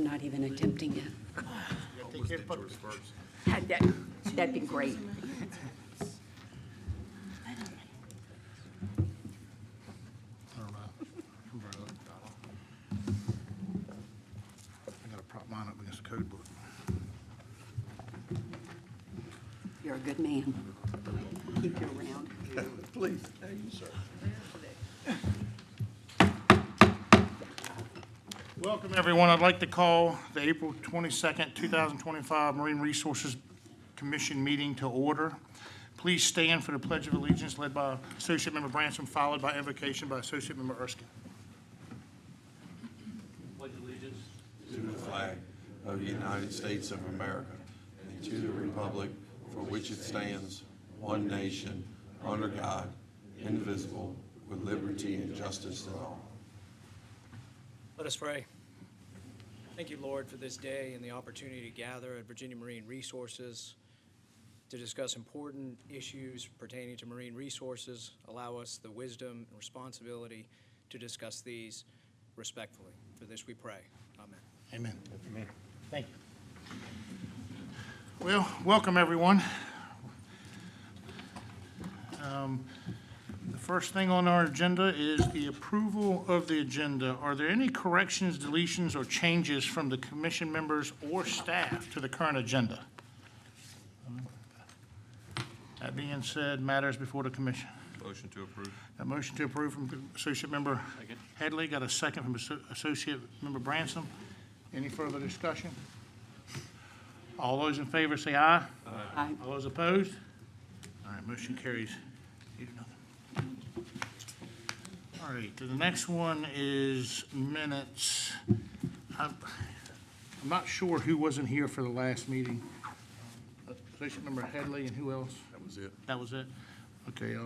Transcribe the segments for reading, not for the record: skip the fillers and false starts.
I'm not even attempting it. That'd be great. I gotta prop mine up against the code book. You're a good man. Keep you around. Please, thank you, sir. Welcome, everyone. I'd like to call the April 22nd, 2025 Marine Resources Commission meeting to order. Please stand for the Pledge of Allegiance led by Associate Member Branson, followed by invocation by Associate Member Erskine. Pledge allegiance To the flag of the United States of America and to the republic for which it stands, one nation, under God, indivisible, with liberty and justice for all. Let us pray. Thank you, Lord, for this day and the opportunity to gather at Virginia Marine Resources to discuss important issues pertaining to marine resources. Allow us the wisdom and responsibility to discuss these respectfully. For this we pray. Amen. Amen. Amen. Thank you. Well, welcome, everyone. The first thing on our agenda is the approval of the agenda. Are there any corrections, deletions, or changes from the commission members or staff to the current agenda? That being said, matters before the commission. Motion to approve. A motion to approve from Associate Member Headley. Got a second from Associate Member Branson. Any further discussion? All those in favor say aye. Aye. All those opposed? All right, motion carries. 8-0. All right, the next one is minutes. I'm not sure who wasn't here for the last meeting. Associate Member Headley and who else? That was it. That was it? Okay,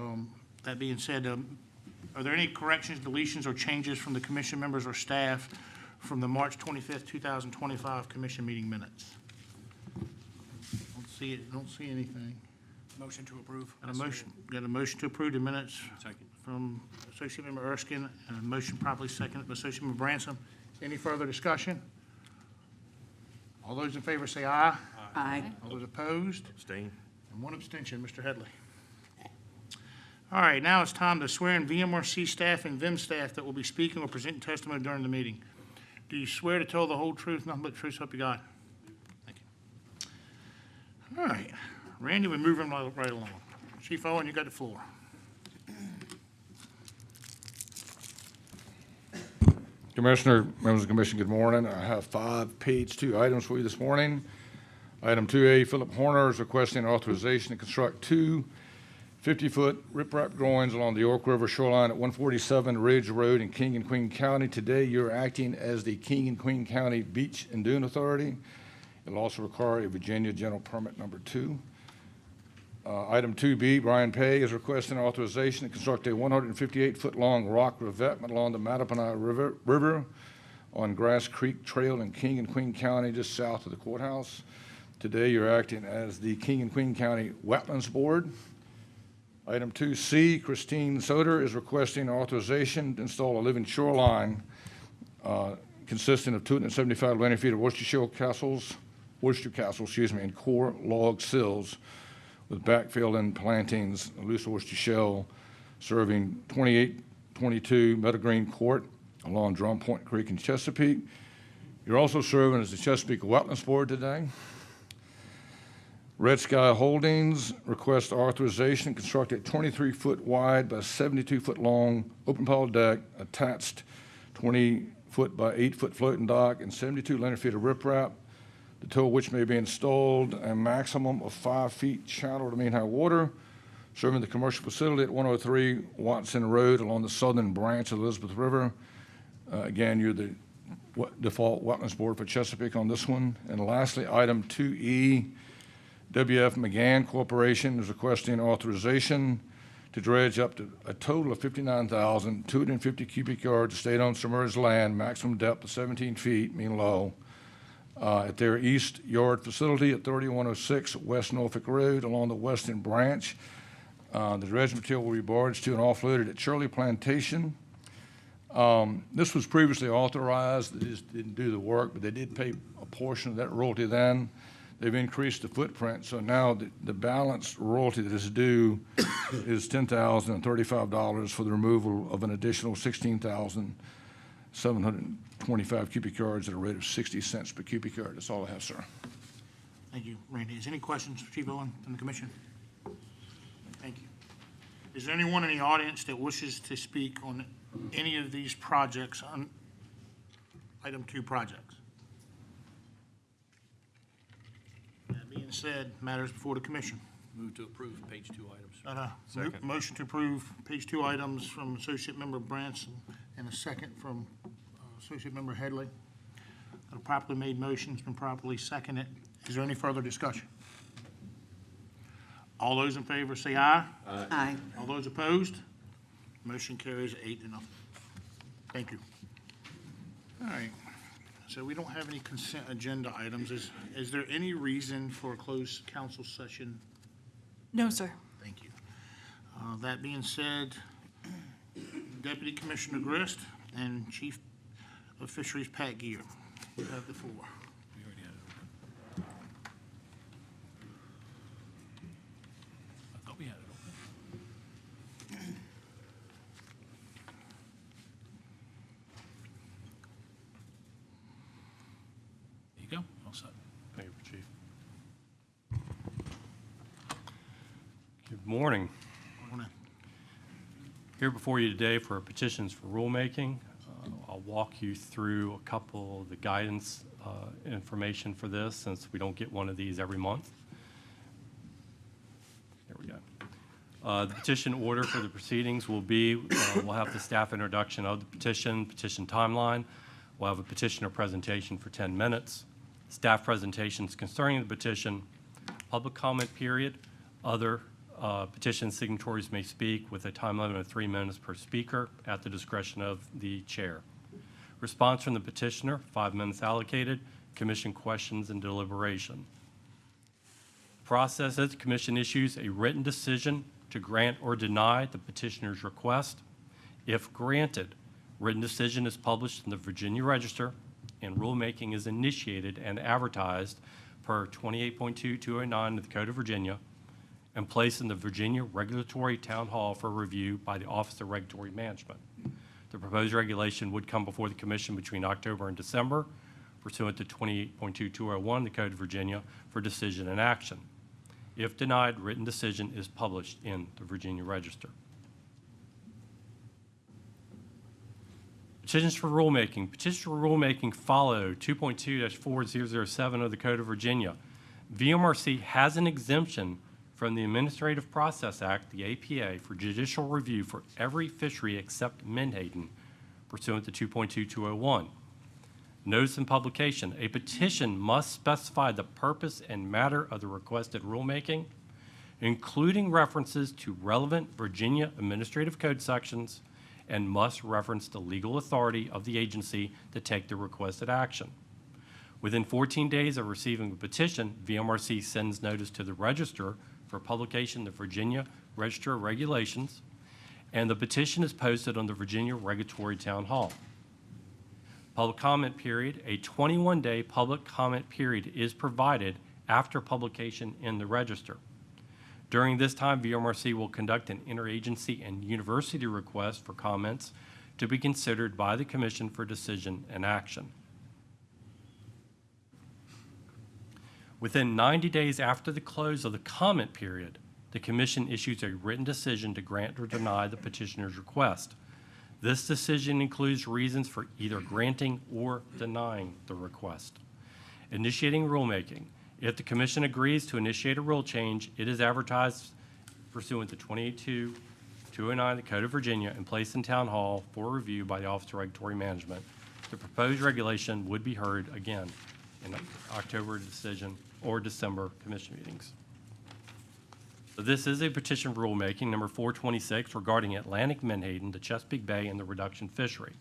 that being said, are there any corrections, deletions, or changes from the commission members or staff from the March 25th, 2025 commission meeting minutes? Don't see anything. Motion to approve. Got a motion to approve the minutes Second. from Associate Member Erskine, and a motion properly seconded by Associate Member Branson. Any further discussion? All those in favor say aye. Aye. All those opposed? Abstain. And one abstention, Mr. Headley. All right, now it's time to swear in VMRC staff and VIM staff that will be speaking or presenting testimony during the meeting. Do you swear to tell the whole truth, nothing but the truth, so help you God? Thank you. All right, Randy, we're moving right along. Chief Owen, you got the floor. Commissioner, members of the commission, good morning. I have 5 page 2 items for you this morning. Item 2A, Philip Horner is requesting authorization to construct 2 50-foot riprap drawings along the York River shoreline at 147 Ridge Road in King and Queen County. Today, you're acting as the King and Queen County Beach and Dune Authority. It'll also require a Virginia General Permit number 2. Item 2B, Brian Pay is requesting authorization to construct a 158-foot-long rock revetment along the Mattaponi River on Grass Creek Trail in King and Queen County, just south of the courthouse. Today, you're acting as the King and Queen County Wetlands Board. Item 2C, Christine Soder is requesting authorization to install a living shoreline consisting of 275 linear feet of oyster castle, and core log sills with backfill and plantings, loose oyster shell, serving 2822 Meadowgreen Court along Drum Point Creek in Chesapeake. You're also serving as the Chesapeake Wetlands Board today. Red Sky Holdings requests authorization to construct a 23-foot wide by 72-foot long open pile deck, attached 20-foot by 8-foot floating dock, and 72 linear feet of riprap, the tow of which may be installed a maximum of 5 feet shallow to mean high water, serving the commercial facility at 103 Watson Road along the southern branch of the Elizabeth River. Again, you're the default wetlands board for Chesapeake on this one. And lastly, item 2E, WF McGann Corporation is requesting authorization to dredge up to a total of 59,250 cubic yards of state-owned submerged land, maximum depth of 17 feet, mean low, at their east yard facility at 3106 West Norfolk Road along the western branch. The dredge material will be barged to and offloaded at Shirley Plantation. This was previously authorized, they just didn't do the work, but they did pay a portion of that royalty then. They've increased the footprint, so now the balance royalty that is due is $10,035 for the removal of an additional 16,725 cubic yards at a rate of 60 cents per cubic yard. That's all I have, sir. Thank you, Randy. Is there any questions for Chief Owen from the commission? Thank you. Is there anyone in the audience that wishes to speak on any of these projects, on item 2 projects? That being said, matters before the commission. Move to approve page 2 items. Motion to approve page 2 items from Associate Member Branson and a second from Associate Member Headley. A properly made motion has been properly seconded. Is there any further discussion? All those in favor say aye. Aye. All those opposed? Motion carries 8-0. Thank you. All right, so we don't have any consent agenda items. Is there any reason for a closed council session? No, sir. Thank you. That being said, Deputy Commissioner Grist and Chief of Fisheries Pat Gill, you have the floor. We already had it open. I thought we had it open. There you go. All set. Thank you, Chief. Good morning. Morning. Here before you today for petitions for rulemaking. I'll walk you through a couple of the guidance information for this, since we don't get one of these every month. There we go. The petition order for the proceedings will be, we'll have the staff introduction of the petition timeline. We'll have a petitioner presentation for 10 minutes, staff presentations concerning the petition, public comment period. Other petition signatories may speak with a time limit of 3 minutes per speaker at the discretion of the chair. Response from the petitioner, 5 minutes allocated. Commission questions and deliberation. Process is the commission issues a written decision to grant or deny the petitioner's request. If granted, written decision is published in the Virginia Register and rulemaking is initiated and advertised per 28.2209 of the Code of Virginia and placed in the Virginia Regulatory Town Hall for review by the Office of Regulatory Management. The proposed regulation would come before the Commission between October and December pursuant to 28.2201 of the Code of Virginia for decision and action. If denied, written decision is published in the Virginia Register. Petitions for rulemaking. Petitions for rulemaking follow 2.2-4007 of the Code of Virginia. VMRC has an exemption from the Administrative Process Act, the APA, for judicial review for every fishery except menhaden, pursuant to 2.2201. Notice and publication. A petition must specify the purpose and matter of the requested rulemaking, including references to relevant Virginia Administrative Code sections, and must reference the legal authority of the agency to take the requested action. Within 14 days of receiving the petition, VMRC sends notice to the Register for publication in the Virginia Register of Regulations, and the petition is posted on the Virginia Regulatory Town Hall. Public comment period. A 21-day public comment period is provided after publication in the Register. During this time, VMRC will conduct an interagency and university request for comments to be considered by the Commission for decision and action. Within 90 days after the close of the comment period, the Commission issues a written decision to grant or deny the petitioner's request. This decision includes reasons for either granting or denying the request. Initiating rulemaking. If the Commission agrees to initiate a rule change, it is advertised pursuant to 28.209 of the Code of Virginia and placed in Town Hall for review by the Office of Regulatory Management. The proposed regulation would be heard again in October decision or December Commission meetings. So this is a petition for rulemaking, number 426, regarding Atlantic menhaden, the Chesapeake Bay, and the reduction fishery.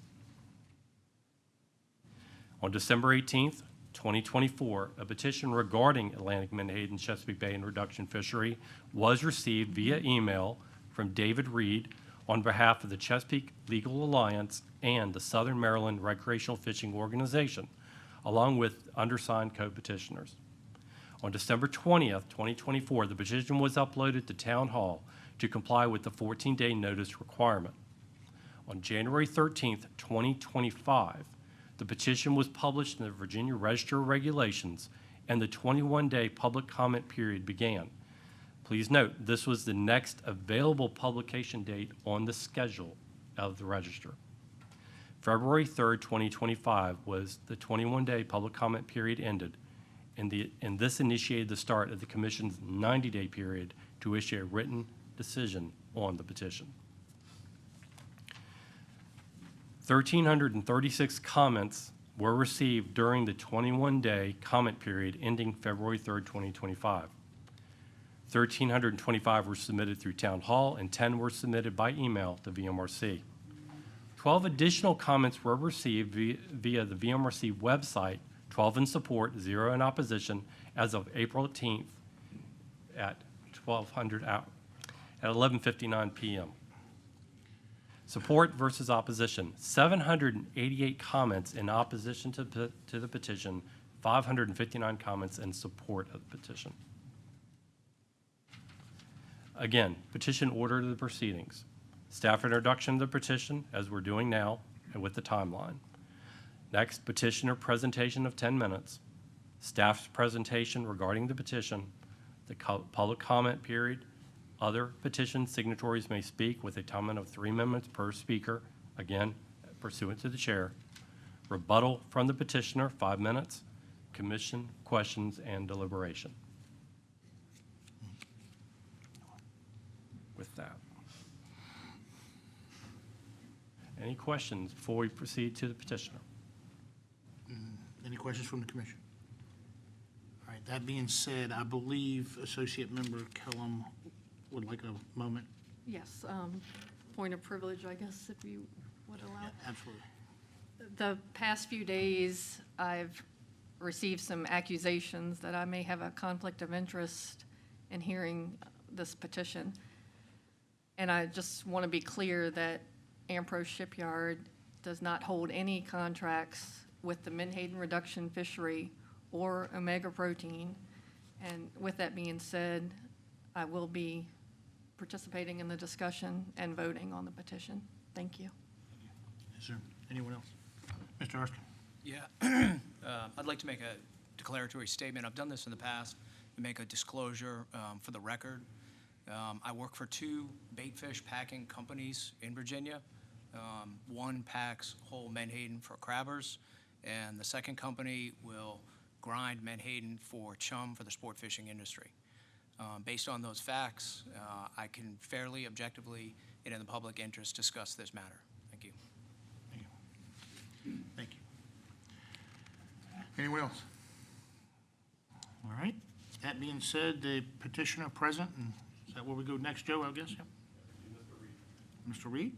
On December 18th, 2024, a petition regarding Atlantic menhaden, Chesapeake Bay, and reduction fishery was received via email from David Reed on behalf of the Chesapeake Legal Alliance and the Southern Maryland Recreational Fishing Organization, along with undersigned co-petitioners. On December 20th, 2024, the petition was uploaded to Town Hall to comply with the 14-day notice requirement. On January 13th, 2025, the petition was published in the Virginia Register of Regulations, and the 21-day public comment period began. Please note, this was the next available publication date on the schedule of the Register. February 3rd, 2025 was the 21-day public comment period ended, and this initiated the start of the Commission's 90-day period to issue a written decision on the petition. 1,336 comments were received during the 21-day comment period ending February 3rd, 2025. 1,325 were submitted through Town Hall, and 10 were submitted by email to VMRC. 12 additional comments were received via the VMRC website, 12 in support, 0 in opposition, as of April 18th at 11:59 p.m. Support versus opposition, 788 comments in opposition to the petition, 559 comments in support of the petition. Again, petition order to the proceedings. Staff introduction of the petition, as we're doing now, and with the timeline. Next, petitioner presentation of 10 minutes. Staff's presentation regarding the petition, the public comment period. Other petition signatories may speak with a time limit of 3 minutes per speaker, again, pursuant to the chair. Rebuttal from the petitioner, 5 minutes. Commission questions and deliberation. With that. Any questions before we proceed to the petitioner? Any questions from the commission? All right, that being said, I believe Associate Member Kellum would like a moment. Yes, point of privilege, I guess, if you would allow. Absolutely. The past few days, I've received some accusations that I may have a conflict of interest in hearing this petition. And I just want to be clear that Ampro Shipyard does not hold any contracts with the Menhaden Reduction Fishery or Omega Protein. And with that being said, I will be participating in the discussion and voting on the petition. Thank you. Is there anyone else? Mr. Erskine? Yeah, I'd like to make a declaratory statement. I've done this in the past, to make a disclosure for the record. I work for 2 baitfish packing companies in Virginia. One packs whole menhaden for crabbers, and the second company will grind menhaden for chum for the sport fishing industry. Based on those facts, I can fairly objectively and in the public interest discuss this matter. Thank you. Thank you. Thank you. Anyone else? All right. That being said, the petitioner present, and is that where we go next, Joe, I guess? Yep. Mr. Reed?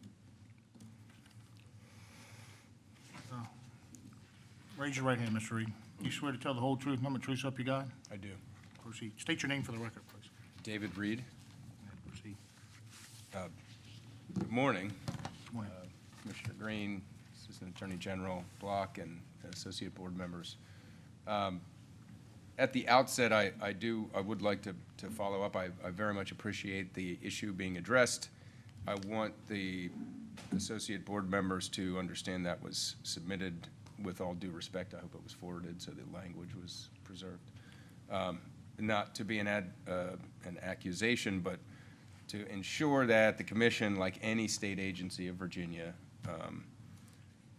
Raise your right hand, Mr. Reed. You swear to tell the whole truth, nothing but truth, so help you God? I do. Proceed. State your name for the record, please. David Reed. Proceed. Good morning. Good morning. Commissioner Green, Assistant Attorney General Block, and Associate Board members. At the outset, I would like to follow up. I very much appreciate the issue being addressed. I want the Associate Board members to understand that was submitted with all due respect. I hope it was forwarded so the language was preserved. Not to be an accusation, but to ensure that the commission, like any state agency of Virginia,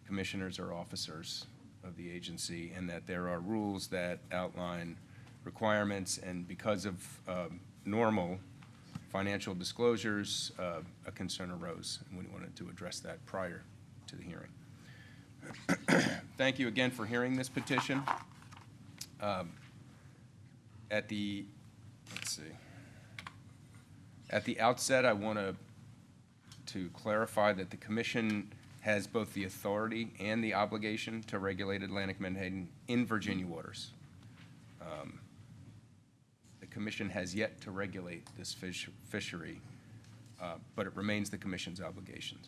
commissioners are officers of the agency, and that there are rules that outline requirements, and because of normal financial disclosures, a concern arose, and we wanted to address that prior to the hearing. Thank you again for hearing this petition. At the outset, I want to clarify that the commission has both the authority and the obligation to regulate Atlantic menhaden in Virginia waters. The commission has yet to regulate this fishery. but it remains the commission's obligation.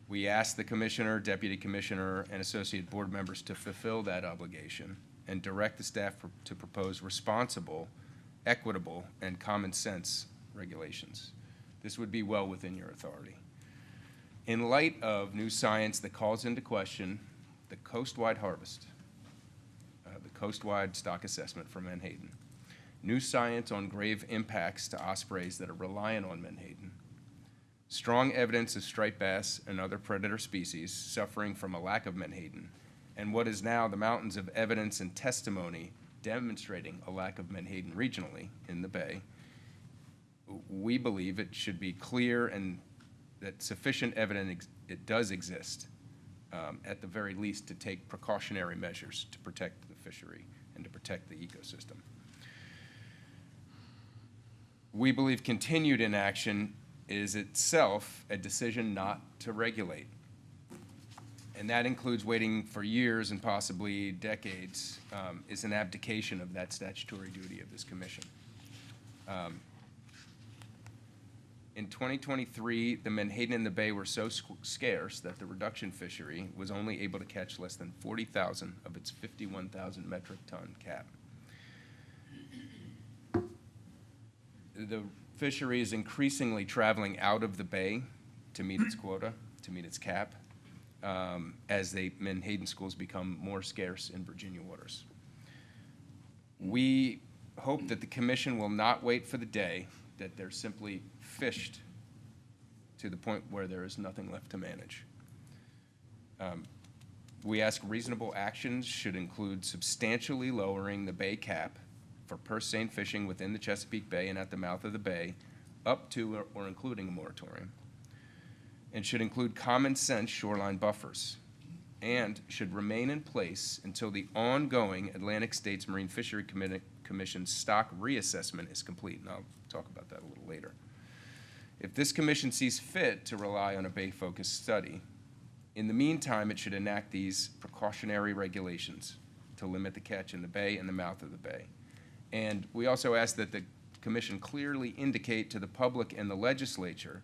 We ask the commissioner, deputy commissioner, and associate board members to fulfill that obligation and direct the staff to propose responsible, equitable, and common sense regulations. This would be well within your authority. In light of new science that calls into question the coast-wide harvest, the coast-wide stock assessment for Menhaden, new science on grave impacts to ospreys that are reliant on Menhaden, strong evidence of striped bass and other predator species suffering from a lack of Menhaden, and what is now the mountains of evidence and testimony demonstrating a lack of Menhaden regionally in the bay, we believe it should be clear and that sufficient evidence it does exist, at the very least, to take precautionary measures to protect the fishery and to protect the ecosystem. We believe continued inaction is itself a decision not to regulate. And that includes waiting for years and possibly decades, is an abdication of that statutory duty of this commission. In 2023, the Menhaden in the bay were so scarce that the reduction fishery was only able to catch less than 40,000 of its 51,000 metric ton cap. The fishery is increasingly traveling out of the bay to meet its quota, to meet its cap, as the Menhaden schools become more scarce in Virginia waters. We hope that the commission will not wait for the day that they're simply fished to the point where there is nothing left to manage. We ask reasonable actions should include substantially lowering the bay cap for purse seine fishing within the Chesapeake Bay and at the mouth of the bay, up to or including a moratorium, and should include common sense shoreline buffers, and should remain in place until the ongoing Atlantic States Marine Fishery Commission stock reassessment is complete, and I'll talk about that a little later. If this commission sees fit to rely on a bay-focused study, in the meantime, it should enact these precautionary regulations to limit the catch in the bay and the mouth of the bay. And we also ask that the commission clearly indicate to the public and the legislature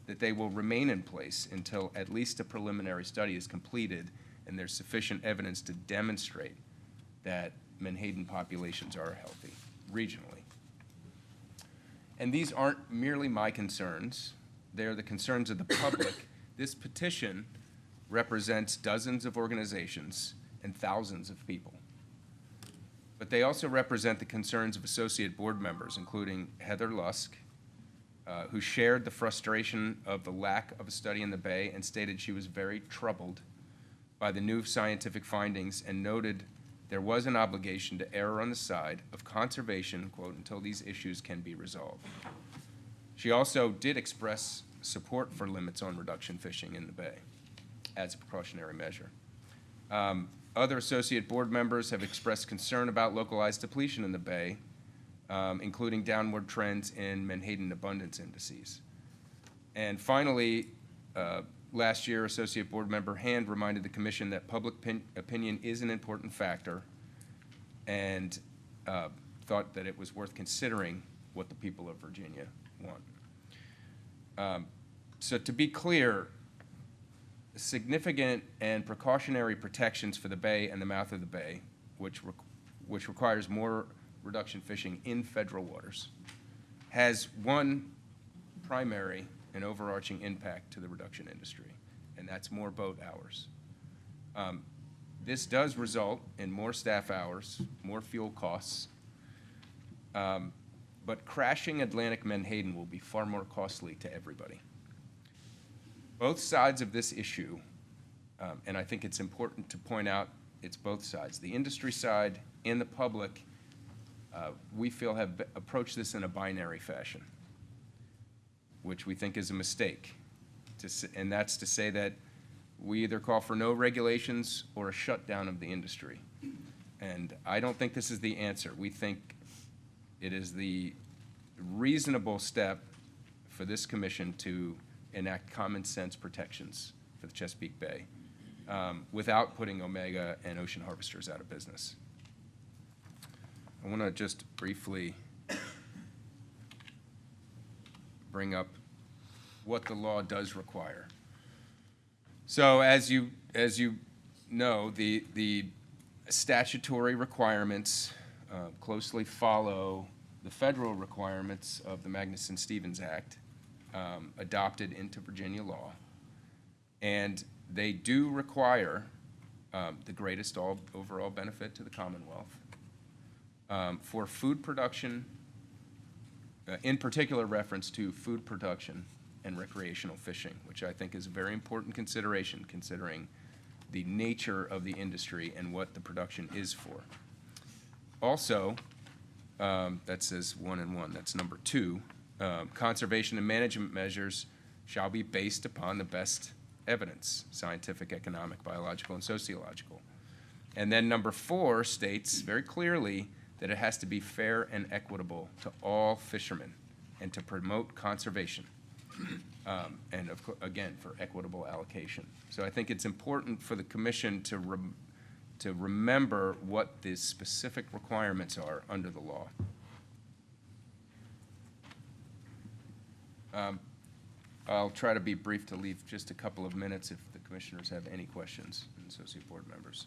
that they will remain in place until at least a preliminary study is completed and there's sufficient evidence to demonstrate that Menhaden populations are healthy regionally. And these aren't merely my concerns, they're the concerns of the public. This petition represents dozens of organizations and thousands of people. But they also represent the concerns of associate board members, including Heather Lusk, who shared the frustration of the lack of a study in the bay and stated she was very troubled by the new scientific findings and noted there was an obligation to err on the side of conservation, quote, until these issues can be resolved. She also did express support for limits on reduction fishing in the bay as a precautionary measure. Other associate board members have expressed concern about localized depletion in the bay, including downward trends in Menhaden abundance indices. And finally, last year, Associate Board Member Hand reminded the Commission that public opinion is an important factor and thought that it was worth considering what the people of Virginia want. So to be clear, significant and precautionary protections for the bay and the mouth of the bay, which requires more reduction fishing in federal waters, has one primary and overarching impact to the reduction industry, and that's more boat hours. This does result in more staff hours, more fuel costs, but crashing Atlantic Menhaden will be far more costly to everybody. Both sides of this issue, and I think it's important to point out it's both sides, the industry side and the public, we feel have approached this in a binary fashion, which we think is a mistake. And that's to say that we either call for no regulations or a shutdown of the industry. And I don't think this is the answer. We think it is the reasonable step for this commission to enact common sense protections for the Chesapeake Bay without putting Omega and Ocean Harvesters out of business. I want to just briefly bring up what the law does require. So as you know, the statutory requirements closely follow the federal requirements of the Magnuson-Stevens Act, adopted into Virginia law. And they do require the greatest overall benefit to the Commonwealth for food production, in particular reference to food production and recreational fishing, which I think is a very important consideration considering the nature of the industry and what the production is for. Also, that says 1 and 1, that's number 2, conservation and management measures shall be based upon the best evidence, scientific, economic, biological, and sociological. And then number 4 states very clearly that it has to be fair and equitable to all fishermen and to promote conservation. And again, for equitable allocation. So I think it's important for the commission to remember what the specific requirements are under the law. I'll try to be brief to leave just a couple of minutes if the commissioners have any questions, and associate board members.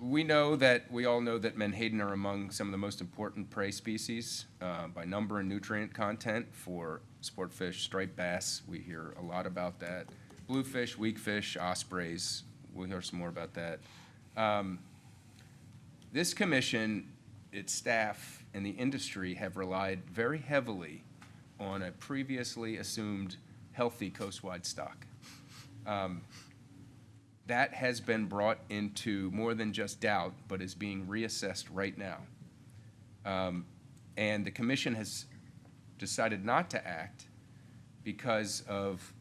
We all know that menhaden are among some of the most important prey species by number and nutrient content for sport fish, striped bass. We hear a lot about that. Bluefish, weakfish, ospreys. We'll hear some more about that. This commission, its staff, and the industry have relied very heavily on a previously assumed healthy coastwide stock. That has been brought into more than just doubt, but is being reassessed right now. And the commission has decided not to act because of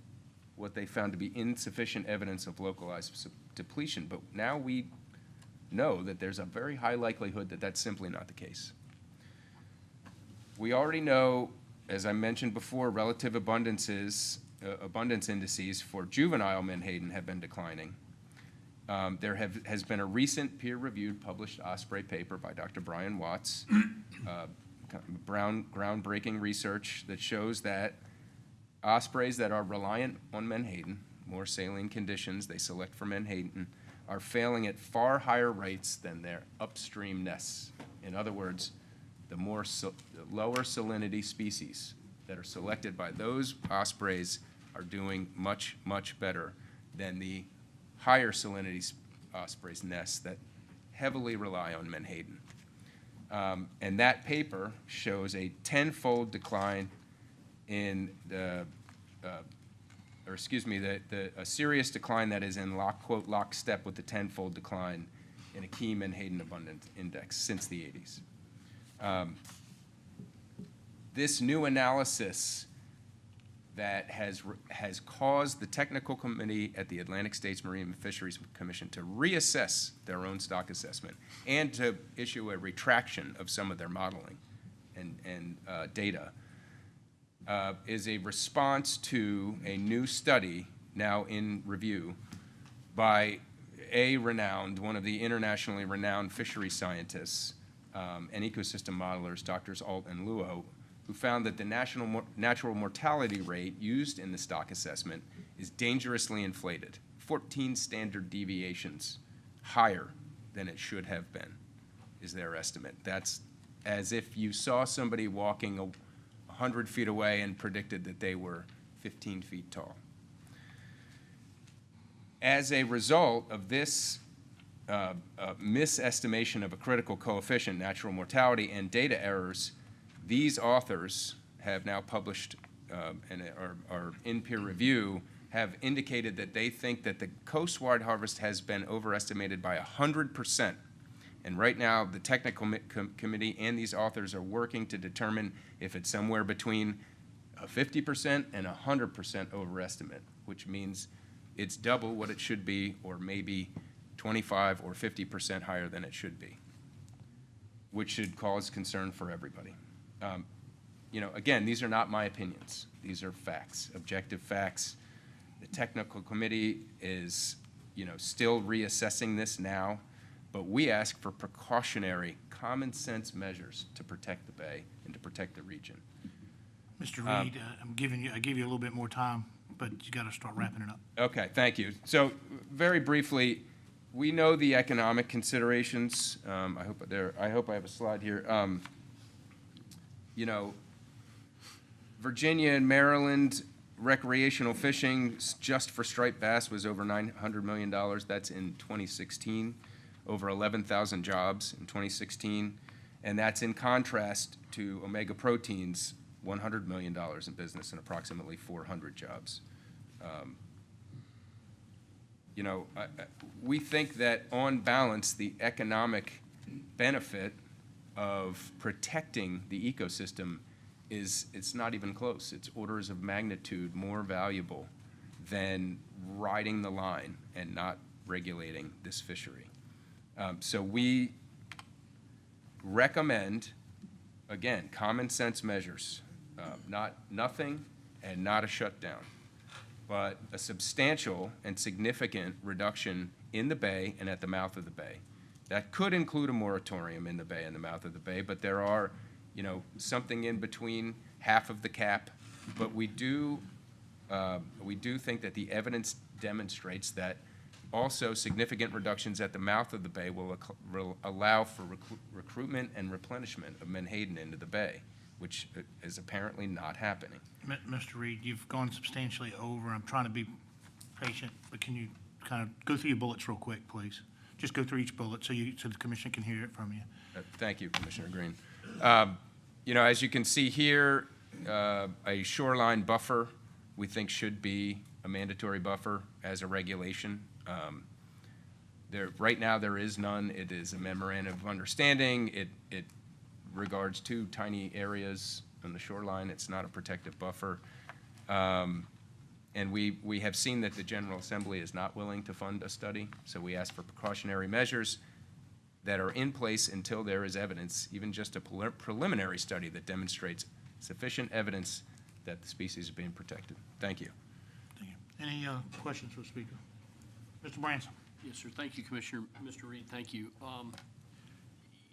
what they found to be insufficient evidence of localized depletion. But now we know that there's a very high likelihood that that's simply not the case. We already know, as I mentioned before, relative abundance indices for juvenile menhaden have been declining. There has been a recent peer-reviewed published osprey paper by Dr. Brian Watts, groundbreaking research that shows that ospreys that are reliant on menhaden, more saline conditions they select for menhaden, are failing at far higher rates than their upstream nests. In other words, the lower salinity species that are selected by those ospreys are doing much, much better than the higher salinity ospreys nests that heavily rely on menhaden. And that paper shows a tenfold decline in a serious decline that is in lockstep with the tenfold decline in a key menhaden abundance index since the 80s. This new analysis that has caused the technical committee at the Atlantic States Marine and Fisheries Commission to reassess their own stock assessment and to issue a retraction of some of their modeling and data is a response to a new study now in review by one of the internationally renowned fishery scientists and ecosystem modelers, Drs. Alt and Luo, who found that the natural mortality rate used in the stock assessment is dangerously inflated, 14 standard deviations higher than it should have been, is their estimate. That's as if you saw somebody walking 100 feet away and predicted that they were 15 feet tall. As a result of this misestimation of a critical coefficient, natural mortality, and data errors, these authors have now published and are in peer review, have indicated that they think that the coastwide harvest has been overestimated by 100%. And right now, the technical committee and these authors are working to determine if it's somewhere between a 50% and 100% overestimate, which means it's double what it should be, or maybe 25 or 50% higher than it should be, which should cause concern for everybody. Again, these are not my opinions. These are facts, objective facts. The technical committee is, still reassessing this now, but we ask for precautionary, common sense measures to protect the bay and to protect the region. Mr. Reed, I give you a little bit more time, but you got to start wrapping it up. Okay, thank you. So, very briefly, we know the economic considerations. I hope I have a slide here. You know, Virginia and Maryland recreational fishing just for striped bass was over $900 million. That's in 2016, over 11,000 jobs in 2016. And that's in contrast to omega proteins, $100 million in business and approximately 400 jobs. You know, we think that on balance, the economic benefit of protecting the ecosystem it's not even close. It's orders of magnitude more valuable than riding the line and not regulating this fishery. So we recommend, again, common sense measures, nothing and not a shutdown, but a substantial and significant reduction in the bay and at the mouth of the bay. That could include a moratorium in the bay and the mouth of the bay, but there are, you know, something in between half of the cap. But we do think that the evidence demonstrates that also significant reductions at the mouth of the bay will allow for recruitment and replenishment of menhaden into the bay, which is apparently not happening. Mr. Reed, you've gone substantially over. I'm trying to be patient, but can you kind of go through your bullets real quick, please? Just go through each bullet so the commission can hear it from you. Thank you, Commissioner Green. You know, as you can see here, a shoreline buffer we think should be a mandatory buffer as a regulation. Right now there is none. It is a memorandum of understanding. It regards two tiny areas on the shoreline. It's not a protective buffer. And we have seen that the General Assembly is not willing to fund a study, so we ask for precautionary measures that are in place until there is evidence, even just a preliminary study that demonstrates sufficient evidence that the species is being protected. Thank you. Thank you. Any questions for the speaker? Mr. Branson. Yes, sir. Thank you, Commissioner. Mr. Reed, thank you.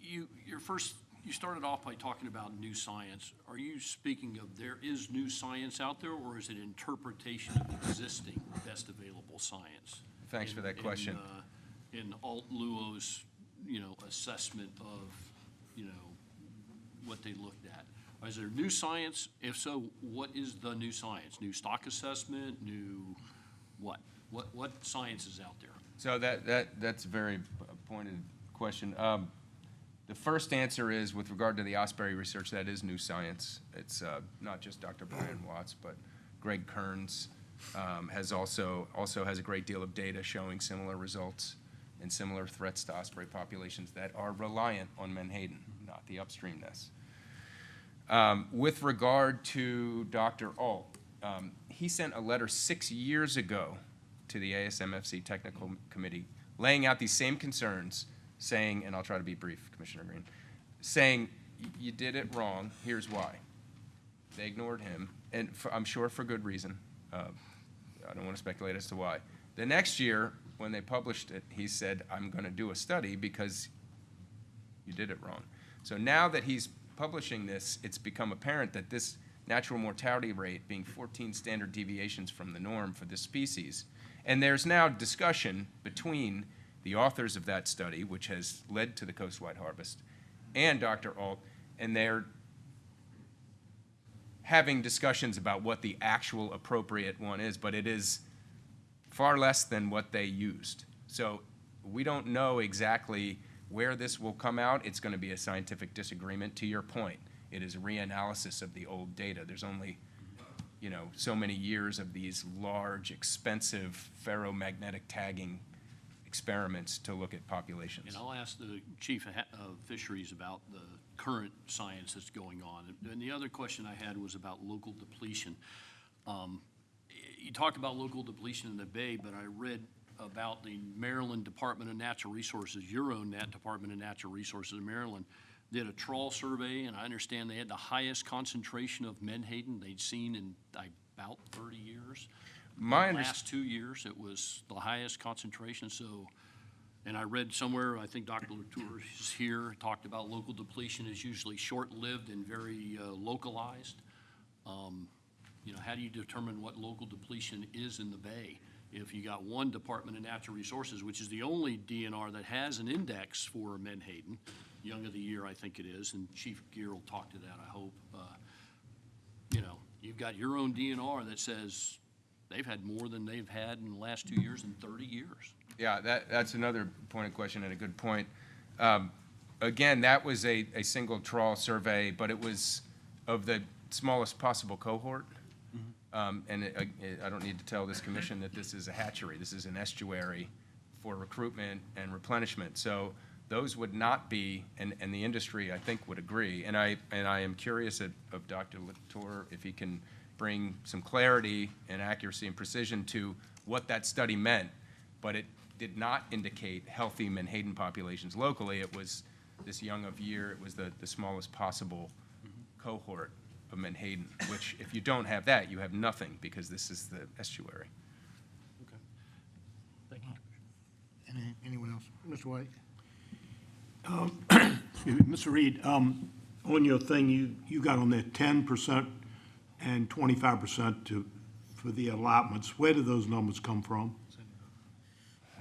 You started off by talking about new science. Are you speaking of there is new science out there, or is it interpretation of existing best available science? Thanks for that question. In Alt Luo's, assessment of, what they looked at. Is there new science? If so, what is the new science? New stock assessment? New what? What science is out there? So that's a very pointed question. The first answer is, with regard to the Osprey research, that is new science. It's not just Dr. Brian Watts, but Greg Kearns has also has a great deal of data showing similar results and similar threats to osprey populations that are reliant on menhaden, not the upstream nests. With regard to Dr. Alt, he sent a letter 6 years ago to the ASMFC Technical Committee laying out these same concerns, saying, and I'll try to be brief, Commissioner Green, saying, you did it wrong, here's why. They ignored him, and I'm sure for good reason. I don't want to speculate as to why. The next year, when they published it, he said, I'm going to do a study because you did it wrong. So now that he's publishing this, it's become apparent that this natural mortality rate being 14 standard deviations from the norm for this species, and there's now discussion between the authors of that study, which has led to the coastwide harvest, and Dr. Alt, and they're having discussions about what the actual appropriate one is, but it is far less than what they used. So we don't know exactly where this will come out. It's going to be a scientific disagreement. To your point, it is a reanalysis of the old data. There's only, so many years of these large, expensive ferromagnetic tagging experiments to look at populations. And I'll ask the Chief of Fisheries about the current science that's going on. And the other question I had was about local depletion. You talked about local depletion in the Bay, but I read about the Maryland Department of Natural Resources, your own Department of Natural Resources in Maryland, did a trawl survey, and I understand they had the highest concentration of menhaden they'd seen in about 30 years. The last 2 years, it was the highest concentration. So, and I read somewhere, I think Dr. Latour is here, talked about local depletion is usually short-lived and very localized. You know, how do you determine what local depletion is in the bay? If you got one Department of Natural Resources, which is the only DNR that has an index for Menhaden, Young of the Year, I think it is, and Chief Gear will talk to that, I hope. You know, you've got your own DNR that says they've had more than they've had in the last 2 years in 30 years. Yeah, that's another point of question and a good point. Again, that was a single trawl survey, but it was of the smallest possible cohort. I don't need to tell this commission that this is a hatchery. This is an estuary for recruitment and replenishment. So those would not be, and the industry, I think, would agree. And I am curious of Dr. Latour if he can bring some clarity and accuracy and precision to what that study meant. But it did not indicate healthy Menhaden populations locally. It was this Young of Year. It was the smallest possible cohort of Menhaden, which if you don't have that, you have nothing, because this is the estuary. Okay. Thank you. Anyone else? Mr. White? Excuse me, Mr. Reed, on your thing, you got on there 10% and 25% for the allotments. Where do those numbers come from?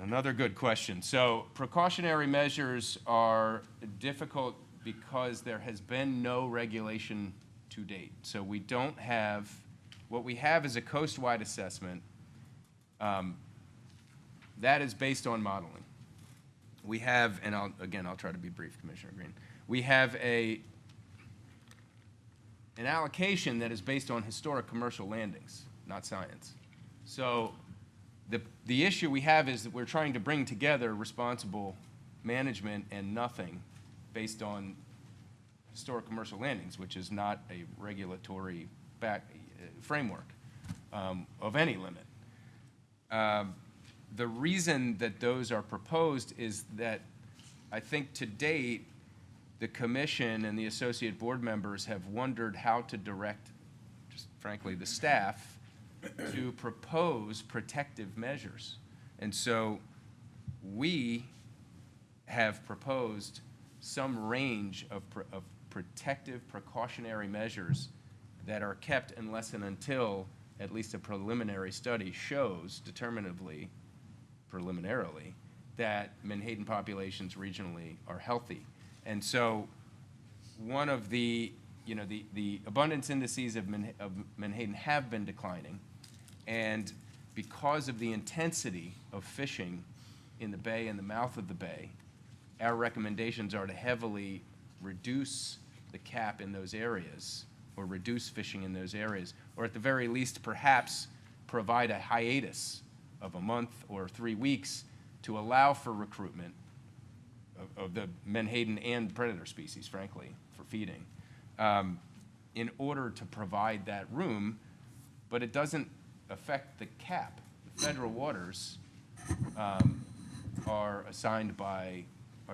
Another good question. So precautionary measures are difficult because there has been no regulation to date. So we don't have, what we have is a coast-wide assessment. That is based on modeling. We have, and I'll try to be brief, Commissioner Green. We have an allocation that is based on historic commercial landings, not science. So the issue we have is that we're trying to bring together responsible management and nothing based on historic commercial landings, which is not a regulatory framework of any limit. The reason that those are proposed is that I think to date, the commission and the associate board members have wondered how to direct, just frankly, the staff to propose protective measures. And so we have proposed some range of protective precautionary measures that are kept unless and until at least a preliminary study shows preliminarily, that Menhaden populations regionally are healthy. And so one of the abundance indices of Menhaden have been declining, and because of the intensity of fishing in the bay and the mouth of the bay, our recommendations are to heavily reduce the cap in those areas, or reduce fishing in those areas, or at the very least perhaps provide a hiatus of a month or 3 weeks to allow for recruitment of the Menhaden and predator species, frankly, for feeding, in order to provide that room. But it doesn't affect the cap. The federal waters are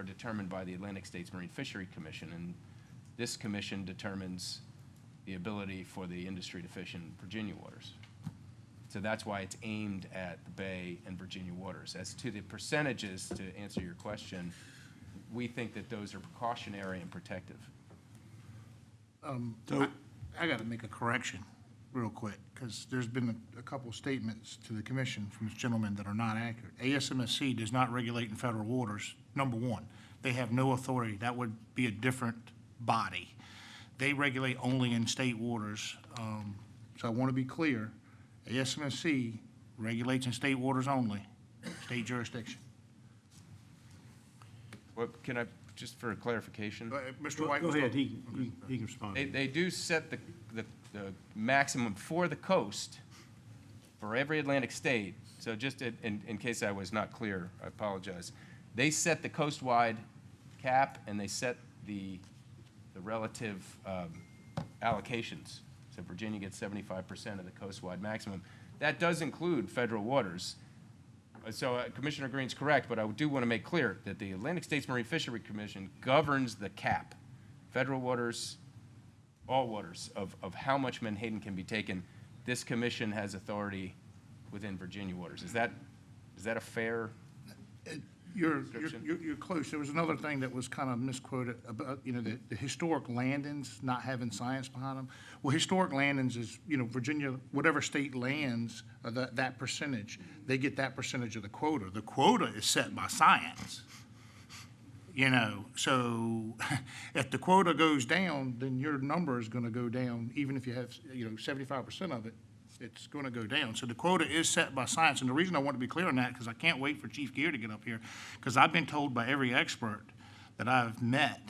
determined by the Atlantic States Marine Fishery Commission, and this commission determines the ability for the industry to fish in Virginia waters. So that's why it's aimed at the Bay and Virginia waters. As to the percentages, to answer your question, we think that those are precautionary and protective. I got to make a correction real quick, because there's been a couple statements to the commission from this gentleman that are not accurate. ASMSC does not regulate in federal waters, number one. They have no authority. That would be a different body. They regulate only in state waters. So I want to be clear, ASMSC regulates in state waters only, state jurisdiction. Well, can I, just for clarification? Mr. White. Go ahead, he can respond. They do set the maximum for the coast for every Atlantic state. So just in case I was not clear, I apologize. They set the coast-wide cap, and they set the relative allocations. So Virginia gets 75% of the coast-wide maximum. That does include federal waters. So Commissioner Green's correct, but I do want to make clear that the Atlantic States Marine Fishery Commission governs the cap. Federal waters, all waters, of how much Menhaden can be taken. This commission has authority within Virginia waters. Is that a fair? You're description. you're close. There was another thing that was kind of misquoted about, the historic landings not having science behind them. Well, historic landings is, Virginia, whatever state lands, that percentage, they get that percentage of the quota. The quota is set by science. So if the quota goes down, then your number is gonna go down, even if you have, 75% of it, it's gonna go down. So the quota is set by science, and the reason I want to be clear on that, because I can't wait for Chief Gear to get up here, because I've been told by every expert that I've met,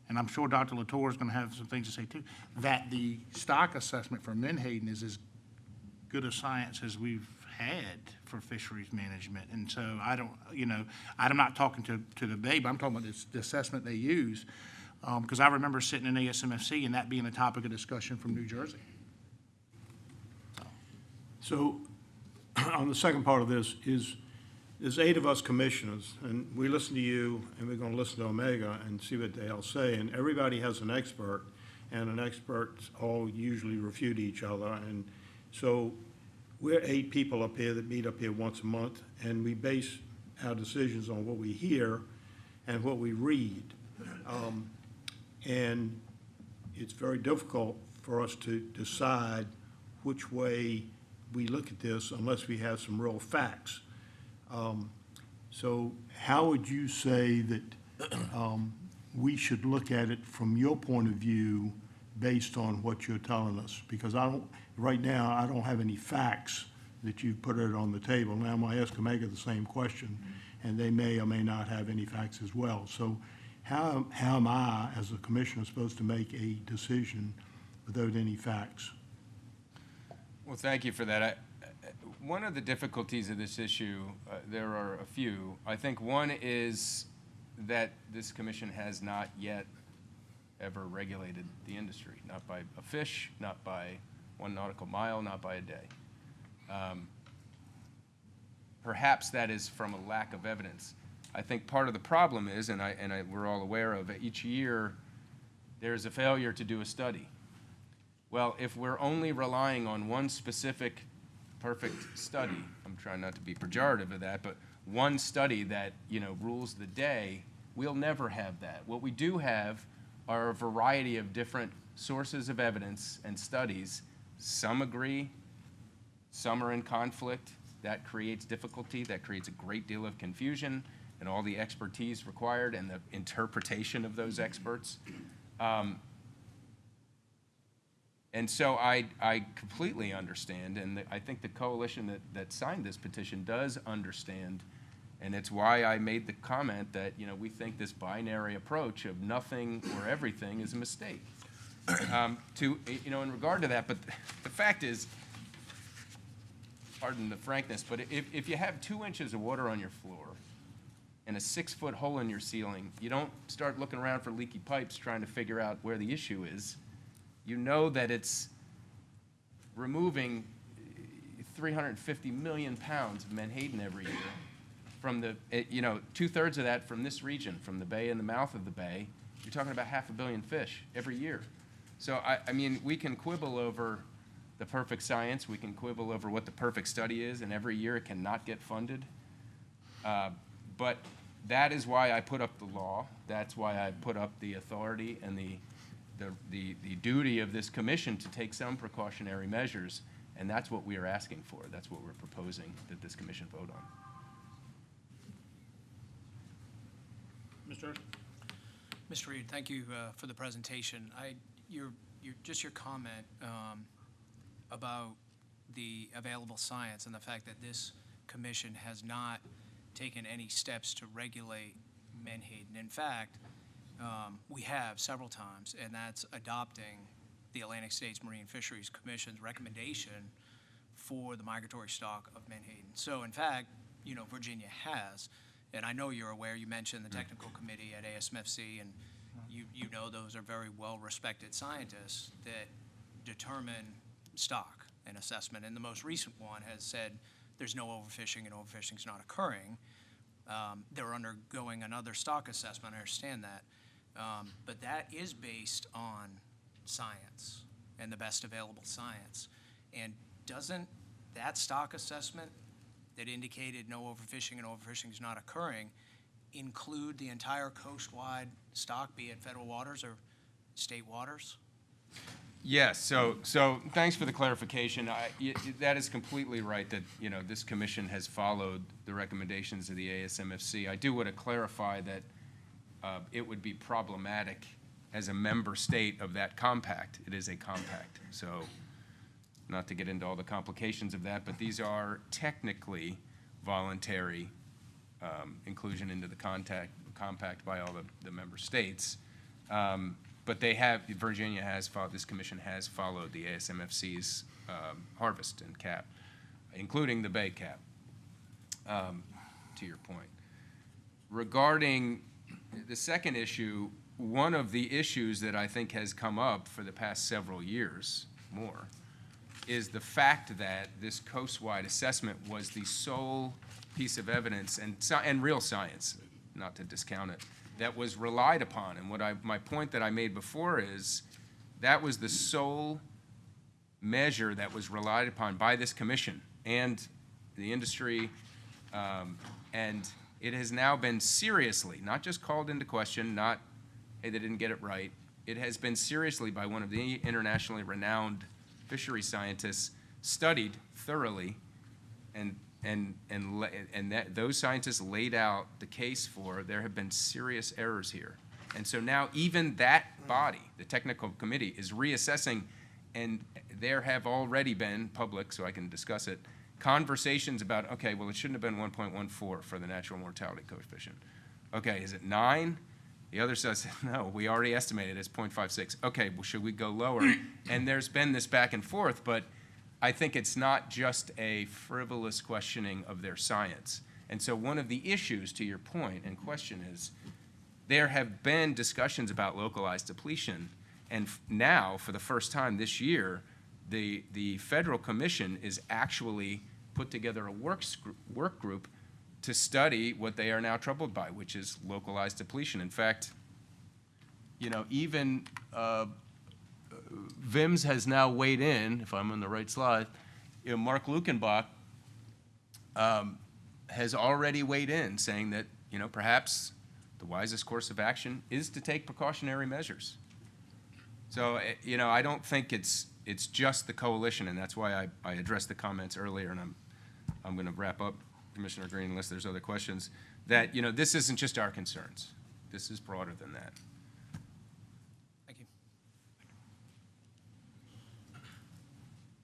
and I'm sure Dr. Latour is gonna have some things to say too, that the stock assessment for Menhaden is as good a science as we've had for fisheries management. And so I'm not talking to the Bay, but I'm talking about the assessment they use. Because I remember sitting in ASMFC and that being a topic of discussion from New Jersey. So, on the second part of this, there's 8 of us commissioners, and we listen to you, and we're gonna listen to Omega and see what they all say, and everybody has an expert, and an experts all usually refute each other, and so we're 8 people up here that meet up here once a month, and we base our decisions on what we hear and what we read. And it's very difficult for us to decide which way we look at this unless we have some real facts. So how would you say that we should look at it from your point of view based on what you're telling us? Because right now, I don't have any facts that you've put it on the table. Now, I'm gonna ask Omega the same question, and they may or may not have any facts as well. So how am I, as a commissioner, supposed to make a decision without any facts? Well, thank you for that. One of the difficulties of this issue, there are a few. I think one is that this commission has not yet ever regulated the industry, not by a fish, not by 1 nautical mile, not by a day. Perhaps that is from a lack of evidence. I think part of the problem is, we're all aware of it, each year there's a failure to do a study. Well, if we're only relying on one specific perfect study, I'm trying not to be pejorative of that, but one study that, rules the day, we'll never have that. What we do have are a variety of different sources of evidence and studies. Some agree, some are in conflict. That creates difficulty, that creates a great deal of confusion and all the expertise required and the interpretation of those experts. And so I completely understand, and I think the coalition that signed this petition does understand, and it's why I made the comment that, we think this binary approach of nothing or everything is a mistake. In regard to that, but the fact is, pardon the frankness, but if you have 2 inches of water on your floor and a 6-foot hole in your ceiling, you don't start looking around for leaky pipes trying to figure out where the issue is. You know that it's removing 350 million pounds of menhaden every year from the, 2/3 of that from this region, from the bay and the mouth of the bay. You're talking about 500 million fish every year. So, we can quibble over the perfect science. We can quibble over what the perfect study is, and every year it cannot get funded. But that is why I put up the law. That's why I put up the authority and the duty of this commission to take some precautionary measures, and that's what we are asking for. That's what we're proposing that this commission vote on. Mr. Oyster? Mr. Reed, thank you for the presentation. Your comment about the available science and the fact that this commission has not taken any steps to regulate menhaden. In fact, we have several times, and that's adopting the Atlantic States Marine Fisheries Commission's recommendation for the migratory stock of menhaden. So in fact, Virginia has, and I know you're aware, you mentioned the technical committee at ASMFC, and you know those are very well-respected scientists that determine stock and assessment. And the most recent one has said there's no overfishing and overfishing is not occurring. They're undergoing another stock assessment, I understand that. But that is based on science and the best available science. And doesn't that stock assessment that indicated no overfishing and overfishing is not occurring, include the entire coastwide stock, be it federal waters or state waters? Yes, so thanks for the clarification. That is completely right that, this commission has followed the recommendations of the ASMFC. I do want to clarify that it would be problematic as a member state of that compact. It is a compact, so not to get into all the complications of that, but these are technically voluntary inclusion into the compact by all the member states. But Virginia has followed, this commission has followed the ASMFC's harvest and cap, including the bay cap, to your point. Regarding the second issue, one of the issues that I think has come up for the past several years more is the fact that this coastwide assessment was the sole piece of evidence and real science, not to discount it, that was relied upon. And my point that I made before is that was the sole measure that was relied upon by this commission and the industry, and it has now been seriously, not just called into question, not, hey, they didn't get it right. It has been seriously by one of the internationally renowned fishery scientists studied thoroughly, and those scientists laid out the case for there have been serious errors here. And so now even that body, the technical committee, is reassessing, and there have already been public, so I can discuss it, conversations about, okay, well, it shouldn't have been 1.14 for the natural mortality coefficient. Okay, is it 9? The other says, no, we already estimated it's 0.56. Okay, well, should we go lower? And there's been this back and forth, but I think it's not just a frivolous questioning of their science. And so one of the issues, to your point and question, is there have been discussions about localized depletion, and now, for the first time this year, the federal commission is actually put together a work group to study what they are now troubled by, which is localized depletion. In fact, even VIMS has now weighed in, if I'm on the right slide. Mark Lukenbach has already weighed in, saying that, perhaps the wisest course of action is to take precautionary measures. So, I don't think it's just the coalition, and that's why I addressed the comments earlier, and I'm going to wrap up, Commissioner Green, unless there's other questions, that, this isn't just our concerns. This is broader than that. Thank you.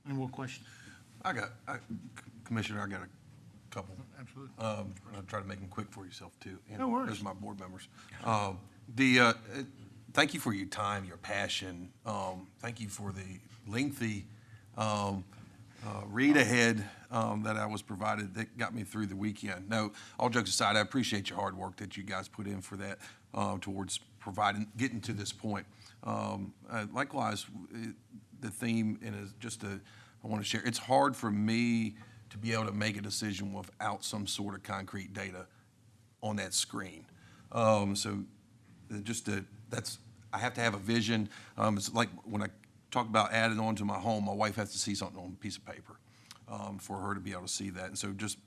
Any more questions? Commissioner, I got a couple. Absolutely. I'll try to make them quick for yourself, too. And No worries. those are my board members. Thank you for your time, your passion. Thank you for the lengthy read ahead that I was provided that got me through the weekend. No, all jokes aside, I appreciate your hard work that you guys put in for that towards getting to this point. Likewise, the theme, and I want to share, it's hard for me to be able to make a decision without some sort of concrete data on that screen. I have to have a vision. It's like when I talk about adding on to my home, my wife has to see something on a piece of paper for her to be able to see that. And so just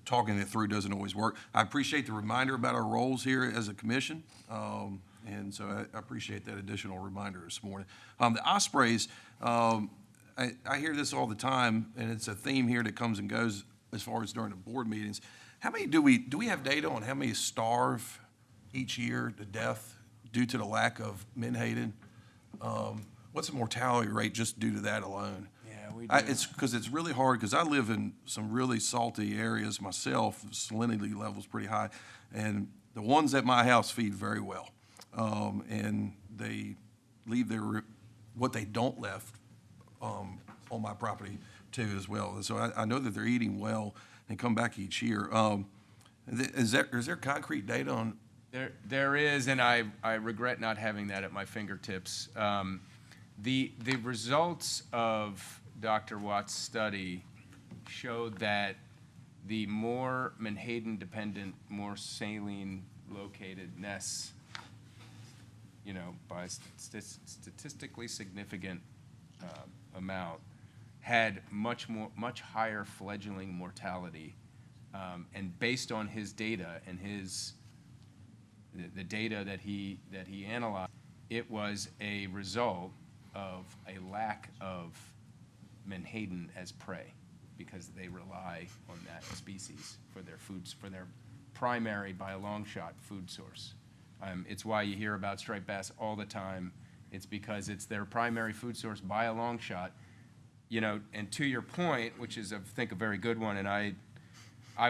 talking it through doesn't always work. I appreciate the reminder about our roles here as a commission. And so I appreciate that additional reminder this morning. The ospreys, I hear this all the time, and it's a theme here that comes and goes as far as during the board meetings. How many do we have data on how many starve each year to death due to the lack of menhaden? What's the mortality rate just due to that alone? Yeah, we do. It's because it's really hard, because I live in some really salty areas myself. Salinity level's pretty high, and the ones at my house feed very well, and they leave what they don't left on my property too as well. And so I know that they're eating well and come back each year. Is there concrete data on? There is, and I regret not having that at my fingertips. The results of Dr. Watt's study showed that the more menhaden-dependent, more saline-located nests, by statistically significant amount, had much higher fledgling mortality. And based on his data and his the data that he analyzed, it was a result of a lack of menhaden as prey, because they rely on that species for their foods, for their primary, by a long shot, food source. It's why you hear about striped bass all the time. It's because it's their primary food source by a long shot. You know, and to your point, which is, I think, a very good one, and I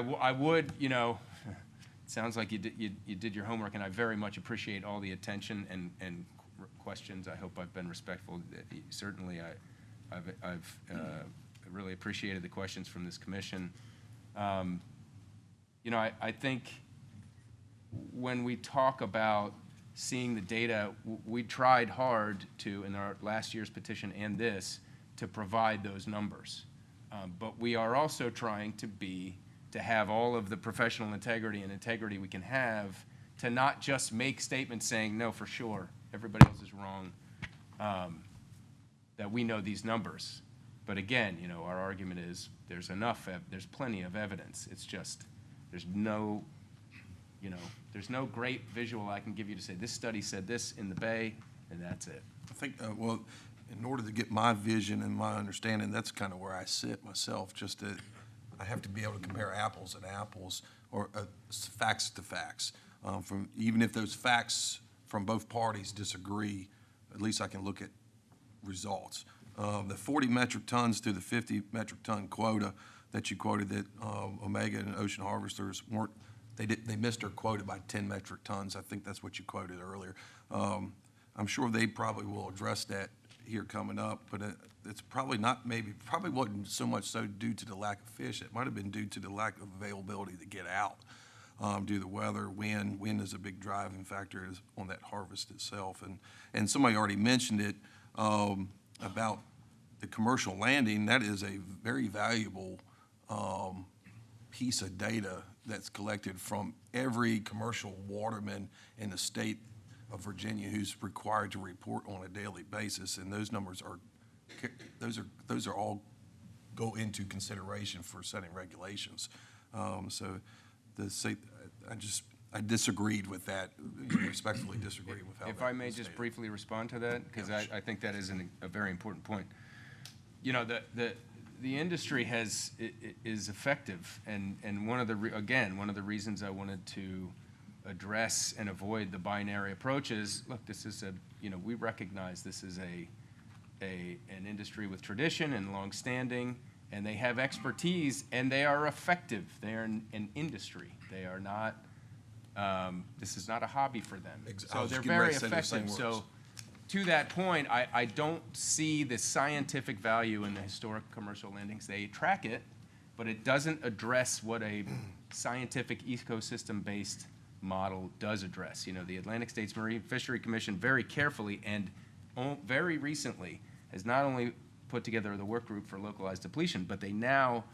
would, you know, it sounds like you did your homework, and I very much appreciate all the attention and questions. I hope I've been respectful. Certainly, I've really appreciated the questions from this commission. You know, I think when we talk about seeing the data, we tried hard to, in our last year's petition and this, to provide those numbers. But we are also trying to have all of the professional integrity we can have, to not just make statements saying, no, for sure, everybody else is wrong, that we know these numbers. But again, you know, our argument is there's plenty of evidence. It's just, there's no great visual I can give you to say, this study said this in the Bay, and that's it. I think, well, in order to get my vision and my understanding, that's kind of where I sit myself, just that I have to be able to compare apples and apples, or facts to facts. Even if those facts from both parties disagree, at least I can look at results. The 40 metric tons to the 50 metric ton quota that you quoted, that Omega and Ocean Harvesters they missed their quota by 10 metric tons. I think that's what you quoted earlier. I'm sure they probably will address that here coming up, but it's probably wasn't so much so due to the lack of fish. It might have been due to the lack of availability to get out due to the weather. Wind is a big driving factor on that harvest itself. And somebody already mentioned it about the commercial landing. That is a very valuable piece of data that's collected from every commercial waterman in the state of Virginia who's required to report on a daily basis, and those numbers those are all go into consideration for setting regulations. So I disagreed with that, respectfully disagreed with how. If that I may was just stated. briefly respond to that, because I think that is a very important point. You know, the industry is effective, and one of the reasons I wanted to address and avoid the binary approach is, look, this is we recognize this is an industry with tradition and longstanding, and they have expertise, and they are effective. They are an industry. They are not. This is not a hobby for them. So they're very effective. So to that point, I don't see the scientific value in the historic commercial landings. They track it, but it doesn't address what a scientific ecosystem-based model does address. You know, the Atlantic States Marine Fishery Commission very carefully and very recently has not only put together the work group for localized depletion, but they now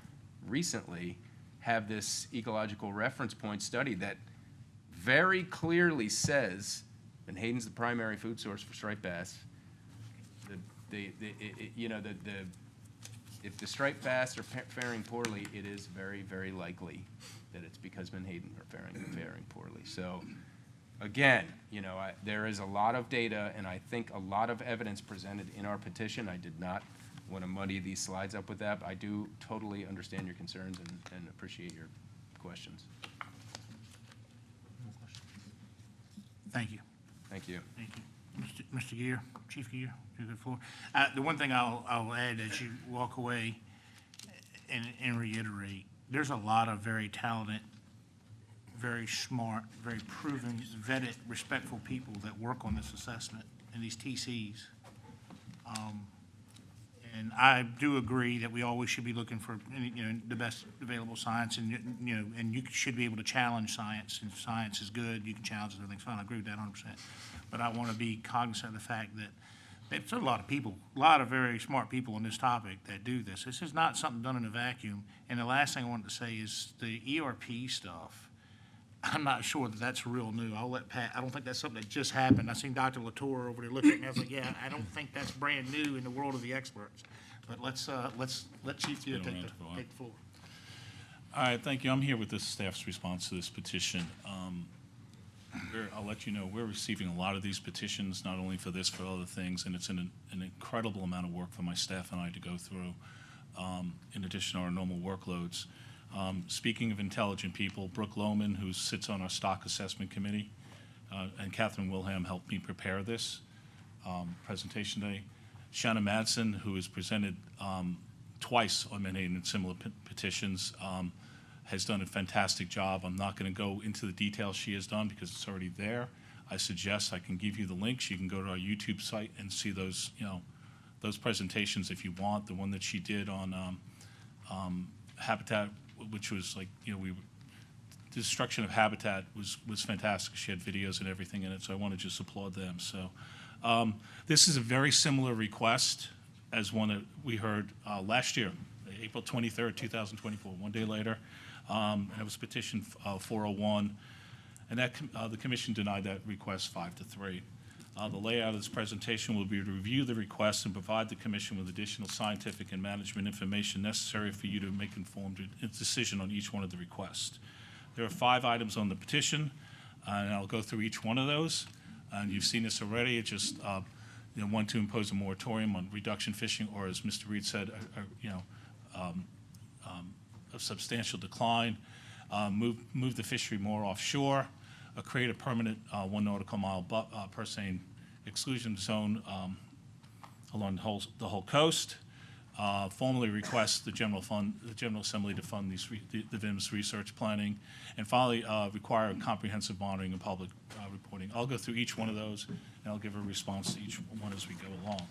recently have this ecological reference point study that very clearly says menhaden's the primary food source for striped bass. If the striped bass are faring poorly, it is very, very likely that it's because menhaden are faring poorly. So, again, there is a lot of data, and I think a lot of evidence presented in our petition. I did not want to muddy these slides up with that, but I do totally understand your concerns and appreciate your questions. Thank you. Thank you. Thank you. Mr. Gear, Chief Gear, to the floor. The one thing I'll add as you walk away and reiterate, there's a lot of very talented, very smart, very proven, vetted, respectful people that work on this assessment and these TCs. And I do agree that we always should be looking for, the best available science, and, and you should be able to challenge science. If science is good, you can challenge it, everything's fine. I agree with that 100%. But I want to be cognizant of the fact that there's a lot of people, a lot of very smart people on this topic that do this. This is not something done in a vacuum. And the last thing I wanted to say is the ERP stuff. I'm not sure that that's real new. I'll let Pat, I don't think that's something that just happened. I seen Dr. Latour over there looking at me. I was like, yeah, I don't think that's brand new in the world of the experts. But let's let Chief Gear take the floor. All right, thank you. I'm here with the staff's response to this petition. I'll let you know, we're receiving a lot of these petitions, not only for this, for other things, and it's an incredible amount of work for my staff and I to go through, in addition to our normal workloads. Speaking of intelligent people, Brooke Lohman, who sits on our stock assessment committee, and Catherine Wilhelm helped me prepare this presentation today. Shanna Madsen, who has presented twice on Manhattan and similar petitions, has done a fantastic job. I'm not going to go into the details she has done because it's already there. I suggest I can give you the links. You can go to our YouTube site and see those, those presentations if you want. The one that she did on habitat, which was like, the destruction of habitat was fantastic. She had videos and everything in it, so I want to just applaud them. So this is a very similar request as one that we heard last year, April 23rd, 2024, one day later. And it was petition 401, and that the commission denied that request 5-3. The layout of this presentation will be to review the request and provide the commission with additional scientific and management information necessary for you to make informed decision on each one of the requests. There are 5 items on the petition, and I'll go through each one of those. And you've seen this already. It's just one, to impose a moratorium on reduction fishing, or as Mr. Reed said, a substantial decline, move the fishery more offshore, create a permanent 1 nautical mile per seine exclusion zone along the whole coast, formally request the General Assembly to fund the VIMS research planning, and finally require comprehensive monitoring and public reporting. I'll go through each one of those, and I'll give a response to each one as we go along.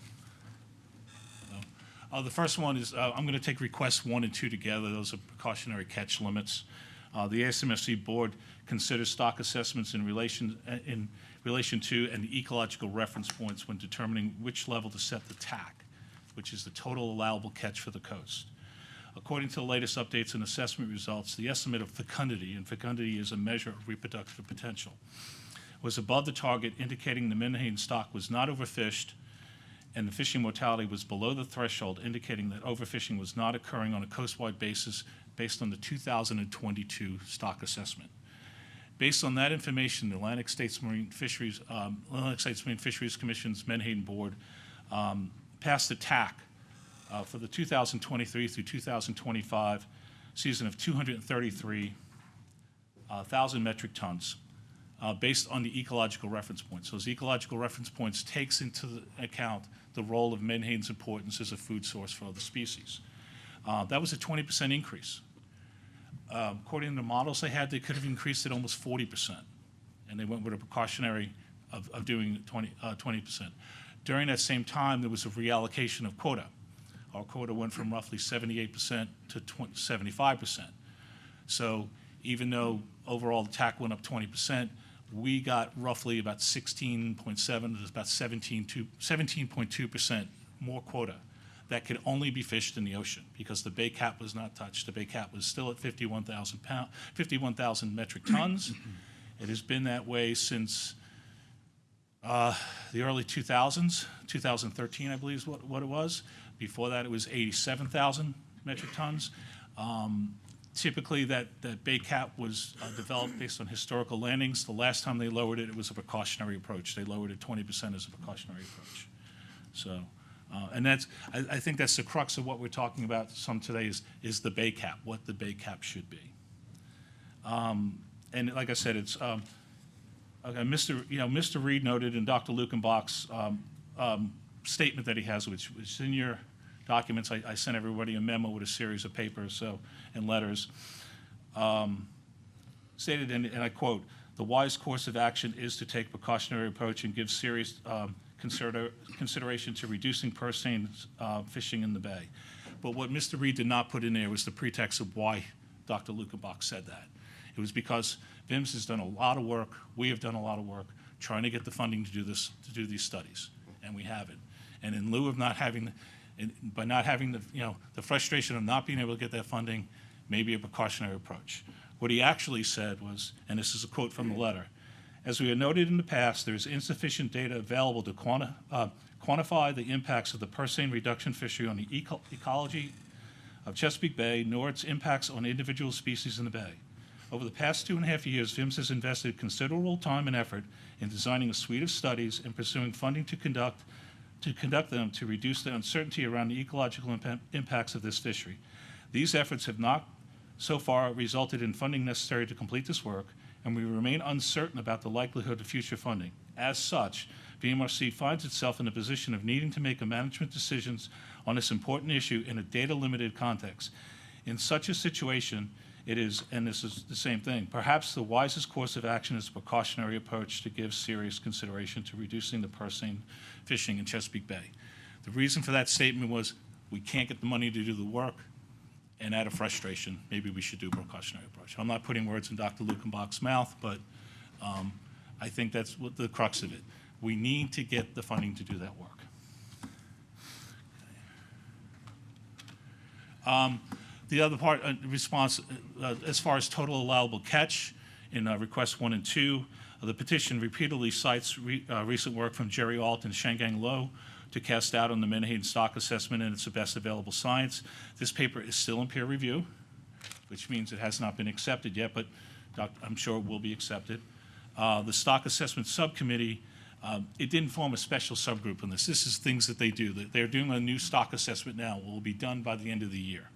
The first one is, I'm going to take requests 1 and 2 together. Those are precautionary catch limits. The ASMFC board considers stock assessments in relation to and the ecological reference points when determining which level to set the TAC, which is the total allowable catch for the coast. According to the latest updates and assessment results, the estimate of fecundity, and fecundity is a measure of reproductive potential, was above the target, indicating the menhaden stock was not overfished, and the fishing mortality was below the threshold, indicating that overfishing was not occurring on a coastwide basis based on the 2022 stock assessment. Based on that information, the Atlantic States Marine Fisheries Commission's Menhaden Board passed a TAC for the 2023 through 2025 season of 233,000 metric tons. Based on the ecological reference points. Those ecological reference points takes into account the role of menhaden's importance as a food source for other species. That was a 20% increase. According to the models they had, they could have increased it almost 40%, and they went with a precautionary of doing 20%. During that same time, there was a reallocation of quota. Our quota went from roughly 78% to 75%. So even though overall the TAC went up 20%, we got roughly about 16.7, about 17.2% more quota that could only be fished in the ocean because the bay cap was not touched. The bay cap was still at 51,000 metric tons. It has been that way since the early 2000s, 2013, I believe is what it was. Before that, it was 87,000 metric tons. Typically, that bay cap was developed based on historical landings. The last time they lowered it, it was a precautionary approach. They lowered it 20% as a precautionary approach. So, and I think that's the crux of what we're talking about some today is the bay cap, what the bay cap should be. And like I said, it's Mr. Reed noted in Dr. Lukenbach's statement that he has, which is in your documents. I sent everybody a memo with a series of papers and letters. Stated, and I quote, "The wise course of action is to take precautionary approach and give serious consideration to reducing purse seine fishing in the bay." But what Mr. Reed did not put in there was the pretext of why Dr. Lukenbach said that. It was because VIMS has done a lot of work, we have done a lot of work, trying to get the funding to do these studies, and we haven't. And in lieu of not having, by not having the frustration of not being able to get that funding, maybe a precautionary approach. What he actually said was, and this is a quote from the letter, "As we have noted in the past, there is insufficient data available to quantify the impacts of the purse seine reduction fishery on the ecology of Chesapeake Bay, nor its impacts on individual species in the bay. Over the past 2.5 years, VIMS has invested considerable time and effort in designing a suite of studies and pursuing funding to conduct them to reduce the uncertainty around the ecological impacts of this fishery. These efforts have not so far resulted in funding necessary to complete this work, and we remain uncertain about the likelihood of future funding. As such, VMRC finds itself in a position of needing to make management decisions on this important issue in a data-limited context. In such a situation, it is, and this is the same thing, perhaps the wisest course of action is a precautionary approach to give serious consideration to reducing the purse seine fishing in Chesapeake Bay. The reason for that statement was we can't get the money to do the work, and out of frustration, maybe we should do a precautionary approach. I'm not putting words in Dr. Lukenbach's mouth, but I think that's what the crux of it. We need to get the funding to do that work. The other part, response, as far as total allowable catch in requests 1 and 2, the petition repeatedly cites recent work from Jerry Alt and Shangang Lo to cast doubt on the Menhaden stock assessment and its the best available science. This paper is still in peer review, which means it has not been accepted yet, but I'm sure it will be accepted. The stock assessment subcommittee, it didn't form a special subgroup on this. This is things that they do. They're doing a new stock assessment now. It will be done by the end of the year.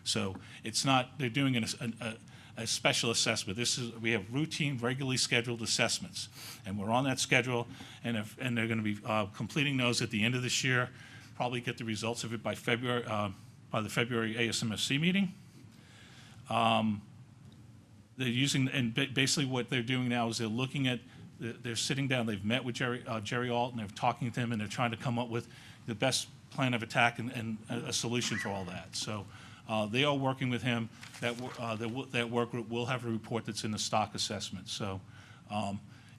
So it's not, they're doing a special assessment. We have routine, regularly scheduled assessments, and we're on that schedule, and they're going to be completing those at the end of this year, probably get the results of it by by the February ASMFC meeting. They're using, and basically what they're doing now is they're looking at, they're sitting down, they've met with Jerry Alt, and they're talking to him, and they're trying to come up with the best plan of attack and a solution for all that. So they are working with him. That work group will have a report that's in the stock assessment. So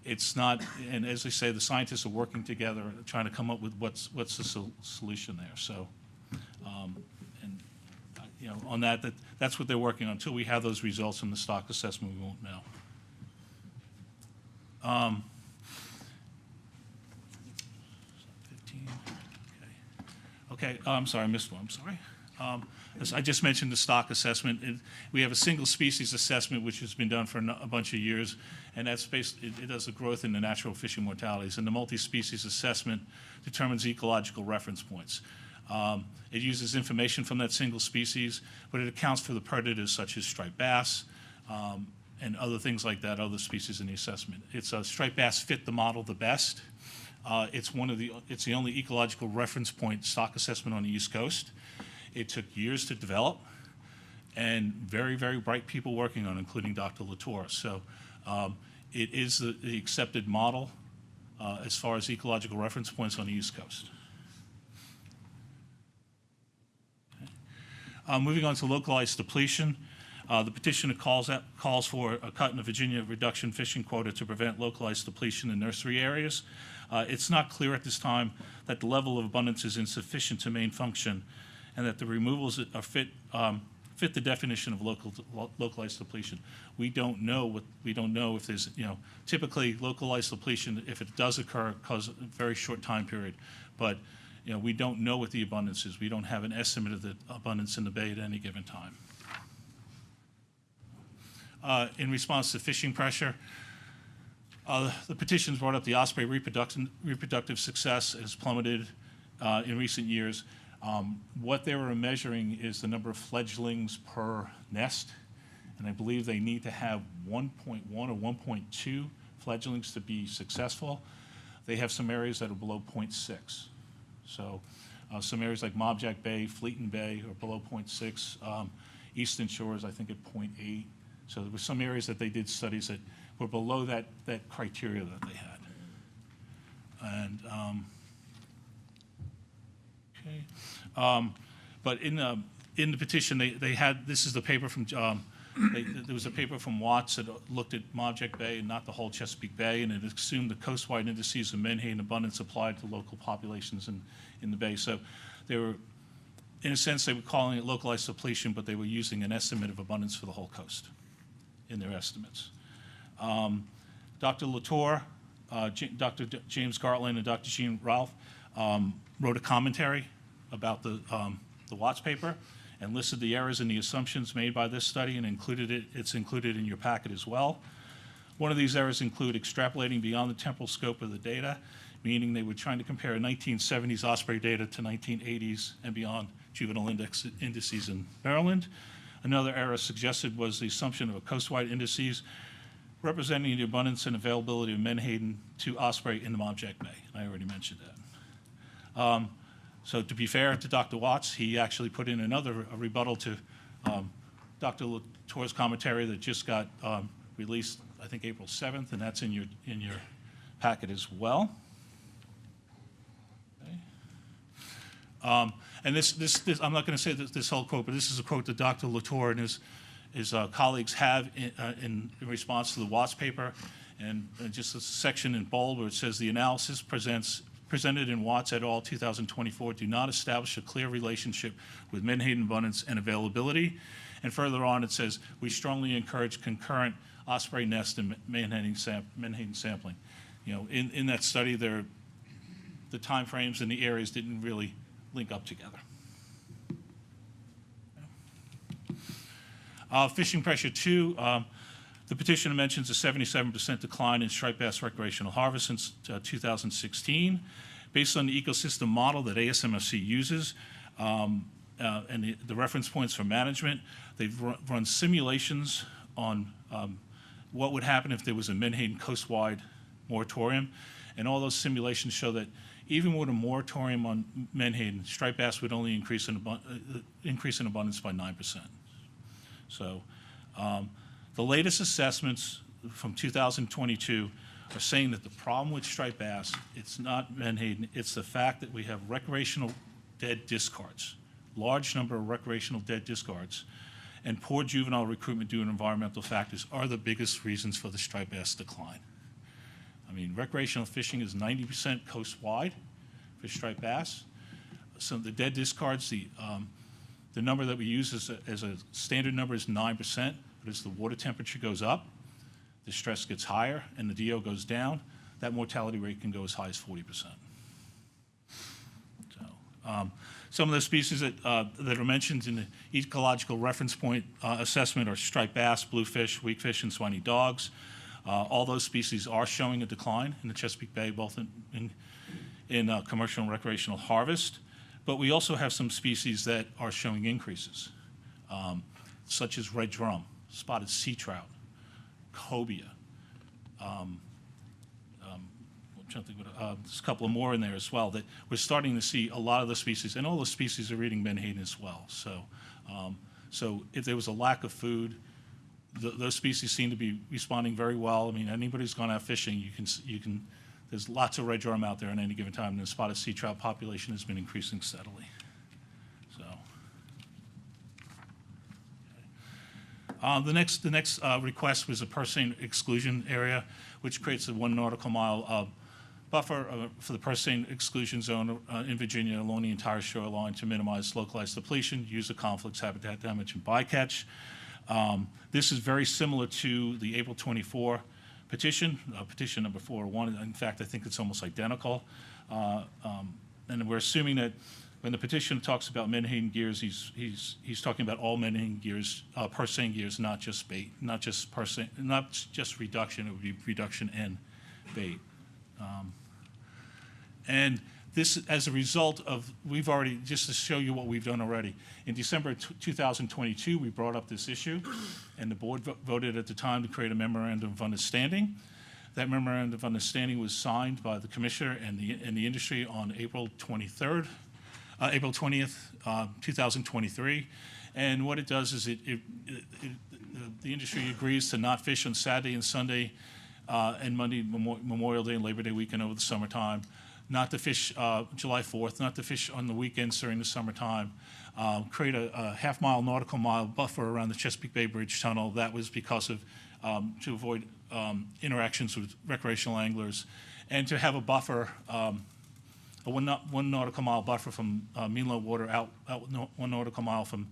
it's not, and as I say, the scientists are working together, trying to come up with what's the solution there. So, and you know, on that's what they're working on. Until we have those results from the stock assessment, we won't know. 15. Okay. I'm sorry, I missed one. I'm sorry. As I just mentioned the stock assessment. We have a single species assessment which has been done for a bunch of years, and that's it does the growth in the natural fishing mortalities. And the multi-species assessment determines ecological reference points. It uses information from that single species, but it accounts for the predators such as striped bass and other things like that, other species in the assessment. Striped bass fit the model the best. It's the only ecological reference point stock assessment on the East Coast. It took years to develop, and very, very bright people working on it, including Dr. Latour. So it is the accepted model as far as ecological reference points on the East Coast. Okay. Moving on to localized depletion. The petitioner calls for a cut in the Virginia reduction fishing quota to prevent localized depletion in nursery areas. It's not clear at this time that the level of abundance is insufficient to main function, and that the removals are fit the definition of localized depletion. We don't know if there's, typically localized depletion, if it does occur, causes a very short time period. But, we don't know what the abundance is. We don't have an estimate of the abundance in the bay at any given time. In response to fishing pressure, the petitions brought up the osprey reproductive success has plummeted in recent years. What they were measuring is the number of fledglings per nest, and I believe they need to have 1.1 or 1.2 fledglings to be successful. They have some areas that are below 0.6. So some areas like Mobjack Bay, Fleeton Bay are below 0.6. Eastern Shores, I think, at 0.8. So there were some areas that they did studies that were below that criteria that they had. And okay. But in the petition, they had, this is the paper from, there was a paper from Watts that looked at Mobjack Bay and not the whole Chesapeake Bay, and it assumed the coastwide indices of menhaden abundance applied to local populations in the bay. So they were, in a sense, they were calling it localized depletion, but they were using an estimate of abundance for the whole coast in their estimates. Dr. Latour, Dr. James Gartland, and Dr. Jean Ralph wrote a commentary about the Watts paper, and listed the errors and the assumptions made by this study and it's included in your packet as well. One of these errors include extrapolating beyond the temporal scope of the data, meaning they were trying to compare 1970s Osprey data to 1980s and beyond juvenile indices in Maryland. Another error suggested was the assumption of a coastwide indices representing the abundance and availability of menhaden to Osprey in the Monjack Bay. I already mentioned that. So to be fair to Dr. Watts, he actually put in another rebuttal to Dr. Latour's commentary that just got released, I think, April 7th, and that's in your packet as well. Okay. And this, I'm not going to say this whole quote, but this is a quote that Dr. Latour and his colleagues have in response to the Watts paper, and just a section in bold where it says the analysis presented in Watts et al. 2024 do not establish a clear relationship with menhaden abundance and availability. And further on, it says we strongly encourage concurrent osprey nest and menhaden sampling. You know, in that study, the timeframes and the areas didn't really link up together. Fishing pressure 2, the petitioner mentions a 77% decline in striped bass recreational harvest since 2016. Based on the ecosystem model that ASMFC uses and the reference points for management, they've run simulations on what would happen if there was a menhaden coastwide moratorium. And all those simulations show that even with a moratorium on menhaden, striped bass would only increase in abundance by 9%. So the latest assessments from 2022 are saying that the problem with striped bass, it's not menhaden, it's the fact that we have recreational dead discards, large number of recreational dead discards, and poor juvenile recruitment due to environmental factors are the biggest reasons for the striped bass decline. I mean, recreational fishing is 90% coast-wide for striped bass. So the dead discards, the number that we use as a standard number is 9%, but as the water temperature goes up, the stress gets higher and the DO goes down, that mortality rate can go as high as 40%. So, some of the species that are mentioned in the ecological reference point assessment are striped bass, bluefish, weakfish, and swiney dogs. All those species are showing a decline in the Chesapeake Bay, both in commercial and recreational harvest. But we also have some species that are showing increases, such as red drum, spotted sea trout, cobia. I'm trying to think there's a couple of more in there as well that we're starting to see a lot of the species, and all the species are eating menhaden as well. So, so if there was a lack of food, those species seem to be responding very well. I mean, anybody who's gone out fishing, you can. There's lots of red drum out there at any given time, and the spotted sea trout population has been increasing steadily. So, okay. The next request was a purse-seine exclusion area, which creates a 1 nautical mile buffer for the purse-seine exclusion zone in Virginia along the entire shoreline to minimize localized depletion, use of conflicts, habitat damage, and bycatch. This is very similar to the April 24 petition, petition number 401. In fact, I think it's almost identical. And we're assuming that when the petition talks about menhaden gears, he's talking about all menhaden gears, purse-seine gears, not just bait, not just reduction. It would be reduction and bait. And this, as a result of, we've already, just to show you what we've done already, in December 2022, we brought up this issue, and the board voted at the time to create a memorandum of understanding. That memorandum of understanding was signed by the commissioner and the industry on April 20th, 2023. And what it does is the industry agrees to not fish on Saturday and Sunday and Monday, Memorial Day and Labor Day weekend over the summertime, not to fish July 4th, not to fish on the weekends during the summertime, create a half-mile nautical mile buffer around the Chesapeake Bay Bridge Tunnel. That was because of, to avoid interactions with recreational anglers, and to have a buffer, a one nautical mile buffer from mean low water out 1 nautical mile from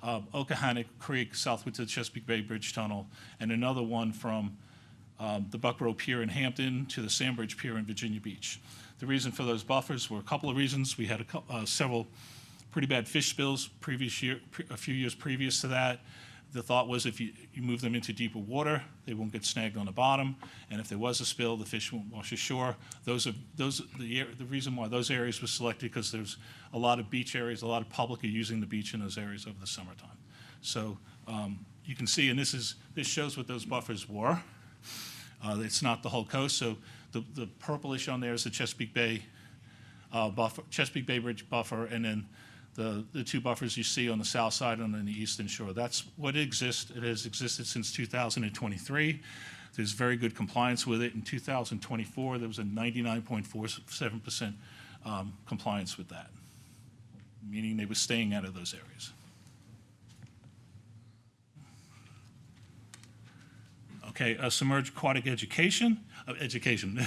Okehanik Creek southward to the Chesapeake Bay Bridge Tunnel, and another one from the Buckrow Pier in Hampton to the Sandbridge Pier in Virginia Beach. The reason for those buffers were a couple of reasons. We had several pretty bad fish spills a few years previous to that. The thought was if you move them into deeper water, they won't get snagged on the bottom, and if there was a spill, the fish won't wash ashore. The reason why those areas were selected, because there's a lot of beach areas, a lot of public are using the beach in those areas over the summertime. So you can see, and this shows what those buffers were. It's not the whole coast, so the purplish on there is the Chesapeake Bay buffer, Chesapeake Bay Bridge buffer, and then the two buffers you see on the south side and on the eastern shore. That's what exists. It has existed since 2023. There's very good compliance with it. In 2024, there was a 99.47% compliance with that, meaning they were staying out of those areas. Okay, submerged aquatic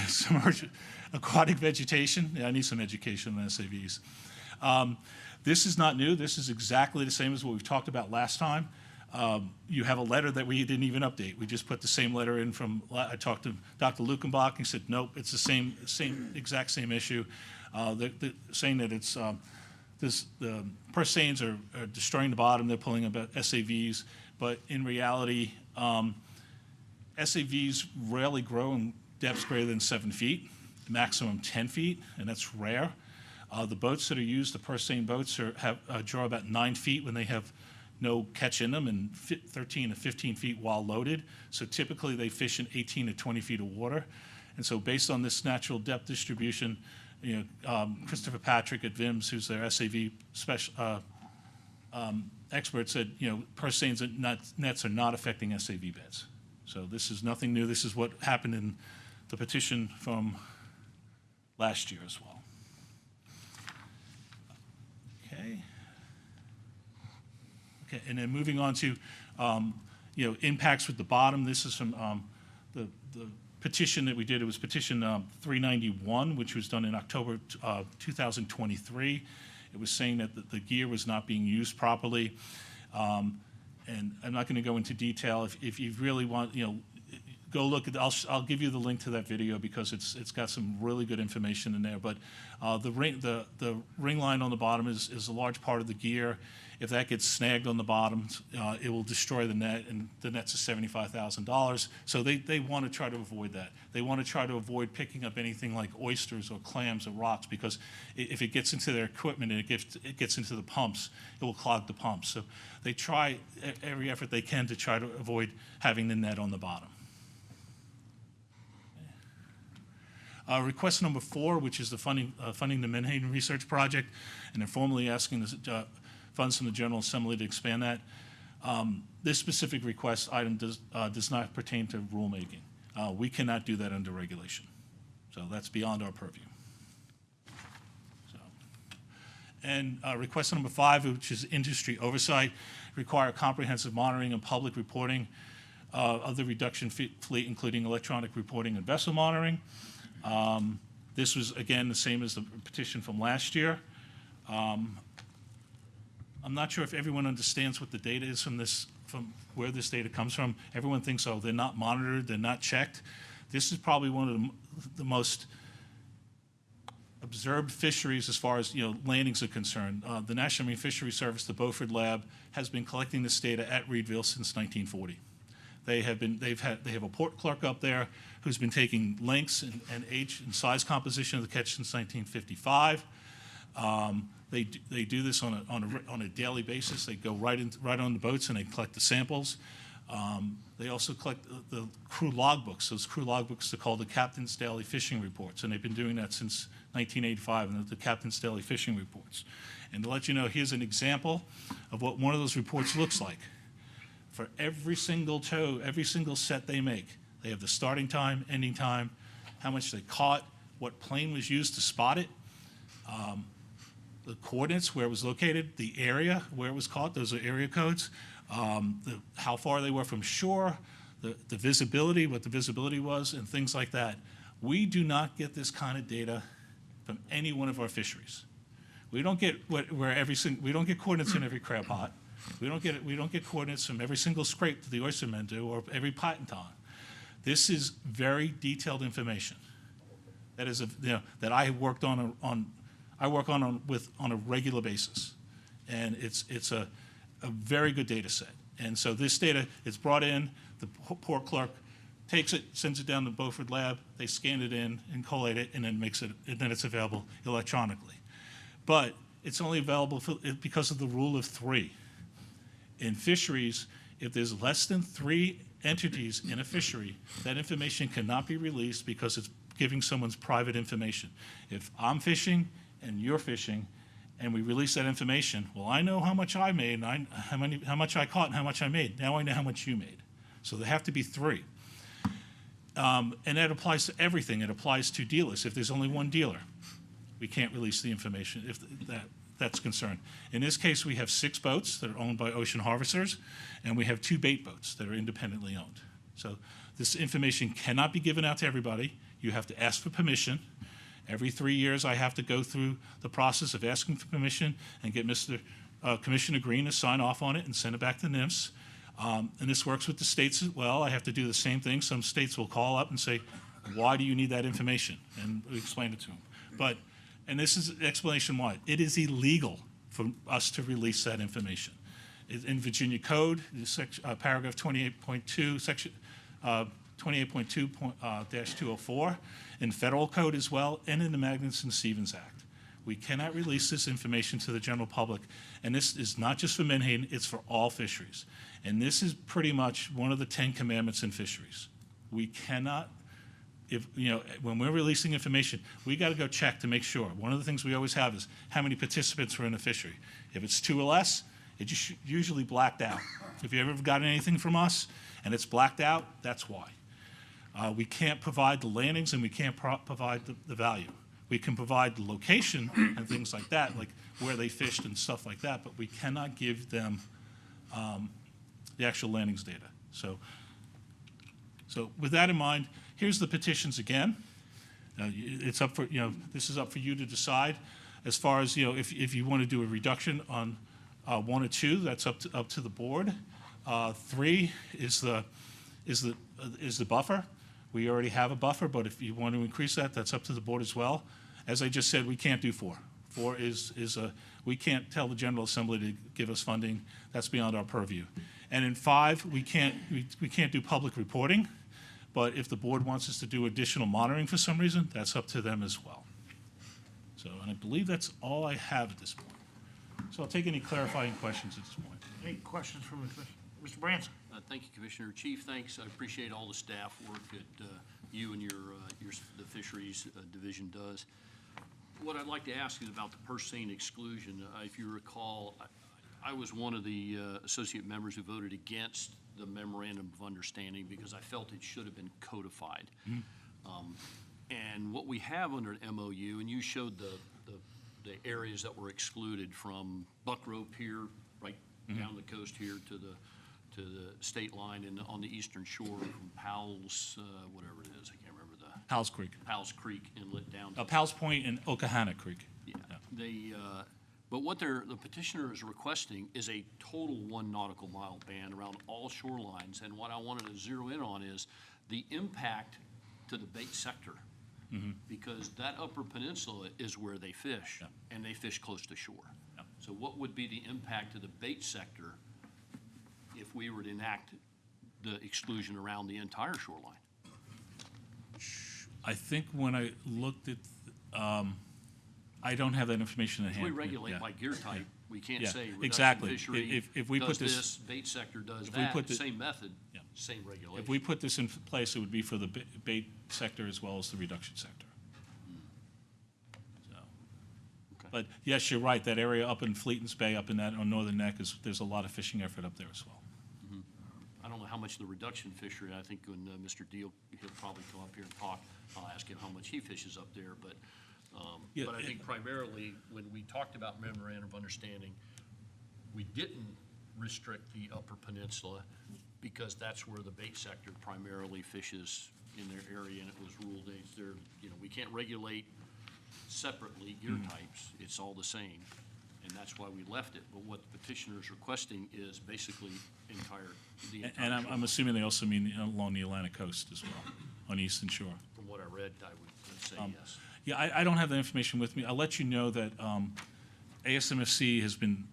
submerged aquatic vegetation. Yeah, I need some education on SAVs. This is not new. This is exactly the same as what we've talked about last time. You have a letter that we didn't even update. We just put the same letter in from, I talked to Dr. Lukenbach, he said, nope, it's the exact same issue. They're saying that it's, the purse seines are destroying the bottom, they're pulling about SAVs, but in reality, SAVs rarely grow in depths greater than 7 feet, maximum 10 feet, and that's rare. The boats that are used, the purse seine boats, draw about 9 feet when they have no catch in them, and 13 to 15 feet while loaded. So typically they fish in 18 to 20 feet of water. And so based on this natural depth distribution, Christopher Patrick at VIMS, who's their SAV expert, said, purse seines nets are not affecting SAV beds. So this is nothing new. This is what happened in the petition from last year as well. Okay, and then moving on to, impacts with the bottom. This is from the petition that we did. It was petition 391, which was done in October 2023. It was saying that the gear was not being used properly. And I'm not going to go into detail. If you really want, go look at. I'll give you the link to that video because it's got some really good information in there. But the ring line on the bottom is a large part of the gear. If that gets snagged on the bottom, it will destroy the net, and the net's $75,000. So they want to try to avoid that. They want to try to avoid picking up anything like oysters or clams or rocks, because if it gets into their equipment and it gets into the pumps, it will clog the pumps. So they try every effort they can to try to avoid having the net on the bottom. Request number 4, which is the funding the Menhaden Research Project, and they're formally asking funds from the General Assembly to expand that. This specific request item does not pertain to rulemaking. We cannot do that under regulation. So that's beyond our purview. And request number 5, which is industry oversight, require comprehensive monitoring and public reporting of the reduction fleet, including electronic reporting and vessel monitoring. This was, again, the same as the petition from last year. I'm not sure if everyone understands what the data is from where this data comes from. Everyone thinks, oh, they're not monitored, they're not checked. This is probably one of the most observed fisheries as far as landings are concerned. The National Marine Fisheries Service, the Beaufort Lab, has been collecting this data at Reedville since 1940. They have a port clerk up there who's been taking lengths and age and size composition of the catch since 1955. They do this on a daily basis. They go right on the boats and they collect the samples. They also collect the crew logbooks. Those crew logbooks are called the Captain's Daily Fishing Reports, and they've been doing that since 1985, and the Captain's Daily Fishing Reports. And to let you know, here's an example of what one of those reports looks like. For every single tow, every single set they make, they have the starting time, ending time, how much they caught, what plane was used to spot it, the coordinates, where it was located, the area where it was caught, those are area codes, how far they were from shore, the visibility, what the visibility was, and things like that. We do not get this kind of data from any one of our fisheries. We don't get we don't get coordinates in every crab pot. We don't get coordinates from every single scrape that the oystermen do, or every patenton. This is very detailed information. That is that I worked on a regular basis. And it's a very good data set. And so this data is brought in, the port clerk takes it, sends it down to Beaufort Lab, they scan it in and collate it, and then it's available electronically. But it's only available because of the rule of 3. In fisheries, if there's less than 3 entities in a fishery, that information cannot be released because it's giving someone's private information. If I'm fishing and you're fishing, and we release that information, well, I know how much I made, and how much I caught and how much I made. Now I know how much you made. So there have to be 3. And that applies to everything. It applies to dealers. If there's only one dealer, we can't release the information if that's concerned. In this case, we have 6 boats that are owned by Ocean Harvesters, and we have 2 bait boats that are independently owned. So this information cannot be given out to everybody. You have to ask for permission. Every 3 years, I have to go through the process of asking for permission and get Mr. Commissioner Green to sign off on it and send it back to NIMS. And this works with the states as well. I have to do the same thing. Some states will call up and say, why do you need that information? And we explain it to them. And this is the explanation why. It is illegal for us to release that information. In Virginia Code, paragraph 28.2, section 28.2-204, in federal code as well, and in the Magnuson-Stevens Act. We cannot release this information to the general public, and this is not just for menhaden, it's for all fisheries. And this is pretty much one of the 10 commandments in fisheries. We cannot, when we're releasing information, we got to go check to make sure. One of the things we always have is how many participants were in a fishery. If it's 2 or less, it's usually blacked out. If you ever gotten anything from us and it's blacked out, that's why. We can't provide the landings and we can't provide the value. We can provide the location and things like that, like where they fished and stuff like that, but we cannot give them the actual landings data. So with that in mind, here's the petitions again. It's up for, this is up for you to decide. As far as, if you want to do a reduction on 1 or 2, that's up to the board. 3 is the buffer. We already have a buffer, but if you want to increase that, that's up to the board as well. As I just said, we can't do 4. 4 we can't tell the General Assembly to give us funding. That's beyond our purview. And in 5, we can't do public reporting, but if the board wants us to do additional monitoring for some reason, that's up to them as well. So, and I believe that's all I have at this point. So I'll take any clarifying questions at this point. Any questions from Mr. Branson? Thank you, Commissioner. Chief, thanks. I appreciate all the staff work that you and the fisheries division does. What I'd like to ask is about the purse seine exclusion. If you recall, I was one of the associate members who voted against the memorandum of understanding because I felt it should have been codified. And what we have under an MOU, and you showed the areas that were excluded from Buckrow Pier right down the coast here to the state line and on the eastern shore from Powell's, whatever it is, I can't remember the. Powell's Creek. Powell's Creek inlet down. To Powell's Point and Okahana Creek. Yeah. But what the petitioner is requesting is a total 1 nautical mile ban around all shorelines. And what I wanted to zero in on is the impact to the bait sector. Because that upper peninsula is where they fish, and they fish close to shore. So what would be the impact to the bait sector if we were to enact the exclusion around the entire shoreline? I think when I looked at, I don't have that information at hand. We regulate by gear type. We can't say reduction exactly. fishery If we does put this, bait sector does if we that, put the- same method, same regulation. If we put this in place, it would be for the bait sector as well as the reduction sector. So, Okay. but yes, you're right, that area up in Fleeton's Bay, up in that on Northern Neck, there's a lot of fishing effort up there as well. I don't know how much the reduction fishery, I think when Mr. Deal, he'll probably come up here and talk, I'll ask him how much he fishes up there, but I think primarily, when we talked about memorandum of understanding, we didn't restrict the upper peninsula because that's where the bait sector primarily fishes in their area, and it was ruled we can't regulate separately gear types, it's all the same, and that's why we left it. But what the petitioner is requesting is basically the entire And I'm assuming they also mean along the Atlantic coast as well, on the eastern shore. From what I read, I would say yes. Yeah, I don't have that information with me. I'll let you know that ASMFC has been,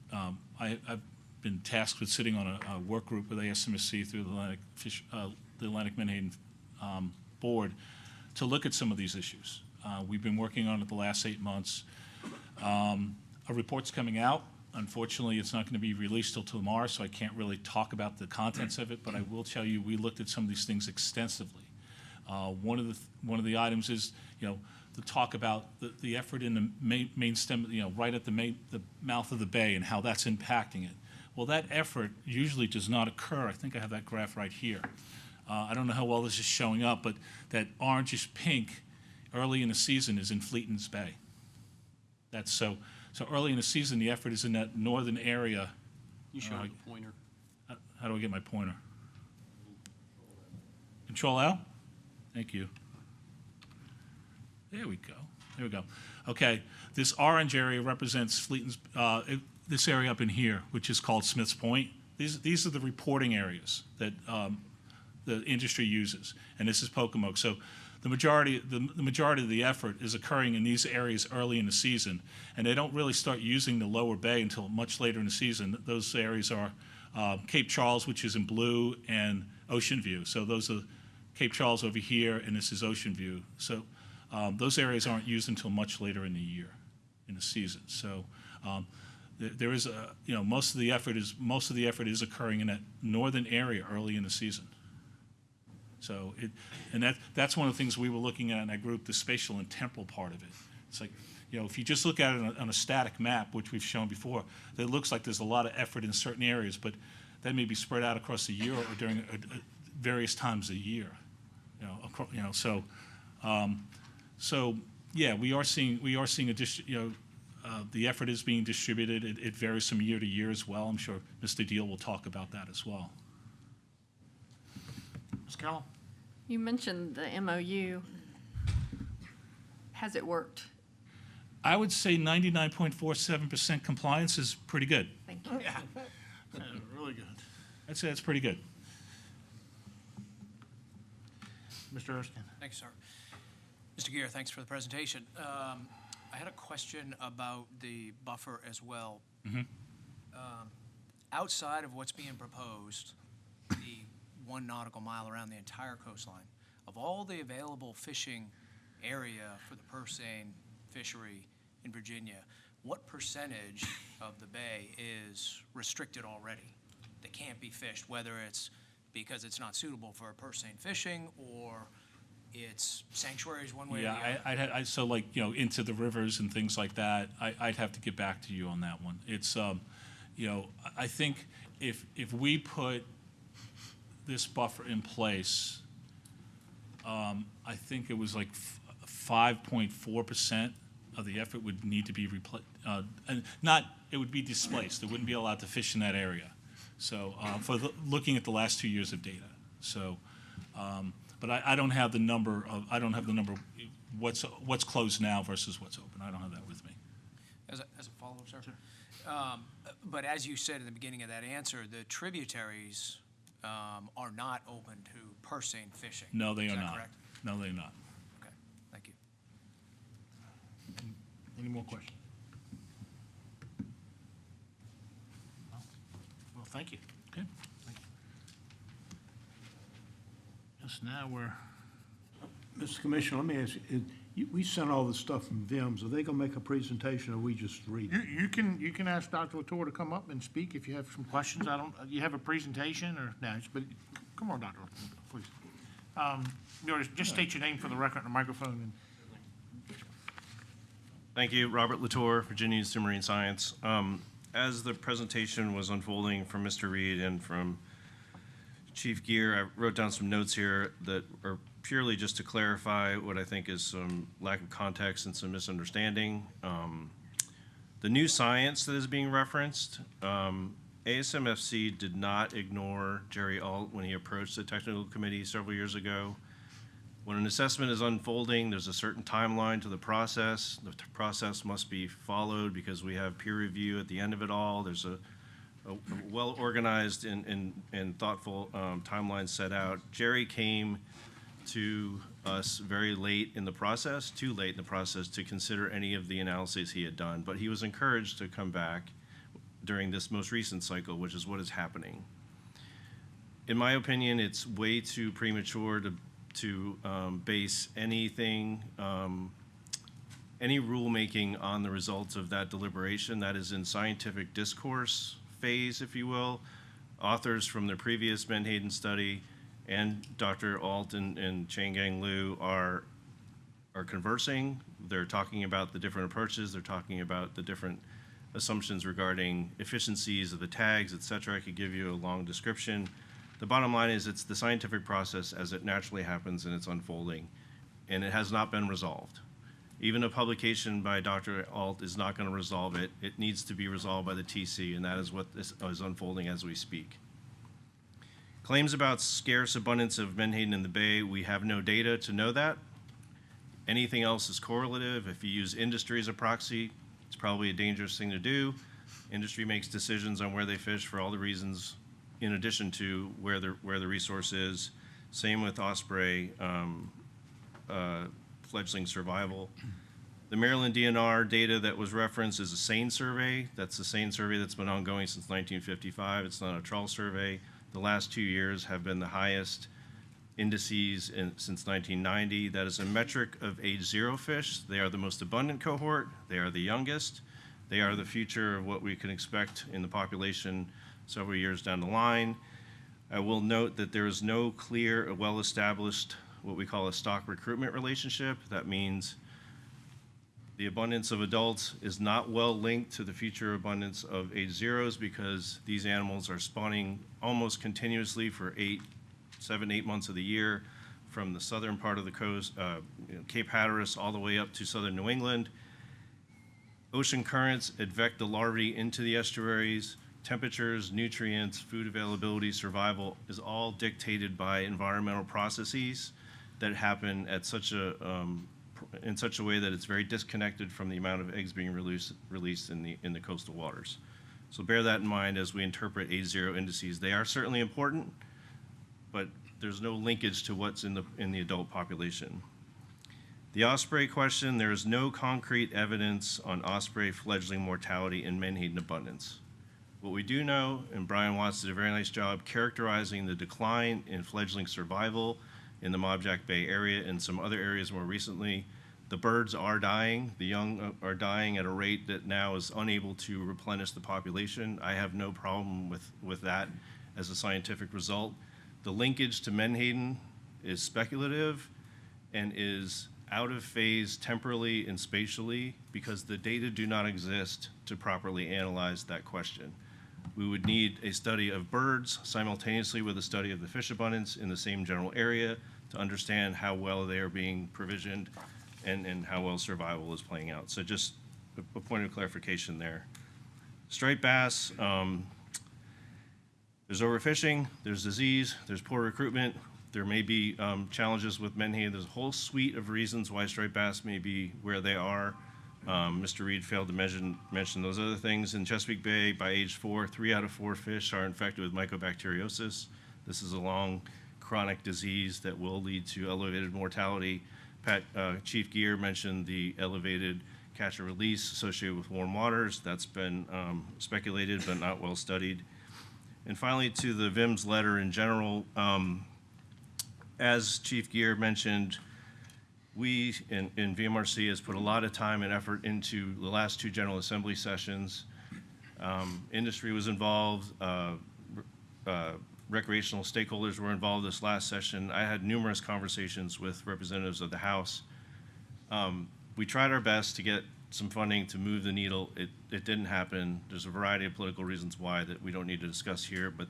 I've been tasked with sitting on a work group with ASMFC through the Atlantic Menhaden Board to look at some of these issues. We've been working on it the last 8 months. A report's coming out. Unfortunately, it's not going to be released till tomorrow, so I can't really talk about the contents of it, but I will tell you, we looked at some of these things extensively. One of the items is, to talk about the effort in the main stem, right at the mouth of the bay and how that's impacting it. Well, that effort usually does not occur. I think I have that graph right here. I don't know how well this is showing up, but that orangish pink early in the season is in Fleeton's Bay. That's so early in the season, the effort is in that northern area. You show the pointer. How do I get my pointer? Control L? Thank you. There we go. There we go. Okay, this orange area represents Fleeton's, this area up in here, which is called Smith's Point. These are the reporting areas that the industry uses, and this is Pocomoke. So the majority of the effort is occurring in these areas early in the season, and they don't really start using the lower bay until much later in the season. Those areas are Cape Charles, which is in blue, and Ocean View. So those are Cape Charles over here, and this is Ocean View. So those areas aren't used until much later in the year, in the season. So there is most of the effort is occurring in that northern area early in the season. So that's one of the things we were looking at in that group, the spatial and temporal part of it. It's like, if you just look at it on a static map, which we've shown before, it looks like there's a lot of effort in certain areas, but that may be spread out across the year or during various times a year. So yeah, we are seeing the effort is being distributed. It varies from year to year as well. I'm sure Mr. Deal will talk about that as well. Ms. Kellum? You mentioned the MOU. Has it worked? I would say 99.47% compliance is pretty good. Thank you. Yeah, really good. I'd say that's pretty good. Mr. Erskine? Thanks, sir. Mr. Gear, thanks for the presentation. I had a question about the buffer as well. Outside of what's being proposed, the 1 nautical mile around the entire coastline, of all the available fishing area for the purse seine fishery in Virginia, what percentage of the bay is restricted already that can't be fished, whether it's because it's not suitable for purse seine fishing or it's sanctuaries one way or the other? Yeah, so like, into the rivers and things like that, I'd have to get back to you on that one. It's, I think if we put this buffer in place, I think it was like 5.4% of the effort would need to be replaced. It would be displaced. It wouldn't be allowed to fish in that area. So looking at the last 2 years of data. So, but I don't have the number of what's closed now versus what's open. I don't have that with me. As a follow-up, sir. But as you said in the beginning of that answer, the tributaries are not open to purse seine fishing. No, they Is are that not. correct? No, they're not. Okay, thank you. Any more questions? No? Well, thank you. Okay. Yes, now we're, Mr. Commissioner, let me ask you, we sent all this stuff from VIMS. Are they gonna make a presentation or we just read it? you can ask Dr. Latour to come up and speak if you have some questions. You have a presentation or, no, but come on, Dr. Latour, please. Just state your name for the record on the microphone and. Thank you. Robert Latour, Virginia Institute of Marine Science. As the presentation was unfolding from Mr. Reed and from Chief Gear, I wrote down some notes here that are purely just to clarify what I think is some lack of context and some misunderstanding. The new science that is being referenced, ASMFC did not ignore Jerry Alt when he approached the technical committee several years ago. When an assessment is unfolding, there's a certain timeline to the process. The process must be followed because we have peer review at the end of it all. There's a well-organized and thoughtful timeline set out. Jerry came to us very late in the process, too late in the process, to consider any of the analyses he had done. But he was encouraged to come back during this most recent cycle, which is what is happening. In my opinion, it's way too premature to base anything, any rulemaking on the results of that deliberation. That is in scientific discourse phase, if you will. Authors from the previous Menhaden study and Dr. Alt and Chang-Gang Liu are conversing. They're talking about the different approaches. They're talking about the different assumptions regarding efficiencies of the tags, et cetera. I could give you a long description. The bottom line is it's the scientific process as it naturally happens and it's unfolding, and it has not been resolved. Even a publication by Dr. Alt is not going to resolve it. It needs to be resolved by the TC, and that is what is unfolding as we speak. Claims about scarce abundance of menhaden in the bay, we have no data to know that. Anything else is correlative. If you use industry as a proxy, it's probably a dangerous thing to do. Industry makes decisions on where they fish for all the reasons in addition to where the resource is. Same with osprey fledgling survival. The Maryland DNR data that was referenced is a SANE survey. That's the SANE survey that's been ongoing since 1955. It's not a trawl survey. The last 2 years have been the highest indices since 1990. That is a metric of age 0 fish. They are the most abundant cohort. They are the youngest. They are the future of what we can expect in the population several years down the line. I will note that there is no clear, well-established, what we call a stock recruitment relationship. That means the abundance of adults is not well linked to the future abundance of age 0s because these animals are spawning almost continuously for 7, 8 months of the year from the southern part of the coast, Cape Hatteras, all the way up to southern New England. Ocean currents advect the larvae into the estuaries. Temperatures, nutrients, food availability, survival is all dictated by environmental processes that happen at in such a way that it's very disconnected from the amount of eggs being released in the coastal waters. So bear that in mind as we interpret age 0 indices. They are certainly important, but there's no linkage to what's in the adult population. The osprey question, there is no concrete evidence on osprey fledgling mortality in menhaden abundance. What we do know, and Brian Watts did a very nice job characterizing the decline in fledgling survival in the Mob-Jack Bay area and some other areas more recently. The birds are dying. The young are dying at a rate that now is unable to replenish the population. I have no problem with that as a scientific result. The linkage to menhaden is speculative and is out of phase temporally and spatially because the data do not exist to properly analyze that question. We would need a study of birds simultaneously with a study of the fish abundance in the same general area to understand how well they are being provisioned and how well survival is playing out. So just a point of clarification there. Striped bass, there's overfishing, there's disease, there's poor recruitment, there may be challenges with menhaden. There's a whole suite of reasons why striped bass may be where they are. Mr. Reed failed to mention those other things. In Chesapeake Bay, by age 4, 3 out of 4 fish are infected with mycobacteriosis. This is a long chronic disease that will lead to elevated mortality. Chief Gear mentioned the elevated catch and release associated with warm waters. That's been speculated but not well studied. And finally, to the VIMS letter in general, as Chief Gear mentioned, we in VMRC has put a lot of time and effort into the last 2 General Assembly sessions. Industry was involved, recreational stakeholders were involved this last session. I had numerous conversations with representatives of the House. We tried our best to get some funding to move the needle. It didn't happen. There's a variety of political reasons why that we don't need to discuss here, but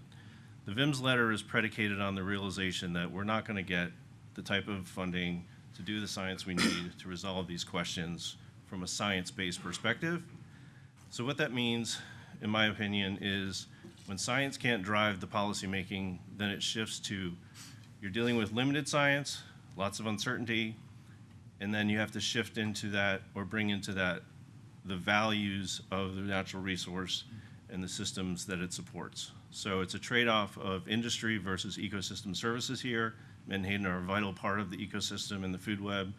the VIMS letter is predicated on the realization that we're not going to get the type of funding to do the science we need to resolve these questions from a science-based perspective. So what that means, in my opinion, is when science can't drive the policy making, then it shifts to you're dealing with limited science, lots of uncertainty, and then you have to shift into that or bring into that the values of the natural resource and the systems that it supports. So it's a trade-off of industry versus ecosystem services here, Menhaden are a vital part of the ecosystem and the food web.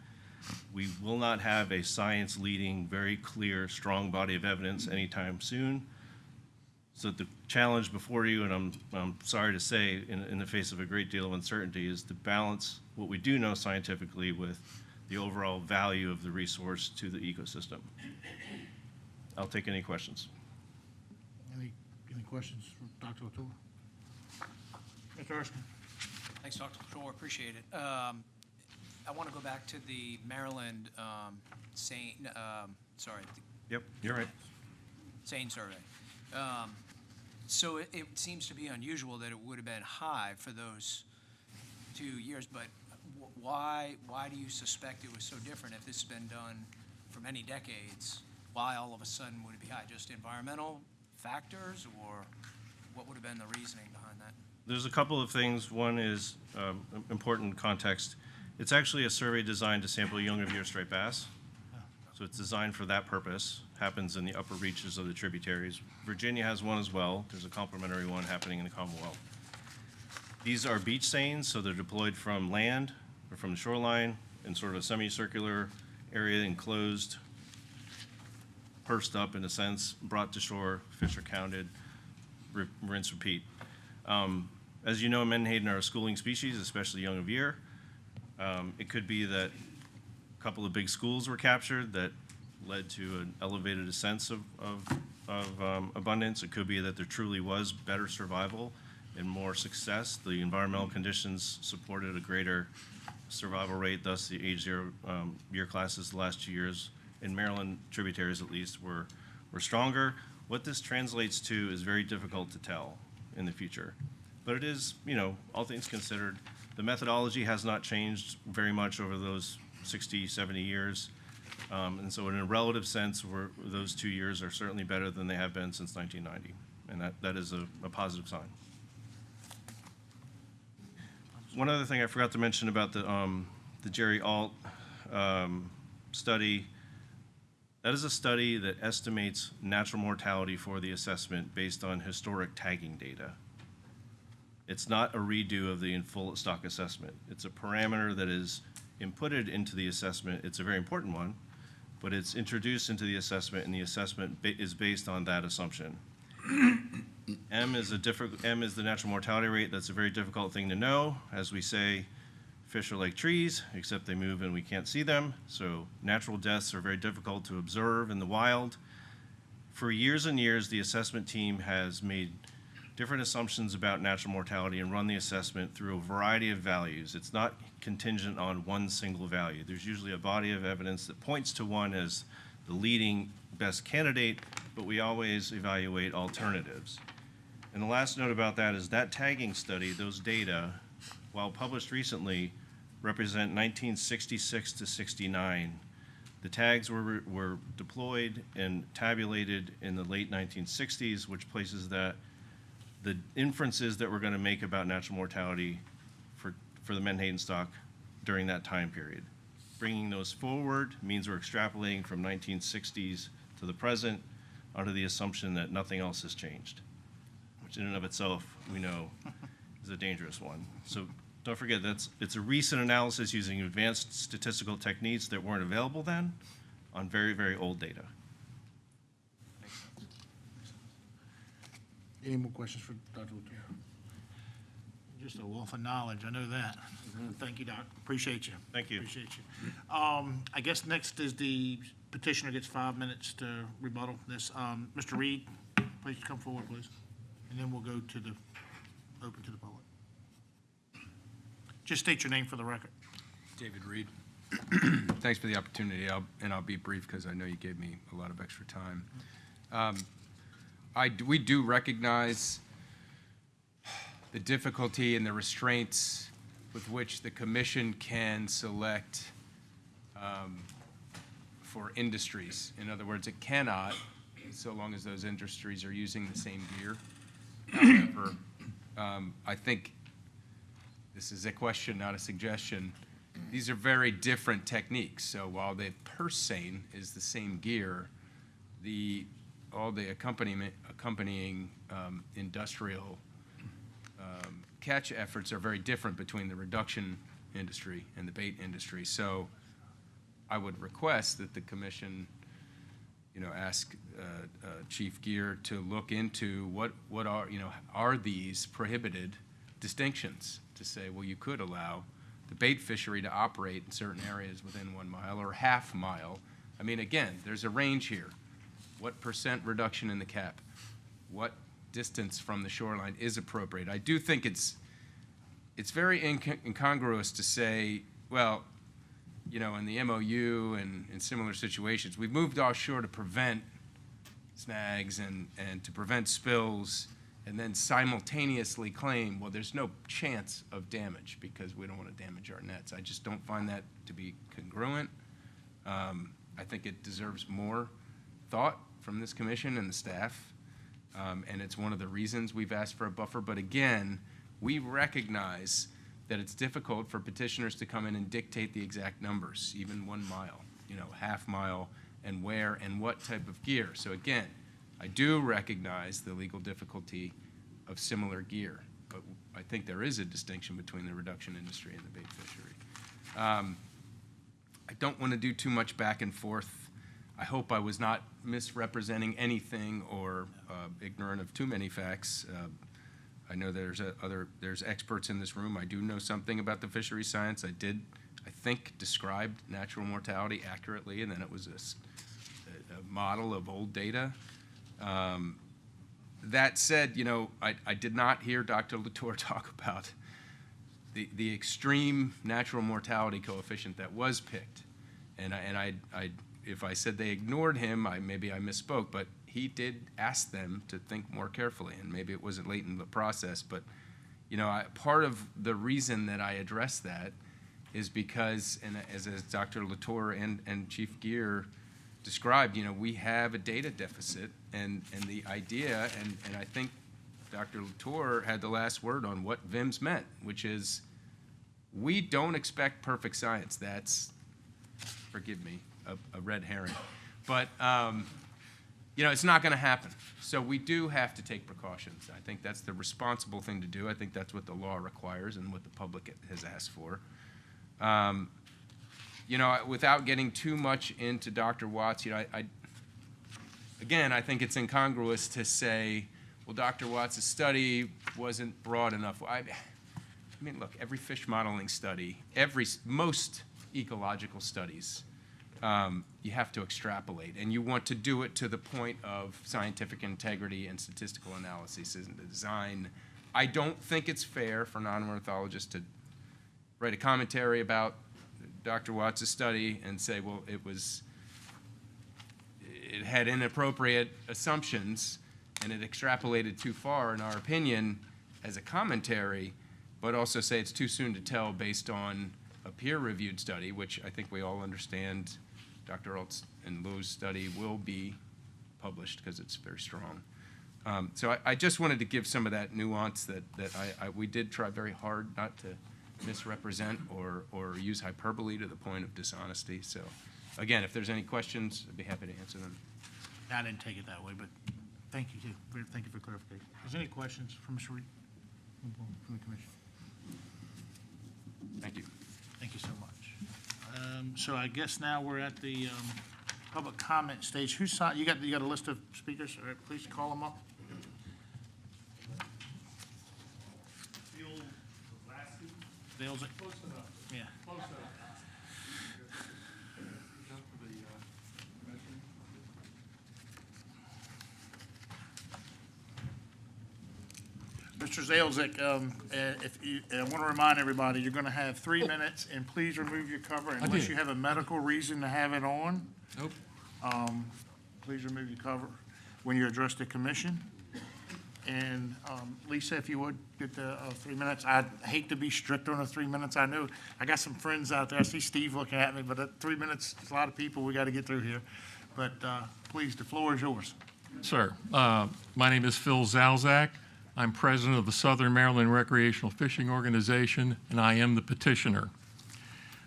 We will not have a science-leading, very clear, strong body of evidence anytime soon. So the challenge before you, and I'm sorry to say, in the face of a great deal of uncertainty, is to balance what we do know scientifically with the overall value of the resource to the ecosystem. I'll take any questions. Any questions for Dr. Latour? Mr. Erskine? Thanks, Dr. Latour, appreciate it. I want to go back to the Maryland SANE, Yep, you're right. SANE survey. So it seems to be unusual that it would have been high for those 2 years, but why do you suspect it was so different if this has been done for many decades? Why all of a sudden would it be high? Just environmental factors, or what would have been the reasoning behind that? There's a couple of things. One is important context. It's actually a survey designed to sample young of year striped bass. So it's designed for that purpose. Happens in the upper reaches of the tributaries. Virginia has one as well. There's a complementary one happening in the Commonwealth. These are beach seines, so they're deployed from land or from the shoreline in sort of a semicircular area, enclosed, pursed up in a sense, brought to shore, fish are counted, rinse, repeat. As you know, menhaden are a schooling species, especially young of year. It could be that a couple of big schools were captured that led to an elevated sense of abundance. It could be that there truly was better survival and more success. The environmental conditions supported a greater survival rate, thus the age 0 year classes the last 2 years, in Maryland tributaries at least, were stronger. What this translates to is very difficult to tell in the future. But it is, all things considered, the methodology has not changed very much over those 60, 70 years. And so in a relative sense, those 2 years are certainly better than they have been since 1990. And that is a positive sign. One other thing I forgot to mention about the Jerry Alt study, that is a study that estimates natural mortality for the assessment based on historic tagging data. It's not a redo of the in full stock assessment. It's a parameter that is inputted into the assessment. It's a very important one, but it's introduced into the assessment, and the assessment is based on that assumption. M is the natural mortality rate. That's a very difficult thing to know. As we say, fish are like trees, except they move and we can't see them. So natural deaths are very difficult to observe in the wild. For years and years, the assessment team has made different assumptions about natural mortality and run the assessment through a variety of values. It's not contingent on one single value. There's usually a body of evidence that points to one as the leading best candidate, but we always evaluate alternatives. And the last note about that is that tagging study, those data, while published recently, represent 1966 to 69. The tags were deployed and tabulated in the late 1960s, which places that the inferences that we're going to make about natural mortality for the menhaden stock during that time period. Bringing those forward means we're extrapolating from 1960s to the present under the assumption that nothing else has changed, which in and of itself, we know, is a dangerous one. So don't forget, it's a recent analysis using advanced statistical techniques that weren't available then on very, very old data. Any more questions for Dr. Latour? Just a wealth of knowledge, I know that. Thank you, Doc. Appreciate you. Thank you. Appreciate you. I guess next is the petitioner gets 5 minutes to rebuttal this. Mr. Reed, please come forward, please. And then we'll go to open to the public. Just state your name for the record. David Reed. Thanks for the opportunity, I'll be brief because I know you gave me a lot of extra time. We do recognize the difficulty and the restraints with which the commission can select for industries. In other words, it cannot, so long as those industries are using the same gear. However, I think this is a question, not a suggestion. These are very different techniques. So while the purse seine is the same gear, all the accompanying industrial catch efforts are very different between the reduction industry and the bait industry. So I would request that the commission, ask Chief Gier to look into what are these prohibited distinctions, to say, well, you could allow the bait fishery to operate in certain areas within 1 mile or half mile. I mean, again, there's a range here. What % reduction in the cap? What distance from the shoreline is appropriate? I do think it's very incongruous to say, well, in the MOU and in similar situations, we've moved offshore to prevent snags and to prevent spills, and then simultaneously claim, well, there's no chance of damage because we don't want to damage our nets. I just don't find that to be congruent. I think it deserves more thought from this commission and the staff, and it's one of the reasons we've asked for a buffer. But again, we recognize that it's difficult for petitioners to come in and dictate the exact numbers, even 1 mile, half mile, and where and what type of gear. So again, I do recognize the legal difficulty of similar gear, but I think there is a distinction between the reduction industry and the bait fishery. I don't want to do too much back and forth. I hope I was not misrepresenting anything or ignorant of too many facts. I know there's experts in this room. I do know something about the fishery science. I think, described natural mortality accurately, and then it was a model of old data. That said, I did not hear Dr. Latour talk about the extreme natural mortality coefficient that was picked. And if I said they ignored him, maybe I misspoke, but he did ask them to think more carefully, and maybe it wasn't late in the process. But, part of the reason that I addressed that is because, and as Dr. Latour and Chief Gier described, we have a data deficit, and the idea, and I think Dr. Latour had the last word on what VIMS meant, which is we don't expect perfect science. That's, forgive me, a red herring. But, it's not going to happen. So we do have to take precautions. I think that's the responsible thing to do. I think that's what the law requires and what the public has asked for. Without getting too much into Dr. Watts, I think it's incongruous to say, well, Dr. Watts' study wasn't broad enough. I mean, look, every fish modeling study, most ecological studies, you have to extrapolate, and you want to do it to the point of scientific integrity and statistical analysis and design. I don't think it's fair for non-ornithologists to write a commentary about Dr. Watts' study and say, well, it had inappropriate assumptions and it extrapolated too far, in our opinion, as a commentary, but also say it's too soon to tell based on a peer-reviewed study, which I think we all understand Dr. Alt's and Lou's study will be published because it's very strong. So I just wanted to give some of that nuance that we did try very hard not to misrepresent or use hyperbole to the point of dishonesty. So again, if there's any questions, I'd be happy to answer them. I didn't take it that way, but thank you, too. Thank you for clarification. Is there any questions from Mr. Reed? From the commission? Thank you. Thank you so much. So I guess now we're at the public comment stage. Who's signed? You got a list of speakers? All right, please call them up. Close enough. Yeah. Close enough. Mr. Zalzik, I want to remind everybody, you're going to have 3 minutes, and please remove your cover unless you have a medical reason to have it on. Nope. Please remove your cover when you address the commission. And Lisa, if you would, get the 3 minutes. I'd hate to be strict on the 3 minutes. I know I got some friends out there. I see Steve looking at me, but 3 minutes, it's a lot of people we got to get through here. But please, the floor is yours. Sir, my name is Phil Zalzak. I'm president of the Southern Maryland Recreational Fishing Organization, and I am the petitioner.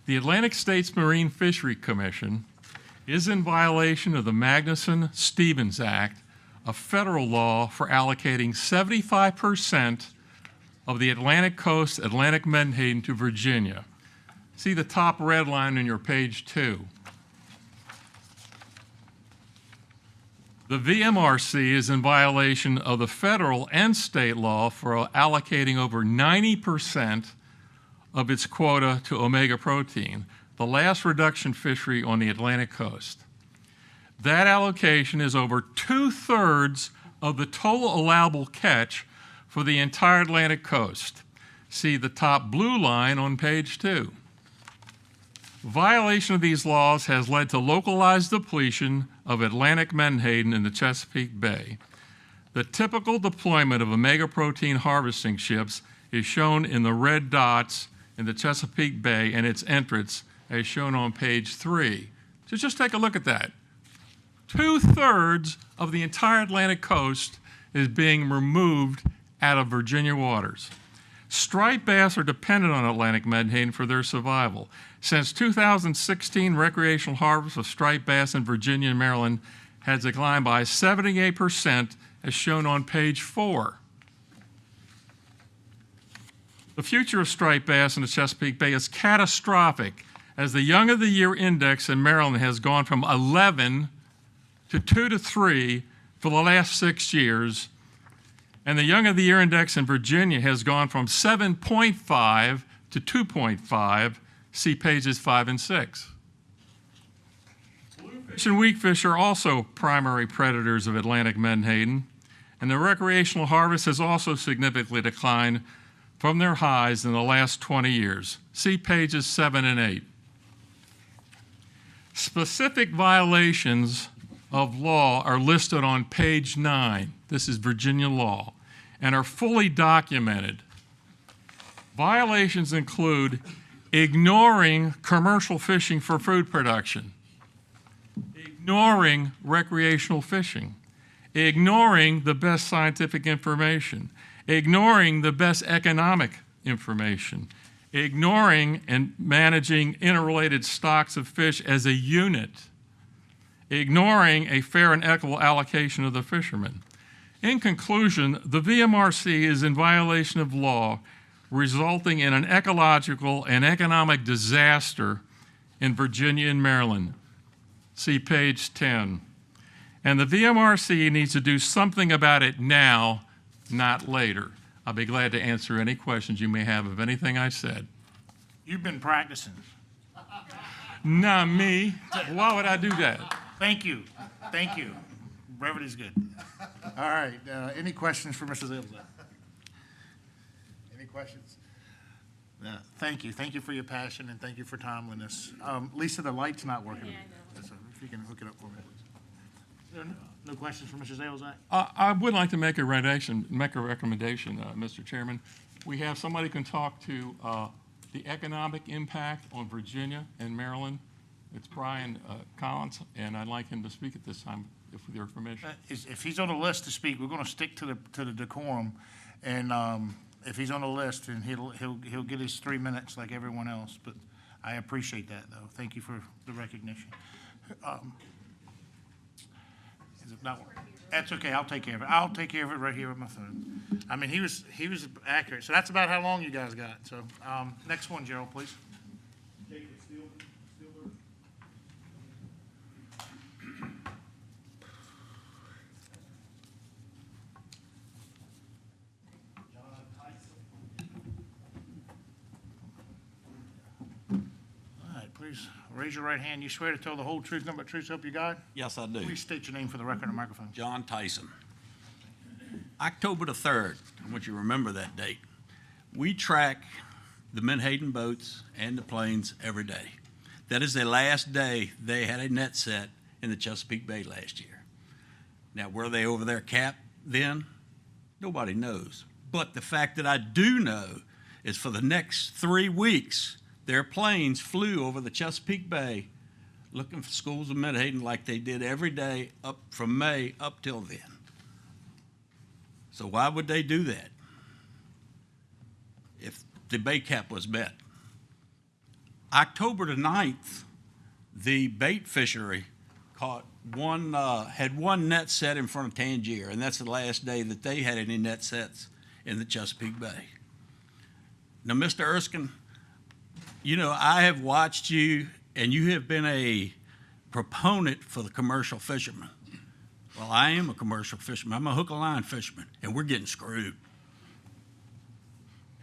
The Atlantic States Marine Fishery Commission is in violation of the Magnuson-Stevens Act, a federal law for allocating 75% of the Atlantic coast, Atlantic Menhaden to Virginia. See the top red line in your page 2. The VMRC is in violation of the federal and state law for allocating over 90% of its quota to omega protein, the last reduction fishery on the Atlantic coast. That allocation is over 2/3 of the total allowable catch for the entire Atlantic coast. See the top blue line on page 2. Violation of these laws has led to localized depletion of Atlantic menhaden in the Chesapeake Bay. The typical deployment of omega protein harvesting ships is shown in the red dots in the Chesapeake Bay and its entrance as shown on page 3. So just take a look at that. 2/3 of the entire Atlantic coast is being removed out of Virginia waters. Striped bass are dependent on Atlantic menhaden for their survival. Since 2016, recreational harvest of striped bass in Virginia and Maryland has declined by 78%, as shown on page 4. The future of striped bass in the Chesapeake Bay is catastrophic, as the Young of the Year index in Maryland has gone from 11 to 2 to 3 for the last 6 years, and the Young of the Year index in Virginia has gone from 7.5 to 2.5. See pages 5 and 6. Bluefish and weakfish are also primary predators of Atlantic menhaden, and the recreational harvest has also significantly declined from their highs in the last 20 years. See pages 7 and 8. Specific violations of law are listed on page 9. This is Virginia law, and are fully documented. Violations include ignoring commercial fishing for food production, ignoring recreational fishing, ignoring the best scientific information, ignoring the best economic information, ignoring and managing interrelated stocks of fish as a unit, ignoring a fair and equitable allocation of the fishermen. In conclusion, the VMRC is in violation of law, resulting in an ecological and economic disaster in Virginia and Maryland. See page 10. And the VMRC needs to do something about it now, not later. I'll be glad to answer any questions you may have of anything I said. You've been practicing. Not me. Why would I do that? Thank you. Thank you. Brevity's good. All right. Any questions for Mrs. Ilza? Any questions? Thank you. Thank you for your passion and thank you for timeliness. Lisa, the light's not working. So if you can hook it up for me, please. No questions for Mrs. Elzak? I would like to make a recommendation, Mr. Chairman. We have somebody who can talk to the economic impact on Virginia and Maryland. It's Brian Collins, and I'd like him to speak at this time, with your permission. If he's on the list to speak, we're going to stick to the decorum, and if he's on the list, then he'll get his 3 minutes like everyone else. But I appreciate that, though. Thank you for the recognition. Is it not? That's okay. I'll take care of it. I'll take care of it right here with my phone. I mean, he was accurate. So that's about how long you guys got. So next one, Gerald, please. Please raise your right hand. You swear to tell the whole truth, nothing but truth, so help you God? Yes, I do. Please state your name for the record on the microphone. John Tyson. October the 3rd, I want you to remember that date. We track the menhaden boats and the planes every day. That is the last day they had a net set in the Chesapeake Bay last year. Now, were they over their cap then? Nobody knows. But the fact that I do know is for the next 3 weeks, their planes flew over the Chesapeake Bay looking for schools of menhaden like they did every day up from May up till then. So why would they do that if the bay cap was met? October the 9th, the bait fishery caught had one net set in front of Tangier, and that's the last day that they had any net sets in the Chesapeake Bay. Now, Mr. Erskine, you know, I have watched you, and you have been a proponent for the commercial fishermen. Well, I am a commercial fisherman. I'm a hook and line fisherman, and we're getting screwed.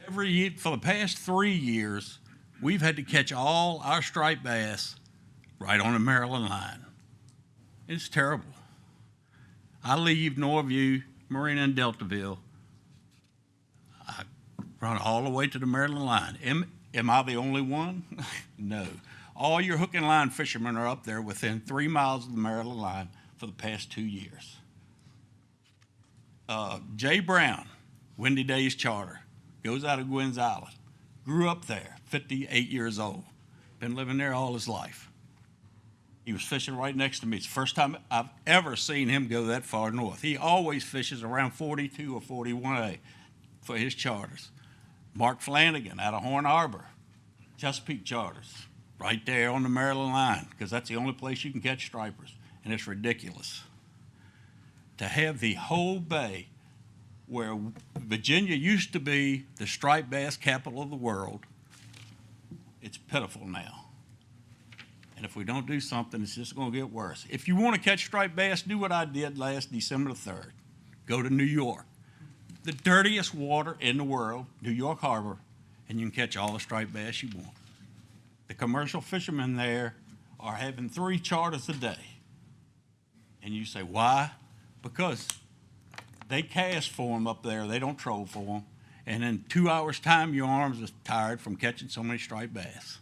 Every year, for the past 3 years, we've had to catch all our striped bass right on the Maryland line. It's terrible. I leave Norview, Marina, and Deltaville. I run all the way to the Maryland line. Am I the only one? No. All your hook and line fishermen are up there within 3 miles of the Maryland line for the past 2 years. Jay Brown, Windy Days Charter, goes out of Gwynn's Island, grew up there, 58 years old, been living there all his life. He was fishing right next to me. It's the first time I've ever seen him go that far north. He always fishes around 42 or 41A for his charters. Mark Flanagan out of Horn Harbor, Chesapeake Charters, right there on the Maryland line, because that's the only place you can catch stripers, and it's ridiculous. To have the whole bay, where Virginia used to be the striped bass capital of the world, it's pitiful now. And if we don't do something, it's just going to get worse. If you want to catch striped bass, do what I did last December the 3rd. Go to New York, the dirtiest water in the world, New York Harbor, and you can catch all the striped bass you want. The commercial fishermen there are having 3 charters a day. And you say, why? Because they cast for them up there. They don't troll for them. And in 2 hours' time, your arms are tired from catching so many striped bass.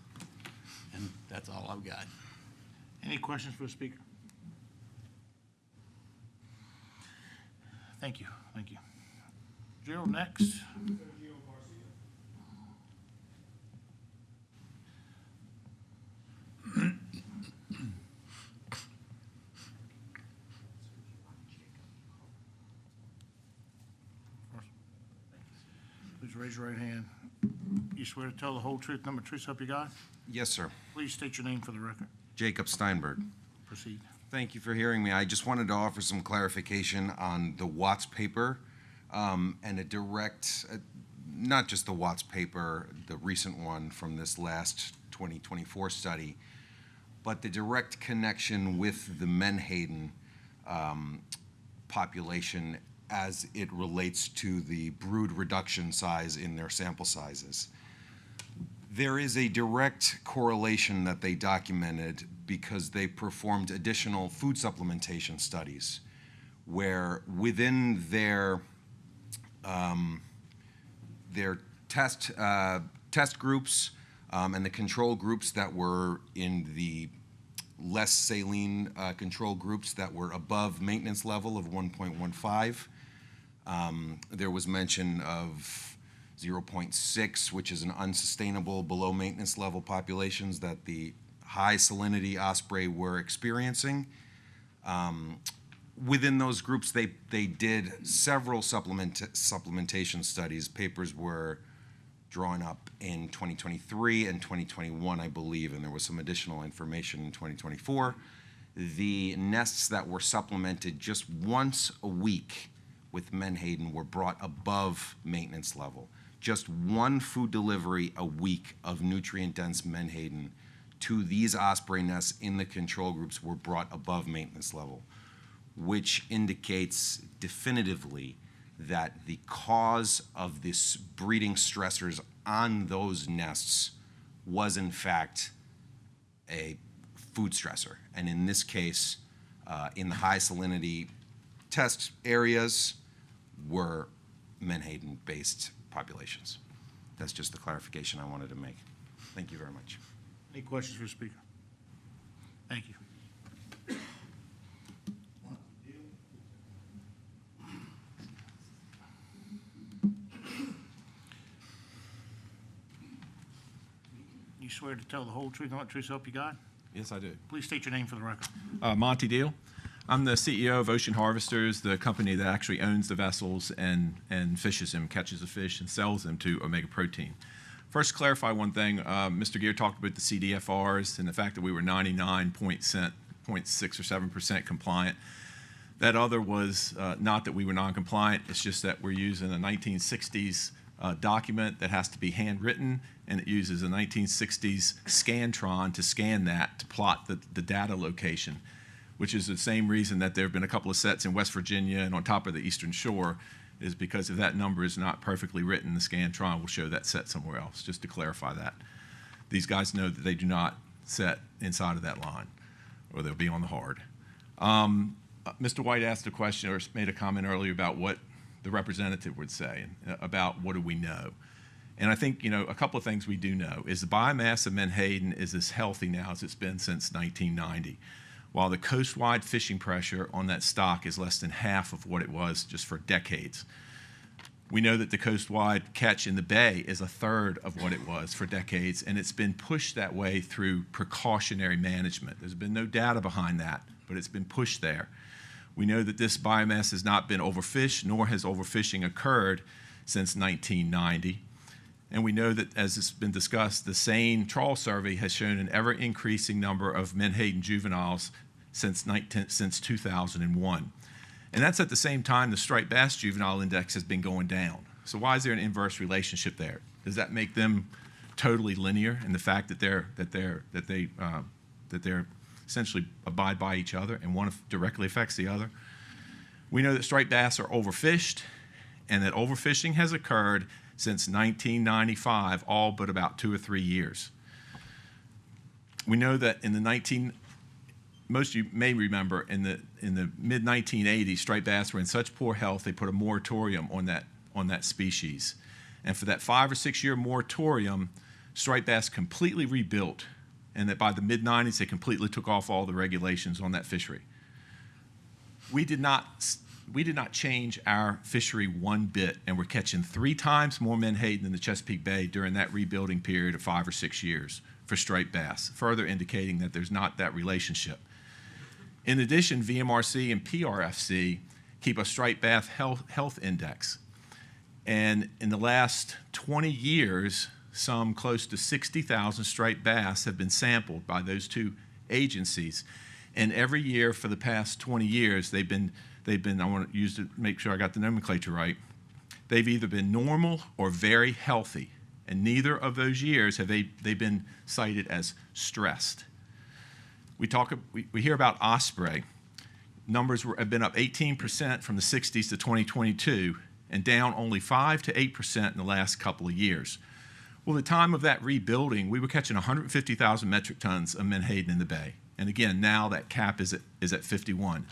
And that's all I've got. Any questions for the speaker? Thank you, thank you. Jill, next. Please raise your right hand. You swear to tell the whole truth, nothing but truth, so help you God? Yes, sir. Please state your name for the record. Jacob Steinberg. Proceed. Thank you for hearing me. I just wanted to offer some clarification on the Watts paper and a direct, not just the Watts paper, the recent one from this last 2024 study, but the direct connection with the Menhaden population as it relates to the brood reduction size in their sample sizes. There is a direct correlation that they documented because they performed additional food supplementation studies where within their test groups and the control groups that were in the less saline control groups that were above maintenance level of 1.15, there was mention of 0.6, which is an unsustainable below maintenance level populations that the high salinity osprey were experiencing. Within those groups, they did several supplementation studies. Papers were drawn up in 2023 and 2021, I believe, and there was some additional information in 2024. The nests that were supplemented just once a week with Menhaden were brought above maintenance level. Just one food delivery a week of nutrient-dense Menhaden to these osprey nests in the control groups were brought above maintenance level, which indicates definitively that the cause of this breeding stressors on those nests was in fact a food stressor. And in this case, in the high salinity test areas were Menhaden-based populations. That's just the clarification I wanted to make. Thank you very much. Any questions for the speaker? Thank you. You swear to tell the whole truth, nothing but truth, so help you God? Yes, I do. Please state your name for the record. Monty Deal. I'm the CEO of Ocean Harvesters, the company that actually owns the vessels and fishes them, catches the fish, and sells them to Omega Protein. First, to clarify one thing, Mr. Gear talked about the CDFRs and the fact that we were 99.6 or 7% compliant. That other was not that we were non-compliant, it's just that we're using a 1960s document that has to be handwritten, and it uses a 1960s Scantron to scan that to plot the data location, which is the same reason that there have been a couple of sets in West Virginia and on top of the Eastern Shore, is because if that number is not perfectly written, the Scantron will show that set somewhere else, just to clarify that. These guys know that they do not set inside of that line, or they'll be on the hard. Mr. White asked a question or made a comment earlier about what the representative would say about what do we know. And I think, a couple of things we do know is the biomass of menhaden is as healthy now as it's been since 1990, while the coastwide fishing pressure on that stock is less than half of what it was just for decades. We know that the coastwide catch in the bay is a third of what it was for decades, and it's been pushed that way through precautionary management. There's been no data behind that, but it's been pushed there. We know that this biomass has not been overfished, nor has overfishing occurred since 1990. And we know that, as it's been discussed, the Seine Trawl Survey has shown an ever-increasing number of menhaden juveniles since 2001. And that's at the same time the striped bass juvenile index has been going down. So why is there an inverse relationship there? Does that make them totally linear in the fact that they essentially abide by each other and one directly affects the other? We know that striped bass are overfished, and that overfishing has occurred since 1995, all but about 2 or 3 years. We know that in the most of you may remember in the mid-1980s, striped bass were in such poor health they put a moratorium on that species. And for that 5 or 6 year moratorium, striped bass completely rebuilt, and that by the mid-90s they completely took off all the regulations on that fishery. We did not change our fishery one bit, and we're catching 3 times more menhaden in the Chesapeake Bay during that rebuilding period of 5 or 6 years for striped bass, further indicating that there's not that relationship. In addition, VMRC and PRFC keep a striped bass health index. And in the last 20 years, some close to 60,000 striped bass have been sampled by those two agencies. And every year for the past 20 years, they've been, I want to use to make sure I got the nomenclature right, they've either been normal or very healthy. And neither of those years have they been cited as stressed. We hear about osprey. Numbers have been up 18% from the 60s to 2022 and down only 5 to 8% in the last couple of years. Well, at the time of that rebuilding, we were catching 150,000 metric tons of menhaden in the bay. And again, now that cap is at 51.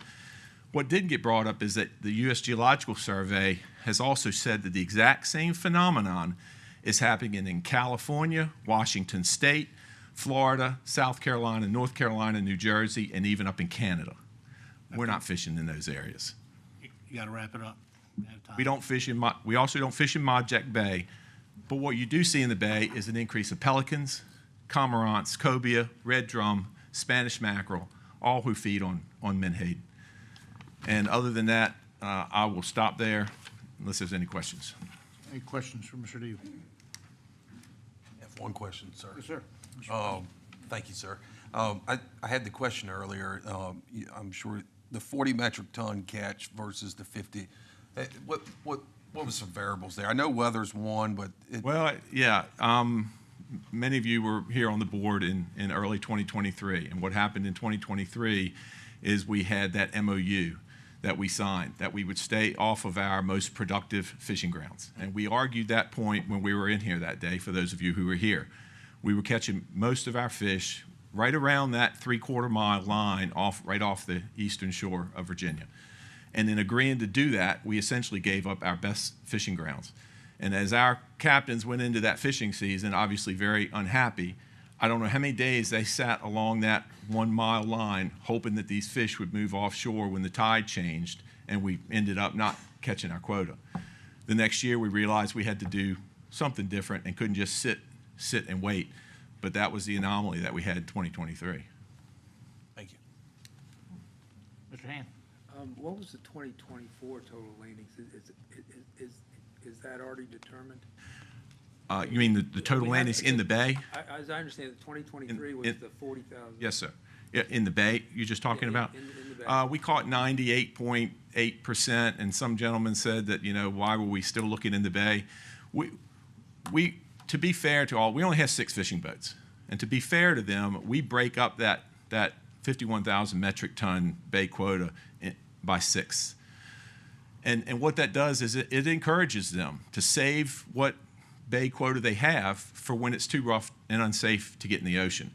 What did get brought up is that the U.S. Geological Survey has also said that the exact same phenomenon is happening in California, Washington State, Florida, South Carolina, North Carolina, New Jersey, and even up in Canada. We're not fishing in those areas. You got to wrap it up. We also don't fish in Modjack Bay, but what you do see in the bay is an increase of pelicans, cormorants, cobia, red drum, Spanish mackerel, all who feed on menhaden. And other than that, I will stop there unless there's any questions. Any questions for Mr. Deal? I have one question, sir. Yes, sir. Thank you, sir. I had the question earlier. I'm sure the 40 metric ton catch versus the 50. What were some variables there? I know weather's one, but many of you were here on the board in early 2023, and what happened in 2023 is we had that MOU that we signed, that we would stay off of our most productive fishing grounds. And we argued that point when we were in here that day, for those of you who were here. We were catching most of our fish right around that 3/4 mile line right off the eastern shore of Virginia. And in agreeing to do that, we essentially gave up our best fishing grounds. And as our captains went into that fishing season, obviously very unhappy, I don't know how many days they sat along that 1 mile line hoping that these fish would move offshore when the tide changed, and we ended up not catching our quota. The next year we realized we had to do something different and couldn't just sit and wait. But that was the anomaly that we had in 2023. Thank you. Mr. Hand? What was the 2024 total landings? Is that already determined? You mean the total landings in the bay? As I understand it, 2023 was the 40,000. Yes, sir. Yeah, in the bay, you're just talking about? In the bay. We caught 98.8%, and some gentlemen said that, why were we still looking in the bay? to be fair to all, we only have 6 fishing boats. And to be fair to them, we break up that 51,000 metric ton bay quota by 6. And what that does is it encourages them to save what bay quota they have for when it's too rough and unsafe to get in the ocean.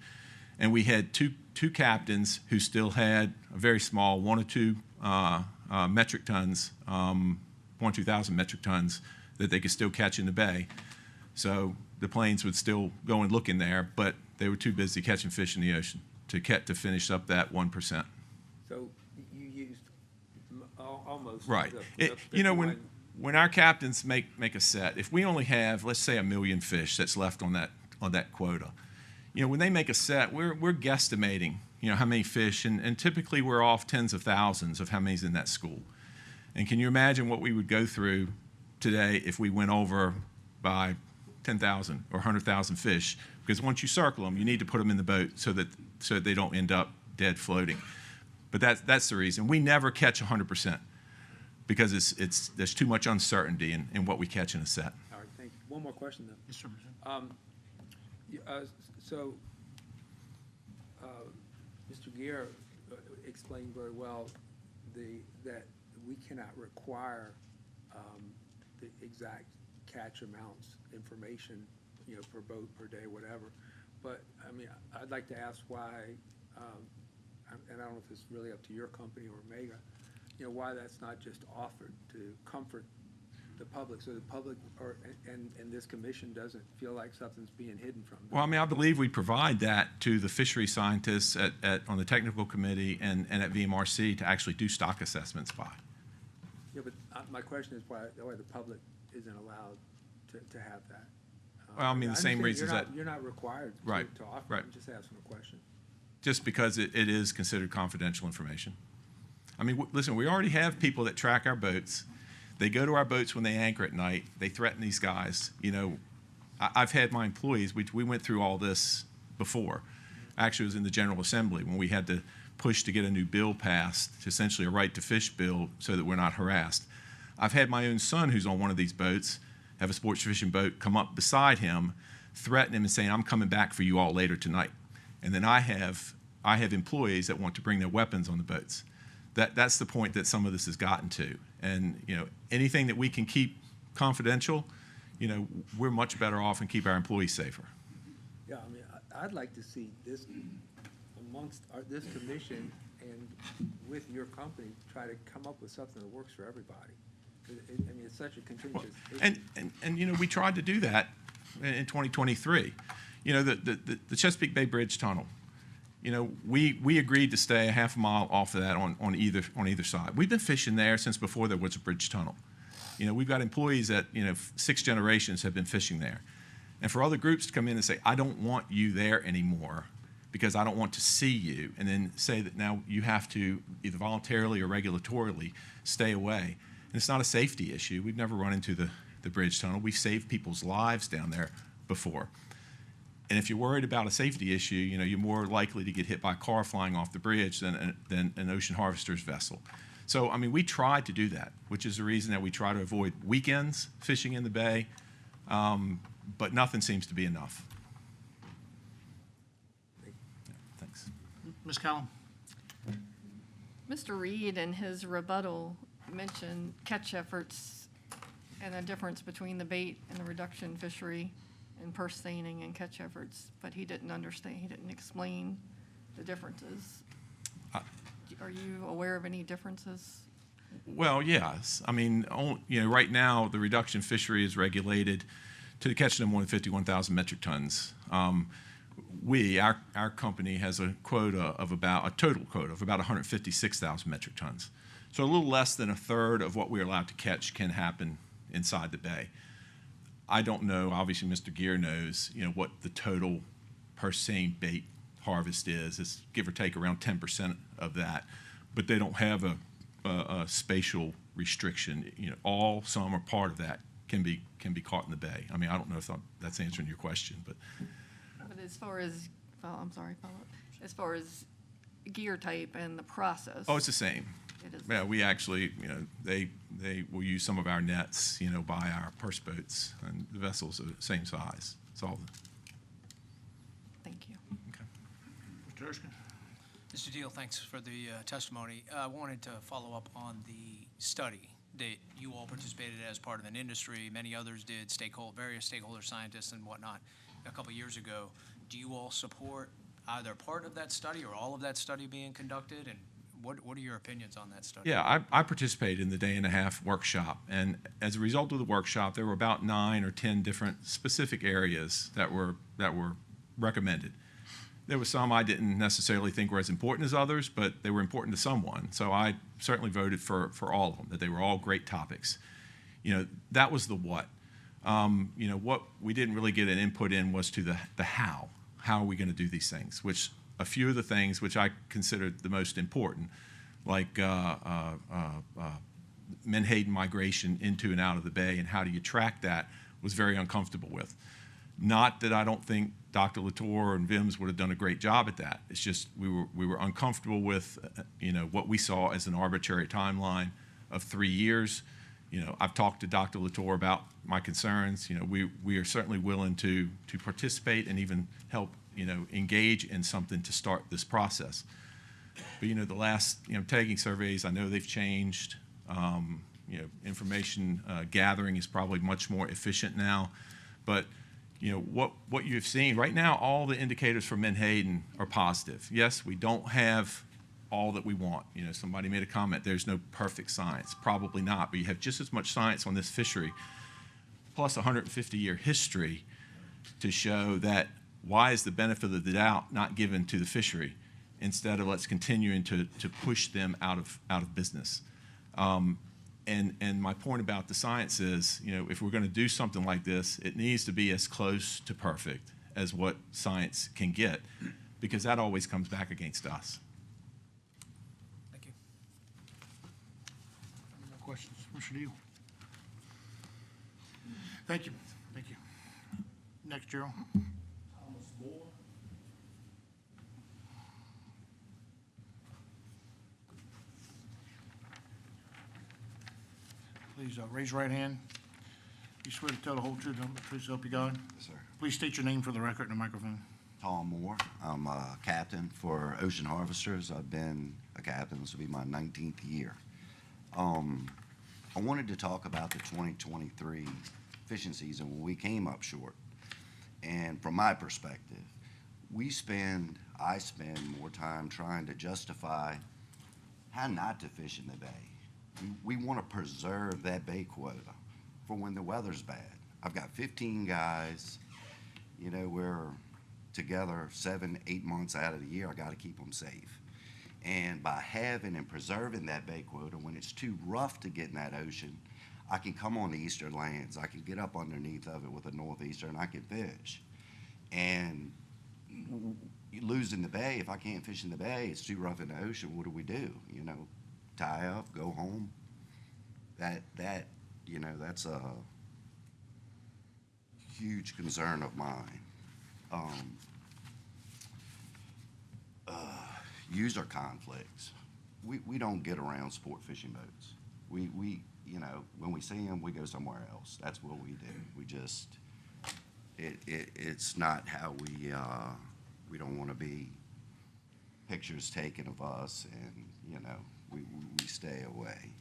And we had two captains who still had a very small 1 or 2 metric tons, 2,000 metric tons that they could still catch in the bay. So the planes would still go and look in there, but they were too busy catching fish in the ocean to finish up that 1%. So you used almost. Right. the You know, 51 when our captains make a set, if we only have, let's say, 1 million fish that's left on that quota, you know, when they make a set, we're guesstimating, you know, how many fish, and typically we're off tens of thousands of how many's in that school. And can you imagine what we would go through today if we went over by 10,000 or 100,000 fish? Because once you circle them, you need to put them in the boat so that they don't end up dead floating. But that's the reason. We never catch 100% because there's too much uncertainty in what we catch in a set. All right, thank you. One more question, though. Yes, sir. So, Mr. Gier explained very well that we cannot require the exact catch amounts information, you know, per boat, per day, whatever. But, I mean, I'd like to ask why, and I don't know if it's really up to your company or Omega, you know, why that's not just offered to comfort the public, so the public and this commission doesn't feel like something's being hidden from them. Well, I mean, I believe we provide that to the fishery scientists on the technical committee and at VMRC to actually do stock assessments by. Yeah, but my question is why the public isn't allowed to have that. Well, I mean, the same reasons that. You're not required Right, to offer right. it, I'm just asking a question. Just because it is considered confidential information. I mean, listen, we already have people that track our boats. They go to our boats when they anchor at night. They threaten these guys. You know, I've had my employees, we went through all this before. Actually, it was in the General Assembly when we had to push to get a new bill passed, essentially a right to fish bill, so that we're not harassed. I've had my own son who's on one of these boats, have a sports fishing boat, come up beside him, threaten him and saying, I'm coming back for you all later tonight. And then I have employees that want to bring their weapons on the boats. That's the point that some of this has gotten to. And, you know, anything that we can keep confidential, you know, we're much better off and keep our employees safer. Yeah, I mean, I'd like to see this amongst this commission and with your company, try to come up with something that works for everybody. 'Cause I mean, it's such a contentious issue. And you know, we tried to do that in 2023. You know, the Chesapeake Bay Bridge Tunnel. You know, we agreed to stay a half a mile off of that on either side. We've been fishing there since before there was a bridge tunnel. You know, we've got employees that, you know, 6 generations have been fishing there. And for other groups to come in and say, I don't want you there anymore because I don't want to see you, and then say that now you have to either voluntarily or regulatorily stay away. And it's not a safety issue. We've never run into the bridge tunnel. We've saved people's lives down there before. And if you're worried about a safety issue, you know, you're more likely to get hit by a car flying off the bridge than an ocean harvester's vessel. So, I mean, we tried to do that, which is the reason that we try to avoid weekends fishing in the bay, but nothing seems to be enough. Yeah, thanks. Ms. Callum? Mr. Reed in his rebuttal mentioned catch efforts and the difference between the bait and the reduction fishery and purse seining and catch efforts, but he didn't understand, he didn't explain the differences. Are you aware of any differences? Well, yes. I mean, you know, right now the reduction fishery is regulated to catch no more than 51,000 metric tons. Our company has a total quota of about 156,000 metric tons. So a little less than a third of what we're allowed to catch can happen inside the bay. I don't know, obviously Mr. Gier knows, you know, what the total purse seine bait harvest is. It's give or take around 10% of that, but they don't have a spatial restriction. You know, all, some, or part of that can be caught in the bay. I mean, I don't know if that's answering your question, but. But as far as, I'm sorry, follow up. As far as gear type and the process? Oh, it's the same. It is. Yeah, we actually, they will use some of our nets, by our purse boats, and the vessels are the same size. It's all, Thank you. Mr. Erskine? Mr. Deal, thanks for the testimony. I wanted to follow up on the study that you all participated as part of an industry. Many others did, various stakeholder scientists and whatnot, a couple years ago. Do you all support either part of that study or all of that study being conducted? And what are your opinions on that study? yeah, I participated in the day-and-a-half workshop, and as a result of the workshop, there were about 9 or 10 different specific areas that were recommended. There were some I didn't necessarily think were as important as others, but they were important to someone. So I certainly voted for all of them, that they were all great topics. That was the what. What we didn't really get an input in was to the how. How are we going to do these things? Which a few of the things which I considered the most important, like menhaden migration into and out of the bay and how do you track that, was very uncomfortable with. Not that I don't think Dr. Latour and VIMS would have done a great job at that. It's just we were uncomfortable with what we saw as an arbitrary timeline of 3 years. I've talked to Dr. Latour about my concerns. We are certainly willing to participate and even help engage in something to start this process. But the last tagging surveys, I know they've changed. Information gathering is probably much more efficient now. But what you've seen right now, all the indicators for menhaden are positive. Yes, we don't have all that we want. Somebody made a comment, there's no perfect science. Probably not, but you have just as much science on this fishery, plus 150-year history to show that why is the benefit of the doubt not given to the fishery instead of let's continuing to push them out of business. And my point about the science is, if we're going to do something like this, it needs to be as close to perfect as what science can get, because that always comes back against us. Thank you. Any more questions? Mr. Deal? Thank you. Thank you. Next, Gerald. Please raise your right hand. You swear to tell the whole truth, nothing but the truth, so help you God? Yes, sir. Please state your name for the record in the microphone. Tom Moore. I'm a captain for Ocean Harvesters. I've been a captain. This will be my 19th year. I wanted to talk about the 2023 fishing season when we came up short. And from my perspective, I spend more time trying to justify how not to fish in the bay. We want to preserve that bay quota for when the weather's bad. I've got 15 guys, we're together 7-8 months out of the year. I got to keep them safe. And by having and preserving that bay quota, when it's too rough to get in that ocean, I can come on the eastern lands. I can get up underneath of it with a northeaster and I can fish. And losing the bay, if I can't fish in the bay, it's too rough in the ocean, what do? Tie up, go home. That's a huge concern of mine. User conflicts. We don't get around sport fishing boats. We when we see them, we go somewhere else. That's what we do. We just, it's not how we don't want to be pictures taken of us, and we stay away.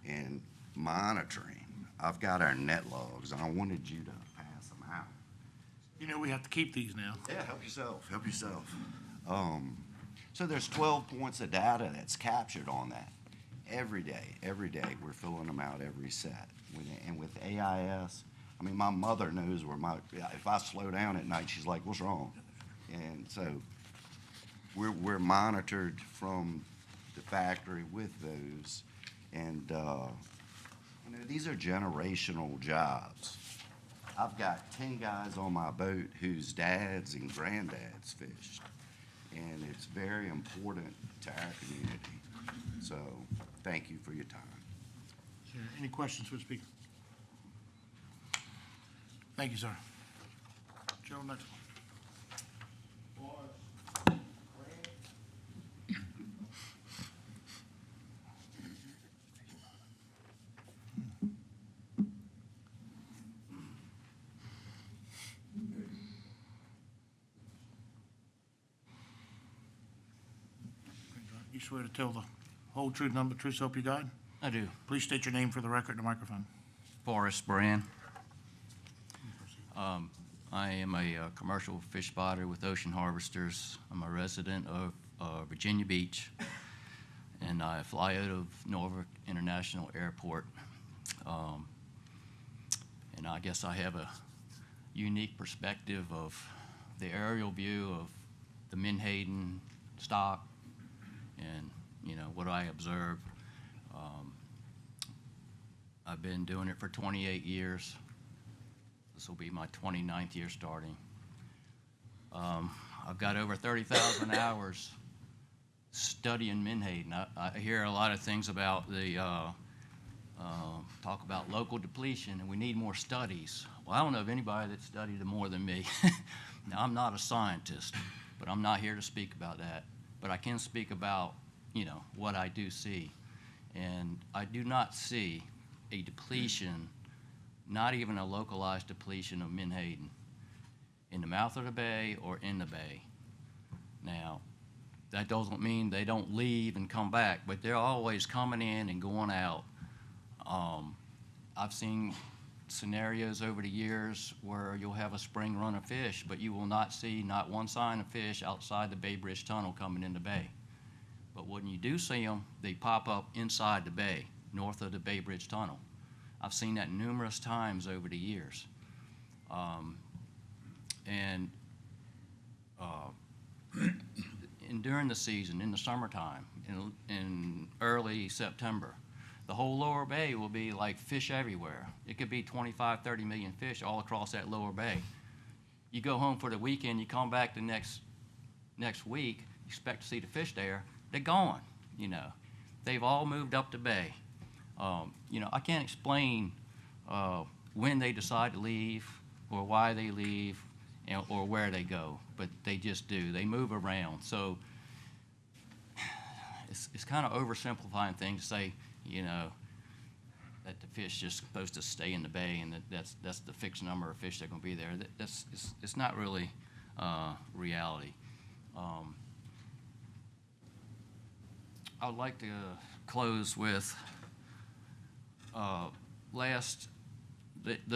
And monitoring, I've got our net logs, and I wanted you to pass them out. We have to keep these now. Yeah, help yourself. So there's 12 points of data that's captured on that. Every day, we're filling them out every set. And with AIS, my mother knows if I slow down at night, she's like, what's wrong? And so we're monitored from the factory with those. And, these are generational jobs. I've got 10 guys on my boat whose dads and granddads fished. And it's very important to our community. So thank you for your time. Any questions for the speaker? Thank you, sir. Gerald, next one. You swear to tell the whole truth, nothing but truth, so help you God? I do. Please state your name for the record in the microphone. Forrest Brand. I am a commercial fish spotter with Ocean Harvesters. I'm a resident of Virginia Beach, and I fly out of Norfolk International Airport. And I guess I have a unique perspective of the aerial view of the menhaden stock and, you know, what I observe. I've been doing it for 28 years. This will be my 29th year starting. I've got over 30,000 hours studying menhaden. I hear a lot of things about the, talk about local depletion, and we need more studies. Well, I don't know of anybody that studied it more than me. Now, I'm not a scientist, but I'm not here to speak about that. But I can speak about, you know, what I do see. And I do not see a depletion, not even a localized depletion of menhaden in the mouth of the bay or in the bay. Now, that doesn't mean they don't leave and come back, but they're always coming in and going out. I've seen scenarios over the years where you'll have a spring run of fish, but you will not see not one sign of fish outside the Bay Bridge Tunnel coming in the bay. But when you do see them, they pop up inside the bay, north of the Bay Bridge Tunnel. I've seen that numerous times over the years. And during the season, in the summertime, in early September, the whole lower bay will be like fish everywhere. It could be 25, 30 million fish all across that lower bay. You go home for the weekend, you come back the next week, you expect to see the fish there, they're gone, you know. They've all moved up the bay. You know, I can't explain when they decide to leave or why they leave or where they go, but they just do. They move around. So it's kind of oversimplifying things to say, you know, that the fish just supposed to stay in the bay and that's the fixed number of fish that are going to be there. It's not really reality. I would like to close with the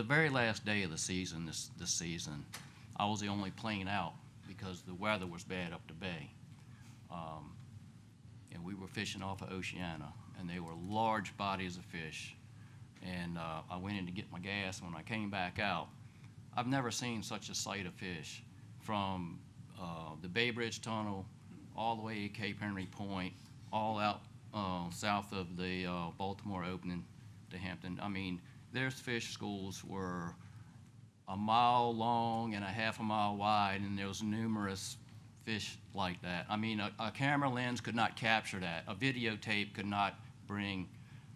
very last day of the season, this season, I was the only plane out because the weather was bad up the bay. And we were fishing off of Oceana, and they were large bodies of fish. And I went in to get my gas, and when I came back out, I've never seen such a sight of fish from the Bay Bridge Tunnel all the way to Cape Henry Point, all out south of the Baltimore opening to Hampton. I mean, their fish schools were a mile long and a half a mile wide, and there was numerous fish like that. I mean, a camera lens could not capture that. A videotape could not bring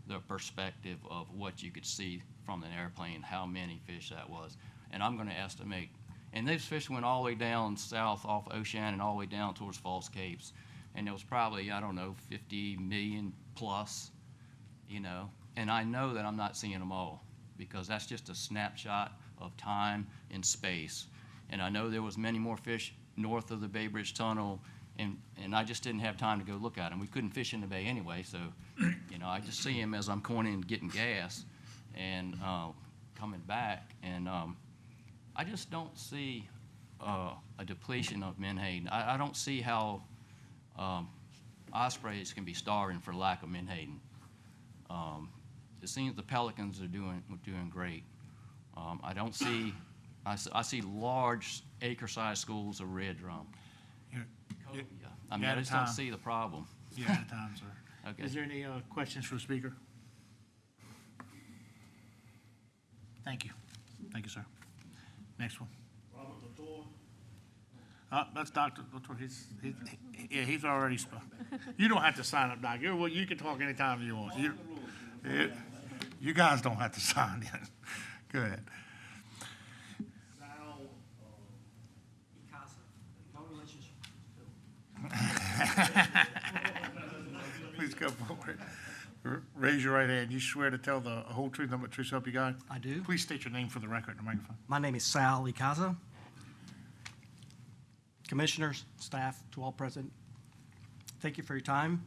the perspective of what you could see from an airplane, how many fish that was. And I'm going to estimate. And those fish went all the way down south off Oceana and all the way down towards False Capes. And there was probably, I don't know, 50 million plus, you know. And I know that I'm not seeing them all because that's just a snapshot of time and space. And I know there was many more fish north of the Bay Bridge Tunnel, and I just didn't have time to go look at them. We couldn't fish in the bay anyway, so, you know, I just see them as I'm going in getting gas and coming back. And I just don't see a depletion of menhaden. I don't see how ospreys can be starving for lack of menhaden. It seems the pelicans are doing great. I don't see, I see large acre-sized schools of red drum. I mean, I just don't see the problem. You're out of time, sir. Okay. Is there any questions for the speaker? Thank you. Thank you, sir. Next one. That's Dr. Latour. He's already spoken. You don't have to sign up, Doc. You can talk anytime you want. You guys don't have to sign in. Go ahead. Please come forward. Raise your right hand. You swear to tell the whole truth, nothing but truth, so help you God? I do. Please state your name for the record in the microphone. My name is Sal Ikaza. Commissioners, staff, to all present, thank you for your time.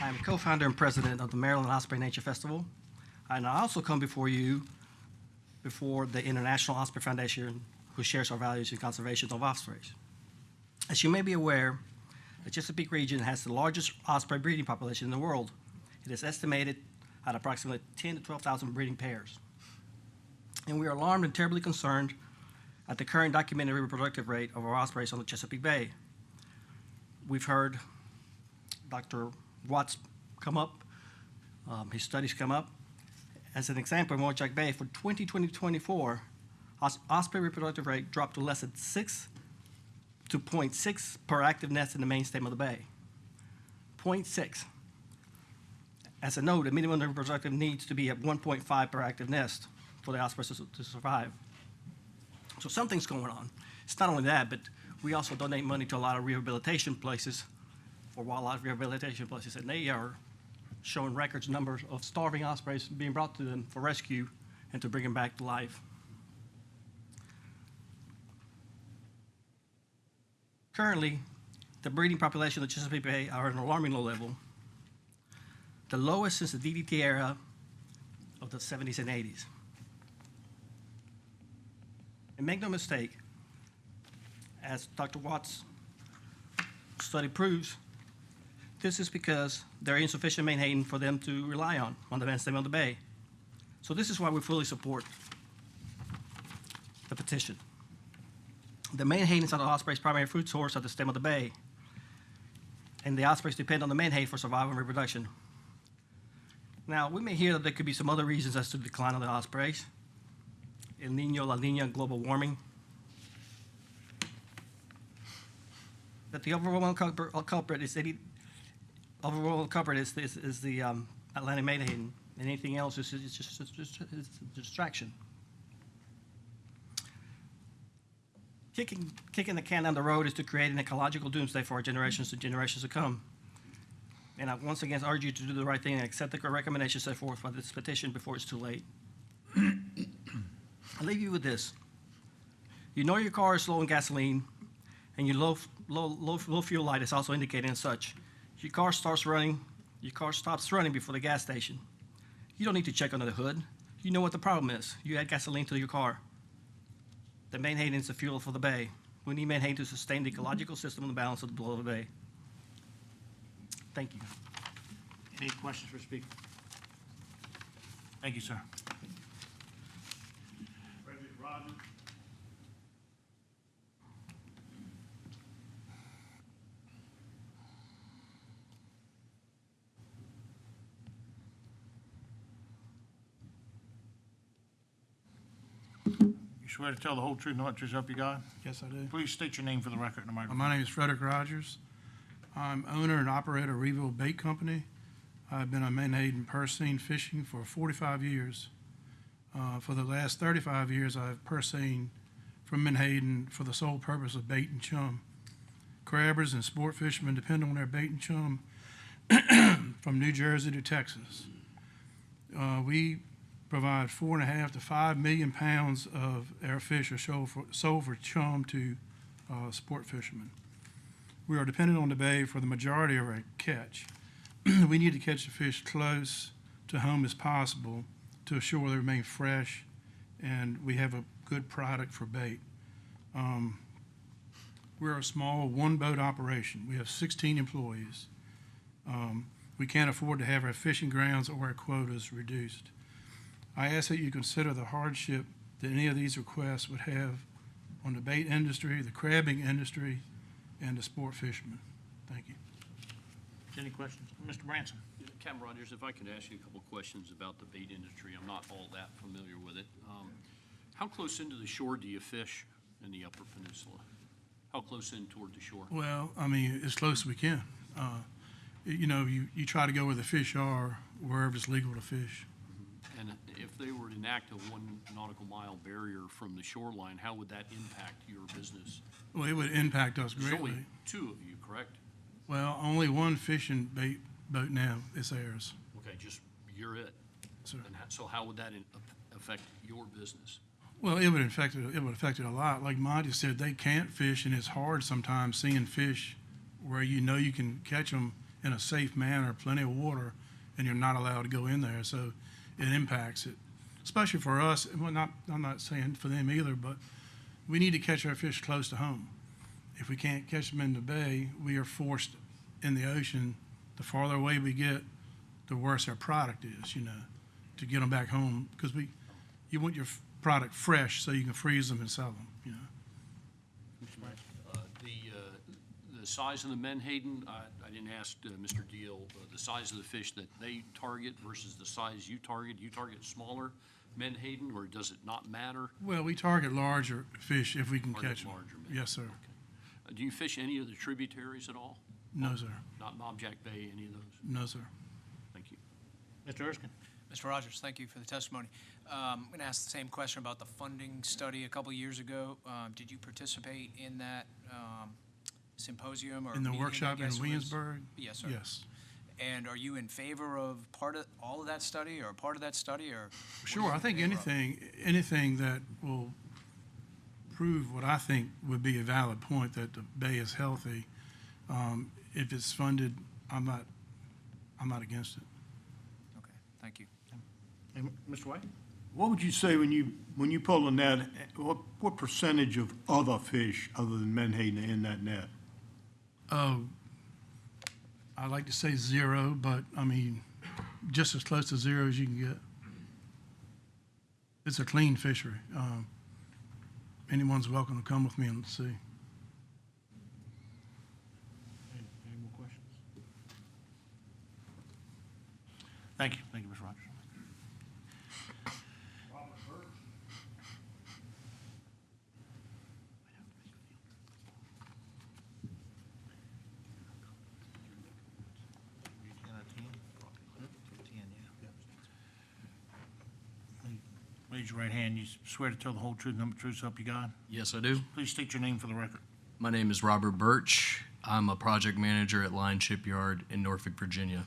I'm co-founder and president of the Maryland Osprey Nature Festival, and I also come before you before the International Osprey Foundation, who shares our values in conservation of ospreys. As you may be aware, the Chesapeake region has the largest osprey breeding population in the world. It is estimated at approximately 10 to 12,000 breeding pairs. And we are alarmed and terribly concerned at the current documented reproductive rate of our ospreys on the Chesapeake Bay. We've heard Dr. Watts come up, his studies come up. As an example, in Mojack Bay, for 2020-24, osprey reproductive rate dropped to less than 6 to 0.6 per active nest in the main stem of the bay. 0.6. As a note, the minimum reproductive needs to be at 1.5 per active nest for the ospreys to survive. So something's going on. It's not only that, but we also donate money to a lot of rehabilitation places, or wildlife rehabilitation places, and they are showing records numbers of starving ospreys being brought to them for rescue and to bring them back to life. Currently, the breeding population of the Chesapeake Bay are at an alarming low level, the lowest since the DDT era of the 70s and 80s. And make no mistake, as Dr. Watts' study proves, this is because there are insufficient menhaden for them to rely on the main stem of the bay. So this is why we fully support the petition. The menhaden is the osprey's primary food source at the stem of the bay, and the ospreys depend on the menhaden for survival and reproduction. Now, we may hear that there could be some other reasons as to the decline of the ospreys: El Niño, La Niña, global warming. But the overall culprit is the Atlantic menhaden, and anything else is just a distraction. Kicking the can down the road is to create an ecological doomsday for our generations to come. And I once again urge you to do the right thing and accept the recommendations set forth by this petition before it's too late. I'll leave you with this. You know your car is low in gasoline, and your low fuel light is also indicating as such. Your car stops running before the gas station. You don't need to check under the hood. You know what the problem is. You add gasoline to your car. The menhaden is the fuel for the bay. We need menhaden to sustain the ecological system and the balance of the below the bay. Thank you. Any questions for Speaker? Thank you, sir. President Rogers. You swear to tell the whole truth and nothing but the truth, so help you God? Yes, I do. Please state your name for the record in the microphone. My name is Frederick Rogers. I'm owner and operator of Revitalization Bait Company. I've been on menhaden purse seine fishing for 45 years. For the last 35 years, I've purse seined from menhaden for the sole purpose of bait and chum. Crabbers and sport fishermen depend on their bait and chum from New Jersey to Texas. We provide 4.5 to 5 million pounds of our fish are sold for chum to sport fishermen. We are dependent on the bay for the majority of our catch. We need to catch the fish close to home as possible to assure they remain fresh and we have a good product for bait. We're a small one-boat operation. We have 16 employees. We can't afford to have our fishing grounds or our quotas reduced. I ask that you consider the hardship that any of these requests would have on the bait industry, the crabbing industry, and the sport fishermen. Thank you. Any questions? Mr. Branson. Captain Rogers, if I could ask you a couple questions about the bait industry. I'm not all that familiar with it. How close into the shore do you fish in the Upper Peninsula? How close in toward the shore? Well, I mean, as close as we can. You try to go where the fish are, wherever it's legal to fish. And if they were to enact a 1 nautical mile barrier from the shoreline, how would that impact your business? Well, it would impact us There's greatly. only 2 of you, correct? Well, only one fishing bait boat now. It's ours. Okay, just you're it. Sir. And so how would that affect your business? Well, it would affect it a lot. Like Monty said, they can't fish, and it's hard sometimes seeing fish where you know you can catch them in a safe manner, plenty of water, and you're not allowed to go in there. So it impacts it, especially for us. Well, I'm not saying for them either, but we need to catch our fish close to home. If we can't catch them in the bay, we are forced in the ocean. The farther away we get, the worse our product is, to get them back home, because you want your product fresh so you can freeze them and sell them, The size of the menhaden, I didn't ask Mr. Deal, the size of the fish that they target versus the size you target. You target smaller menhaden, or does it not matter? Well, we target larger fish if we can Target catch them. larger menhaden. Yes, sir. Do you fish any of the tributaries at all? No, sir. Not Knobjack Bay, any of those? No, sir. Thank you. Mr. Erskine? Mr. Rogers, thank you for the testimony. I'm going to ask the same question about the funding study a couple years ago. Did you participate in that symposium or In the meeting, I workshop in guess it was? Williamsburg? Yes, sir. Yes. And are you in favor of all of that study, or part of that study, or? Sure, I think anything that will prove what I think would be a valid point, that the bay is healthy, if it's funded, I'm not against it. Okay, thank you. And Mr. White? What would you say when you pull a net, what percentage of other fish other than menhaden are in that net? Oh, I like to say 0, but I mean, just as close to 0 as you can get. It's a clean fishery. Anyone's welcome to come with me and see. Any more questions? Thank you, Mr. Rogers. Raise your right hand. You swear to tell the whole truth, nothing but the truth, so help you God? Yes, I do. Please state your name for the record. My name is Robert Birch. I'm a project manager at Line Shipyard in Norfolk, Virginia.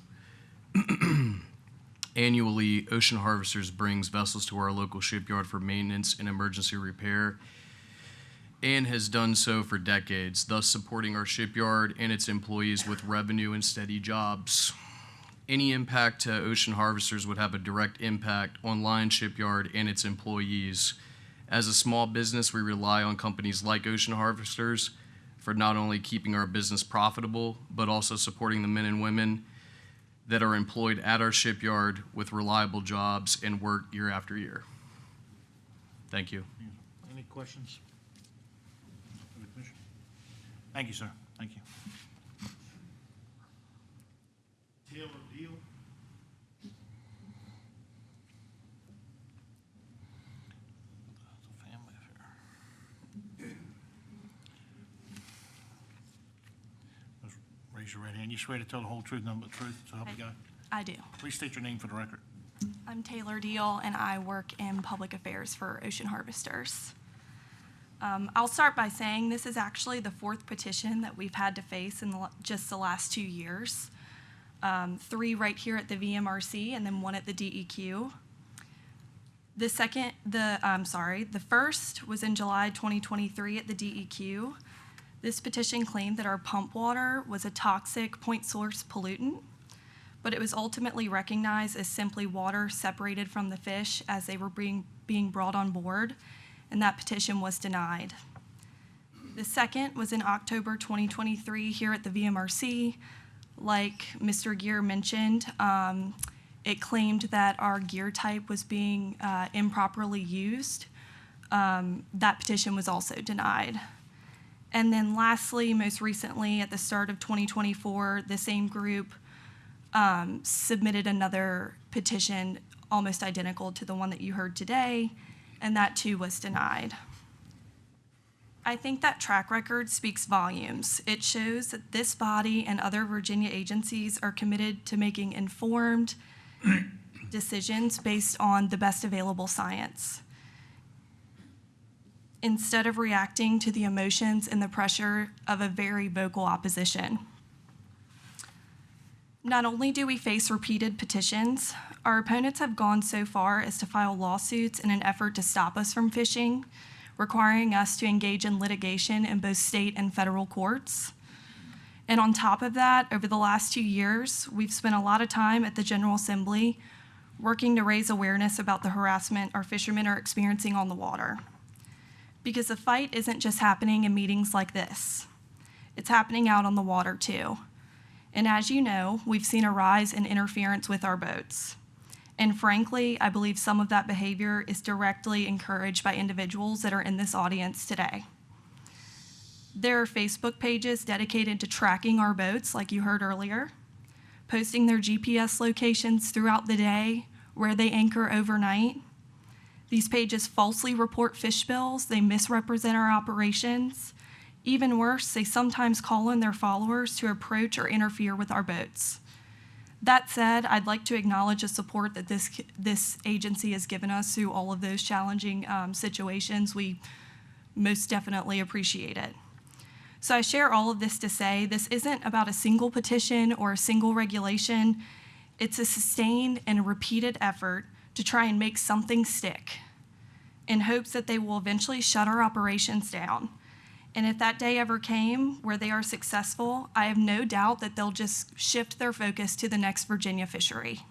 Annually, Ocean Harvesters brings vessels to our local shipyard for maintenance and emergency repair, and has done so for decades, thus supporting our shipyard and its employees with revenue and steady jobs. Any impact to Ocean Harvesters would have a direct impact on Line Shipyard and its employees. As a small business, we rely on companies like Ocean Harvesters for not only keeping our business profitable, but also supporting the men and women that are employed at our shipyard with reliable jobs and work year after year. Thank you. Any questions? Thank you, sir. Thank you. Taylor Deal? It's a family affair. Raise your right hand. You swear to tell the whole truth, nothing but the truth, so help you God? I do. Please state your name for the record. I'm Taylor Deal, and I work in public affairs for Ocean Harvesters. I'll start by saying this is actually the 4th petition that we've had to face in just the last 2 years. 3 right here at the VMRC, and then 1 at the DEQ. The first was in July 2023 at the DEQ. This petition claimed that our pump water was a toxic point source pollutant, but it was ultimately recognized as simply water separated from the fish as they were being brought on board, and that petition was denied. The second was in October 2023 here at the VMRC. Like Mr. Gear mentioned, it claimed that our gear type was being improperly used. That petition was also denied. And then lastly, most recently, at the start of 2024, the same group submitted another petition almost identical to the one that you heard today, and that too was denied. I think that track record speaks volumes. It shows that this body and other Virginia agencies are committed to making informed decisions based on the best available science, instead of reacting to the emotions and the pressure of a very vocal opposition. Not only do we face repeated petitions, our opponents have gone so far as to file lawsuits in an effort to stop us from fishing, requiring us to engage in litigation in both state and federal courts. And on top of that, over the last 2 years, we've spent a lot of time at the General Assembly working to raise awareness about the harassment our fishermen are experiencing on the water. Because the fight isn't just happening in meetings like this. It's happening out on the water too. And as you know, we've seen a rise in interference with our boats. And frankly, I believe some of that behavior is directly encouraged by individuals that are in this audience today. There are Facebook pages dedicated to tracking our boats, like you heard earlier, posting their GPS locations throughout the day, where they anchor overnight. These pages falsely report fish bills, they misrepresent our operations. Even worse, they sometimes call in their followers to approach or interfere with our boats. That said, I'd like to acknowledge the support that this agency has given us through all of those challenging situations. We most definitely appreciate it. So I share all of this to say this isn't about a single petition or a single regulation. It's a sustained and repeated effort to try and make something stick in hopes that they will eventually shut our operations down. And if that day ever came where they are successful, I have no doubt that they'll just shift their focus to the next Virginia fishery.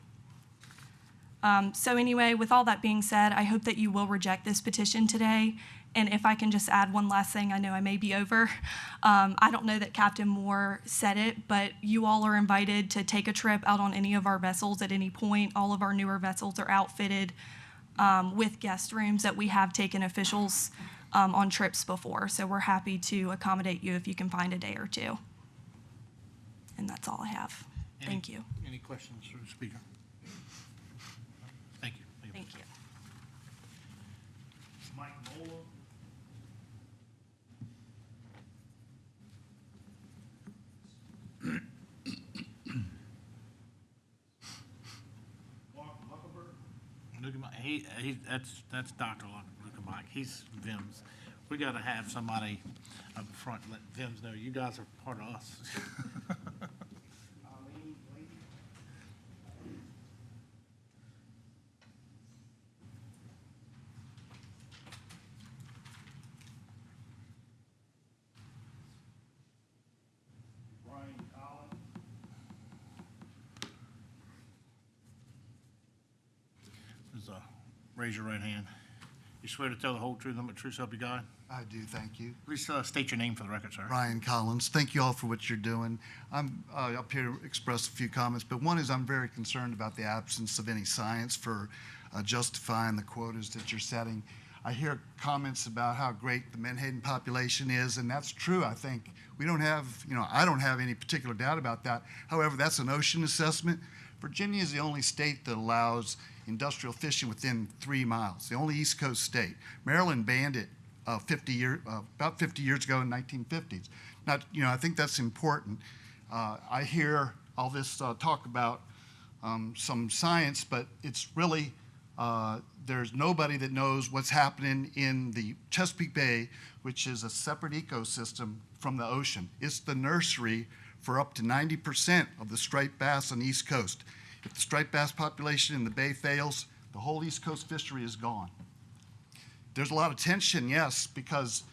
So anyway, with all that being said, I hope that you will reject this petition today. And if I can just add one last thing, I know I may be over. I don't know that Captain Moore said it, but you all are invited to take a trip out on any of our vessels at any point. All of our newer vessels are outfitted with guest rooms that we have taken officials on trips before. So we're happy to accommodate you if you can find a day or two. And that's all I have. Thank you. Any questions for the speaker? Thank you. Thank you. Mike Mola. That's Dr. Mike. He's Vims. We got to have somebody up front let Vims know you guys are part of us. Raise your right hand. You swear to tell the whole truth, nothing but the truth, so help you God? I do, thank you. Please state your name for the record, sir. Ryan Collins, thank you all for what you're doing. I'm up here to express a few comments, but one is I'm very concerned about the absence of any science for justifying the quotas that you're setting. I hear comments about how great the menhaden population is, and that's true, I think. We don't have, I don't have any particular doubt about that. However, that's an ocean assessment. Virginia is the only state that allows industrial fishing within 3 miles, the only East Coast state. Maryland banned it about 50 years ago in 1950s. Now, I think that's important. I hear all this talk about some science, but it's really, there's nobody that knows what's happening in the Chesapeake Bay, which is a separate ecosystem from the ocean. It's the nursery for up to 90% of the striped bass on the East Coast. If the striped bass population in the bay fails, the whole East Coast fishery is gone. There's a lot of tension, yes, because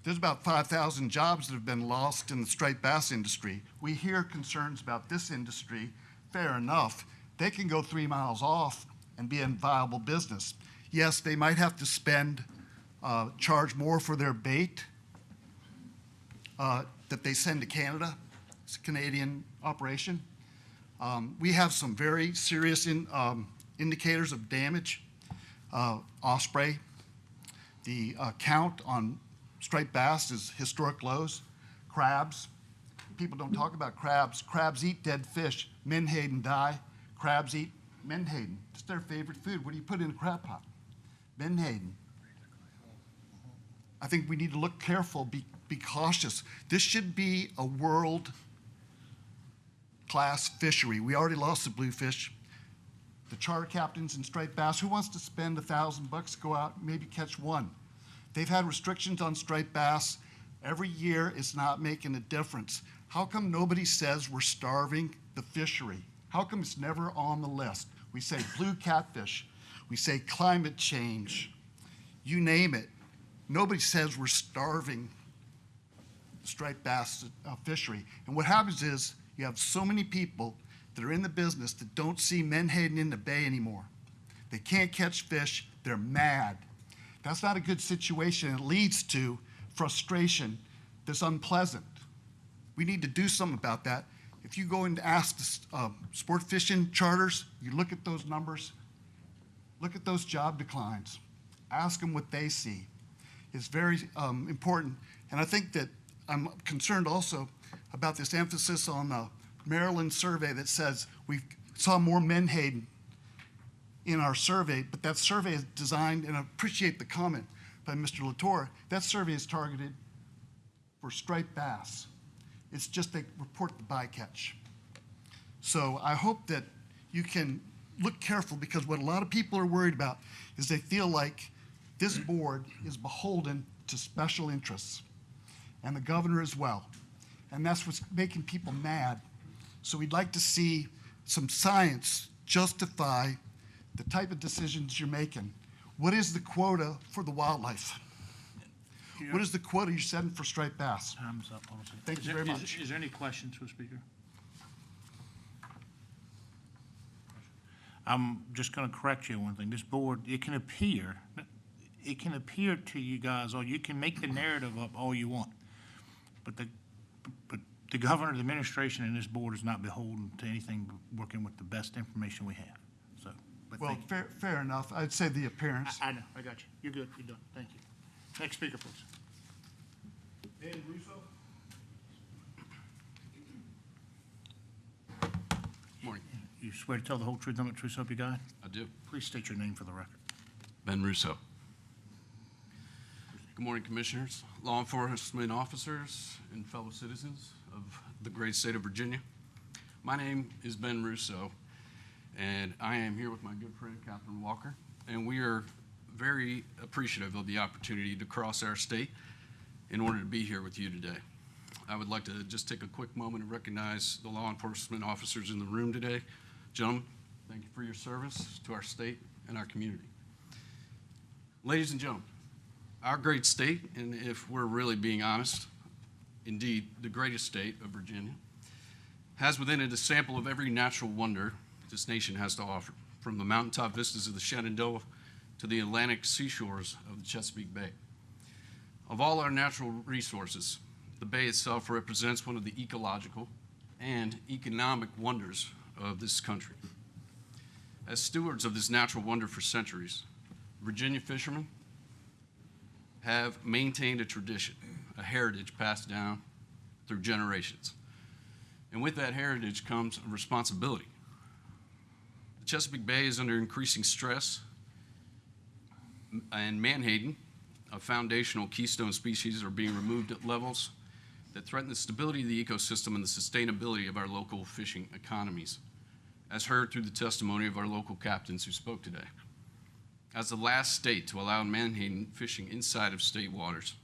there's about 5,000 jobs that have been lost in the striped bass industry. We hear concerns about this industry, fair enough. They can go 3 miles off and be in viable business. Yes, they might have to charge more for their bait that they send to Canada. It's a Canadian operation. We have some very serious indicators of damage. Osprey, the count on striped bass is historic lows. Crabs, people don't talk about crabs. Crabs eat dead fish. Menhaden die. Crabs eat menhaden. It's their favorite food. What do you put in a crab pot? Menhaden. I think we need to look careful, be cautious. This should be a world class fishery. We already lost the bluefish. The charter captains in striped bass, who wants to spend $1,000 to go out and maybe catch one? They've had restrictions on striped bass. Every year it's not making a difference. How come nobody says we're starving the fishery? How come it's never on the list? We say blue catfish. We say climate change. You name it. Nobody says we're starving striped bass fishery. And what happens is you have so many people that are in the business that don't see menhaden in the bay anymore. They can't catch fish. They're mad. That's not a good situation. It leads to frustration that's unpleasant. We need to do something about that. If you go and ask the sport fishing charters, you look at those numbers, look at those job declines, ask them what they see. It's very important. And I think that I'm concerned also about this emphasis on the Maryland survey that says we saw more menhaden in our survey, but that survey is designed, and I appreciate the comment by Mr. Latour, that survey is targeted for striped bass. It's just they report the bycatch. So I hope that you can look careful, because what a lot of people are worried about is they feel like this board is beholden to special interests, and the governor as well. And that's what's making people mad. So we'd like to see some science justify the type of decisions you're making. What is the quota for the wildlife? What is the quota you're setting for striped bass? Time's up. Hold on a second. Thank you very much. Is there any questions for the speaker? I'm just going to correct you on one thing. This board, it can appear to you guys, or you can make the narrative up all you want, but the governor, the administration, and this board is not beholden to anything but working with the best information we have. So, but Well, thank you. fair enough. I'd say the appearance. I know, I got you. You're good, you're done. Thank you. Next speaker, please. Ben Russo? Morning. You swear to tell the whole truth, nothing but the truth, so help you God? I do. Please state your name for the record. Ben Russo. Good morning, Commissioners, law enforcement officers, and fellow citizens of the great state of Virginia. My name is Ben Russo, and I am here with my good friend, Catherine Walker, and we are very appreciative of the opportunity to cross our state in order to be here with you today. I would like to just take a quick moment and recognize the law enforcement officers in the room today. Gentlemen, thank you for your service to our state and our community. Ladies and gentlemen, our great state, and if we're really being honest, indeed the greatest state of Virginia, has within it a sample of every natural wonder this nation has to offer, from the mountaintop vistas of the Shenandoah to the Atlantic seashores of the Chesapeake Bay. Of all our natural resources, the bay itself represents one of the ecological and economic wonders of this country. As stewards of this natural wonder for centuries, Virginia fishermen have maintained a tradition, a heritage passed down through generations. And with that heritage comes a responsibility. The Chesapeake Bay is under increasing stress, and menhaden, a foundational keystone species, are being removed at levels that threaten the stability of the ecosystem and the sustainability of our local fishing economies, as heard through the testimony of our local captains who spoke today. As the last state to allow menhaden fishing inside of state waters,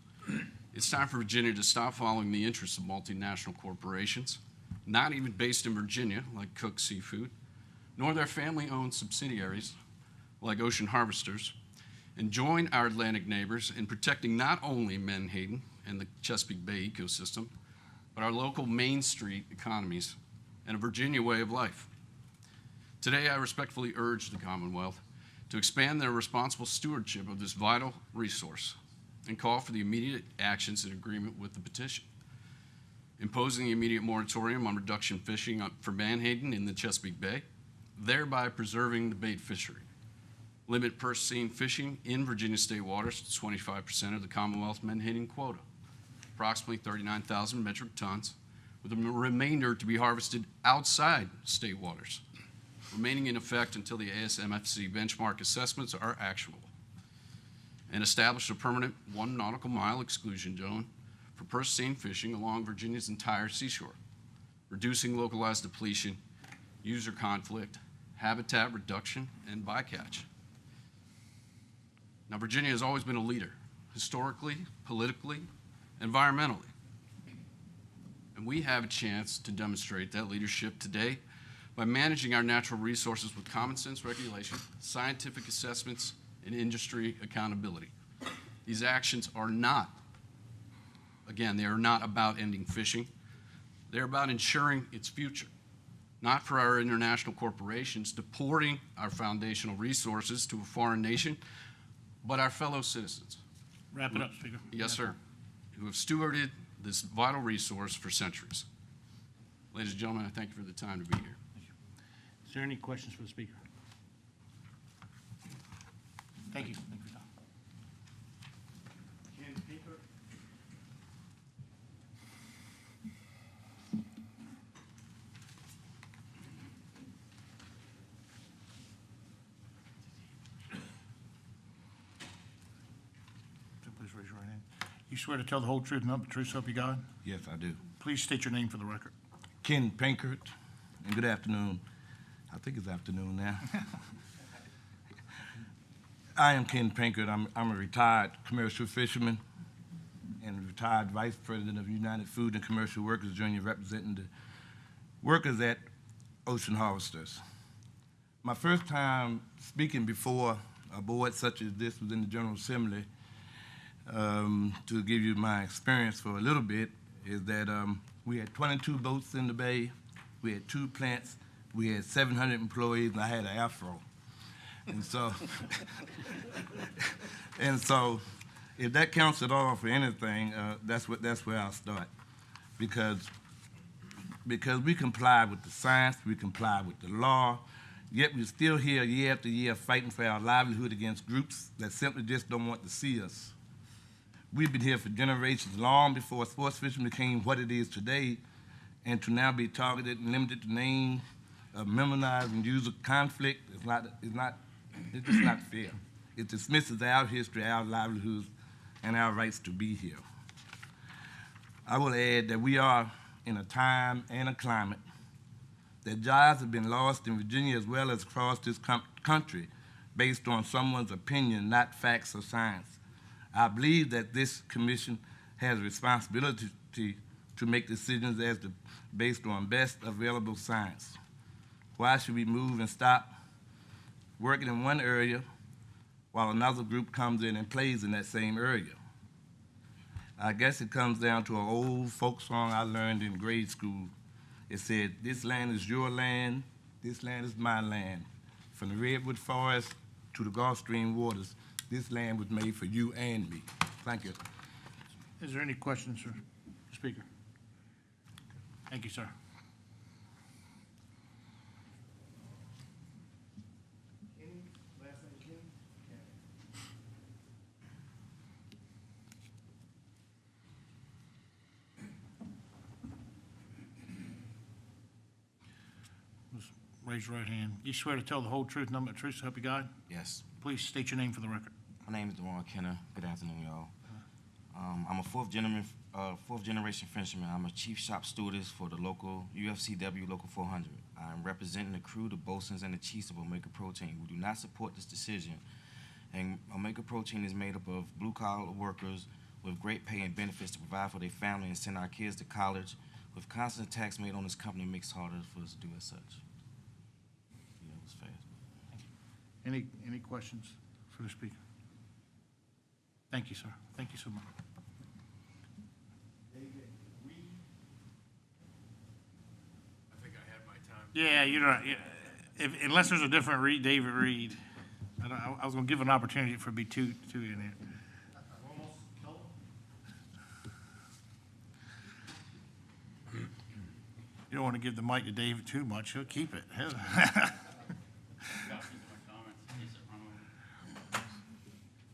it's time for Virginia to stop following the interests of multinational corporations, not even based in Virginia, like Cook Seafood, nor their family-owned subsidiaries, like Ocean Harvesters, and join our Atlantic neighbors in protecting not only menhaden and the Chesapeake Bay ecosystem, but our local Main Street economies and a Virginia way of life. Today, I respectfully urge the Commonwealth to expand their responsible stewardship of this vital resource and call for the immediate actions in agreement with the petition. Imposing the immediate moratorium on reduction fishing for menhaden in the Chesapeake Bay, thereby preserving the bait fishery. Limit purse seine fishing in Virginia state waters to 25% of the Commonwealth menhaden quota, approximately 39,000 metric tons, with the remainder to be harvested outside state waters, remaining in effect until the ASMFC benchmark assessments are actionable. And establish a permanent 1 nautical mile exclusion zone for purse seine fishing along Virginia's entire seashore, reducing localized depletion, user conflict, habitat reduction, and bycatch. Now, Virginia has always been a leader, historically, politically, environmentally. And we have a chance to demonstrate that leadership today by managing our natural resources with common sense regulation, scientific assessments, and industry accountability. These actions are not Again, they are not about ending fishing. They're about ensuring its future, not for our international corporations deporting our foundational resources to a foreign nation, but our fellow citizens. Wrap it up, Speaker. Yes, sir. Who have stewarded this vital resource for centuries. Ladies and gentlemen, I thank you for the time to be here. Is there any questions for the Speaker? Thank you. Thank you for your time. Please raise your right hand. You swear to tell the whole truth and nothing but the truth, so help you God? Yes, I do. Please state your name for the record. Ken Pinkert, and good afternoon. I think it's afternoon now. I am Ken Pinkert. I'm a retired commercial fisherman and retired vice president of United Food and Commercial Workers Union, representing the workers at Ocean Harvesters. My first time speaking before a board such as this was in the General Assembly, to give you my experience for a little bit, is that we had 22 boats in the bay, we had 2 plants, we had 700 employees, and I had an afro. And so, if that counts at all for anything, that's where I'll start, because we comply with the science, we comply with the law, yet we're still here year after year fighting for our livelihood against groups that simply just don't want to see us. We've been here for generations, long before sports fishing became what it is today, and to now be targeted and limited to name, memorized and use of conflict it's just not fair. It dismisses our history, our livelihoods, and our rights to be here. I will add that we are in a time and a climate that jobs have been lost in Virginia as well as across this country based on someone's opinion, not facts or science. I believe that this commission has a responsibility to make decisions based on best available science. Why should we move and stop working in one area while another group comes in and plays in that same area? I guess it comes down to an old folk song I learned in grade school. It said, "This land is your land, this land is my land. From the redwood forest to the Gulf Stream waters, this land was made for you and me." Thank you. Is there any questions, sir? Speaker. Thank you, sir. Raise your right hand. You swear to tell the whole truth, nothing but the truth, so help you God? Yes. Please state your name for the record. My name is Dewan Kenner. Good afternoon, y'all. I'm a fourth generation fisherman. I'm a chief shop stewardess for the local UFCW Local 400. I'm representing the crew, the bosuns, and the chiefs of Omega Protein. We do not support this decision. And Omega Protein is made up of blue-collar workers with great pay and benefits to provide for their family and send our kids to college. With constant attacks made on this company, it makes it harder for us to do as such. Yeah, it was fast. Any questions for the speaker? Thank you, sir. Thank you so much. I think I had my time. Yeah, you know, unless there's a different Reed, David Reed. I was going to give an opportunity for it to be two in there. You don't want to give the mic to David too much. He'll keep it.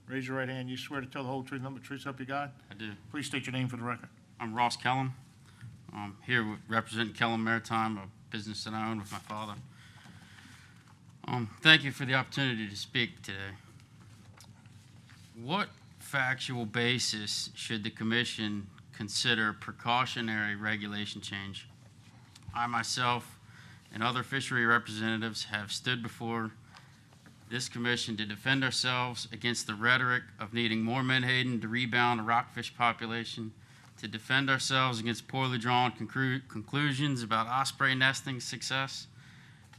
Raise your right hand. You swear to tell the whole truth, nothing but the truth, so help you God? I do. Please state your name for the record. I'm Ross Kellum. I'm here representing Kellum Maritime, a business that I own with my father. Thank you for the opportunity to speak today. What factual basis should the commission consider precautionary regulation change? I myself and other fishery representatives have stood before this commission to defend ourselves against the rhetoric of needing more menhaden to rebound the rockfish population, to defend ourselves against poorly drawn conclusions about osprey nesting success,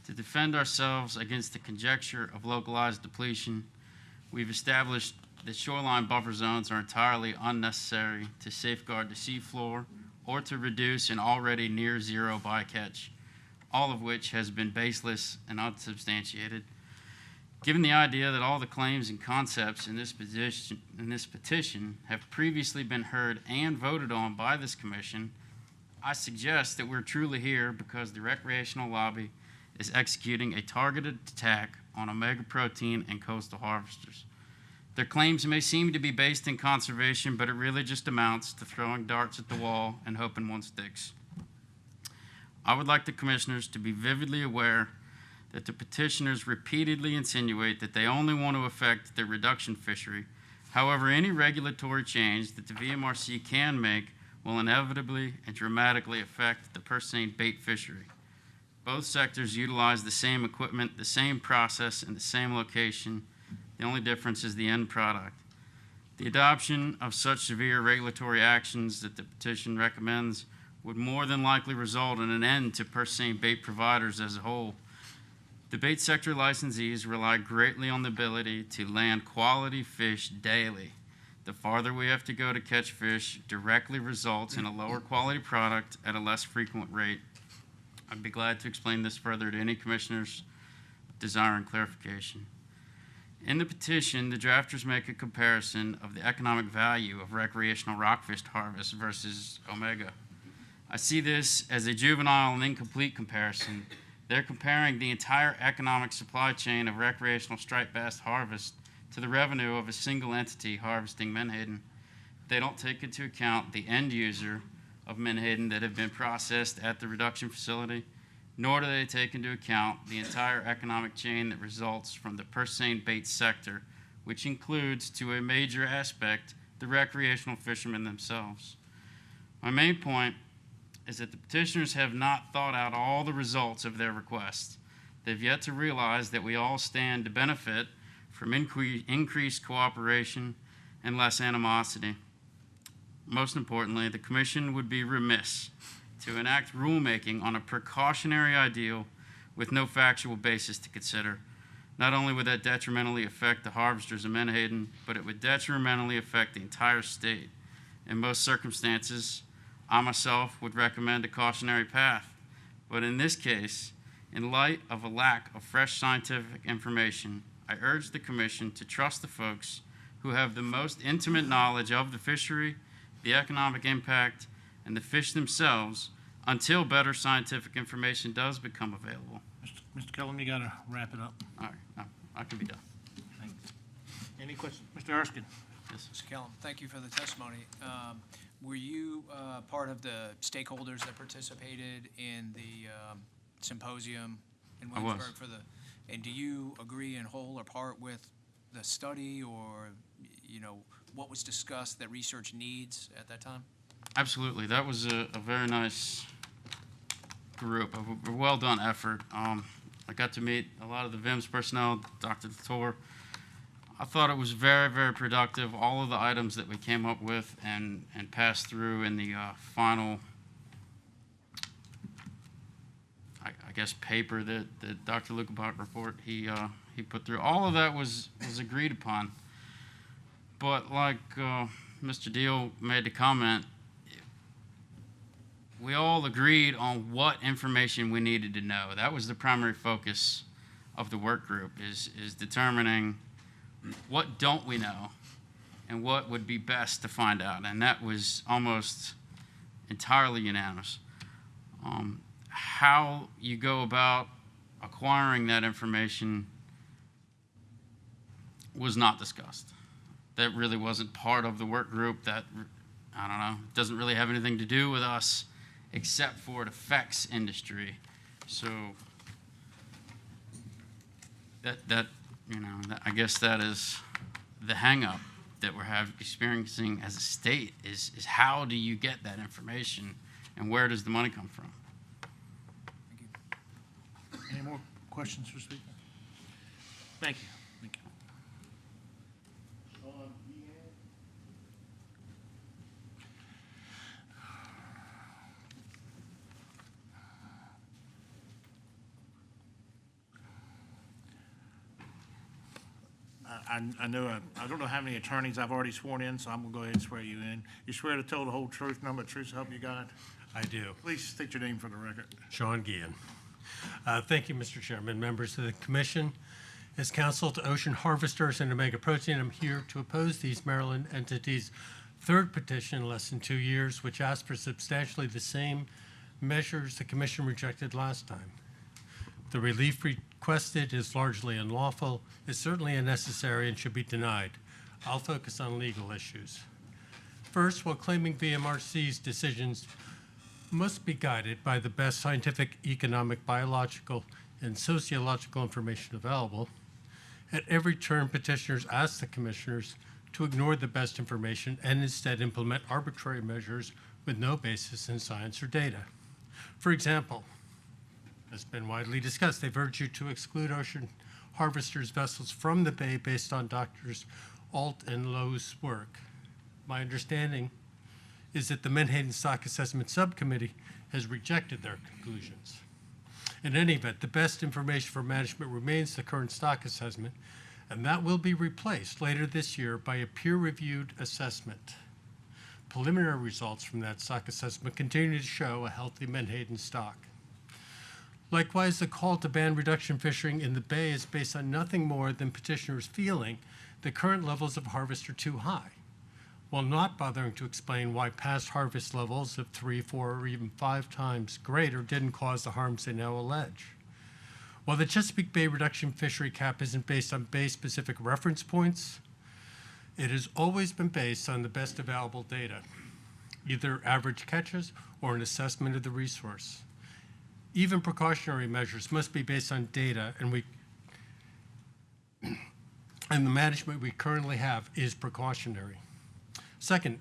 to defend ourselves against the conjecture of localized depletion. We've established that shoreline buffer zones are entirely unnecessary to safeguard the seafloor or to reduce an already near zero bycatch, all of which has been baseless and unsubstantiated. Given the idea that all the claims and concepts in this petition have previously been heard and voted on by this commission, I suggest that we're truly here because the recreational lobby is executing a targeted attack on omega protein and coastal harvesters. Their claims may seem to be based in conservation, but it really just amounts to throwing darts at the wall and hoping one sticks. I would like the commissioners to be vividly aware that the petitioners repeatedly insinuate that they only want to affect the reduction fishery. However, any regulatory change that the VMRC can make will inevitably and dramatically affect the purse seine bait fishery. Both sectors utilize the same equipment, the same process, and the same location. The only difference is the end product. The adoption of such severe regulatory actions that the petition recommends would more than likely result in an end to purse seine bait providers as a whole. The bait sector licensees rely greatly on the ability to land quality fish daily. The farther we have to go to catch fish directly results in a lower quality product at a less frequent rate. I'd be glad to explain this further to any commissioners desiring clarification. In the petition, the drafters make a comparison of the economic value of recreational rockfish harvest versus omega. I see this as a juvenile and incomplete comparison. They're comparing the entire economic supply chain of recreational striped bass harvest to the revenue of a single entity harvesting menhaden. They don't take into account the end user of menhaden that have been processed at the reduction facility, nor do they take into account the entire economic chain that results from the purse seine bait sector, which includes, to a major aspect, the recreational fishermen themselves. My main point is that the petitioners have not thought out all the results of their request. They've yet to realize that we all stand to benefit from increased cooperation and less animosity. Most importantly, the commission would be remiss to enact rulemaking on a precautionary ideal with no factual basis to consider. Not only would that detrimentally affect the harvesters of menhaden, but it would detrimentally affect the entire state. In most circumstances, I myself would recommend a cautionary path. But in this case, in light of a lack of fresh scientific information, I urge the commission to trust the folks who have the most intimate knowledge of the fishery, the economic impact, and the fish themselves until better scientific information does become available. Mr. Kellum, you got to wrap it up. All right, I can be done. Any questions? Mr. Erskine? Yes. Mr. Kellum, thank you for the testimony. Were you part of the stakeholders that participated in the symposium in I was. Williamsburg and do you agree in whole or part with the study or, what was discussed that research needs at that time? Absolutely. That was a very nice group, a well-done effort. I got to meet a lot of the VIMS personnel, Dr. Latour. I thought it was very, very productive. All of the items that we came up with and passed through in the final, I guess, paper that Dr. Lukebach report he put through. All of that was agreed upon. But like Mr. Deal made the comment, we all agreed on what information we needed to know. That was the primary focus of the work group, is determining what don't we know and what would be best to find out. And that was almost entirely unanimous. How you go about acquiring that information was not discussed. That really wasn't part of the work group. That, I don't know, doesn't really have anything to do with us except for it affects industry. So I guess that is the hang-up that we're experiencing as a state is how do you get that information and where does the money come from? Any more questions for speaker? Thank you. Thank you. I know, I don't know how many attorneys I've already sworn in, so I'm gonna go ahead and swear you in. You swear to tell the whole truth, nothing but the truth, so help you God? I do. Please state your name for the record. Sean Guillen. Thank you, Mr. Chairman, members of the commission. As counsel to Ocean Harvesters and Omega Protein, I'm here to oppose these Maryland entities' third petition in less than 2 years, which asked for substantially the same measures the commission rejected last time. The relief requested is largely unlawful, is certainly unnecessary, and should be denied. I'll focus on legal issues. First, while claiming VMRC's decisions must be guided by the best scientific, economic, biological, and sociological information available, at every turn, petitioners ask the commissioners to ignore the best information and instead implement arbitrary measures with no basis in science or data. For example, as has been widely discussed, they've urged you to exclude Ocean Harvesters vessels from the bay based on Doctors Alt and Lowe's work. My understanding is that the Menhaden Stock Assessment Subcommittee has rejected their conclusions. In any event, the best information for management remains the current stock assessment, and that will be replaced later this year by a peer-reviewed assessment. Preliminary results from that stock assessment continue to show a healthy Menhaden stock. Likewise, the call to ban reduction fishing in the bay is based on nothing more than petitioners feeling the current levels of harvest are too high, while not bothering to explain why past harvest levels of 3, 4, or even 5 times greater didn't cause the harms they now allege. While the Chesapeake Bay reduction fishery cap isn't based on bay-specific reference points, it has always been based on the best available data, either average catches or an assessment of the resource. Even precautionary measures must be based on data, and the management we currently have is precautionary. Second,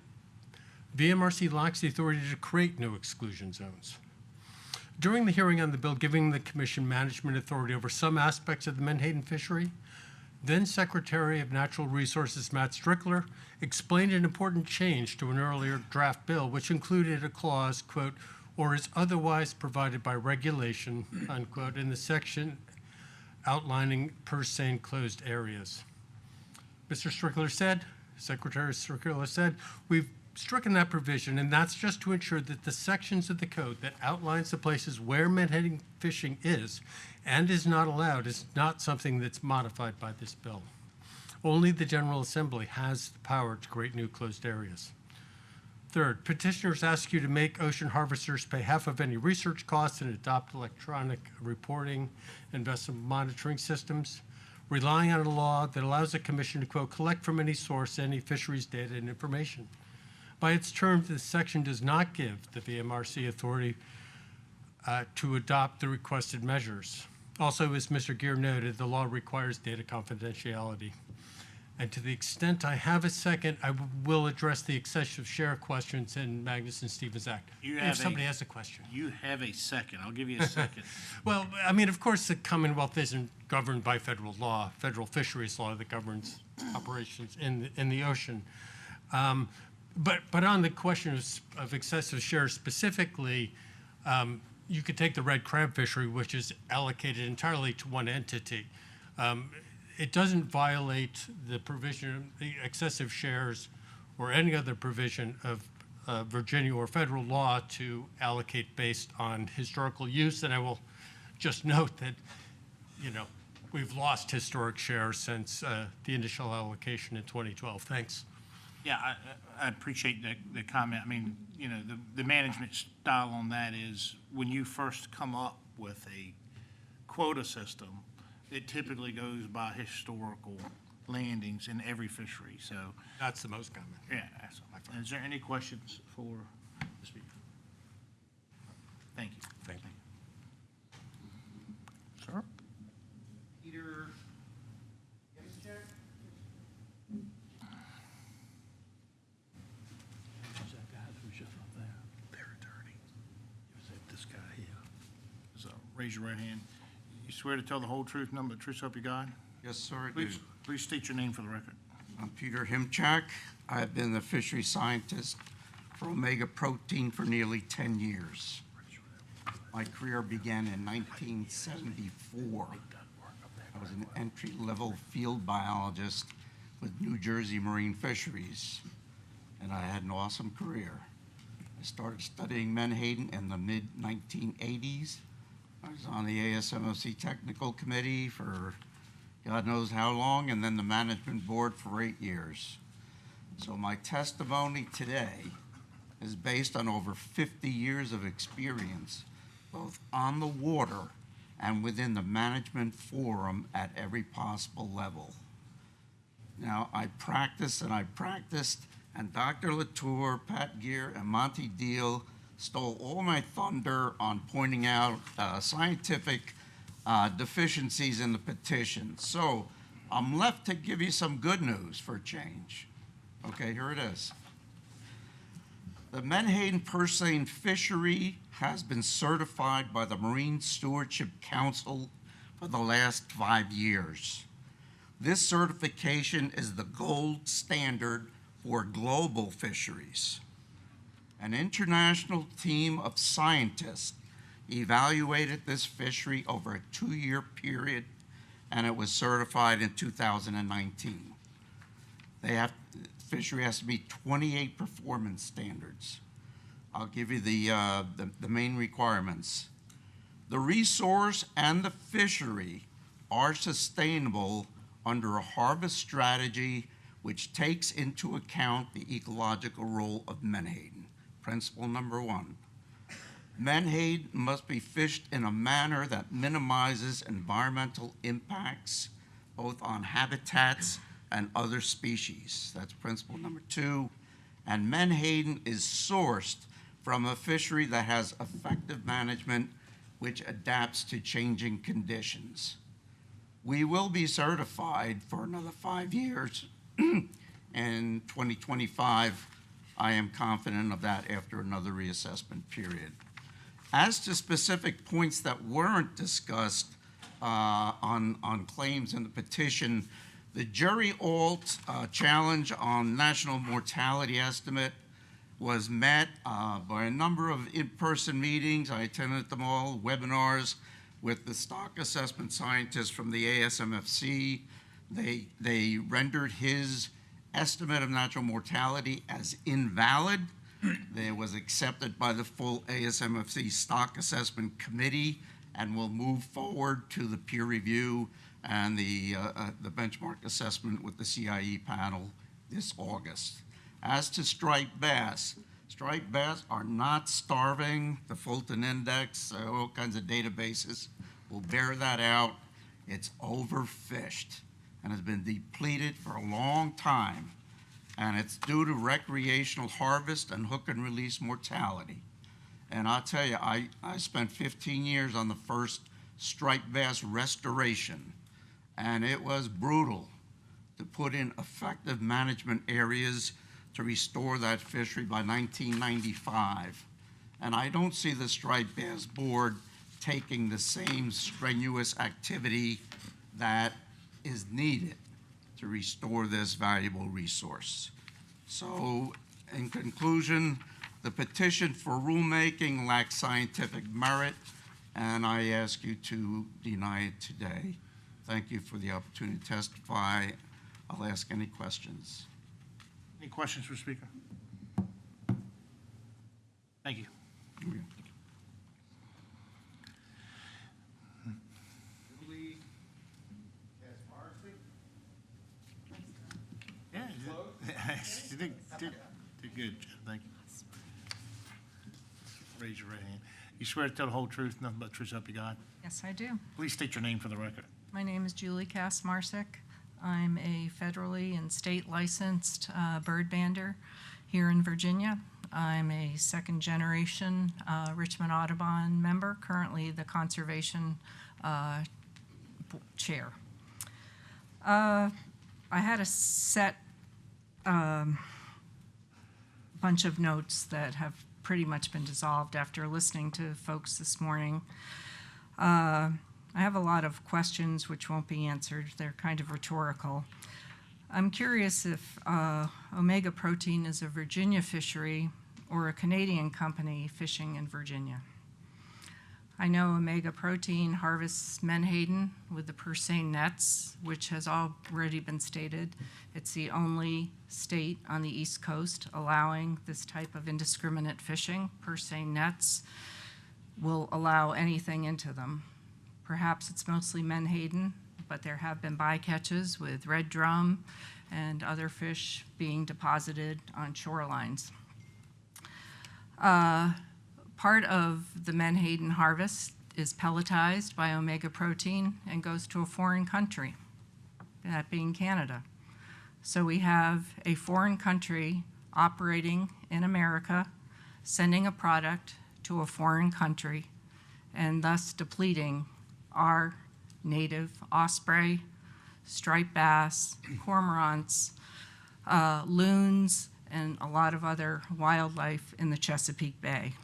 VMRC lacks the authority to create new exclusion zones. During the hearing on the bill giving the Commission management authority over some aspects of the Menhaden fishery, then Secretary of Natural Resources Matt Strickler explained an important change to an earlier draft bill, which included a clause, quote, or is otherwise provided by regulation, unquote, in the section outlining per se enclosed areas. Mr. Strickler said, Secretary Strickler said, we've stricken that provision, and that's just to ensure that the sections of the code that outlines the places where menhaden fishing is and is not allowed is not something that's modified by this bill. Only the General Assembly has the power to create new closed areas. Third, petitioners ask you to make ocean harvesters pay half of any research costs and adopt electronic reporting and vessel monitoring systems, relying on a law that allows the Commission to, quote, collect from any source any fisheries data and information. By its terms, this section does not give the VMRC authority to adopt the requested measures. Also, as Mr. Gear noted, the law requires data confidentiality. And to the extent I have a second, I will address the excessive share questions in Magnuson-Stevens Act. If somebody has a question. You have a second. I'll give you a second. Well, I mean, of course, the Commonwealth isn't governed by federal law, federal fisheries law that governs operations in the ocean. But on the question of excessive share specifically, you could take the red crab fishery, which is allocated entirely to one entity. It doesn't violate the provision, the excessive shares, or any other provision of Virginia or federal law to allocate based on historical use. And I will just note that, you know, we've lost historic shares since the initial allocation in 2012. Thanks. Yeah, I appreciate the comment. I mean, you know, the management style on that is when you first come up with a quota system, it typically goes by historical landings in every fishery, so. That's the most common. Yeah, that's, is there any questions for the speaker? Thank you. Thank you. Sir? Peter. Who's that guy who's just up there? Their attorney. Is it this guy here? So raise your right hand. You swear to tell the whole truth, nothing but the truth, so help you God? Yes, sir, I do. Please state your name for the record. I'm Peter Himchak. I've been the fishery scientist for Omega Protein for nearly 10 years. My career began in 1974 I was an entry-level field biologist with New Jersey Marine Fisheries, and I had an awesome career. I started studying menhaden in the mid-1980s. I was on the ASMOC Technical Committee for God knows how long, and then the Management Board for 8 years. So my testimony today is based on over 50 years of experience, both on the water and within the management forum at every possible level. Now, I practiced, and Dr. Latour, Pat Gear, and Monty Deal stole all my thunder on pointing out scientific deficiencies in the petition. So I'm left to give you some good news for a change. Okay, here it is. The menhaden purseine fishery has been certified by the Marine Stewardship Council for the last 5 years. This certification is the gold standard for global fisheries. An international team of scientists evaluated this fishery over a 2-year period, and it was certified in 2019. Fishery has to meet 28 performance standards. I'll give you the main requirements. The resource and the fishery are sustainable under a harvest strategy which takes into account the ecological role of menhaden. Principle number 1. Menhaden must be fished in a manner that minimizes environmental impacts, both on habitats and other species. That's principle number 2. And menhaden is sourced from a fishery that has effective management which adapts to changing conditions. We will be certified for another 5 years. In 2025, I am confident of that after another reassessment period. As to specific points that weren't discussed on claims in the petition, the jury alt challenge on national mortality estimate was met by a number of in-person meetings. I attended them all, webinars with the stock assessment scientists from the ASMFC. They rendered his estimate of natural mortality as invalid. It was accepted by the full ASMFC stock assessment committee and will move forward to the peer review and the benchmark assessment with the CIE panel this August. As to striped bass are not starving. The Fulton Index, all kinds of databases will bear that out. It's overfished and has been depleted for a long time, and it's due to recreational harvest and hook and release mortality. And I'll tell you, I spent 15 years on the first striped bass restoration, and it was brutal to put in effective management areas to restore that fishery by 1995. And I don't see the Striped Bass Board taking the same strenuous activity that is needed to restore this valuable resource. So, in conclusion, the petition for rulemaking lacks scientific merit, and I ask you to deny it today. Thank you for the opportunity to testify. I'll ask any questions. Any questions for Speaker? Thank you. Yeah, you did good. Thank you. Raise your right hand. You swear to tell the whole truth, nothing but the truth, so help you God? Yes, I do. Please state your name for the record. My name is Julie Cass-Marsick. I'm a federally and state licensed bird bander here in Virginia. I'm a second-generation Richmond Audubon member, currently the conservation chair. I had a set bunch of notes that have pretty much been dissolved after listening to folks this morning. I have a lot of questions which won't be answered. They're kind of rhetorical. I'm curious if Omega Protein is a Virginia fishery or a Canadian company fishing in Virginia. I know Omega Protein harvests menhaden with the Persane nets, which has already been stated. It's the only state on the East Coast allowing this type of indiscriminate fishing. Persane nets will allow anything into them. Perhaps it's mostly menhaden, but there have been bycatches with red drum and other fish being deposited on shorelines. Part of the menhaden harvest is pelletized by Omega Protein and goes to a foreign country, that being Canada. So we have a foreign country operating in America, sending a product to a foreign country, and thus depleting our native osprey, striped bass, cormorants, loons, and a lot of other wildlife in the Chesapeake Bay.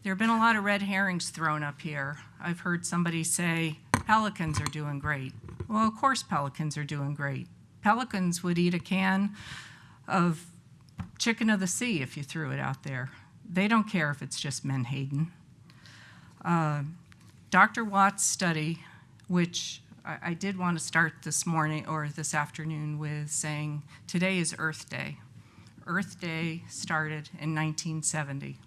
There have been a lot of red herrings thrown up here. I've heard somebody say pelicans are doing great. Well, of course pelicans are doing great. Pelicans would eat a can of chicken of the sea if you threw it out there. They don't care if it's just menhaden. Dr. Watt's study, which I did want to start this morning or this afternoon with saying today is Earth Day. Earth Day started in 1970.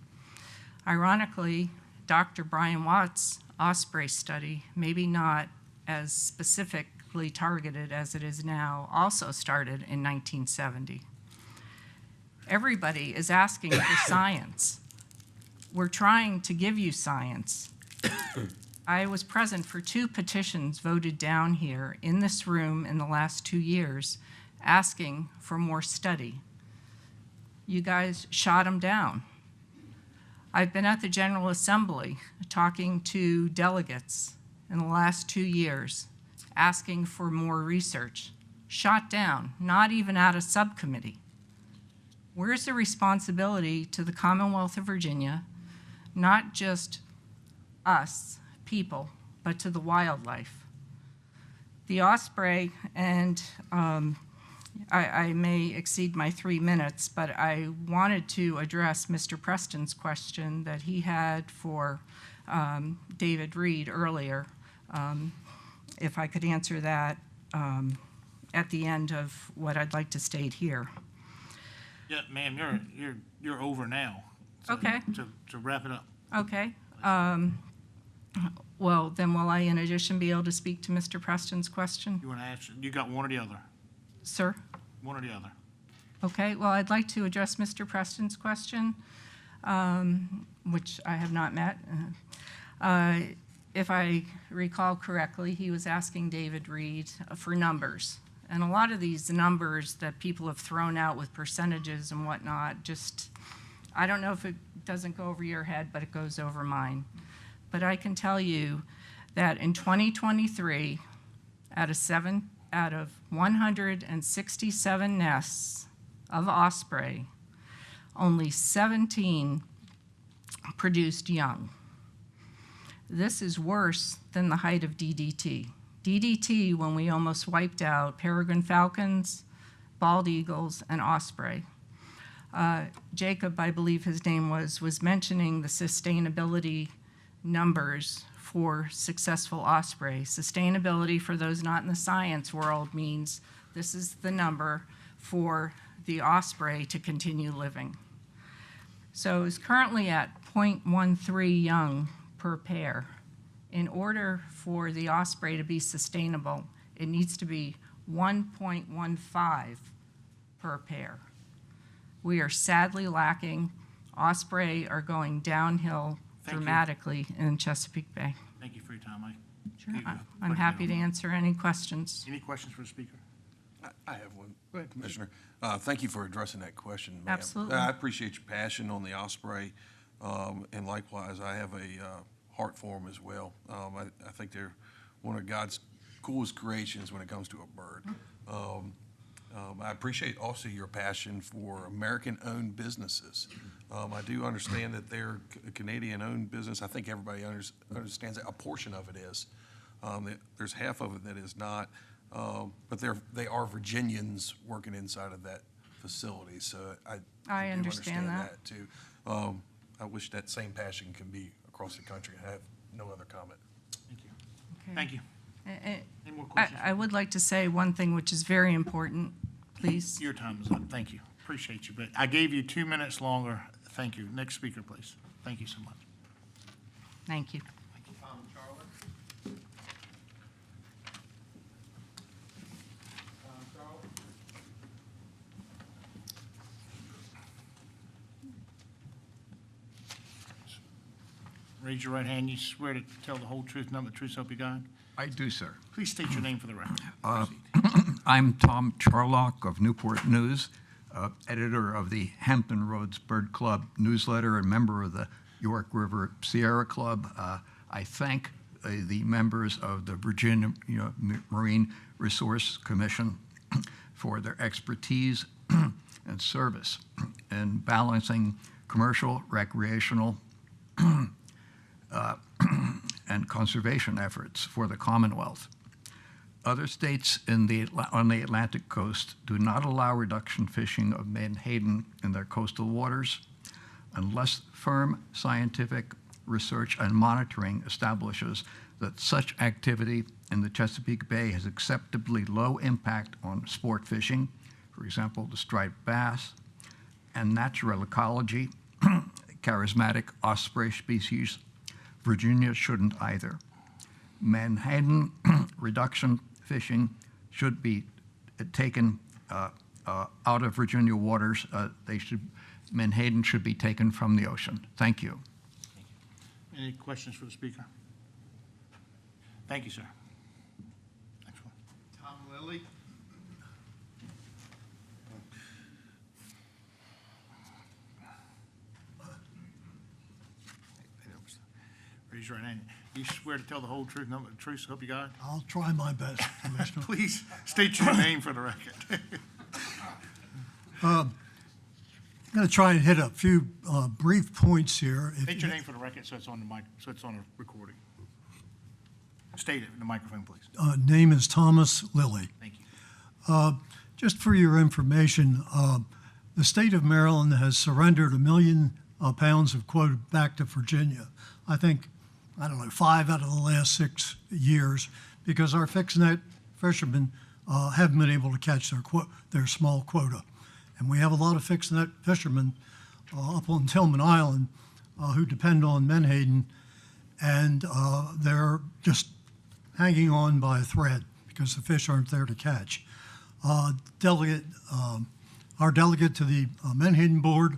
Ironically, Dr. Brian Watt's osprey study, maybe not as specifically targeted as it is now, also started in 1970. Everybody is asking for science. We're trying to give you science. I was present for 2 petitions voted down here in this room in the last 2 years asking for more study. You guys shot them down. I've been at the General Assembly talking to delegates in the last 2 years, asking for more research. Shot down, not even at a subcommittee. Where's the responsibility to the Commonwealth of Virginia, not just us, people, but to the wildlife? The osprey, and I may exceed my 3 minutes, but I wanted to address Mr. Preston's question that he had for David Reed earlier. If I could answer that at the end of what I'd like to state here. Yeah, ma'am, you're over now. So Okay. To wrap it up. Okay. Well, then will I, in addition, be able to speak to Mr. Preston's question? You want to answer, you got one or the other? Sir? One or the other. Okay, well, I'd like to address Mr. Preston's question, which I have not met. If I recall correctly, he was asking David Reed for numbers. And a lot of these numbers that people have thrown out with percentages and whatnot, just, I don't know if it doesn't go over your head, but it goes over mine. But I can tell you that in 2023, out of 167 nests of osprey, only 17 produced young. This is worse than the height of DDT. DDT, when we almost wiped out peregrine falcons, bald eagles, and osprey. Jacob, I believe his name was mentioning the sustainability numbers for successful osprey. Sustainability, for those not in the science world, means this is the number for the osprey to continue living. So it's currently at 0.13 young per pair. In order for the osprey to be sustainable, it needs to be 1.15 per pair. We are sadly lacking. Osprey are going downhill dramatically in Chesapeake Bay. Thank you for your time, Mike. Sure. I'm happy to answer any questions. Any questions for the speaker? I have one. Go ahead, Commissioner. Thank you for addressing that question, ma'am. Absolutely. I appreciate your passion on the osprey, and likewise, I have a heart for them as well. I think they're one of God's coolest creations when it comes to a bird. I appreciate also your passion for American-owned businesses. I do understand that they're a Canadian-owned business. I think everybody understands that. A portion of it is. There's half of it that is not. But they are Virginians working inside of that facility. So I do understand that too. I wish that same passion can be across the country. I have no other comment. Thank you. Okay. Thank you. Eh, Any more questions? I would like to say one thing which is very important, please. Your time is up. Thank you. Appreciate you, but I gave you 2 minutes longer. Thank you. Next speaker, please. Thank you so much. Thank you. Raise your right hand. You swear to tell the whole truth, nothing but the truth, so help you God? I do, sir. Please state your name for the record. I'm Tom Charlock of Newport News, editor of the Hampton Roads Bird Club newsletter and member of the York River Sierra Club. I thank the members of the Virginia Marine Resource Commission for their expertise and service in balancing commercial, recreational, and conservation efforts for the Commonwealth. Other states on the Atlantic coast do not allow reduction fishing of menhaden in their coastal waters unless firm scientific research and monitoring establishes that such activity in the Chesapeake Bay has acceptably low impact on sport fishing, for example, the striped bass, and natural ecology, charismatic osprey species. Virginia shouldn't either. Menhaden reduction fishing should be taken out of Virginia waters. Menhaden should be taken from the ocean. Thank you. Any questions for the speaker? Thank you, sir. Next one. Tom Lilly. Raise your right hand. You swear to tell the whole truth, nothing but the truth, so help you God? I'll try my best, Commissioner. Please state your name for the record. I'm going to try and hit a few brief points here. State your name for the record so it's on the mic, so it's on a recording. State it in the microphone, please. Name is Thomas Lilly. Thank you. Just for your information, the state of Maryland has surrendered 1 million pounds of quota back to Virginia. I think, 5 out of the last 6 years, because our fixed net fishermen haven't been able to catch their small quota. And we have a lot of fixed net fishermen up on Tillman Island who depend on menhaden, and they're just hanging on by a thread because the fish aren't there to catch. Our delegate to the menhaden board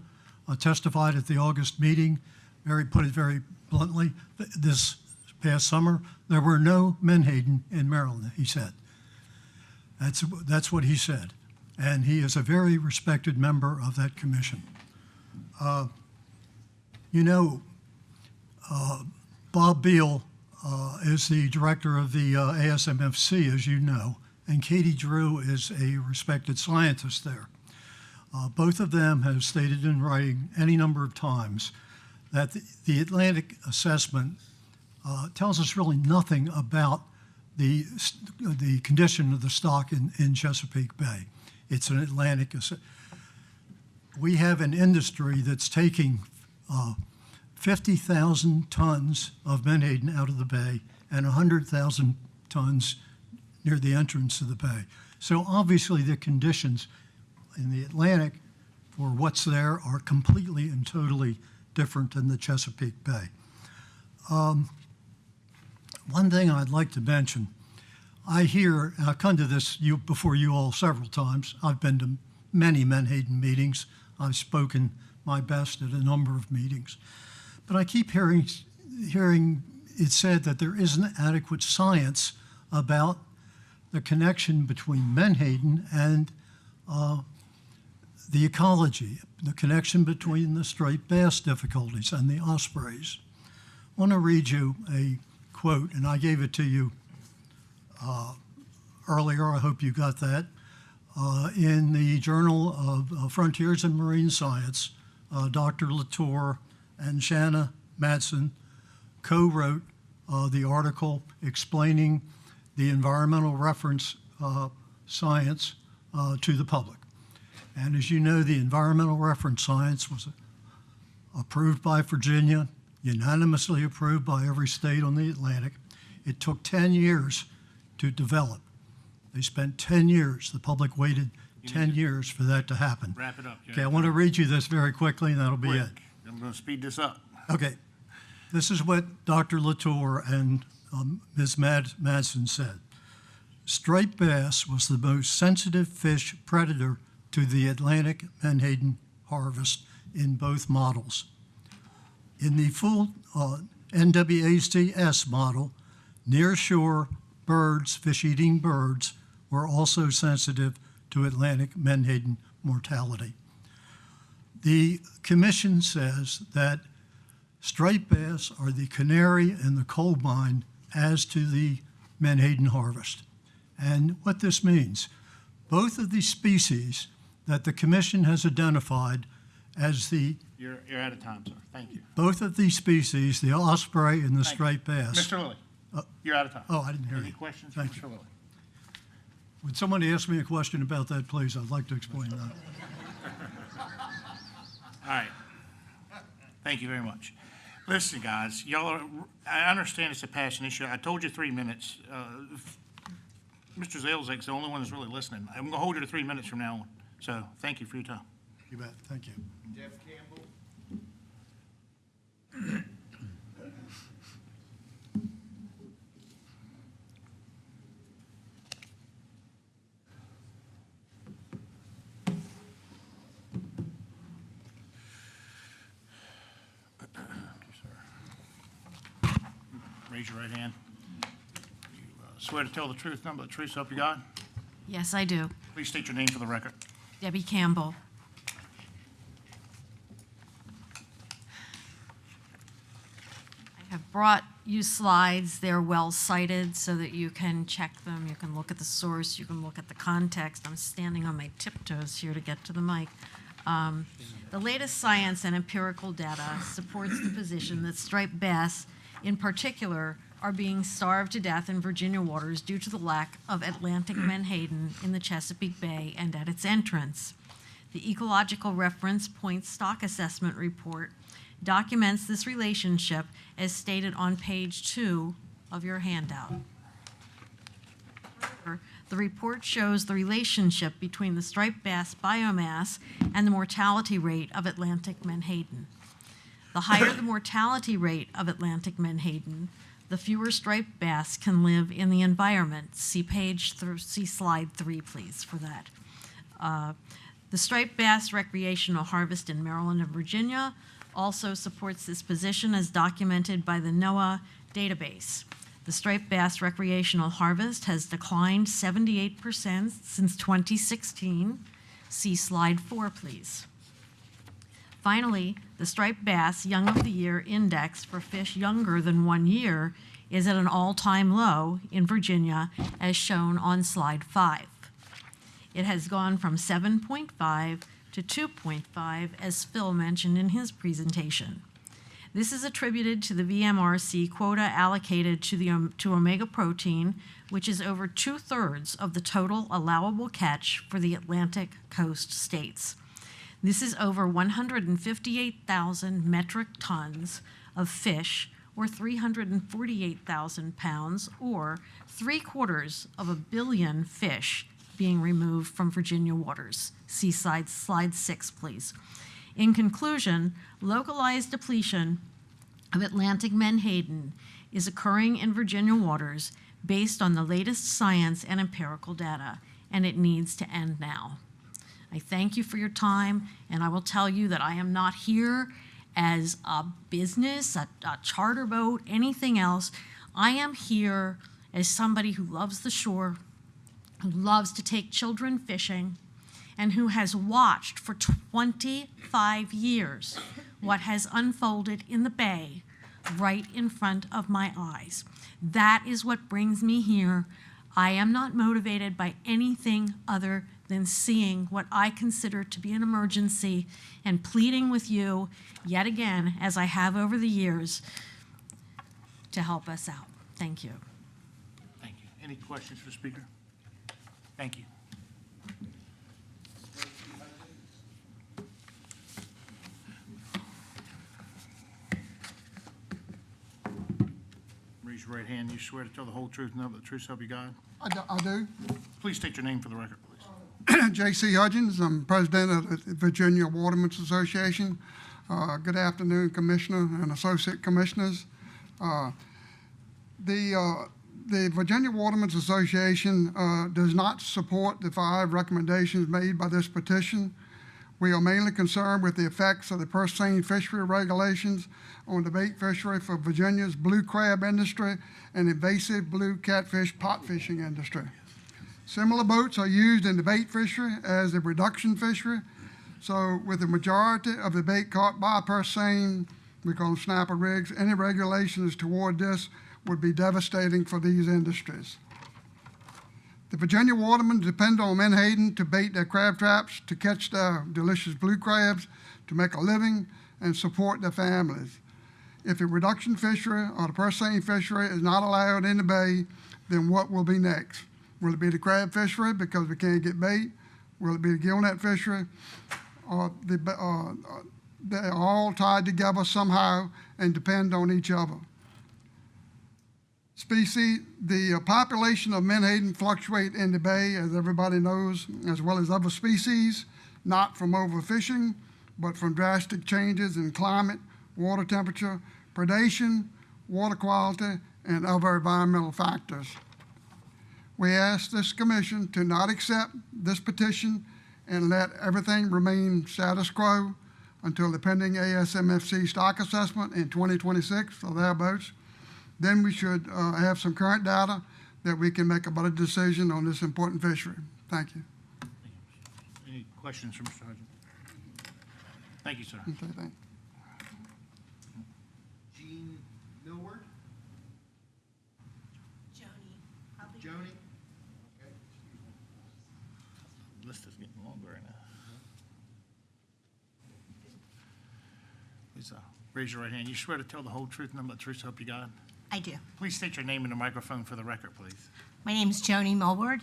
testified at the August meeting, put it very bluntly, this past summer, there were no menhaden in Maryland, he said. That's what he said. And he is a very respected member of that commission. Bob Beal is the director of the ASMFC, as you know, and Katie Drew is a respected scientist there. Both of them have stated in writing any number of times that the Atlantic assessment tells us really nothing about the condition of the stock in Chesapeake Bay. It's an Atlantic assessment. We have an industry that's taking 50,000 tons of menhaden out of the bay and 100,000 tons near the entrance of the bay. So obviously the conditions in the Atlantic for what's there are completely and totally different than the Chesapeake Bay. One thing I'd like to mention, I've come to this before you all several times. I've been to many menhaden meetings. I've spoken my best at a number of meetings. But I keep hearing it said that there isn't adequate science about the connection between menhaden and the ecology, the connection between the striped bass difficulties and the ospreys. I want to read you a quote, and I gave it to you earlier. I hope you got that. In the Journal of Frontiers in Marine Science, Dr. Latour and Shanna Madsen co-wrote the article explaining the environmental reference science to the public. And as you know, the environmental reference science was approved by Virginia, unanimously approved by every state on the Atlantic. It took 10 years to develop. They spent 10 years, the public waited 10 years for that to happen. Wrap it up, Jim. Okay, I want to read you this very quickly, and that'll be it. I'm going to speed this up. Okay, this is what Dr. Latour and Ms. Madsen said. Striped bass was the most sensitive fish predator to the Atlantic menhaden harvest in both models. In the full NWACS model, nearshore birds, fish-eating birds, were also sensitive to Atlantic menhaden mortality. The commission says that striped bass are the canary in the coal mine as to the menhaden harvest. And what this means, both of these species that the commission has identified as the, You're out of time, sir. Thank you. both of these species, the osprey and the Thank you. striped bass. Mr. Lilly, you're out of time. Oh, I didn't hear Any you. questions, Thank Mr. Lilly? Would somebody ask me a question about that, please? I'd like to explain that. All right. Thank you very much. Listen, guys, I understand it's a passion issue. I told you 3 minutes. Mr. Zalzak's the only one that's really listening. I'm going to hold you to 3 minutes from now on. So thank you for your time. You bet. Thank you. Jeff Campbell. Raise your right hand. You swear to tell the truth, nothing but the truth, so help you God? Yes, I do. Please state your name for the record. Debbie Campbell. I have brought you slides. They're well cited so that you can check them. You can look at the source. You can look at the context. I'm standing on my tiptoes here to get to the mic. The latest science and empirical data supports the position that striped bass, in particular, are being starved to death in Virginia waters due to the lack of Atlantic menhaden in the Chesapeake Bay and at its entrance. The Ecological Reference Point Stock Assessment Report documents this relationship as stated on page 2 of your handout. The report shows the relationship between the striped bass biomass and the mortality rate of Atlantic menhaden. The higher the mortality rate of Atlantic menhaden, the fewer striped bass can live in the environment. See slide 3, please, for that. The striped bass recreational harvest in Maryland and Virginia also supports this position as documented by the NOAA database. The striped bass recreational harvest has declined 78% since 2016. See slide 4, please. Finally, the striped bass Young of the Year index for fish younger than 1 year is at an all-time low in Virginia, as shown on slide 5. It has gone from 7.5 to 2.5, as Phil mentioned in his presentation. This is attributed to the VMRC quota allocated to omega protein, which is over 2/3 of the total allowable catch for the Atlantic coast states. This is over 158,000 metric tons of fish, or 348,000 pounds, or 750 million fish being removed from Virginia waters. See slide 6, please. In conclusion, localized depletion of Atlantic menhaden is occurring in Virginia waters based on the latest science and empirical data, and it needs to end now. I thank you for your time, and I will tell you that I am not here as a business, a charter boat, anything else. I am here as somebody who loves the shore, who loves to take children fishing, and who has watched for 25 years what has unfolded in the bay right in front of my eyes. That is what brings me here. I am not motivated by anything other than seeing what I consider to be an emergency and pleading with you yet again, as I have over the years, to help us out. Thank you. Thank you. Any questions for the speaker? Thank you. Raise your right hand. You swear to tell the whole truth, and nothing but the truth, so help you God? I do. Please state your name for the record, please. J.C. Hudgens, I'm president of the Virginia Watermen's Association. Good afternoon, Commissioner and Associate Commissioners. The Virginia Watermen's Association does not support the 5 recommendations made by this petition. We are mainly concerned with the effects of the purse seine fishery regulations on the bait fishery for Virginia's blue crab industry and invasive blue catfish pot fishing industry. Similar boats are used in the bait fishery as a reduction fishery. So with the majority of the bait caught by purse seine, we call them snapper rigs, any regulations toward this would be devastating for these industries. The Virginia watermen depend on menhaden to bait their crab traps, to catch their delicious blue crabs, to make a living, and support their families. If the reduction fishery or the purse seine fishery is not allowed in the bay, then what will be next? Will it be the crab fishery because we can't get bait? Will it be the gill net fishery? Or they're all tied together somehow and depend on each other. The population of menhaden fluctuate in the bay, as everybody knows, as well as other species, not from overfishing, but from drastic changes in climate, water temperature, predation, water quality, and other environmental factors. We ask this commission to not accept this petition and let everything remain status quo until the pending ASMFC stock assessment in 2026 or thereabouts. Then we should have some current data that we can make a better decision on this important fishery. Thank you. Any questions for Mr. Hudgens? Thank you, sir. Okay, thank you. Jean Millward? Joni? Okay. List is getting longer right now. Please raise your right hand. You swear to tell the whole truth, nothing but the truth, so help you God? I do. Please state your name and the microphone for the record, please. My name is Joni Millward.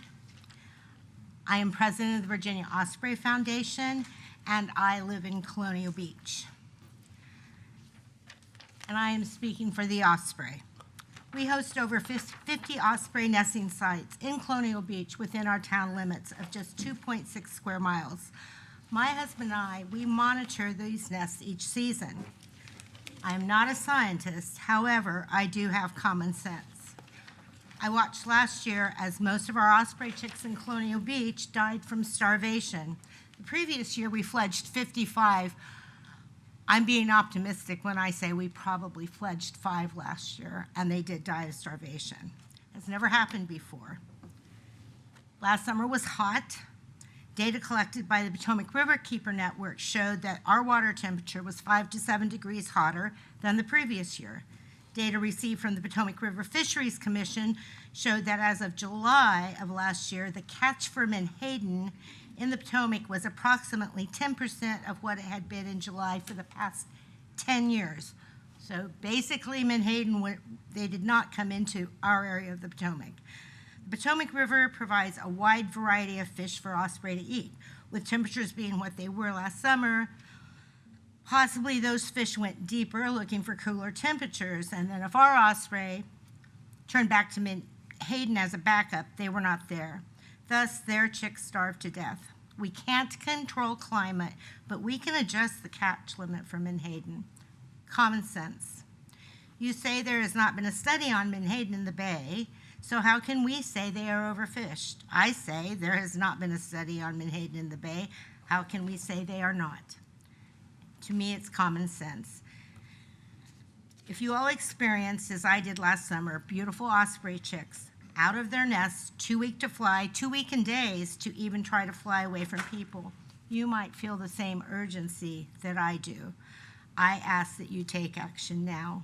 I am president of the Virginia Osprey Foundation, and I live in Colonial Beach. And I am speaking for the osprey. We host over 50 osprey nesting sites in Colonial Beach within our town limits of just 2.6 square miles. My husband and I, we monitor these nests each season. I am not a scientist, however, I do have common sense. I watched last year as most of our osprey chicks in Colonial Beach died from starvation. The previous year we fledged 55. I'm being optimistic when I say we probably fledged 5 last year, and they did die of starvation. It's never happened before. Last summer was hot. Data collected by the Potomac River Keeper Network showed that our water temperature was 5 to 7 degrees hotter than the previous year. Data received from the Potomac River Fisheries Commission showed that as of July of last year, the catch for menhaden in the Potomac was approximately 10% of what it had been in July for the past 10 years. So basically, menhaden, they did not come into our area of the Potomac. The Potomac River provides a wide variety of fish for osprey to eat. With temperatures being what they were last summer, possibly those fish went deeper looking for cooler temperatures, and then if our osprey turned back to menhaden as a backup, they were not there. Thus, their chicks starved to death. We can't control climate, but we can adjust the catch limit for menhaden. Common sense. You say there has not been a study on menhaden in the bay, so how can we say they are overfished? I say there has not been a study on menhaden in the bay. How can we say they are not? To me, it's common sense. If you all experienced, as I did last summer, beautiful osprey chicks out of their nests, too weak to fly, too weak in days to even try to fly away from people, you might feel the same urgency that I do. I ask that you take action now.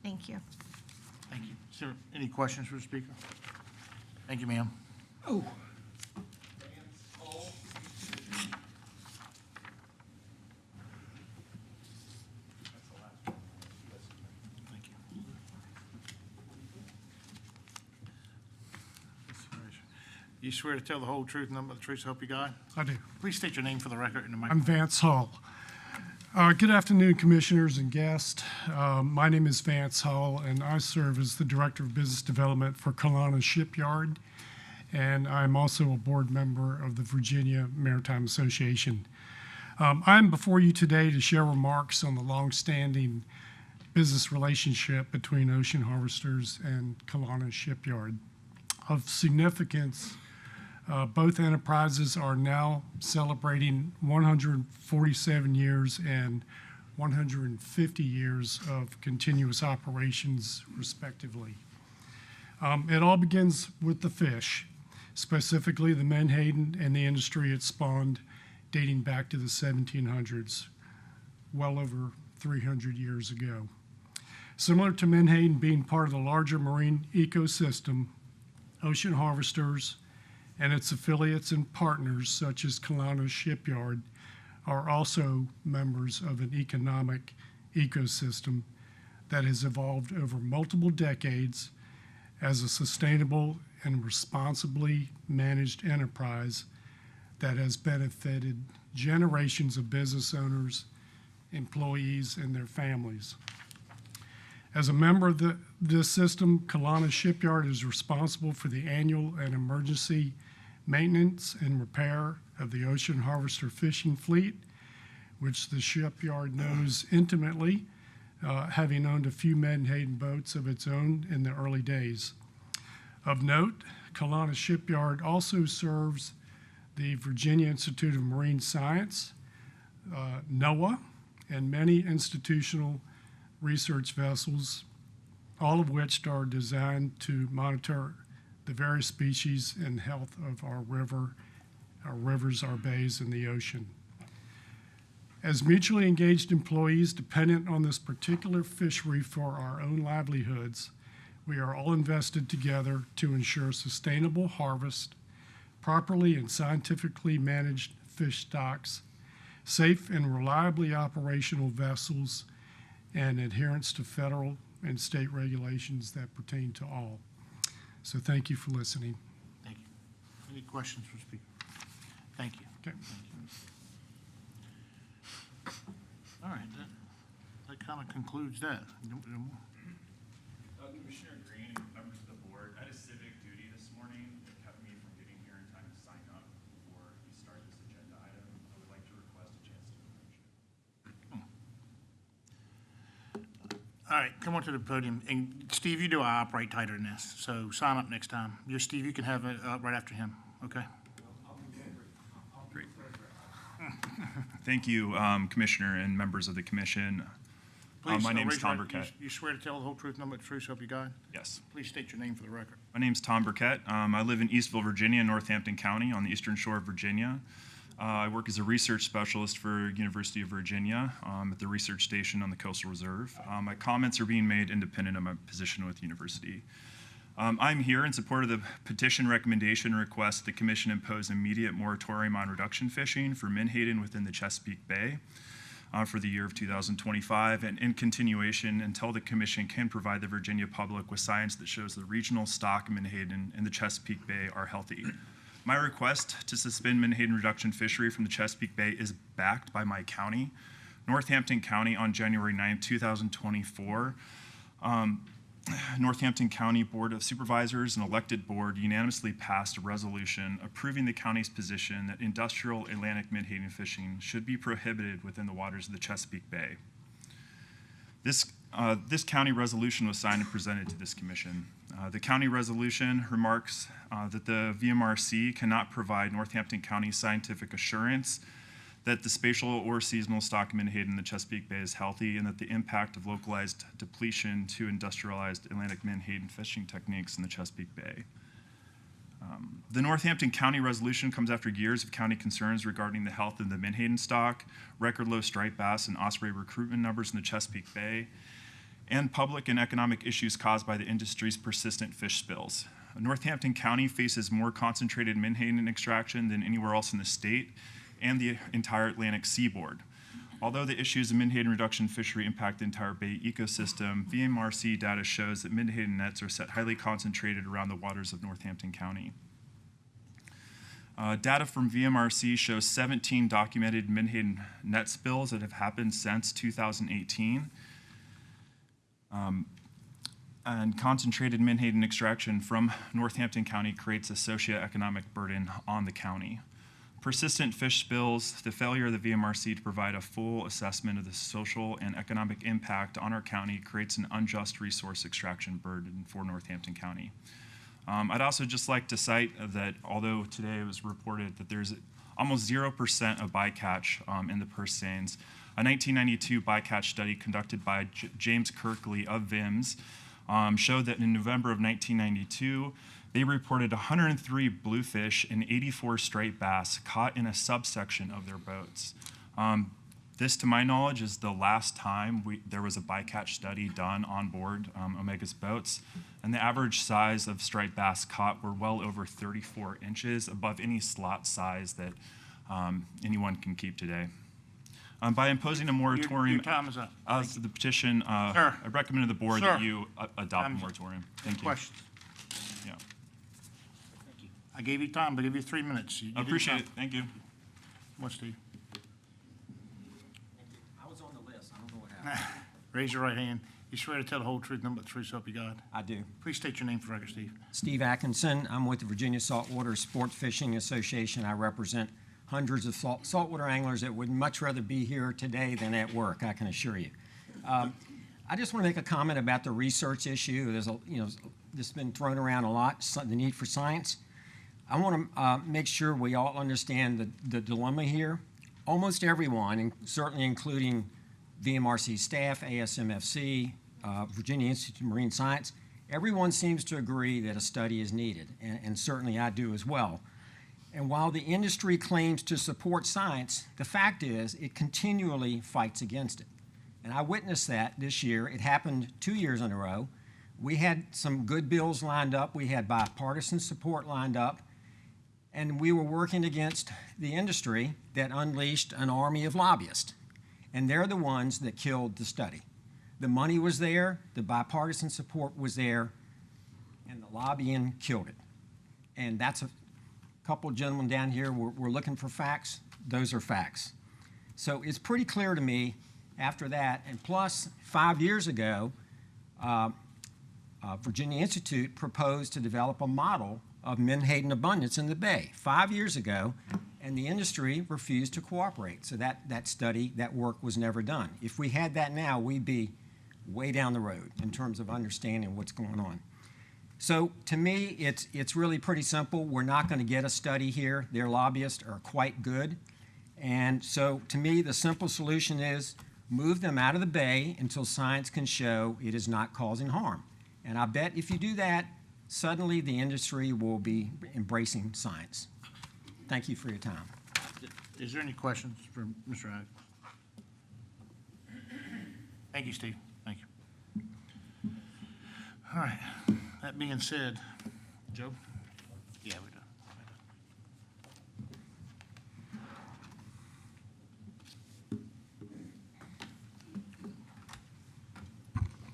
Thank you. Thank you. Is there any questions for the speaker? Thank you, ma'am. Oh. Thank you. You swear to tell the whole truth, nothing but the truth, so help you God? I do. Please state your name for the record and the I'm microphone. Vance Hall. Good afternoon, commissioners and guests. My name is Vance Hull, and I serve as the Director of Business Development for Kelowna Shipyard, and I'm also a board member of the Virginia Maritime Association. I'm before you today to share remarks on the longstanding business relationship between Ocean Harvesters and Kelowna Shipyard. Of significance, both enterprises are now celebrating 147 years and 150 years of continuous operations, respectively. It all begins with the fish, specifically the menhaden and the industry it spawned, dating back to the 1700s, well over 300 years ago. Similar to menhaden being part of the larger marine ecosystem, Ocean Harvesters and its affiliates and partners, such as Kelowna Shipyard, are also members of an economic ecosystem that has evolved over multiple decades as a sustainable and responsibly managed enterprise that has benefited generations of business owners, employees, and their families. As a member of this system, Kelowna Shipyard is responsible for the annual and emergency maintenance and repair of the Ocean Harvester fishing fleet, which the shipyard knows intimately, having owned a few menhaden boats of its own in the early days. Of note, Kelowna Shipyard also serves the Virginia Institute of Marine Science, NOAA, and many institutional research vessels, all of which are designed to monitor the various species and health of our rivers, our bays, and the ocean. As mutually engaged employees dependent on this particular fishery for our own livelihoods, we are all invested together to ensure sustainable harvest, properly and scientifically managed fish stocks, safe and reliably operational vessels, and adherence to federal and state regulations that pertain to all. So thank you for listening. Thank you. Any questions for Speaker? Thank you. Okay. All right, that kind of concludes that. Commissioner Green and members of the board, I had a civic duty this morning that kept me from getting here in time to sign up before we start this agenda item. I would like to request a chance to approach it. All right, come on to the podium. And Steve, you do operate tighter than this, so sign up next time. You're Steve, you can have it right after him, okay? Great. Thank you, Commissioner and members of the commission. Please, my name is raise Tom your right- Burkett. You swear to tell the whole truth, nothing but the truth, so help you God? Yes. Please state your name for the record. My name's Tom Burkett. I live in Eastville, Virginia, Northampton County on the eastern shore of Virginia. I work as a research specialist for University of Virginia at the research station on the Coastal Reserve. My comments are being made independent of my position with the university. I'm here in support of the petition recommendation request the commission impose immediate moratorium on reduction fishing for menhaden within the Chesapeake Bay for the year of 2025, and in continuation until the commission can provide the Virginia public with science that shows the regional stock menhaden in the Chesapeake Bay are healthy. My request to suspend menhaden reduction fishery from the Chesapeake Bay is backed by my county. Northampton County on January 9, 2024, Northampton County Board of Supervisors and elected board unanimously passed a resolution approving the county's position that industrial Atlantic menhaden fishing should be prohibited within the waters of the Chesapeake Bay. This county resolution was signed and presented to this commission. The county resolution remarks that the VMRC cannot provide Northampton County scientific assurance that the spatial or seasonal stock menhaden in the Chesapeake Bay is healthy, and that the impact of localized depletion to industrialized Atlantic menhaden fishing techniques in the Chesapeake Bay. The Northampton County resolution comes after years of county concerns regarding the health of the menhaden stock, record low striped bass and osprey recruitment numbers in the Chesapeake Bay, and public and economic issues caused by the industry's persistent fish spills. Northampton County faces more concentrated menhaden extraction than anywhere else in the state and the entire Atlantic seaboard. Although the issues of menhaden reduction fishery impact the entire bay ecosystem, VMRC data shows that menhaden nets are set highly concentrated around the waters of Northampton County. Data from VMRC shows 17 documented menhaden net spills that have happened since 2018. And concentrated menhaden extraction from Northampton County creates a socioeconomic burden on the county. Persistent fish spills, the failure of the VMRC to provide a full assessment of the social and economic impact on our county creates an unjust resource extraction burden for Northampton County. I'd also just like to cite that although today it was reported that there's almost 0% of bycatch in the purse seines, a 1992 bycatch study conducted by James Kirkley of VIMS showed that in November of 1992, they reported 103 bluefish and 84 striped bass caught in a subsection of their boats. This, to my knowledge, is the last time there was a bycatch study done on board Omega's boats, and the average size of striped bass caught were well over 34 inches, above any slot size that anyone can keep today. By imposing a moratorium, Your time is up. as the petition, Sir. I recommend to the board Sir. that you adopt a moratorium. Thank you. Questions? Yeah. I gave you time, but I gave you 3 minutes. You I did appreciate time. it. Thank you. What, Steve? I was on the list. I don't know what happened. Raise your right hand. You swear to tell the whole truth, nothing but the truth, so help you God? I do. Please state your name for the record, Steve. Steve Atkinson. I'm with the Virginia Saltwater Sport Fishing Association. I represent hundreds of saltwater anglers that would much rather be here today than at work, I can assure you. I just want to make a comment about the research issue. There's this has been thrown around a lot, the need for science. I want to make sure we all understand the dilemma here. Almost everyone, and certainly including VMRC staff, ASMFC, Virginia Institute of Marine Science, everyone seems to agree that a study is needed, and certainly I do as well. And while the industry claims to support science, the fact is it continually fights against it. And I witnessed that this year. It happened 2 years in a row. We had some good bills lined up. We had bipartisan support lined up. And we were working against the industry that unleashed an army of lobbyists. And they're the ones that killed the study. The money was there, the bipartisan support was there, and the lobbying killed it. And that's a couple of gentlemen down here were looking for facts. Those are facts. So it's pretty clear to me after that, and plus 5 years ago, Virginia Institute proposed to develop a model of menhaden abundance in the bay 5 years ago, and the industry refused to cooperate. So that study, that work was never done. If we had that now, we'd be way down the road in terms of understanding what's going on. So to me, it's really pretty simple. We're not going to get a study here. Their lobbyists are quite good. And so to me, the simple solution is move them out of the bay until science can show it is not causing harm. And I bet if you do that, suddenly the industry will be embracing science. Thank you for your time. Is there any questions for Mr. Ag? Thank you, Steve. Thank you. All right. That being said, Joe? Yeah, we're done.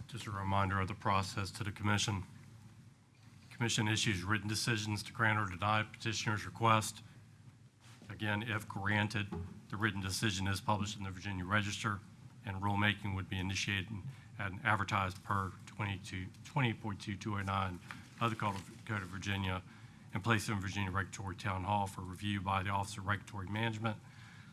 Just a reminder of the process to the commission. Commission issues written decisions to grant or deny petitioner's request. Again, if granted, the written decision is published in the Virginia Register, and rulemaking would be initiated and advertised per 20.2209 of the Code of Virginia and placed in Virginia Regulatory Town Hall for review by the Office of Regulatory Management.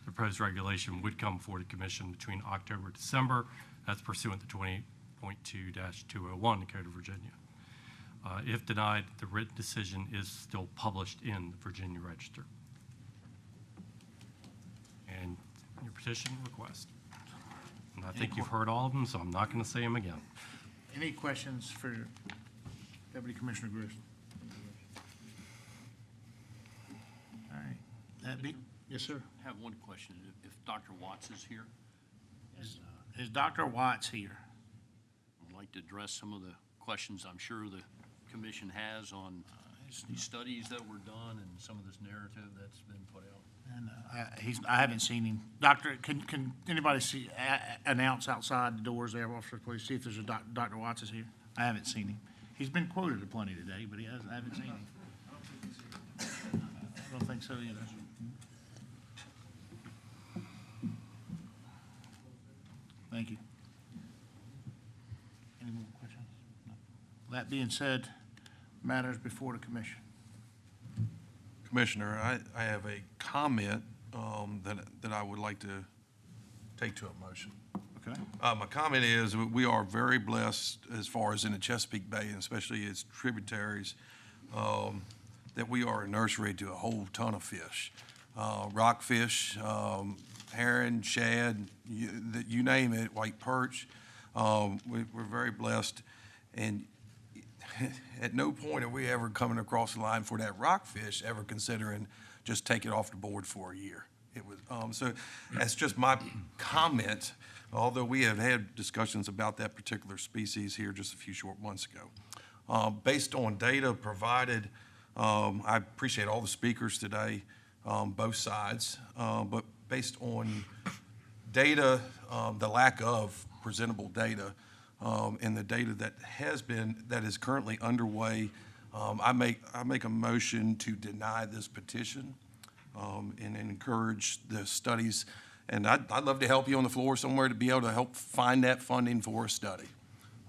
The proposed regulation would come before the commission between October and December. That's pursuant to 20.2-201 the Code of Virginia. If denied, the written decision is still published in the Virginia Register. And your petition request. And I think you've heard all of them, so I'm not going to say them again. Any questions for Deputy Commissioner Gross? All right. Yes, sir. I have one question. If Dr. Watts is here? Is Dr. Watts here? I'd like to address some of the questions I'm sure the commission has on these studies that were done and some of this narrative that's been put out. And I haven't seen him. Doctor, can anybody announce outside the doors there, officer, please, see if there's a Dr. Watts is here? I haven't seen him. He's been quoted plenty today, but I haven't seen him. don't think so either. Thank you. Any more questions? No. That being said, matters before the commission. Commissioner, I have a comment that I would like to take to a motion. Okay. My comment is, we are very blessed as far as in the Chesapeake Bay, and especially its tributaries, that we are a nursery to a whole ton of fish. Rockfish, herring, shad, you name it, white perch. We're very blessed. And at no point are we ever coming across the line for that rockfish, ever considering just take it off the board for a year. It was, so that's just my comment, although we have had discussions about that particular species here just a few short months ago. Based on data provided, I appreciate all the speakers today, both sides, but based on data, the lack of presentable data, and the data that is currently underway, I make a motion to deny this petition, and encourage the studies. And I'd love to help you on the floor somewhere to be able to help find that funding for a study.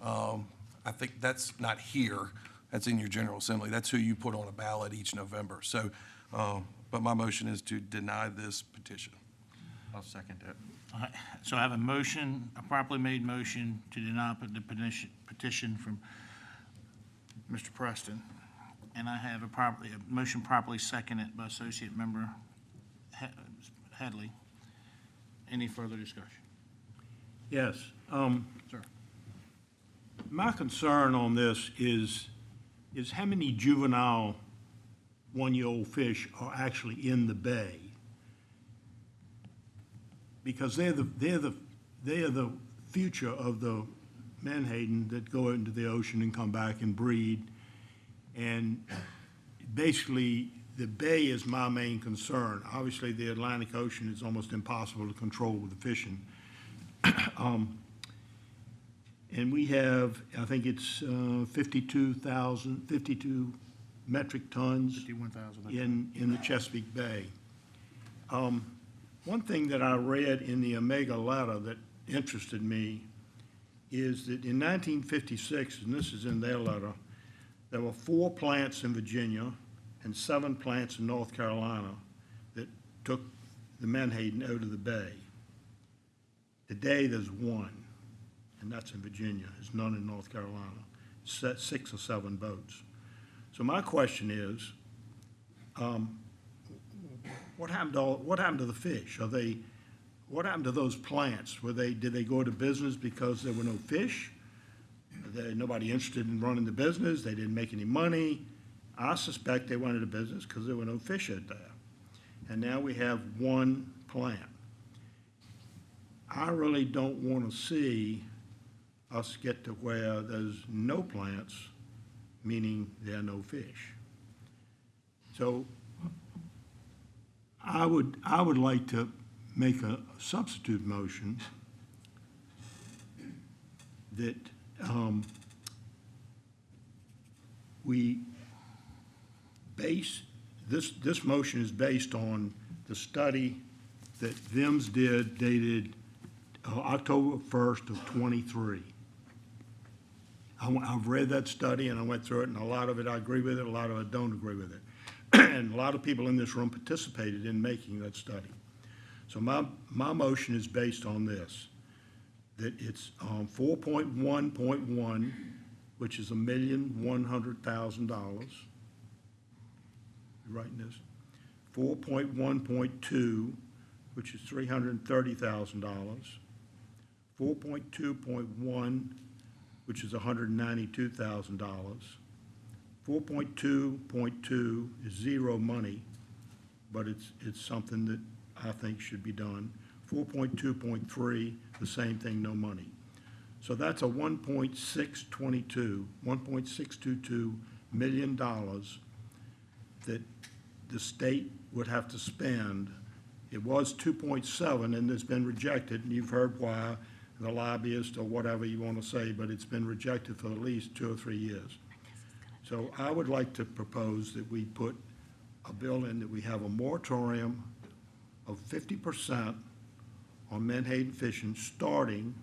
I think that's not here, that's in your General Assembly. That's who you put on a ballot each November. So, but my motion is to deny this petition. I'll second that. All right, so I have a motion, a properly made motion to deny the petition from Mr. Preston. And I have a motion properly seconded by Associate Member Headley. Any further discussion? Yes. Sir. My concern on this is how many juvenile one-year-old fish are actually in the bay? Because they're the future of the menhaden that go into the ocean and come back and breed. And basically, the bay is my main concern. Obviously, the Atlantic Ocean is almost impossible to control with the fishing. And we have, I think it's 52 metric tons 51,000 in the Chesapeake Bay. One thing that I read in the Omega letter that interested me is that in 1956, and this is in their letter, there were 4 plants in Virginia and 7 plants in North Carolina that took the menhaden out of the bay. Today, there's 1, and that's in Virginia. There's none in North Carolina. It's 6 or 7 boats. So my question is, what happened to the fish? What happened to those plants? Did they go out of business because there were no fish? Nobody interested in running the business? They didn't make any money? I suspect they went out of business because there were no fish out there. And now we have 1 plant. I really don't want to see us get to where there's no plants, meaning there are no fish. So I would like to make a substitute motion that we base, this motion is based on the study that VIMS did dated October 1st of '23. I've read that study and I went through it, and a lot of it I agree with it, a lot of it don't agree with it. And a lot of people in this room participated in making that study. So my motion is based on this, that it's 4.1.1, which is $1,100,000. You writing this? 4.1.2, which is $330,000. 4.2.1, which is $192,000. 4.2.2 is zero money, but it's something that I think should be done. 4.2.3, the same thing, no money. So that's a $1.622 million that the state would have to spend. It was 2.7 and it's been rejected, and you've heard why, the lobbyist or whatever you want to say, but it's been rejected for at least 2 or 3 years. So I would like to propose that we put a bill in that we have a moratorium of 50% on menhaden fishing starting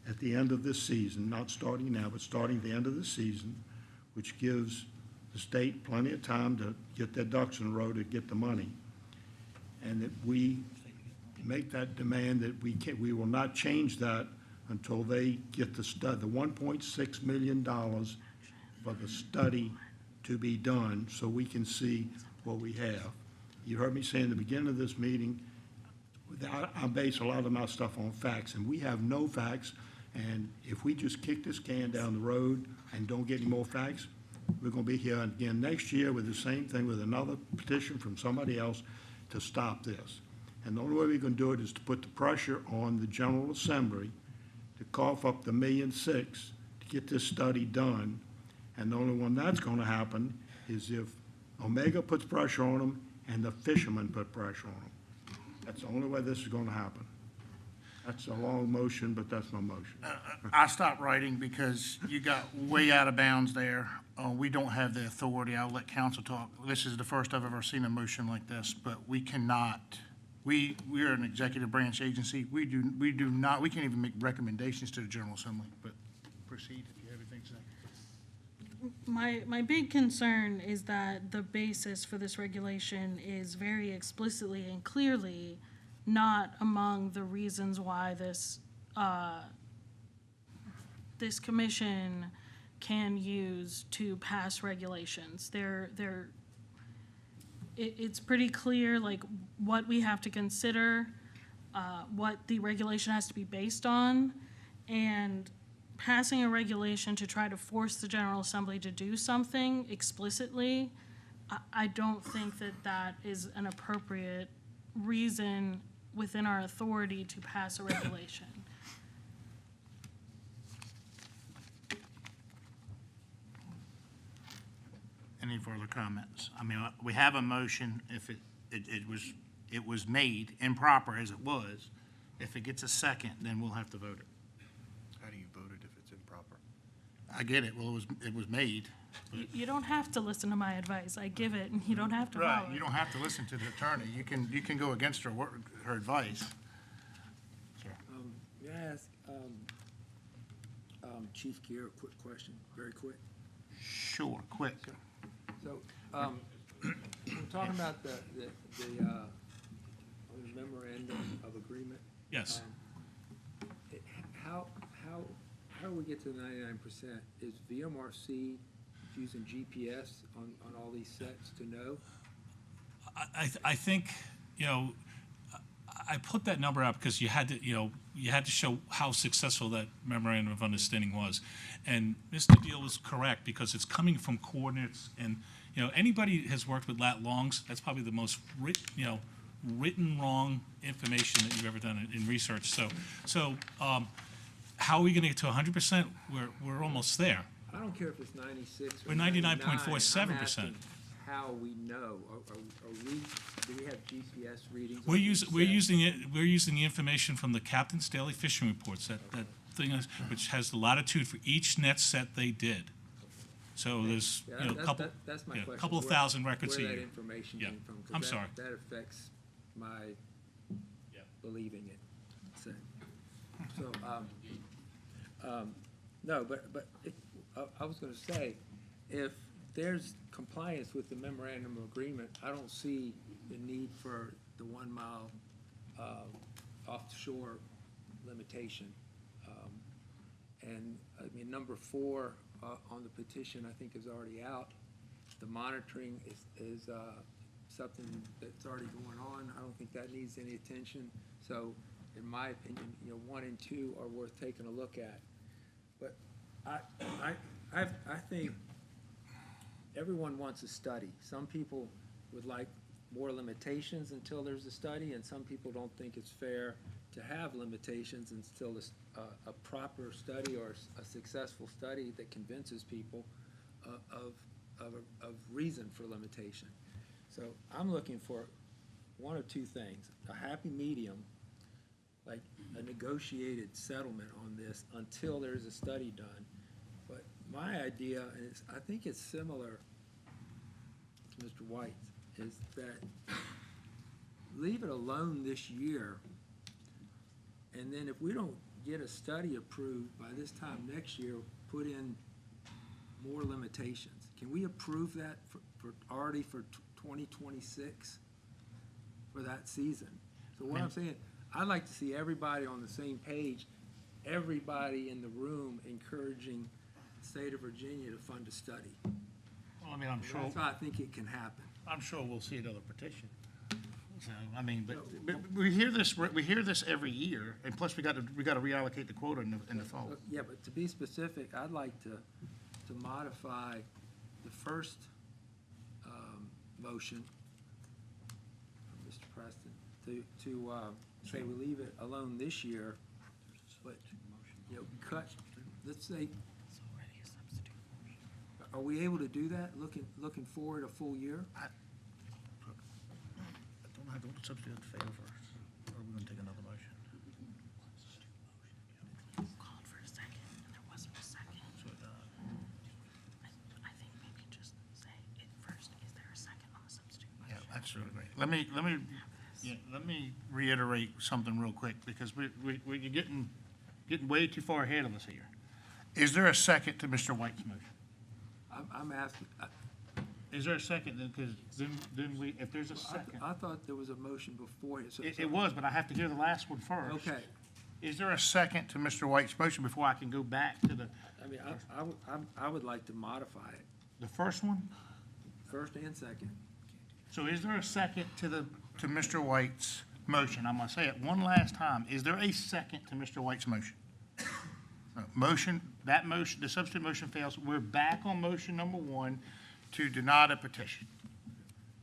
at the end of this season, not starting now, but starting the end of the season, which gives the state plenty of time to get their ducks in a row to get the money. And that we make that demand that we will not change that until they get the $1.6 million for the study to be done, so we can see what we have. You heard me say in the beginning of this meeting, I base a lot of my stuff on facts, and we have no facts. And if we just kick this can down the road and don't get any more facts, we're going to be here again next year with the same thing, with another petition from somebody else to stop this. And the only way we can do it is to put the pressure on the General Assembly to cough up the $1.6 million to get this study done. And the only one that's going to happen is if Omega puts pressure on them and the fishermen put pressure on them. That's the only way this is going to happen. That's a long motion, but that's my motion. I stopped writing because you got way out of bounds there. We don't have the authority. I'll let council talk. This is the first I've ever seen a motion like this, but we cannot. We are an executive branch agency. We do not, we can't even make recommendations to the General Assembly, but proceed if you have anything to say. My big concern is that the basis for this regulation is very explicitly and clearly not among the reasons why this this commission can use to pass regulations. It's pretty clear, like, what we have to consider, what the regulation has to be based on, and passing a regulation to try to force the General Assembly to do something explicitly, I don't think that that is an appropriate reason within our authority to pass a regulation. Any further comments? I mean, we have a motion. If it was made improper as it was, if it gets a second, then we'll have to vote it. How do you vote it if it's improper? I get it. Well, it was made. You don't have to listen to my advice. I give it, and you don't have to follow Right. it. You don't have to listen to the attorney. You can go against her advice. May I ask Chief Pier a quick question, very quick? Sure, quick. So, we're talking about the memorandum of agreement. Yes. How do we get to the 99%? Is VMRC using GPS on all these sets to know? I think, I put that number out because you had to show how successful that memorandum of understanding was. And Mr. Deal was correct because it's coming from coordinates and, anybody has worked with lat longs, that's probably the most written wrong information that you've ever done in research. So how are we going to get to 100%? We're almost there. I don't care if it's 96 or We're 99. 99.47%. I'm asking how we know. Do we have GPS readings? We're using the information from the Captain's Daily Fishing Reports, that thing which has the latitude for each net set they did. So there's a couple, that's my question. couple of thousand records a year. Where that information came from? 'Cause I'm sorry. That affects my believing it. So, no, but I was going to say, if there's compliance with the memorandum of agreement, I don't see the need for the 1 mile offshore limitation. And I mean, number 4 on the petition, I think, is already out. The monitoring is something that's already going on. I don't think that needs any attention. So, in my opinion, 1 and 2 are worth taking a look at. But I think everyone wants a study. Some people would like more limitations until there's a study, and some people don't think it's fair to have limitations until a proper study or a successful study that convinces people of reason for limitation. So I'm looking for one of two things: a happy medium, like a negotiated settlement on this until there's a study done. But my idea is, I think it's similar to Mr. White, is that leave it alone this year, and then if we don't get a study approved by this time next year, put in more limitations. Can we approve that for already for 2026 for that season? So what I'm saying, I'd like to see everybody on the same page, everybody in the room encouraging the state of Virginia to fund a study. Well, I mean, I'm sure, That's how I think it can happen. I'm sure we'll see another petition. So, I mean, but we hear this every year, and plus we got to reallocate the quota in the fall. Yeah, but to be specific, I'd like to modify the first motion from Mr. Preston to say we leave it alone this year, but, you know, cut, let's say, are we able to do that, looking forward a full year? I don't have to substitute the fail first, or are we gonna take another motion? Called for a second, and there wasn't a second. I think maybe just say it first. Is there a second on the substitute motion? Yeah, that's really great. Let me reiterate something real quick, because we're getting way too far ahead of us here. Is there a second to Mr. White's motion? I'm asking, Is there a second then, because then we, if there's a second. I thought there was a motion before it. It was, but I have to hear the last one first. Okay. Is there a second to Mr. White's motion before I can go back to the, I mean, I would like to modify it, the first one? first and second. So is there a second to Mr. White's motion? I'm gonna say it one last time. Is there a second to Mr. White's motion? Motion, the substitute motion fails. We're back on motion number one to deny the petition.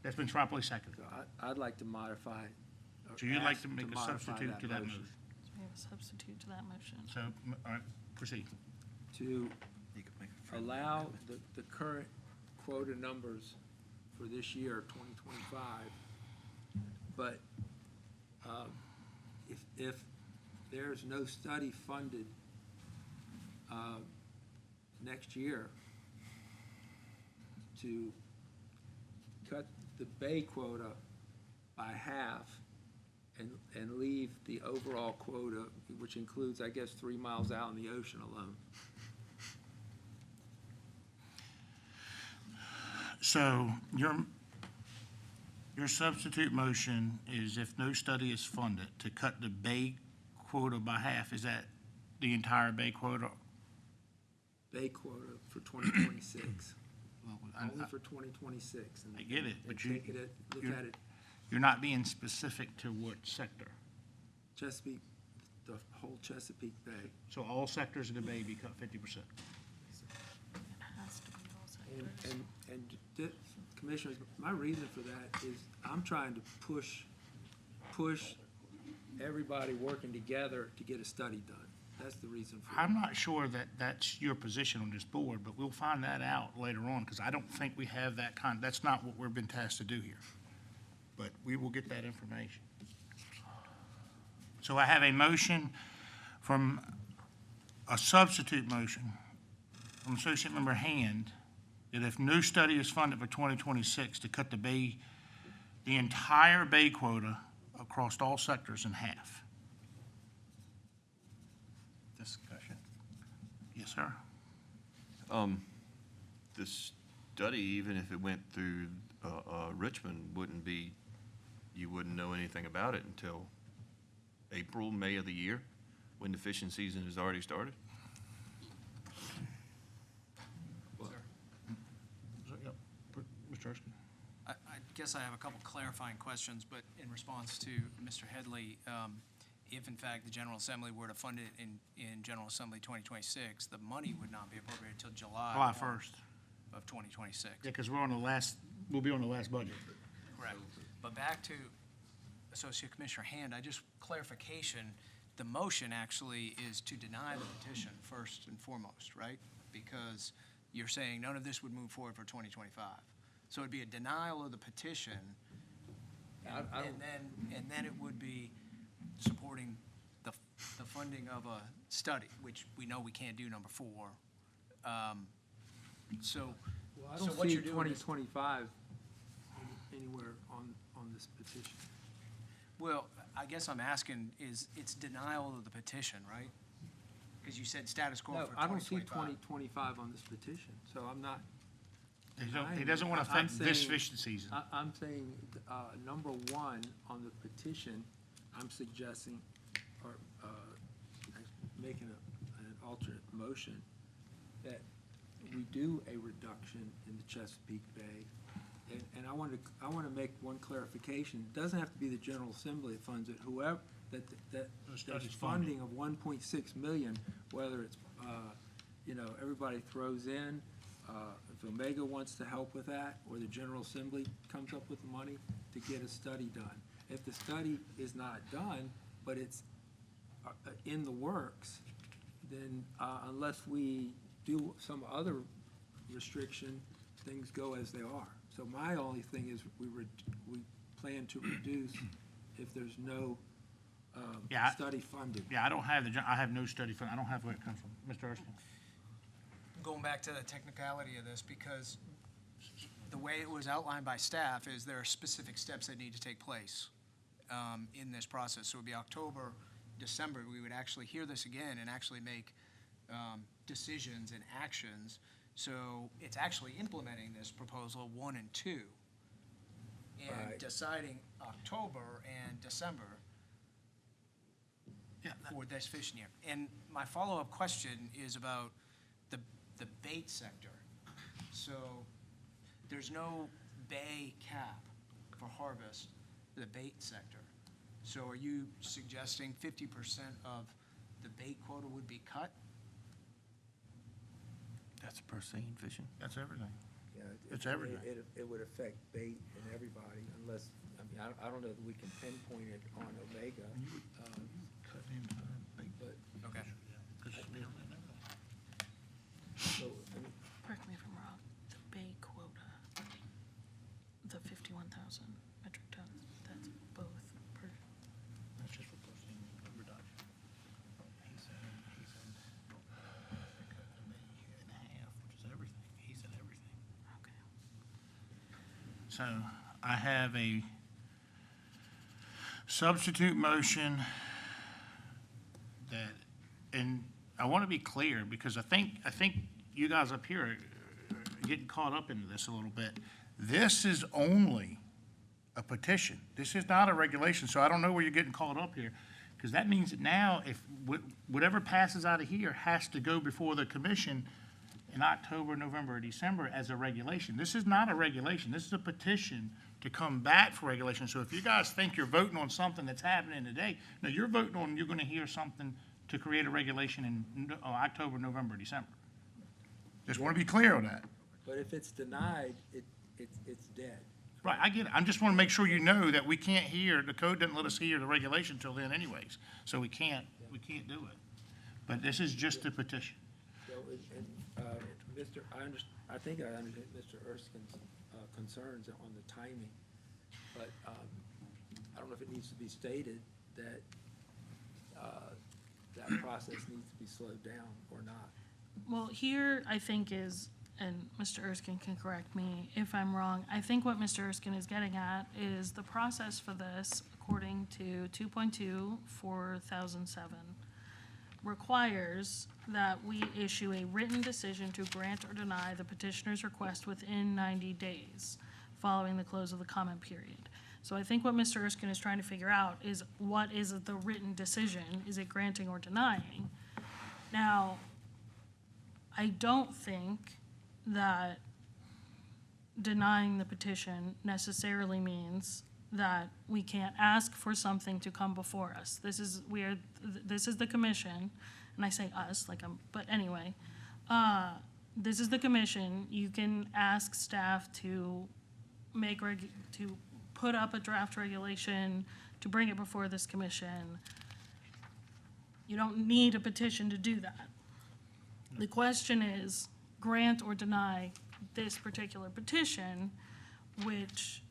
That's been properly seconded. So I'd like to modify. or So you'd like ask to make a modify substitute to that motion? So we have a substitute to that motion. So, all right, proceed. To allow the current quota numbers for this year, 2025, but if there's no study funded next year, to cut the bay quota by half and leave the overall quota, which includes, I guess, 3 miles out in the ocean alone. So your substitute motion is if no study is funded, to cut the bay quota by half. Is that the entire bay quota? Bay quota for 2026, Well, only for 2026. I get it, but Look at it, you're not being specific to what sector. Chesapeake, the whole Chesapeake Bay. So all sectors of the bay be cut 50%. It has to be all sectors. And Commissioners, my reason for that is I'm trying to push everybody working together to get a study done. That's the reason for it. I'm not sure that that's your position on this board, but we'll find that out later on, because I don't think we have that that's not what we've been tasked to do here. But we will get that information. So I have a motion from, a substitute motion from Associate Member Hand, that if no study is funded for 2026, to cut the entire bay quota across all sectors in half. Discussion. Yes, sir. The study, even if it went through Richmond, you wouldn't know anything about it until April, May of the year, when the fishing season has already started? Mr. Erskine. I guess I have a couple clarifying questions, but in response to Mr. Headley, if in fact the General Assembly were to fund it in General Assembly 2026, the money would not be appropriated until July 1st. of 2026. Yeah, because we'll be on the last budget. Correct. But back to Associate Commissioner Hand, clarification, the motion actually is to deny the petition first and foremost, right? Because you're saying none of this would move forward for 2025. So it'd be a denial of the petition, and then it would be supporting the funding of a study, which we know we can't do, number 4. Well, I So don't what see you're doing is- 2025 anywhere on this petition? Well, I guess I'm asking, it's denial of the petition, right? Because you said status quo No, for I don't see 2025. 2025 on this petition, so I'm not. He doesn't want to I'm affect this saying- fishing season. I'm saying, number one, on the petition, I'm suggesting, or making an alternate motion, that we do a reduction in the Chesapeake Bay. And I want to make one clarification. It doesn't have to be the General Assembly that funds it. Whoever, that there's funding of 1.6 million, whether it's, everybody throws in, if Omega wants to help with that, or the General Assembly comes up with the money to get a study done. If the study is not done, but it's in the works, then unless we do some other restriction, things go as they are. So my only thing is we plan to reduce if there's no study funded. Yeah, I have no study fund. I don't have where it comes from. Mr. Erskine? Going back to the technicality of this, because the way it was outlined by staff is there are specific steps that need to take place in this process. So it would be October, December, we would actually hear this again and actually make decisions and actions. So it's actually implementing this proposal 1 and 2 and Right. deciding October and December for this fishing year. And my follow-up question is about the bait sector. So there's no bay cap for harvest, the bait sector. So are you suggesting 50% of the bait quota would be cut? That's per seine fishing. That's everything. Yeah, It's everything. It would affect bait and everybody unless, I don't know that we can pinpoint it on Omega. But, Okay. so, Correct me if I'm wrong, the bay quota, the 51,000 metric tons, that's both per, That's just for posting reduction. He said and a half, which is everything. He said everything. okay. So I have a substitute motion that, and I want to be clear because I think you guys up here are getting caught up into this a little bit. This is only a petition. This is not a regulation, so I don't know where you're getting caught up here. Because that means that now if whatever passes out of here has to go before the commission in October, November, or December as a regulation. This is not a regulation. This is a petition to come back for regulation. So if you guys think you're voting on something that's happening today, no, you're voting on, you're going to hear something to create a regulation in October, November, December. Just want to be clear on that. but if it's denied, it's dead. Right, I get it. I just want to make sure you know that we can't hear, the code doesn't let us hear the regulation till then anyways. So we can't do it. But this is just a petition. So, I think I understand Mr. Erskine's concerns on the timing, but I don't know if it needs to be stated that that process needs to be slowed down or not. Well, here I think is, and Mr. Erskine can correct me if I'm wrong, I think what Mr. Erskine is getting at is the process for this, according to 2.2 4007, requires that we issue a written decision to grant or deny the petitioner's request within 90 days following the close of the comment period. So I think what Mr. Erskine is trying to figure out is what is the written decision? Is it granting or denying? Now, I don't think that denying the petition necessarily means that we can't ask for something to come before us. This is the commission, and I say us, but anyway, this is the commission. You can ask staff to to put up a draft regulation, to bring it before this commission. You don't need a petition to do that. The question is, grant or deny this particular petition, which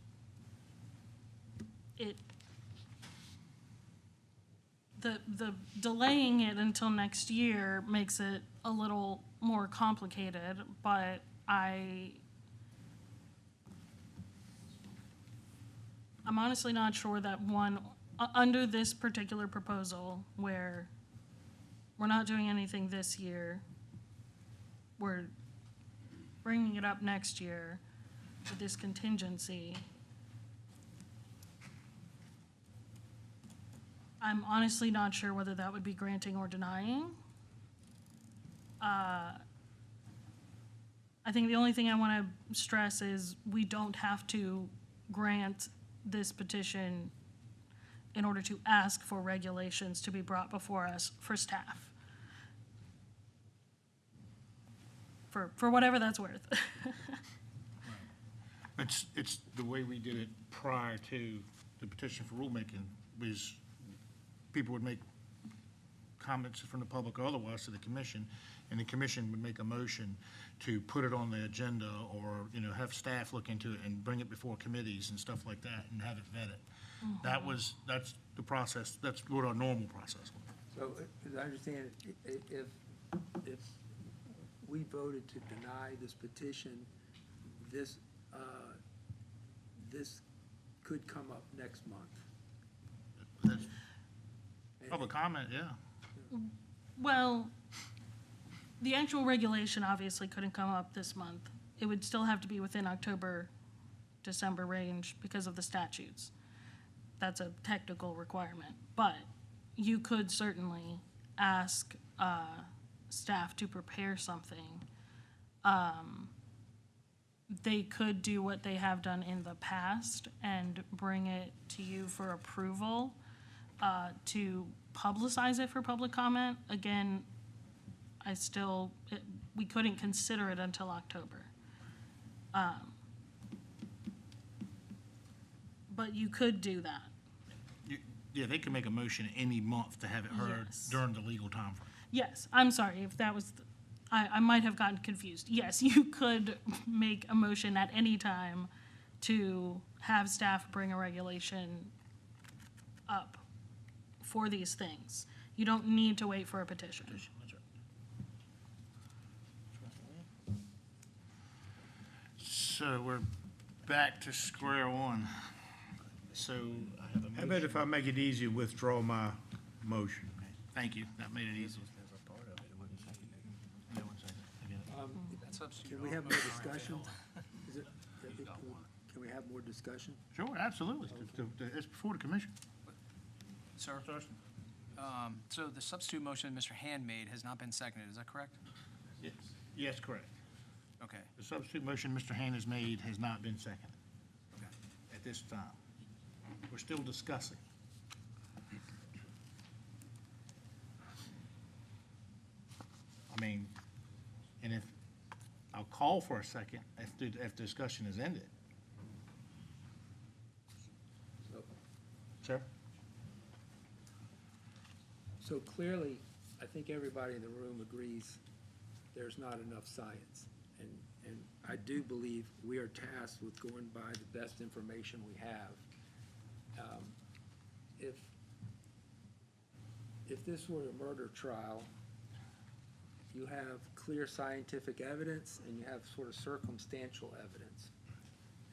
the delaying it until next year makes it a little more complicated, but I'm honestly not sure that under this particular proposal, where we're not doing anything this year, we're bringing it up next year with this contingency. I'm honestly not sure whether that would be granting or denying. I think the only thing I want to stress is we don't have to grant this petition in order to ask for regulations to be brought before us for staff. For whatever that's worth. It's the way we did it prior to the petition for rulemaking, was people would make comments from the public or otherwise to the commission, and the commission would make a motion to put it on the agenda, or, have staff look into it and bring it before committees and stuff like that and have it vetted. That's the process, that's what our normal process was. So, as I understand it, if we voted to deny this petition, this could come up next month. Public comment, yeah. Well, the actual regulation obviously couldn't come up this month. It would still have to be within October, December range because of the statutes. That's a technical requirement. But you could certainly ask staff to prepare something. They could do what they have done in the past and bring it to you for approval, to publicize it for public comment. Again, we couldn't consider it until October. But you could do that. Yeah, they can make a motion any month to have it heard Yes. during the legal timeframe. Yes, I'm sorry if that was, I might have gotten confused. Yes, you could make a motion at any time to have staff bring a regulation up for these things. You don't need to wait for a petition. That's right. So we're back to square one. So I have a motion. How about if I make it easy, withdraw my motion? Thank you, that made it easy. Can we have more discussion? Can we have more discussion? Sure, absolutely. It's before the commission. Sir? So the substitute motion Mr. Hand made has not been seconded, is that correct? Yes. Yes, correct. Okay. The substitute motion Mr. Hand has made has not been seconded at this time. We're still discussing. And if, I'll call for a second if the discussion is ended. Sir? So clearly, I think everybody in the room agrees there's not enough science. And I do believe we are tasked with going by the best information we have. If this were a murder trial, you have clear scientific evidence and you have sort of circumstantial evidence.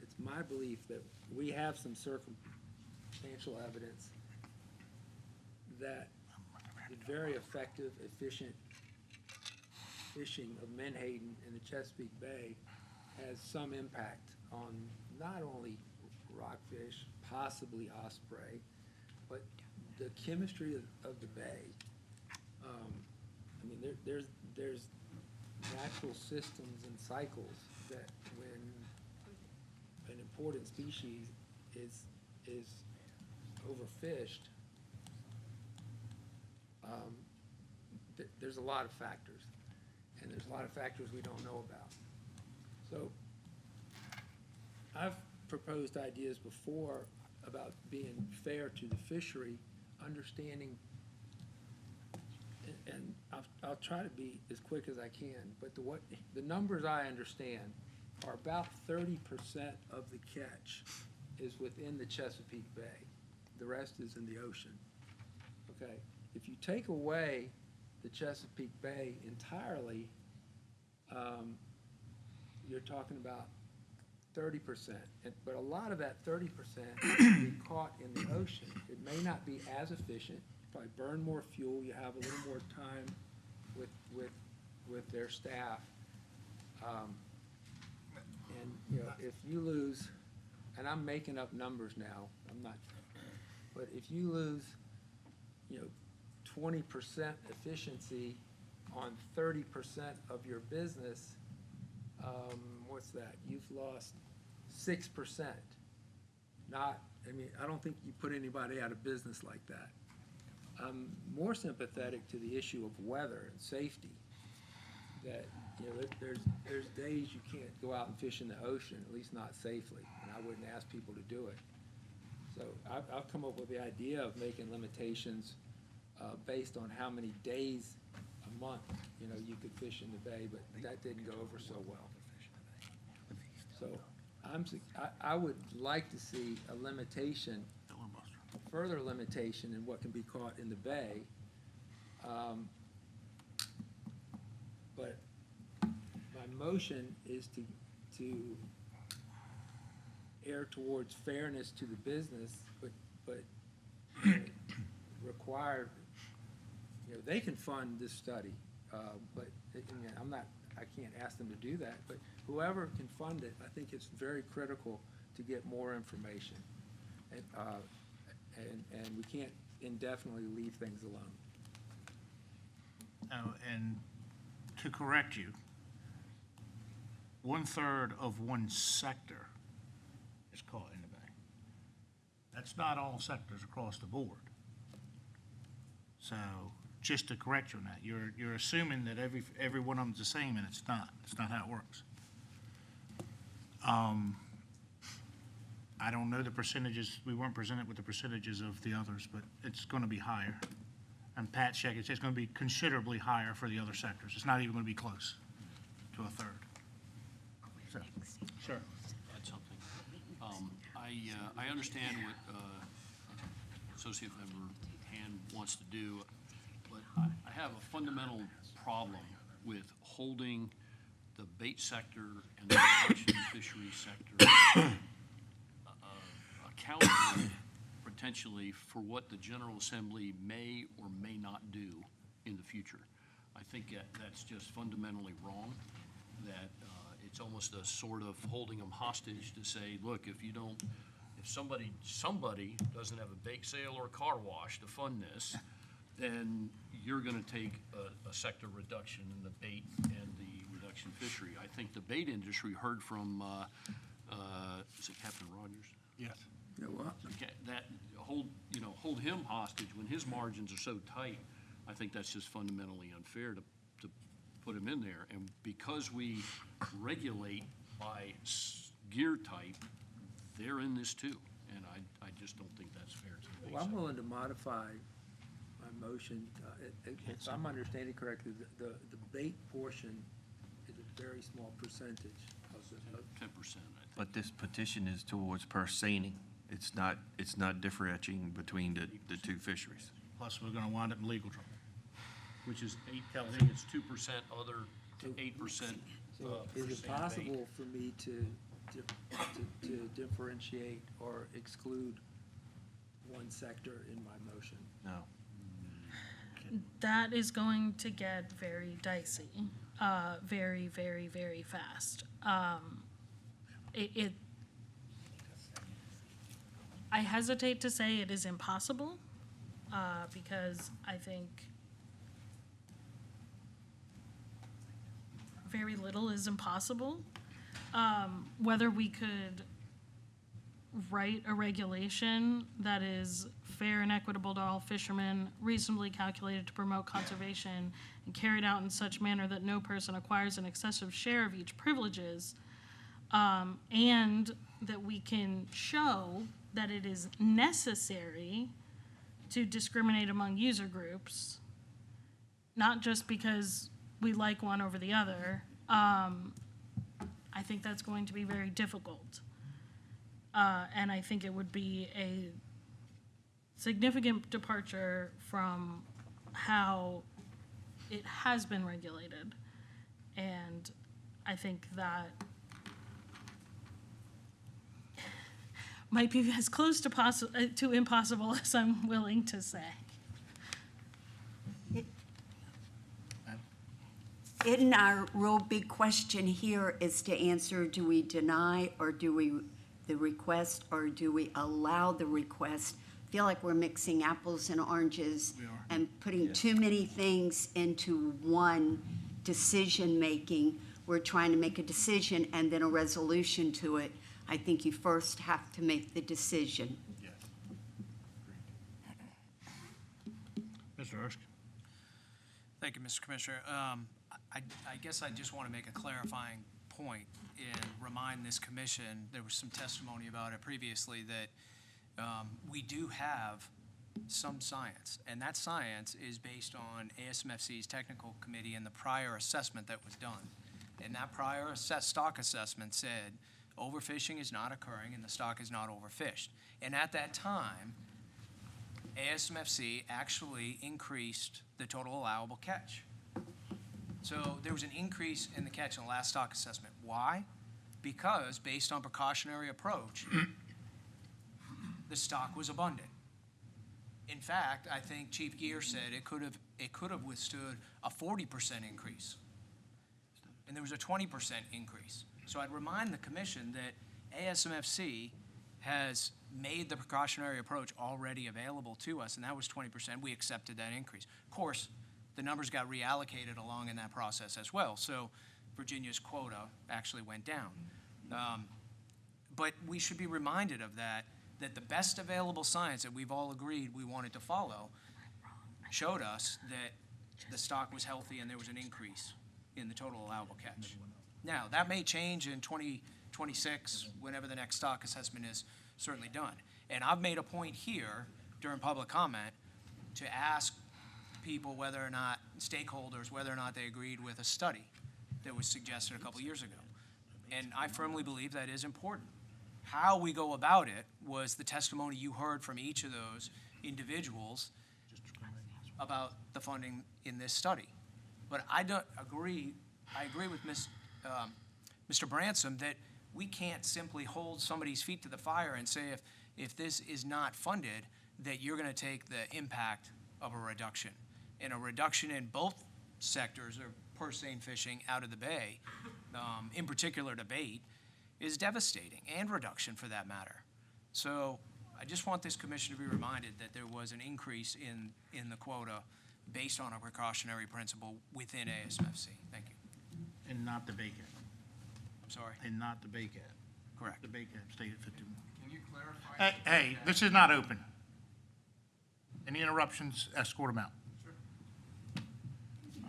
It's my belief that we have some circumstantial evidence that the very effective, efficient fishing of menhaden in the Chesapeake Bay has some impact on not only rockfish, possibly osprey, but the chemistry of the bay. There's natural systems and cycles that when an important species is overfished, there's a lot of factors, and there's a lot of factors we don't know about. So I've proposed ideas before about being fair to the fishery, understanding, and I'll try to be as quick as I can, but the numbers I understand are about 30% of the catch is within the Chesapeake Bay. The rest is in the ocean. Okay, if you take away the Chesapeake Bay entirely, you're talking about 30%. But a lot of that 30% can be caught in the ocean. It may not be as efficient, probably burn more fuel, you have a little more time with their staff. And, you know, if you lose, and I'm making up numbers now, I'm not, but if you lose, you know, 20% efficiency on 30% of your business, what's that? You've lost 6%. Not, I mean, I don't think you put anybody out of business like that. I'm more sympathetic to the issue of weather and safety. That, you know, there's days you can't go out and fish in the ocean, at least not safely, and I wouldn't ask people to do it. So I've come up with the idea of making limitations based on how many days a month, you know, you could fish in the bay, but that didn't go over so well. So I would like to see a limitation, further limitation in what can be caught in the bay. But my motion is to err towards fairness to the business, but require, you know, they can fund this study, but I can't ask them to do that, but whoever can fund it, I think it's very critical to get more information. And we can't indefinitely leave things alone. And to correct you, 1/3 of one sector is caught in the bay. That's not all sectors across the board. So just to correct you on that, you're assuming that every one of them's the same, and it's not. It's not how it works. I don't know the percentages. We weren't presented with the percentages of the others, but it's going to be higher. And Pat checked, it's going to be considerably higher for the other sectors. It's not even going to be close to 1/3. So, sure. Add something. I understand what Associate Member Hand wants to do, but I have a fundamental problem with holding the bait sector and the production fisheries sector accountable potentially for what the General Assembly may or may not do in the future. I think that's just fundamentally wrong, that it's almost a sort of holding them hostage to say, look, if somebody doesn't have a bake sale or a car wash to fund this, then you're gonna take a sector reduction in the bait and the reduction fishery. I think the bait industry heard from, is it Captain Rogers? Yes. You know what? Okay, that hold him hostage when his margins are so tight. I think that's just fundamentally unfair to put him in there. And because we regulate by gear type, they're in this too. And I just don't think that's fair to the bait Well, I'm sector. willing to modify my motion. If I'm understanding correctly, the bait portion is a very small percentage of the. 10%, I think. But this petition is towards per seining. It's not differentiating between the two fisheries. Plus, we're going to wind up in legal trouble. Which is I think it's 2% other to 8%. So is it possible for me to differentiate or exclude one sector in my motion? No. That is going to get very dicey, very, very, very fast. I hesitate to say it is impossible, because I think very little is impossible. Whether we could write a regulation that is fair and equitable to all fishermen, reasonably calculated to promote conservation, and carried out in such manner that no person acquires an excessive share of each privileges, and that we can show that it is necessary to discriminate among user groups, not just because we like one over the other. I think that's going to be very difficult. And I think it would be a significant departure from how it has been regulated. And I think that might be as close to impossible as I'm willing to say. Isn't our real big question here is to answer, do we deny or do we, the request, or do we allow the request? I feel like we're mixing apples and oranges and putting too many things into one decision-making. We're trying to make a decision and then a resolution to it. I think you first have to make the decision. Mr. Erskine? Thank you, Mr. Commissioner. I guess I just want to make a clarifying point and remind this commission, there was some testimony about it previously, that we do have some science, and that science is based on ASMFC's technical committee and the prior assessment that was done. And that prior stock assessment said overfishing is not occurring and the stock is not overfished. And at that time, ASMFC actually increased the total allowable catch. So there was an increase in the catch in the last stock assessment. Why? Because based on precautionary approach, the stock was abundant. In fact, I think Chief Gear said it could have withstood a 40% increase. And there was a 20% increase. So I'd remind the commission that ASMFC has made the precautionary approach already available to us, and that was 20%. We accepted that increase. Of course, the numbers got reallocated along in that process as well. So Virginia's quota actually went down. But we should be reminded of that the best available science that we've all agreed we wanted to follow showed us that the stock was healthy and there was an increase in the total allowable catch. Now, that may change in 2026, whenever the next stock assessment is certainly done. And I've made a point here during public comment to ask people whether or not, stakeholders, whether or not they agreed with a study that was suggested a couple years ago. And I firmly believe that is important. How we go about it was the testimony you heard from each of those individuals about the funding in this study. But I don't agree, I agree with Mr. Bransom that we can't simply hold somebody's feet to the fire and say if this is not funded, that you're gonna take the impact of a reduction. And a reduction in both sectors of purse seine fishing out of the bay, in particular to bait, is devastating, and reduction for that matter. So I just want this commission to be reminded that there was an increase in the quota based on a precautionary principle within ASMFC. Thank you. And not the bait cap. I'm sorry? And not the bait cap. Correct. The bait cap stayed at 51. Can you clarify? Hey, this is not open. Any interruptions, escort them out. Sure.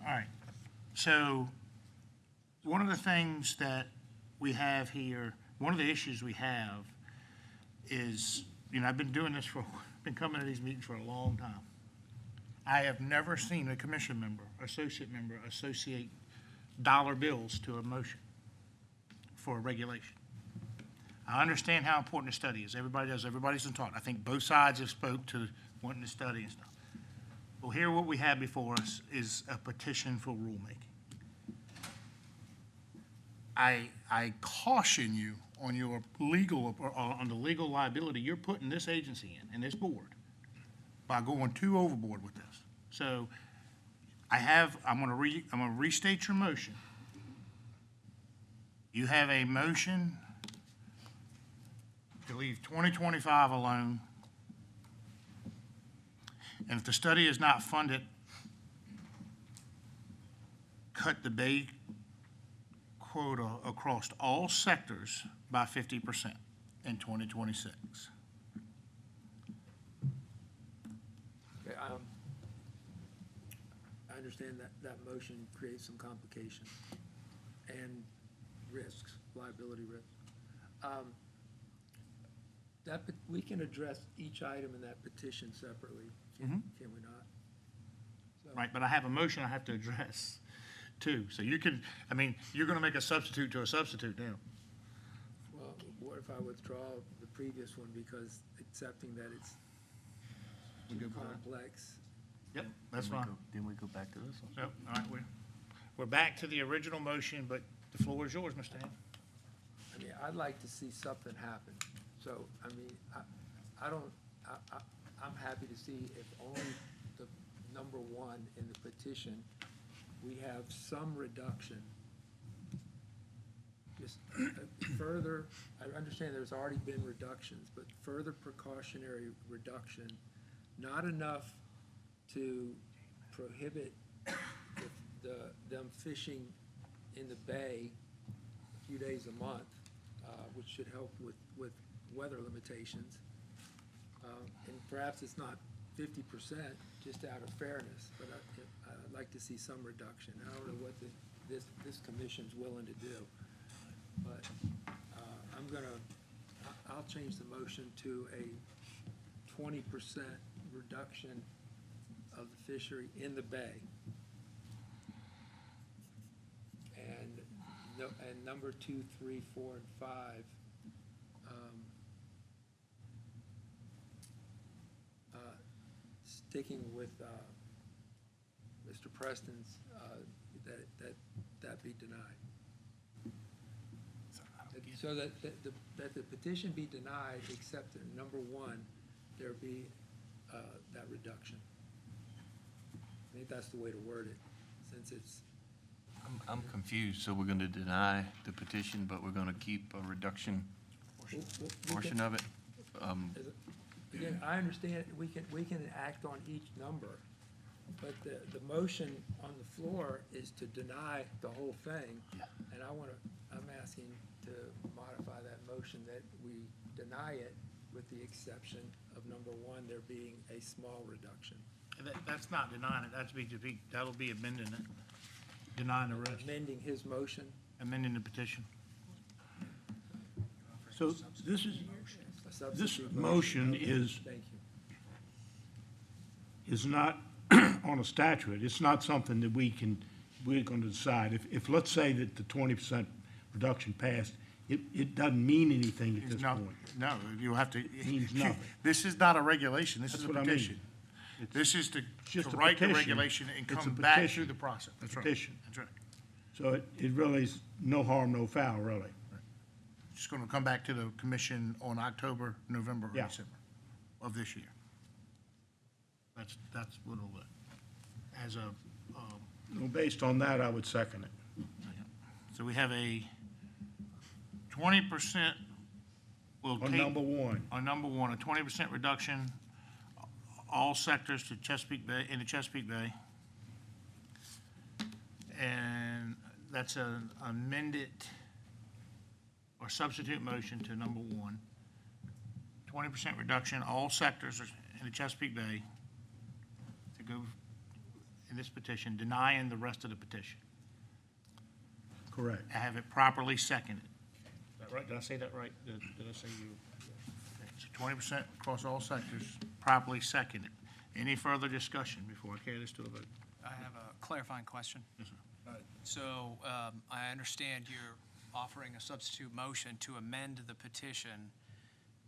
All right. So one of the things that we have here, one of the issues we have is, I've been doing this been coming to these meetings for a long time. I have never seen a commission member, associate member, associate dollar bills to a motion for a regulation. I understand how important the study is. Everybody does. Everybody's been taught. I think both sides have spoke to wanting to study and stuff. Well, here what we have before us is a petition for rulemaking. I caution you on your legal, on the legal liability you're putting this agency in and this board by going too overboard with this. So I'm gonna restate your motion. You have a motion to leave 2025 alone. And if the study is not funded, cut the bait quota across all sectors by 50% in 2026. Okay, I understand that motion creates some complications and risks, liability risks. We can address each item in that petition separately, can we not? So- Right, but I have a motion I have to address too. So you can, you're gonna make a substitute to a substitute now. Well, what if I withdraw the previous one because accepting that it's too complex? Yep, that's fine. Then we go back to this one. Yep, all right, we're back to the original motion, but the floor is yours, Mr. Ham. I'd like to see something happen. So, I mean, I don't, I'm happy to see if only the number one in the petition, we have some reduction. Just further, I understand there's already been reductions, but further precautionary reduction, not enough to prohibit them fishing in the bay a few days a month, which should help with weather limitations. And perhaps it's not 50%, just out of fairness, but I'd like to see some reduction. I don't know what this commission's willing to do, but I'll change the motion to a 20% reduction of the fishery in the bay. And number 2, 3, 4, and 5, sticking with Mr. Preston's, that be denied. So that the petition be denied, except that number 1, there be that reduction. I think that's the way to word it, since it's. I'm confused, so we're gonna deny the petition, but we're gonna keep a reduction portion of it? Again, I understand we can act on each number, but the motion on the floor is to deny the whole thing. Yeah. And I'm asking to modify that motion that we deny it with the exception of number 1, there being a small reduction. That's not denying it, that'll be amending it, denying the rest, Amending his motion. amending the petition. So this is, A substitute motion is, Thank you. is not on a statute. It's not something that we're going to decide. If let's say that the 20% reduction passed, it doesn't mean anything at this point. No, you'll have to. It means nothing. This is not a regulation, this is That's a what I mean. petition. This is to just a write the petition. regulation and It's a come back petition. through the process. That's right. Petition. That's right. So it really is no harm, no foul, really. Just gonna come back to the commission on October, November, or Yeah. December of this year. That's what it'll look. As a, Well, based on that, I would second it. so we have a 20% will take. On number 1. On number 1, a 20% reduction, all sectors to Chesapeake Bay, in the Chesapeake Bay. And that's an amended or substitute motion to number 1. 20% reduction, all sectors in the Chesapeake Bay to go in this petition, denying the rest of the petition. Correct. I have it properly seconded. Is that right? Did I say that right? Did I say you? Okay, so 20% across all sectors, properly seconded. Any further discussion before I carry this to a vote? I have a clarifying question. Yes, sir. So I understand you're offering a substitute motion to amend the petition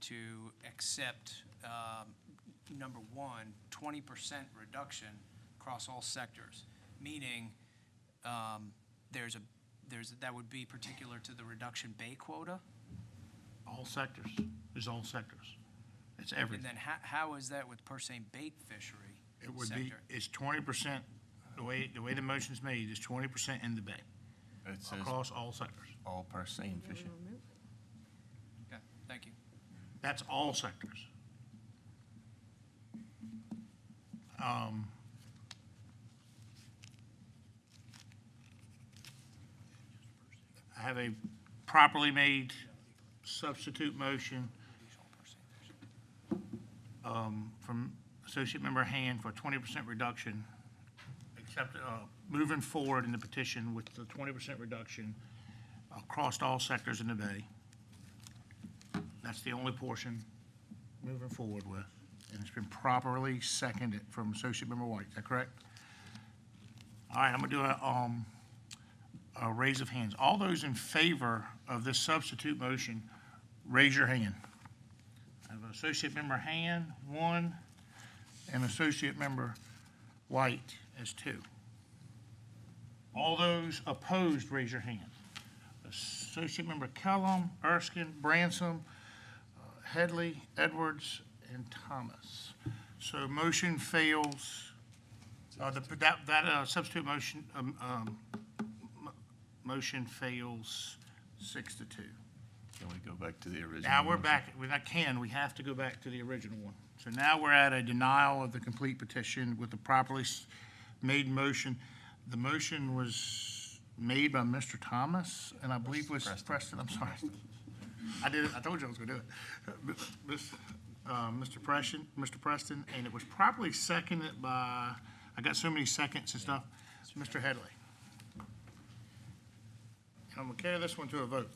to accept number 1, 20% reduction across all sectors, meaning that would be particular to the reduction bay quota? All sectors, is all sectors. It's everything. And then how is that with per se bait fishery It would be, sector? it's 20%, the way the motion's made is 20% in the bay, It says across all sectors. all per seine fishing. Okay, thank you. That's all sectors. I have a properly made substitute motion from Associate Member Hand for a 20% reduction, except moving forward in the petition with the 20% reduction across all sectors in the bay. That's the only portion moving forward with, and it's been properly seconded from Associate Member White. Is that correct? All right, I'm gonna do a raise of hands. All those in favor of this substitute motion, raise your hand. I have Associate Member Hand, 1, and Associate Member White as 2. All those opposed, raise your hand. Associate Member Kellum, Erskine, Bransom, Headley, Edwards, and Thomas. So motion fails. That substitute motion, motion fails 6-2. Can we go back to the original? Now we're motion? back, we have to go back to the original one. So now we're at a denial of the complete petition with the properly made motion. The motion was made by Mr. Thomas, and I believe was Preston, I'm sorry. I told you I was gonna do it. Mr. Preston, and it was properly seconded by, I got so many seconds and stuff, Mr. Headley. And I'm gonna carry this one to a vote.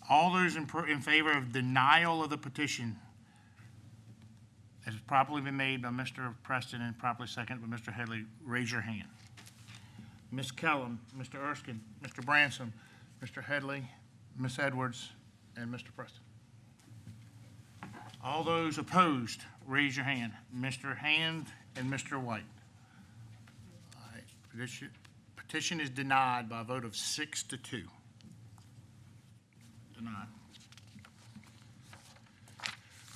All those in favor of denial of the petition has properly been made by Mr. Preston and properly seconded by Mr. Headley, raise your hand. Ms. Kellum, Mr. Erskine, Mr. Bransom, Mr. Headley, Ms. Edwards, and Mr. Preston. All those opposed, raise your hand. Mr. Hand and Mr. White. All right, petition is denied by a vote of 6-2. Denied.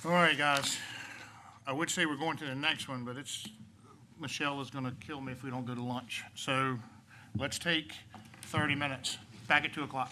All right, guys. I would say we're going to the next one, but Michelle is gonna kill me if we don't go to lunch. So let's take 30 minutes. Back at 2 o'clock.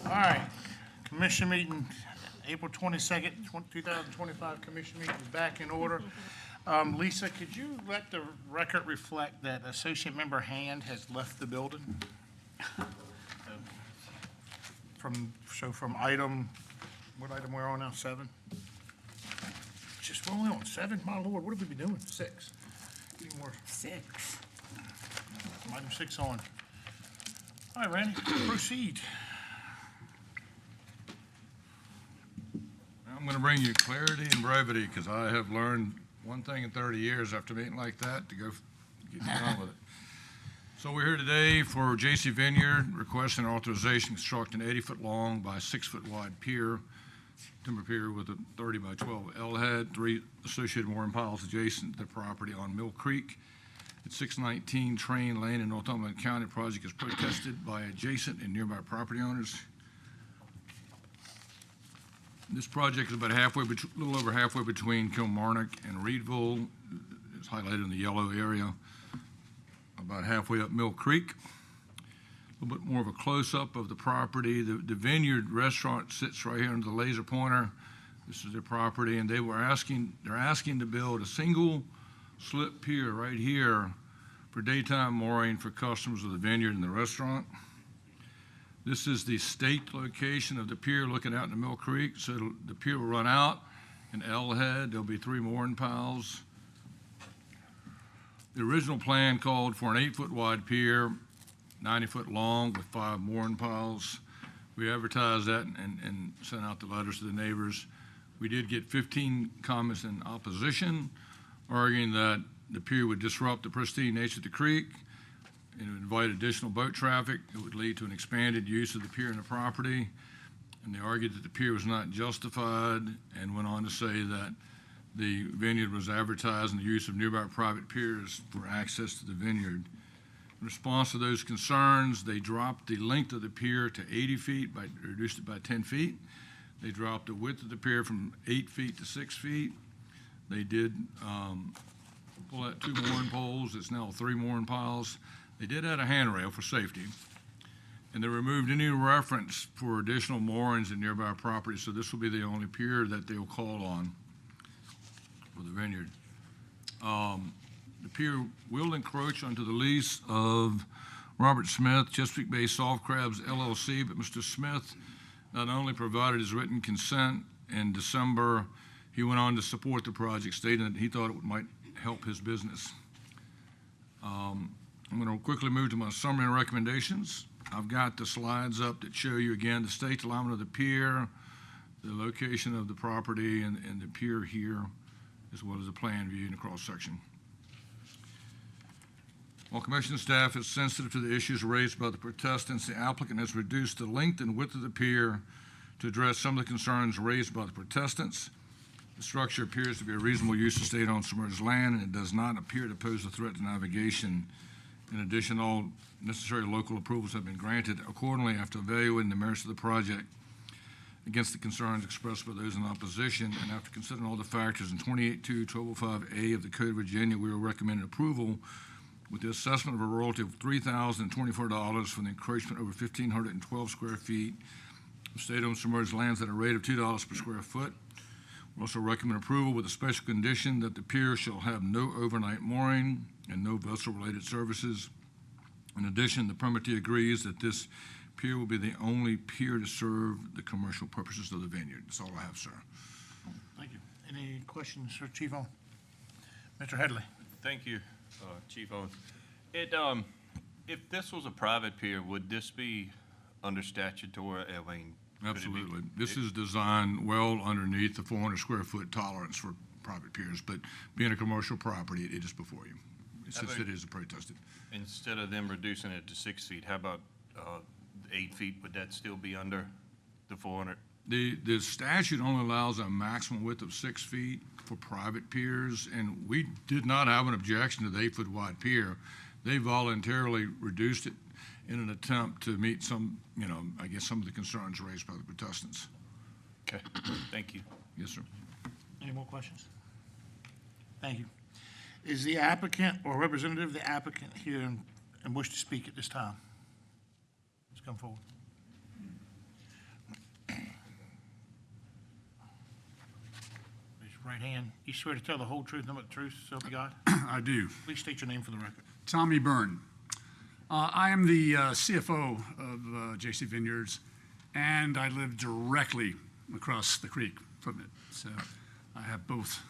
All right, commission meeting, April 22nd, 2025 commission meeting is back in order. Lisa, could you let the record reflect that Associate Member Hand has left the building? From item, what item we're on now, 7? Just, we're only on 7? My lord, what have we been doing? 6. Any more? 6. Item 6 on. All right, Randy, proceed. I'm going to bring you clarity and brevity because I have learned one thing in 30 years after a meeting like that to go get on with it. So we're here today for J.C. Vineyard requesting authorization to construct an 80-foot long by 6-foot wide pier, timber pier with a 30 by 12 L head, 3 associated mooring piles adjacent to the property on Mill Creek. At 619 Train Lane in Northumberland County. Project is protested by adjacent and nearby property owners. This project is about halfway, a little over halfway between Kilmarnock and Reedville. It's highlighted in the yellow area. About halfway up Mill Creek. A little bit more of a close-up of the property. The Vineyard restaurant sits right here under the laser pointer. This is their property, and they're asking to build a single slip pier right here for daytime mooring for customers of the Vineyard and the restaurant. This is the state location of the pier looking out into Mill Creek. So the pier will run out an L head. There'll be 3 mooring piles. The original plan called for an 8-foot wide pier, 90-foot long with 5 mooring piles. We advertised that and sent out the letters to the neighbors. We did get 15 comments in opposition, arguing that the pier would disrupt the pristine nature of the creek. It would invite additional boat traffic. It would lead to an expanded use of the pier and the property. And they argued that the pier was not justified and went on to say that the Vineyard was advertising the use of nearby private piers for access to the Vineyard. In response to those concerns, they dropped the length of the pier to 80 feet, reduced it by 10 feet. They dropped the width of the pier from 8 feet to 6 feet. They did pull out 2 mooring poles. It's now 3 mooring piles. They did add a handrail for safety, and they removed any reference for additional moorings in nearby property, so this will be the only pier that they'll call on for the Vineyard. The pier will encroach onto the lease of Robert Smith, Chesapeake Bay Soft Crabs LLC, but Mr. Smith not only provided his written consent in December, he went on to support the project, stating that he thought it might help his business. I'm going to quickly move to my summary and recommendations. I've got the slides up that show you again the state alignment of the pier, the location of the property and the pier here, as well as the plan view and the cross section. While Commission staff is sensitive to the issues raised by the protestants, the applicant has reduced the length and width of the pier to address some of the concerns raised by the protestants. The structure appears to be a reasonable use of state-owned submerged land, and it does not appear to pose a threat to navigation. In addition, all necessary local approvals have been granted. Accordingly, after evaluating the merits of the project against the concerns expressed by those in opposition, and after considering all the factors in 28.2.1205A of the Code of Virginia, we will recommend approval with the assessment of a royalty of $3,024 for the encroachment over 1,512 square feet of state-owned submerged lands at a rate of $2 per square foot. We also recommend approval with a special condition that the pier shall have no overnight mooring and no vessel-related services. In addition, the permittee agrees that this pier will be the only pier to serve the commercial purposes of the Vineyard. That's all I have, sir. Thank you. Any questions for Chief Owen? Mr. Headley? Thank you, Chief Owens. If this was a private pier, would this be under statutory? I mean, could it be- Absolutely. This is designed well underneath the 400 square foot tolerance for private piers, but being a commercial property, it is before you, since it is protested. Instead of them reducing it to 6 feet, how about 8 feet? Would that still be under the 400? The statute only allows a maximum width of 6 feet for private piers, and we did not have an objection to the 8-foot wide pier. They voluntarily reduced it in an attempt to meet some, I guess some of the concerns raised by the protestants. Okay, thank you. Yes, sir. Any more questions? Thank you. Is the applicant or representative of the applicant here and wish to speak at this time? Let's come forward. Right hand. You swear to tell the whole truth, nothing but the truth, so help you God? I do. Please state your name for the record. Tommy Byrne. I am the CFO of JC Vineyards, and I live directly across the creek from it. So I have both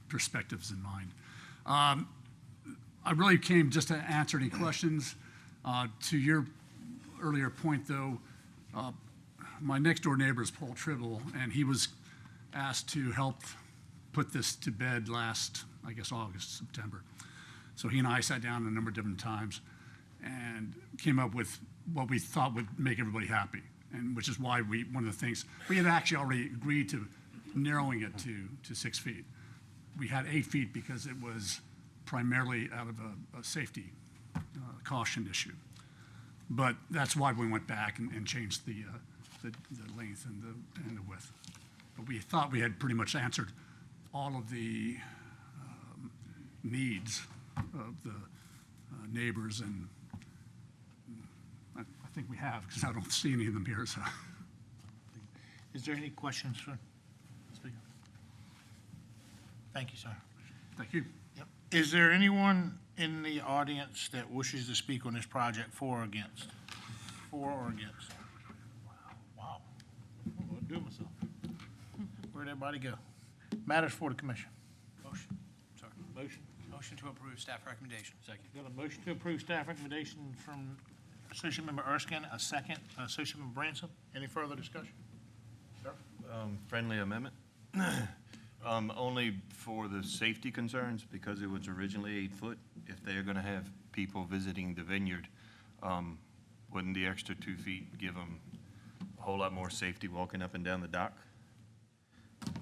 perspectives in mind. I really came just to answer any questions. To your earlier point, though, my next door neighbor is Paul Tribble, and he was asked to help put this to bed last, I guess, August, September. So he and I sat down a number of different times and came up with what we thought would make everybody happy, and which is why one of the things, we had actually already agreed to narrowing it to 6 feet. We had 8 feet because it was primarily out of a safety caution issue. But that's why we went back and changed the length and the width. But we thought we had pretty much answered all of the needs of the neighbors, and I think we have, because I don't see any of them here, so. Is there any questions for the speaker? Thank you, sir. Thank you. Yep. Is there anyone in the audience that wishes to speak on this project for or against? For or against? Wow. I don't know what to do with myself. Where'd everybody go? Matters for the commission. Motion. Sorry. Motion. Motion to approve staff recommendation. Second. Got a motion to approve staff recommendation from Associate Member Erskine, a second, Associate Member Branson. Any further discussion? Sir? Friendly amendment? Only for the safety concerns, because it was originally 8 foot. If they're gonna have people visiting the vineyard, wouldn't the extra 2 feet give them a whole lot more safety walking up and down the dock?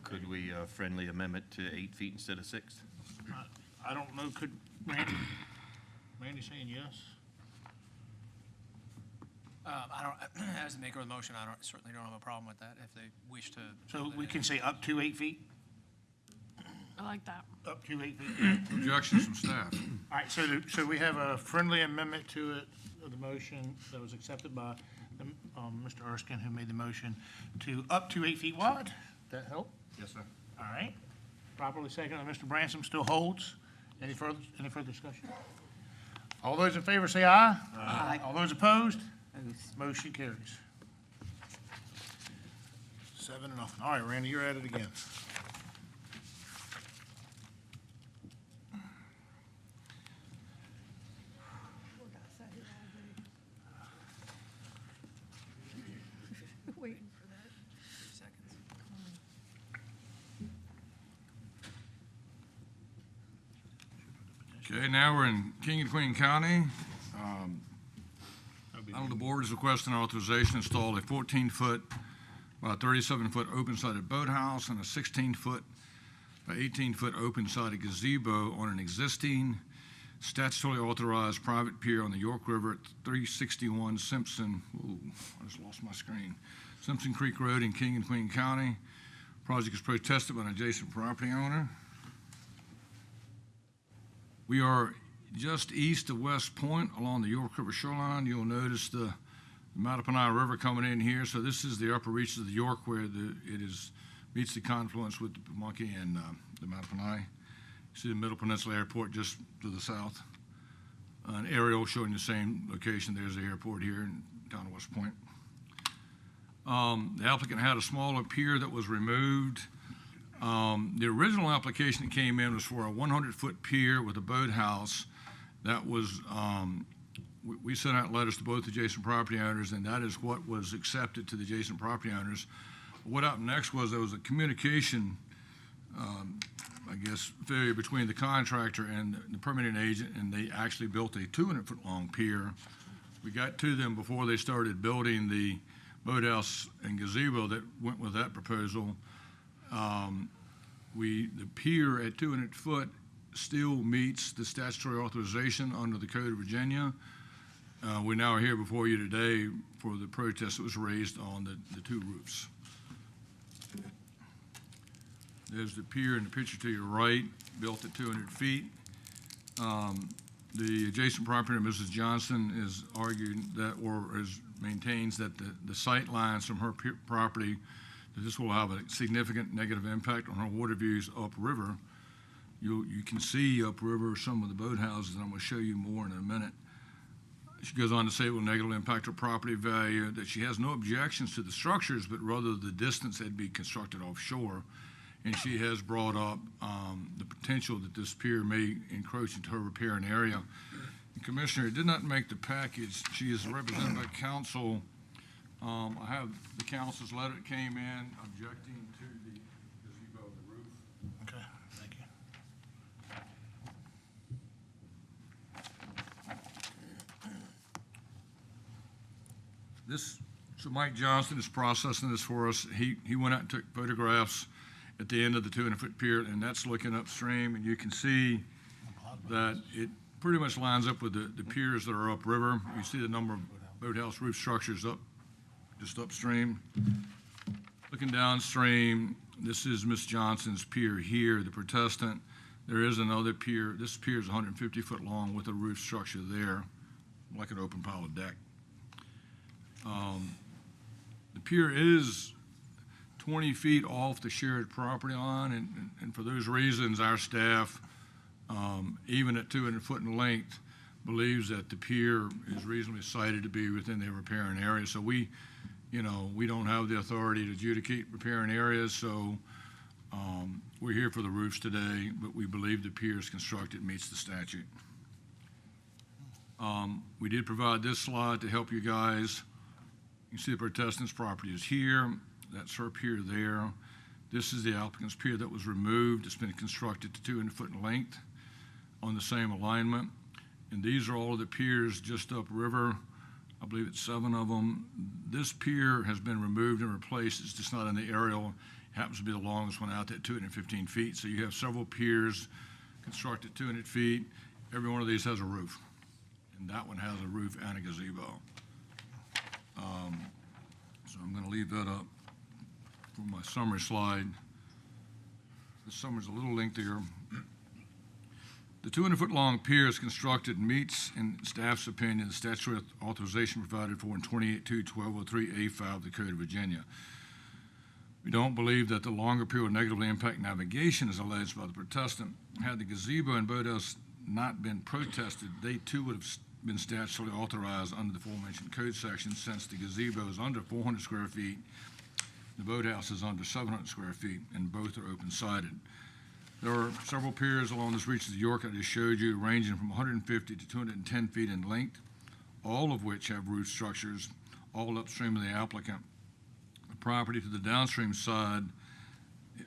Could we, friendly amendment to 8 feet instead of 6? I don't know, could, Randy saying yes? I don't, as the maker of the motion, certainly don't have a problem with that if they wish to. So we can say up to 8 feet? I like that. Up to 8 feet? Objections from staff. All right, so we have a friendly amendment to it, of the motion that was accepted by Mr. Erskine, who made the motion, to up to 8 feet wide. That help? Yes, sir. All right. Properly seconded. Mr. Bransom still holds. Any further discussion? All those in favor say aye. Aye. All those opposed? Motion carries. 7-0. All right, Randy, you're at it again. Waiting for that. Seconds. Okay, now we're in King and Queen County. Out of the board is requesting authorization to install a 14-foot by 37-foot open-sided boathouse and a 16-foot by 18-foot open-sided gazebo on an existing statutorily authorized private pier on the York River at 361 Simpson, I just lost my screen, Simpson Creek Road in King and Queen County. Project is protested by an adjacent property owner. We are just east of West Point along the York River shoreline. You'll notice the Mattaponi River coming in here. So this is the upper reaches of the York where meets the confluence with the Pamunkey and the Mattaponi. You see the Middle Peninsula Airport just to the south. An aerial showing the same location. There's the airport here in town of West Point. The applicant had a smaller pier that was removed. The original application that came in was for a 100-foot pier with a boathouse. That was, we sent out letters to both adjacent property owners, and that is what was accepted to the adjacent property owners. What happened next was there was a communication, I guess, failure between the contractor and the permitting agent, and they actually built a 200-foot long pier. We got to them before they started building the boathouse and gazebo that went with that proposal. The pier at 200 foot still meets the statutory authorization under the Code of Virginia. We now are here before you today for the protest that was raised on the two roofs. There's the pier in the picture to your right, built at 200 feet. The adjacent property, Mrs. Johnson, is arguing that, or maintains that the sight lines from her property that this will have a significant negative impact on our water views upriver. You can see upriver some of the boathouses, and I'm going to show you more in a minute. She goes on to say it will negatively impact her property value, that she has no objections to the structures, but rather the distance they'd be constructed offshore. And she has brought up the potential that this pier may encroach into her riparian area. And Commissioner, it did not make the package. She is represented by counsel. I have the council's letter that came in objecting to the gazebo of the roof. Okay, thank you. So Mike Johnson is processing this for us. He went out and took photographs at the end of the 200-foot pier, and that's looking upstream, and you can see that it pretty much lines up with the piers that are upriver. You see the number of boathouse roof structures just upstream. Looking downstream, this is Miss Johnson's pier here, the Protestant. There is another pier. This pier is 150 foot long with a roof structure there, like an open pile of deck. The pier is 20 feet off the shared property line, and for those reasons, our staff, even at 200 foot in length, believes that the pier is reasonably sited to be within the riparian area. So we don't have the authority to adjudicate riparian areas, so we're here for the roofs today, but we believe the pier is constructed meets the statute. We did provide this slide to help you guys. You can see the Protestant's property is here. That's her pier there. This is the applicant's pier that was removed. It's been constructed to 200 foot in length on the same alignment. And these are all of the piers just upriver. I believe it's 7 of them. This pier has been removed and replaced. It's just not in the aerial. It happens to be the longest one out there at 215 feet. So you have several piers constructed 200 feet. Every one of these has a roof. And that one has a roof and a gazebo. So I'm going to leave that up for my summary slide. The summary's a little lengthier. The 200-foot long pier is constructed and meets, in staff's opinion, the statutory authorization provided for in 28.2.1203A5 of the Code of Virginia. We don't believe that the longer pier will negatively impact navigation as alleged by the Protestant. Had the gazebo and boathouse not been protested, they too would have been statutorily authorized under the aforementioned code section, since the gazebo is under 400 square feet, the boathouse is under 700 square feet, and both are open-sided. There are several piers along this reach of the York I just showed you, ranging from 150 to 210 feet in length, all of which have roof structures, all upstream of the applicant. The property to the downstream side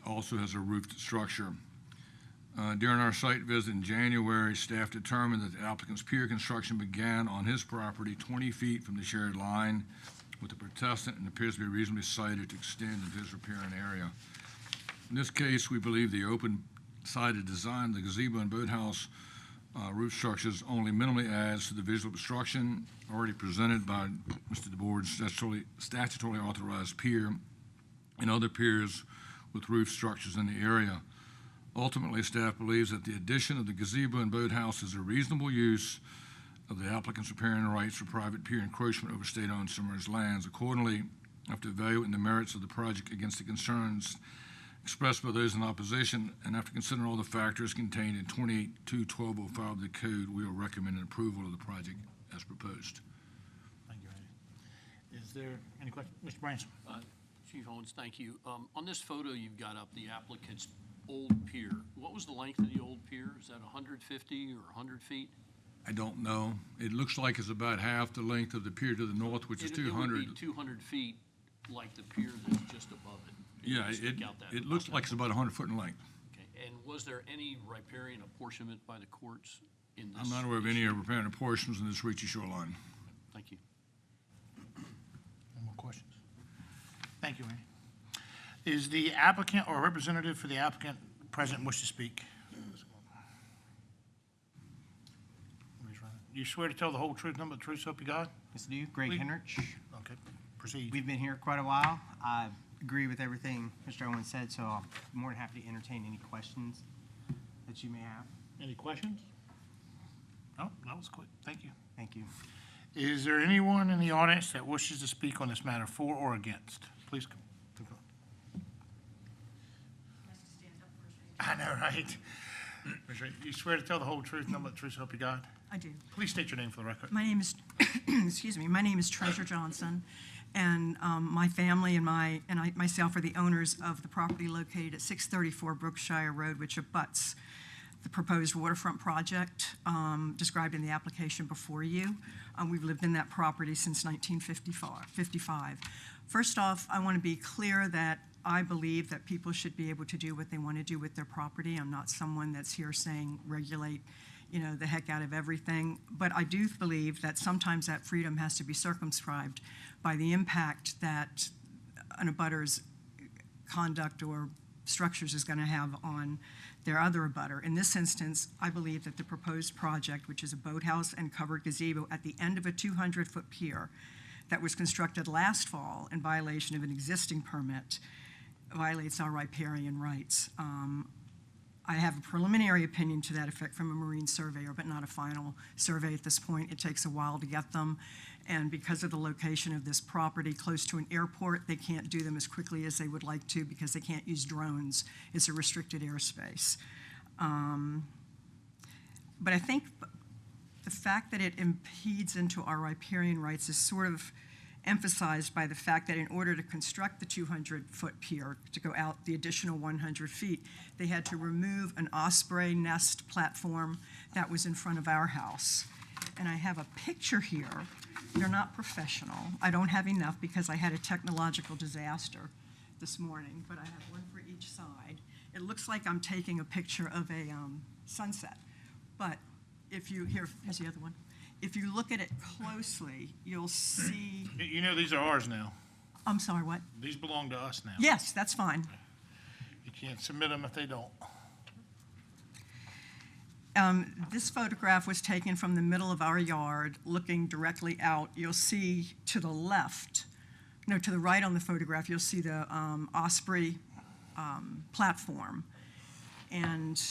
also has a roofed structure. During our site visit in January, staff determined that the applicant's pier construction began on his property 20 feet from the shared line with the Protestant, and appears to be reasonably sited to extend into his riparian area. In this case, we believe the open-sided design of the gazebo and boathouse roof structures only minimally adds to the visual obstruction already presented by Mr. DeBoard's statutorily authorized pier and other piers with roof structures in the area. Ultimately, staff believes that the addition of the gazebo and boathouse is a reasonable use of the applicant's riparian rights for private pier encroachment over state-owned submerged lands. Accordingly, after evaluating the merits of the project against the concerns expressed by those in opposition, and after considering all the factors contained in 28.2.1205 of the code, we are recommending approval of the project as proposed. Thank you, Randy. Is there any question? Mr. Branson? Chief Owens, thank you. On this photo you've got up, the applicant's old pier. What was the length of the old pier? Is that 150 or 100 feet? I don't know. It looks like it's about half the length of the pier to the north, which is 200. It would be 200 feet like the pier that's just above it. Yeah, it looks like it's about 100 foot in length. Okay, and was there any riparian apportionment by the courts in this? I'm not aware of any riparian apportionments in this Reachy shoreline. Thank you. No more questions? Thank you, Randy. Is the applicant or representative for the applicant present and wish to speak? You swear to tell the whole truth, nothing but the truth, so help you God? Yes, I do. Greg Please. Henrich. Okay, proceed. We've been here quite a while. I agree with everything Mr. Owens said, so I'm more than happy to entertain any questions that you may have. Any questions? No, that was quick. Thank you. Thank you. Is there anyone in the audience that wishes to speak on this matter, for or against? Please come. I know, right? You swear to tell the whole truth, nothing but the truth, so help you God? I do. Please state your name for the record. My name is, excuse me, my name is Treasure Johnson, and my family and myself are the owners of the property located at 634 Brookshire Road, which abuts the proposed waterfront project described in the application before you. We've lived in that property since 1955. First off, I want to be clear that I believe that people should be able to do what they want to do with their property. I'm not someone that's here saying regulate, the heck out of everything. But I do believe that sometimes that freedom has to be circumscribed by the impact that an abutter's conduct or structures is going to have on their other abutter. In this instance, I believe that the proposed project, which is a boathouse and covered gazebo at the end of a 200-foot pier that was constructed last fall in violation of an existing permit, violates our riparian rights. I have a preliminary opinion to that effect from a marine surveyor, but not a final survey at this point. It takes a while to get them, and because of the location of this property close to an airport, they can't do them as quickly as they would like to because they can't use drones. It's a restricted airspace. But I think the fact that it impedes into our riparian rights is sort of emphasized by the fact that in order to construct the 200-foot pier to go out the additional 100 feet, they had to remove an osprey nest platform that was in front of our house. And I have a picture here. They're not professional. I don't have enough because I had a technological disaster this morning, but I have one for each side. It looks like I'm taking a picture of a sunset, but here's the other one. If you look at it closely, you'll see. These are ours now. I'm sorry, what? These belong to us now. Yes, that's fine. You can't submit them if they don't. This photograph was taken from the middle of our yard, looking directly out. You'll see to the right on the photograph, you'll see the osprey platform. And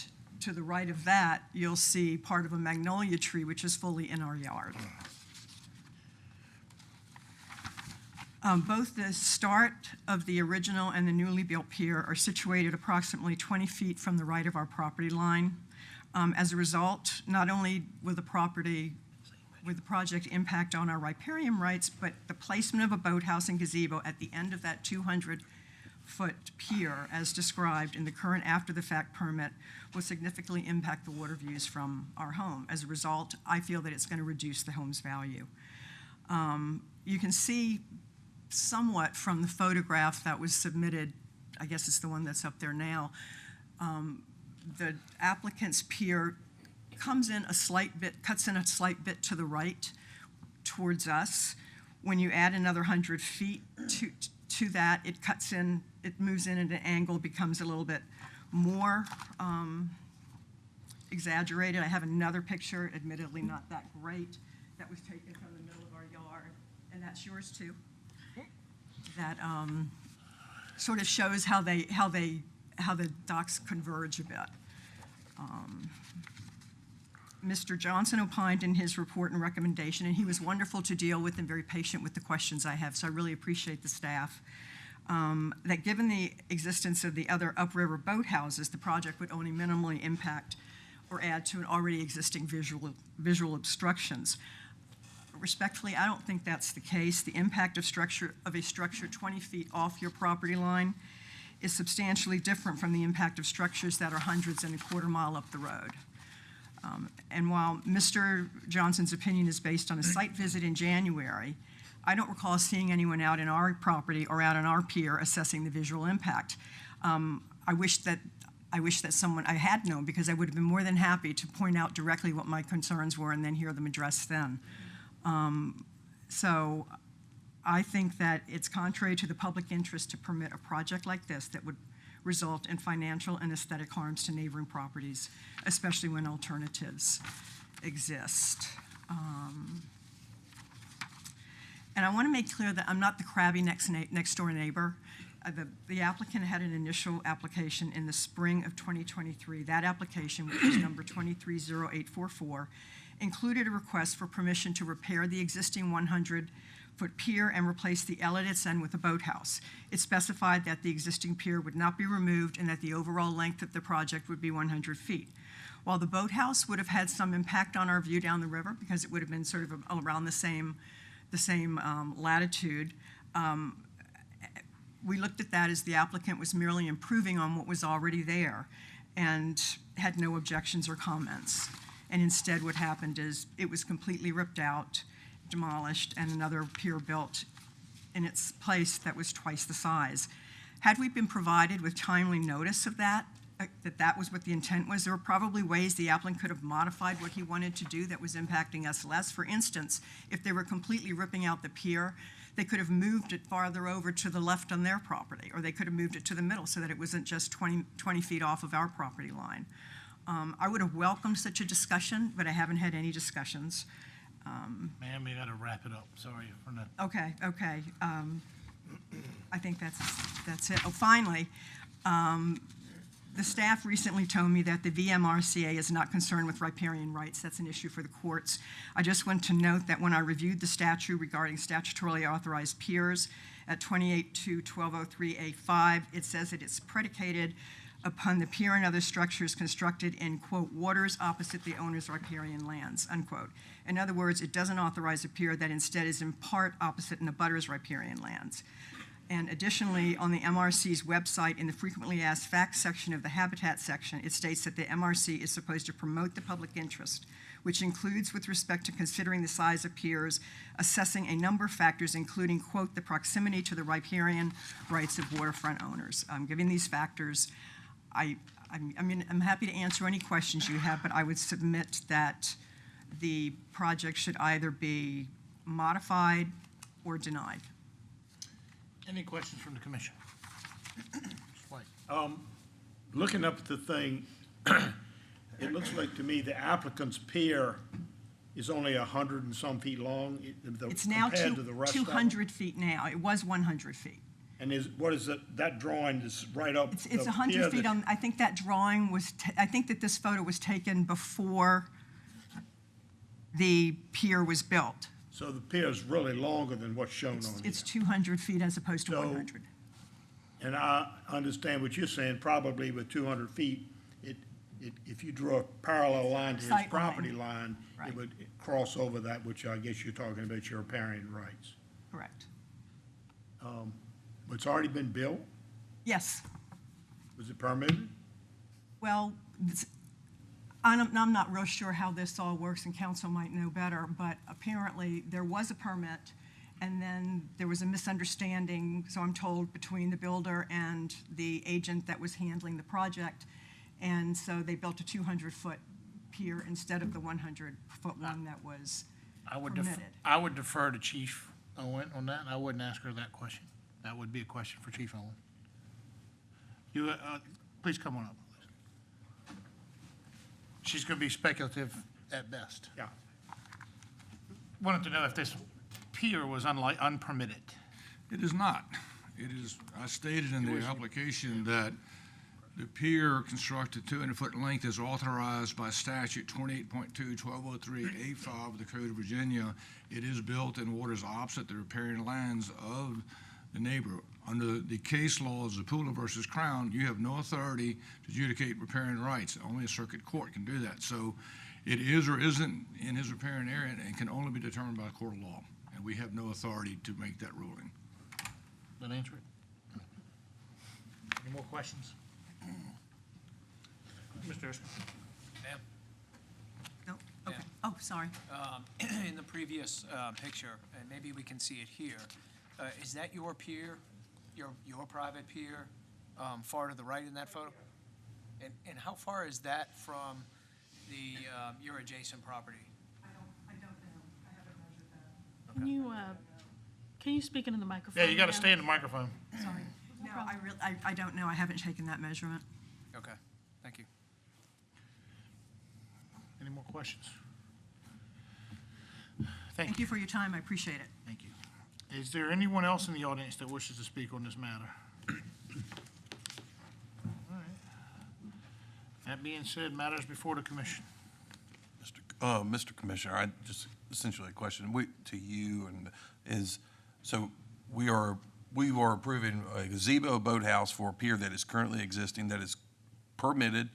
to the right of that, you'll see part of a magnolia tree, which is fully in our yard. Both the start of the original and the newly built pier are situated approximately 20 feet from the right of our property line. As a result, not only will the project impact on our riparian rights, but the placement of a boathouse and gazebo at the end of that 200-foot pier, as described in the current after-the-fact permit, will significantly impact the water views from our home. As a result, I feel that it's going to reduce the home's value. You can see somewhat from the photograph that was submitted, I guess it's the one that's up there now, the applicant's pier cuts in a slight bit to the right towards us. When you add another 100 feet to that, it moves in at an angle, becomes a little bit more exaggerated. I have another picture, admittedly not that great, that was taken from the middle of our yard, and that's yours too. That sort of shows how the docks converge a bit. Mr. Johnson opined in his report and recommendation, and he was wonderful to deal with and very patient with the questions I have, so I really appreciate the staff, that given the existence of the other upriver boathouses, the project would only minimally impact or add to an already existing visual obstructions. Respectfully, I don't think that's the case. The impact of a structure 20 feet off your property line is substantially different from the impact of structures that are hundreds and a quarter mile up the road. And while Mr. Johnson's opinion is based on a site visit in January, I don't recall seeing anyone out in our property or out on our pier assessing the visual impact. I wish that I had known, because I would have been more than happy to point out directly what my concerns were and then hear them addressed then. So I think that it's contrary to the public interest to permit a project like this that would result in financial and aesthetic harms to neighboring properties, especially when alternatives exist. And I want to make clear that I'm not the crabby next door neighbor. The applicant had an initial application in the spring of 2023. That application, which is number 230844, included a request for permission to repair the existing 100 foot pier and replace the L at its end with a boathouse. It specified that the existing pier would not be removed and that the overall length of the project would be 100 feet. While the boathouse would have had some impact on our view down the river because it would have been sort of around the same latitude, we looked at that as the applicant was merely improving on what was already there and had no objections or comments. And instead what happened is it was completely ripped out, demolished, and another pier built in its place that was twice the size. Had we been provided with timely notice of that was what the intent was, there were probably ways the applicant could have modified what he wanted to do that was impacting us less. For instance, if they were completely ripping out the pier, they could have moved it farther over to the left on their property, or they could have moved it to the middle so that it wasn't just 20 feet off of our property line. I would have welcomed such a discussion, but I haven't had any discussions. Ma'am, you gotta wrap it up. Sorry for that. Okay. I think that's it. Oh, finally, the staff recently told me that the VMRCA is not concerned with riparian rights. That's an issue for the courts. I just want to note that when I reviewed the statute regarding statutorily authorized piers at 28-1203A5, it says that it's predicated upon the pier and other structures constructed in, quote, waters opposite the owner's riparian lands, unquote. In other words, it doesn't authorize a pier that instead is in part opposite an abutter's riparian lands. And additionally, on the MRC's website, in the frequently asked facts section of the habitat section, it states that the MRC is supposed to promote the public interest, which includes, with respect to considering the size of piers, assessing a number of factors, including, quote, the proximity to the riparian rights of waterfront owners. Given these factors, I'm happy to answer any questions you have, but I would submit that the project should either be modified or denied. Any questions from the commission? Ms. White? Looking up at the thing, it looks like to me the applicant's pier is only 100 and some feet long. It's now compared to the rest of them. 200 feet now. It was 100 feet. And what is it, that drawing is right up? It's the 100 pier feet that- on, I think that drawing was, I think that this photo was taken before the pier was built. So the pier is really longer than what's shown on here. It's 200 feet as opposed to So- 100. And I understand what you're saying, probably with 200 feet, if you drew a parallel line to his Sight line. property line, Right. it would cross over that, which I guess you're talking about your riparian rights. Correct. But it's already been built? Yes. Was it permitted? Well, I'm not real sure how this all works, and council might know better, but apparently there was a permit, and then there was a misunderstanding, so I'm told, between the builder and the agent that was handling the project, and so they built a 200-foot pier instead of the 100-foot one that was permitted. I would defer to Chief Owen on that, and I wouldn't ask her that question. That would be a question for Chief Owen. You, please come on up. She's going to be speculative at best. Yeah. Wanted to know if this pier was unpermitted. It is not. It is, I stated in the application that the pier constructed 200-foot length is authorized by statute 28.2-1203A5 of the Code of Virginia. It is built in waters opposite the riparian lands of the neighbor. Under the case laws of Pula versus Crown, you have no authority to adjudicate riparian rights. Only a circuit court can do that. So it is or isn't in his riparian area and can only be determined by a court of law. And we have no authority to make that ruling. That answer it? Any more questions? Mr. Erskine? Ma'am? No? Okay. Oh, sorry. In the previous picture, and maybe we can see it here, is that your pier, your private pier, far to the right in that photo? And how far is that from your adjacent property? I don't know. I haven't measured that. Can you speak into the microphone? Yeah, you got to again? stay in the microphone. Sorry. No, I don't know. I haven't taken that measurement. Okay, thank you. Any more questions? Thank you for your time. I appreciate it. Thank you. Is there anyone else in the audience that wishes to speak on this matter? All right. That being said, matters before the commission. Mr. Commissioner, I just essentially a question to you and is, so we are approving a gazebo boathouse for a pier that is currently existing, that is permitted.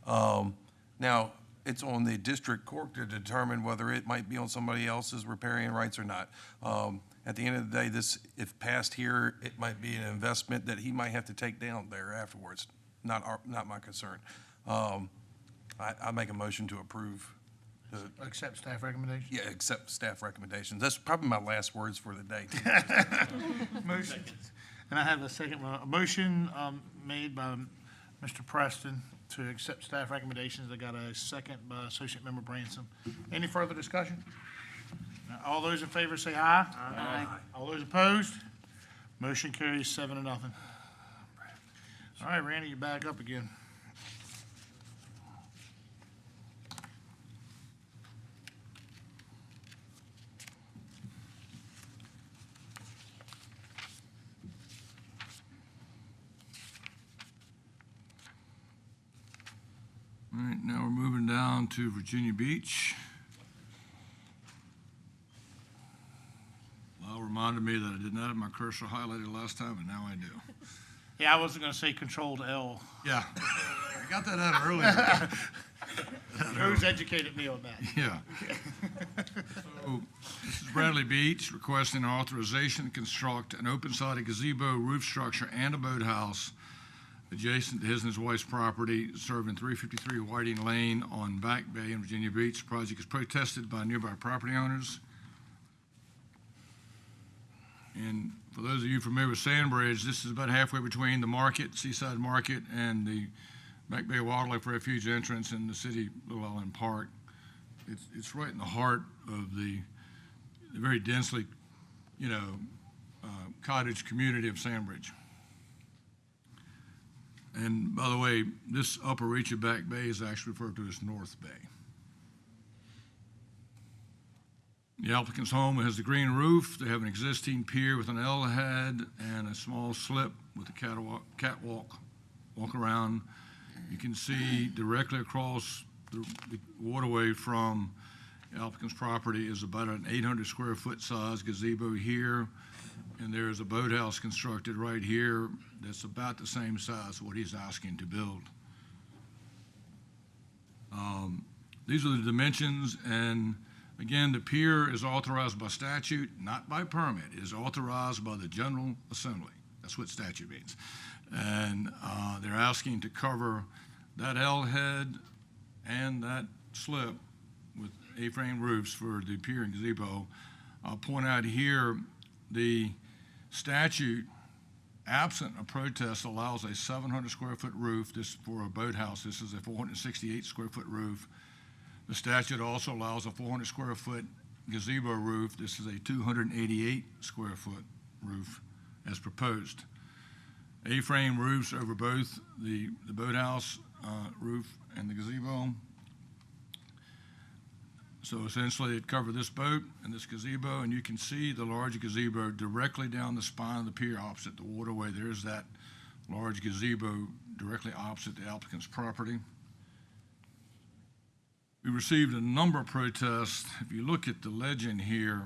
Now, it's on the district court to determine whether it might be on somebody else's riparian rights or not. At the end of the day, this, if passed here, it might be an investment that he might have to take down there afterwards. Not my concern. I make a motion to approve. Accept staff recommendation? Yeah, accept staff recommendations. That's probably my last words for the day. Motion. And I have a motion made by Mr. Preston to accept staff recommendations. I got a second by Associate Member Branson. Any further discussion? Now, all those in favor say aye. Aye. All those opposed? Motion carries 7-0. All right, Randy, you're back up again. All right, now we're moving down to Virginia Beach. Lyle reminded me that I did not have my cursor highlighted last time, and now I do. Yeah, I wasn't going to say Control L. Yeah, I got that out earlier. Who's educated me on that? Yeah. So, this is Bradley Beach requesting authorization to construct an open-sided gazebo roof structure and a boathouse adjacent to his and his wife's property, serving 353 Whiting Lane on Back Bay in Virginia Beach. The project is protested by nearby property owners. And for those of you familiar with Sandbridge, this is about halfway between the market, Seaside Market, and the Back Bay Wildlife Refuge entrance in the city Little Island Park. It's right in the heart of the very densely, cottage community of Sandbridge. And by the way, this upper reach of Back Bay is actually referred to as North Bay. The applicant's home has a green roof. They have an existing pier with an L head and a small slip with a catwalk walk around. You can see directly across the waterway from the applicant's property is about an 800 square foot size gazebo here. And there is a boathouse constructed right here that's about the same size as what he's asking to build. These are the dimensions, and again, the pier is authorized by statute, not by permit. It is authorized by the General Assembly. That's what statute means. And they're asking to cover that L head and that slip with A-frame roofs for the pier and gazebo. I'll point out here, the statute, absent a protest, allows a 700 square foot roof. This for a boathouse. This is a 468 square foot roof. The statute also allows a 400 square foot gazebo roof. This is a 288 square foot roof as proposed. A-frame roofs over both the boathouse roof and the gazebo. So essentially it covered this boat and this gazebo, and you can see the large gazebo directly down the spine of the pier opposite the waterway. There's that large gazebo directly opposite the applicant's property. We received a number of protests. If you look at the legend here,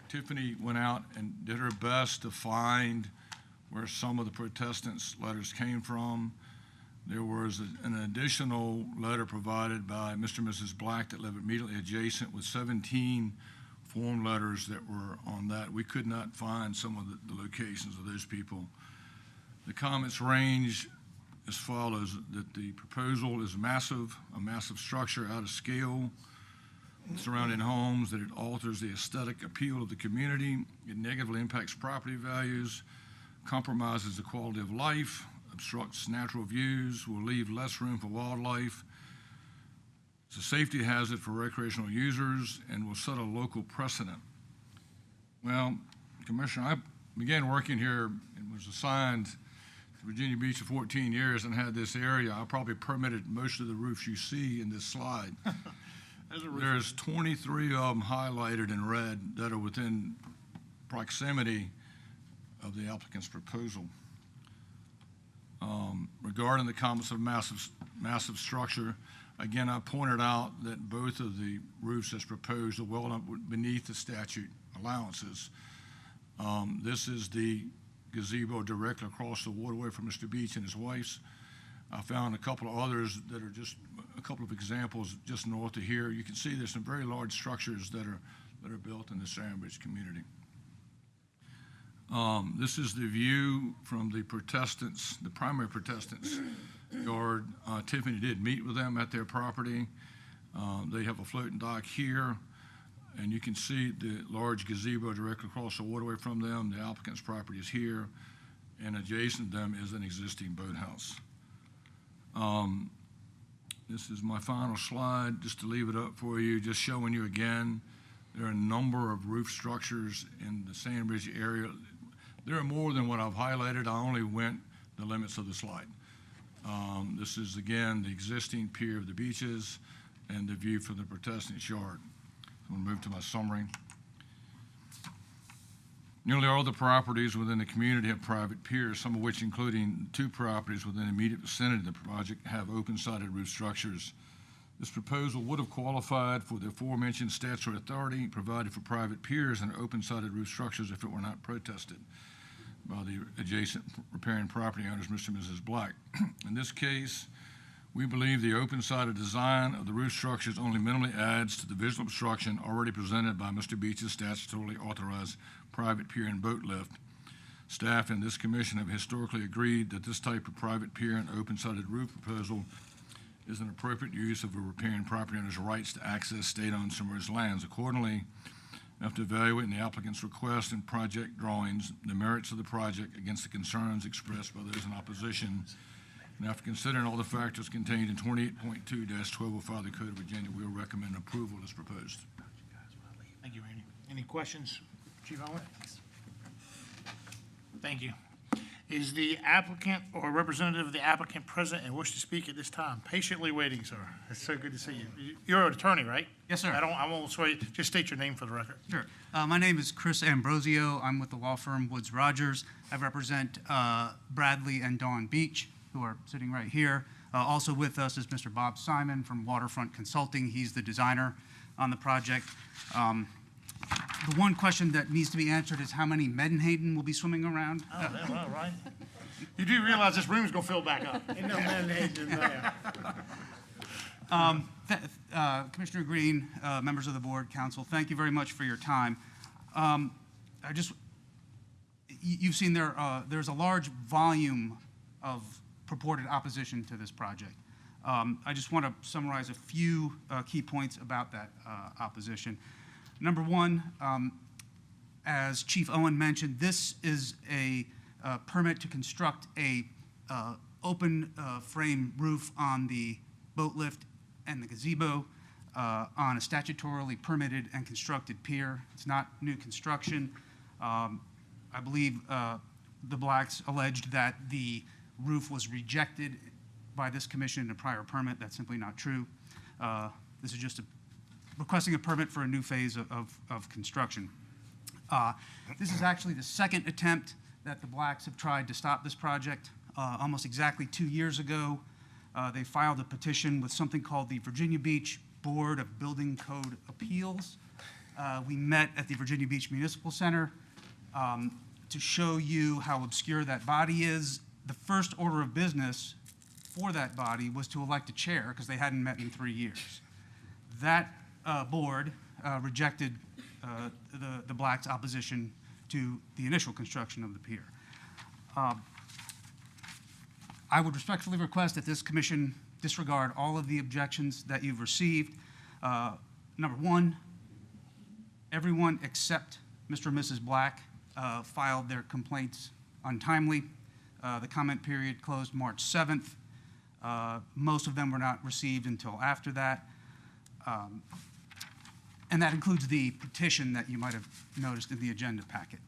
Tiffany went out and did her best to find where some of the protestants' letters came from. There was an additional letter provided by Mr. and Mrs. Black that lived immediately adjacent with 17 form letters that were on that. We could not find some of the locations of those people. The comments range as follows: that the proposal is massive, a massive structure out of scale, surrounding homes, that it alters the aesthetic appeal of the community, it negatively impacts property values, compromises the quality of life, obstructs natural views, will leave less room for wildlife. It's a safety hazard for recreational users and will set a local precedent. Well, Commissioner, I began working here and was assigned to Virginia Beach for 14 years and had this area. I probably permitted most of the roofs you see in this slide. There's 23 of them highlighted in red that are within proximity of the applicant's proposal. Regarding the comments of massive structure, Again, I pointed out that both of the roofs as proposed are well beneath the statute allowances. This is the gazebo directly across the waterway from Mr. Beach and his wife's. I found a couple of others that are just a couple of examples just north of here. You can see there's some very large structures that are built in the Sandbridge community. This is the view from the Protestants, the primary Protestants yard. Tiffany did meet with them at their property. They have a floating dock here, and you can see the large gazebo directly across the waterway from them. The applicant's property is here, and adjacent to them is an existing boathouse. This is my final slide, just to leave it up for you, just showing you again, there are a number of roof structures in the Sandbridge area. There are more than what I've highlighted. I only went the limits of the slide. This is, again, the existing pier of the beaches and the view from the Protestant yard. I'm going to move to my summary. Nearly all the properties within the community have private piers, some of which, including 2 properties within the immediate vicinity of the project, have open-sided roof structures. This proposal would have qualified for the aforementioned statutory authority provided for private piers and open-sided roof structures if it were not protested by the adjacent riparian property owners, Mr. and Mrs. Black. In this case, we believe the open-sided design of the roof structures only minimally adds to the visual obstruction already presented by Mr. Beach's statutorily authorized private pier and boat lift. Staff and this commission have historically agreed that this type of private pier and open-sided roof proposal is an appropriate use of a riparian property owner's rights to access state-owned submerged lands. Accordingly, after evaluating the applicant's request and project drawings, the merits of the project against the concerns expressed by those in opposition, and after considering all the factors contained in 28.2-1205 of the Code of Virginia, we will recommend approval as proposed. Thank you, Randy. Any questions, Chief Owen? Thank you. Is the applicant or representative of the applicant present and wish to speak at this time? Patiently waiting, sir. It's so good to see you. You're an attorney, right? Yes, sir. I won't swear you. Just state your name for the record. Sure. My name is Chris Ambrosio. I'm with the law firm Woods Rogers. I represent Bradley and Dawn Beach, who are sitting right here. Also with us is Mr. Bob Simon from Waterfront Consulting. He's the designer on the project. The one question that needs to be answered is how many Menhaden will be swimming around? Oh, well, right. You do realize this room's gonna fill back up. Ain't no man-made in there. Commissioner Green, members of the board, council, thank you very much for your time. You've seen there's a large volume of purported opposition to this project. I just want to summarize a few key points about that opposition. Number one, as Chief Owen mentioned, this is a permit to construct a open frame roof on the boat lift and the gazebo on a statutorily permitted and constructed pier. It's not new construction. I believe the Blacks alleged that the roof was rejected by this commission in a prior permit. That's simply not true. This is just requesting a permit for a new phase of construction. This is actually the second attempt that the Blacks have tried to stop this project. Almost exactly 2 years ago, they filed a petition with something called the Virginia Beach Board of Building Code Appeals. We met at the Virginia Beach Municipal Center to show you how obscure that body is. The first order of business for that body was to elect a chair because they hadn't met in 3 years. That board rejected the Blacks' opposition to the initial construction of the pier. I would respectfully request that this commission disregard all of the objections that you've received. Number one, everyone except Mr. and Mrs. Black filed their complaints untimely. The comment period closed March 7th. Most of them were not received until after that. And that includes the petition that you might have noticed in the agenda packet.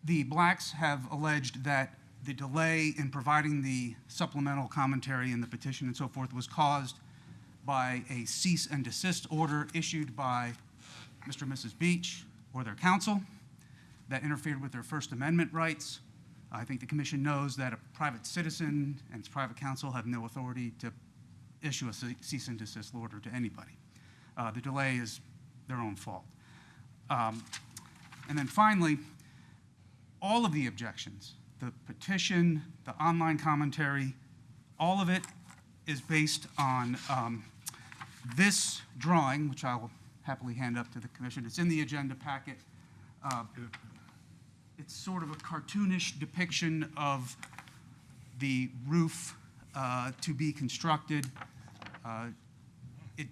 The Blacks have alleged that the delay in providing the supplemental commentary in the petition and so forth was caused by a cease and desist order issued by Mr. and Mrs. Beach or their counsel that interfered with their First Amendment rights. I think the commission knows that a private citizen and its private counsel have no authority to issue a cease and desist order to anybody. The delay is their own fault. And then finally, all of the objections, the petition, the online commentary, all of it is based on this drawing, which I will happily hand up to the commission. It's in the agenda packet. It's sort of a cartoonish depiction of the roof to be constructed.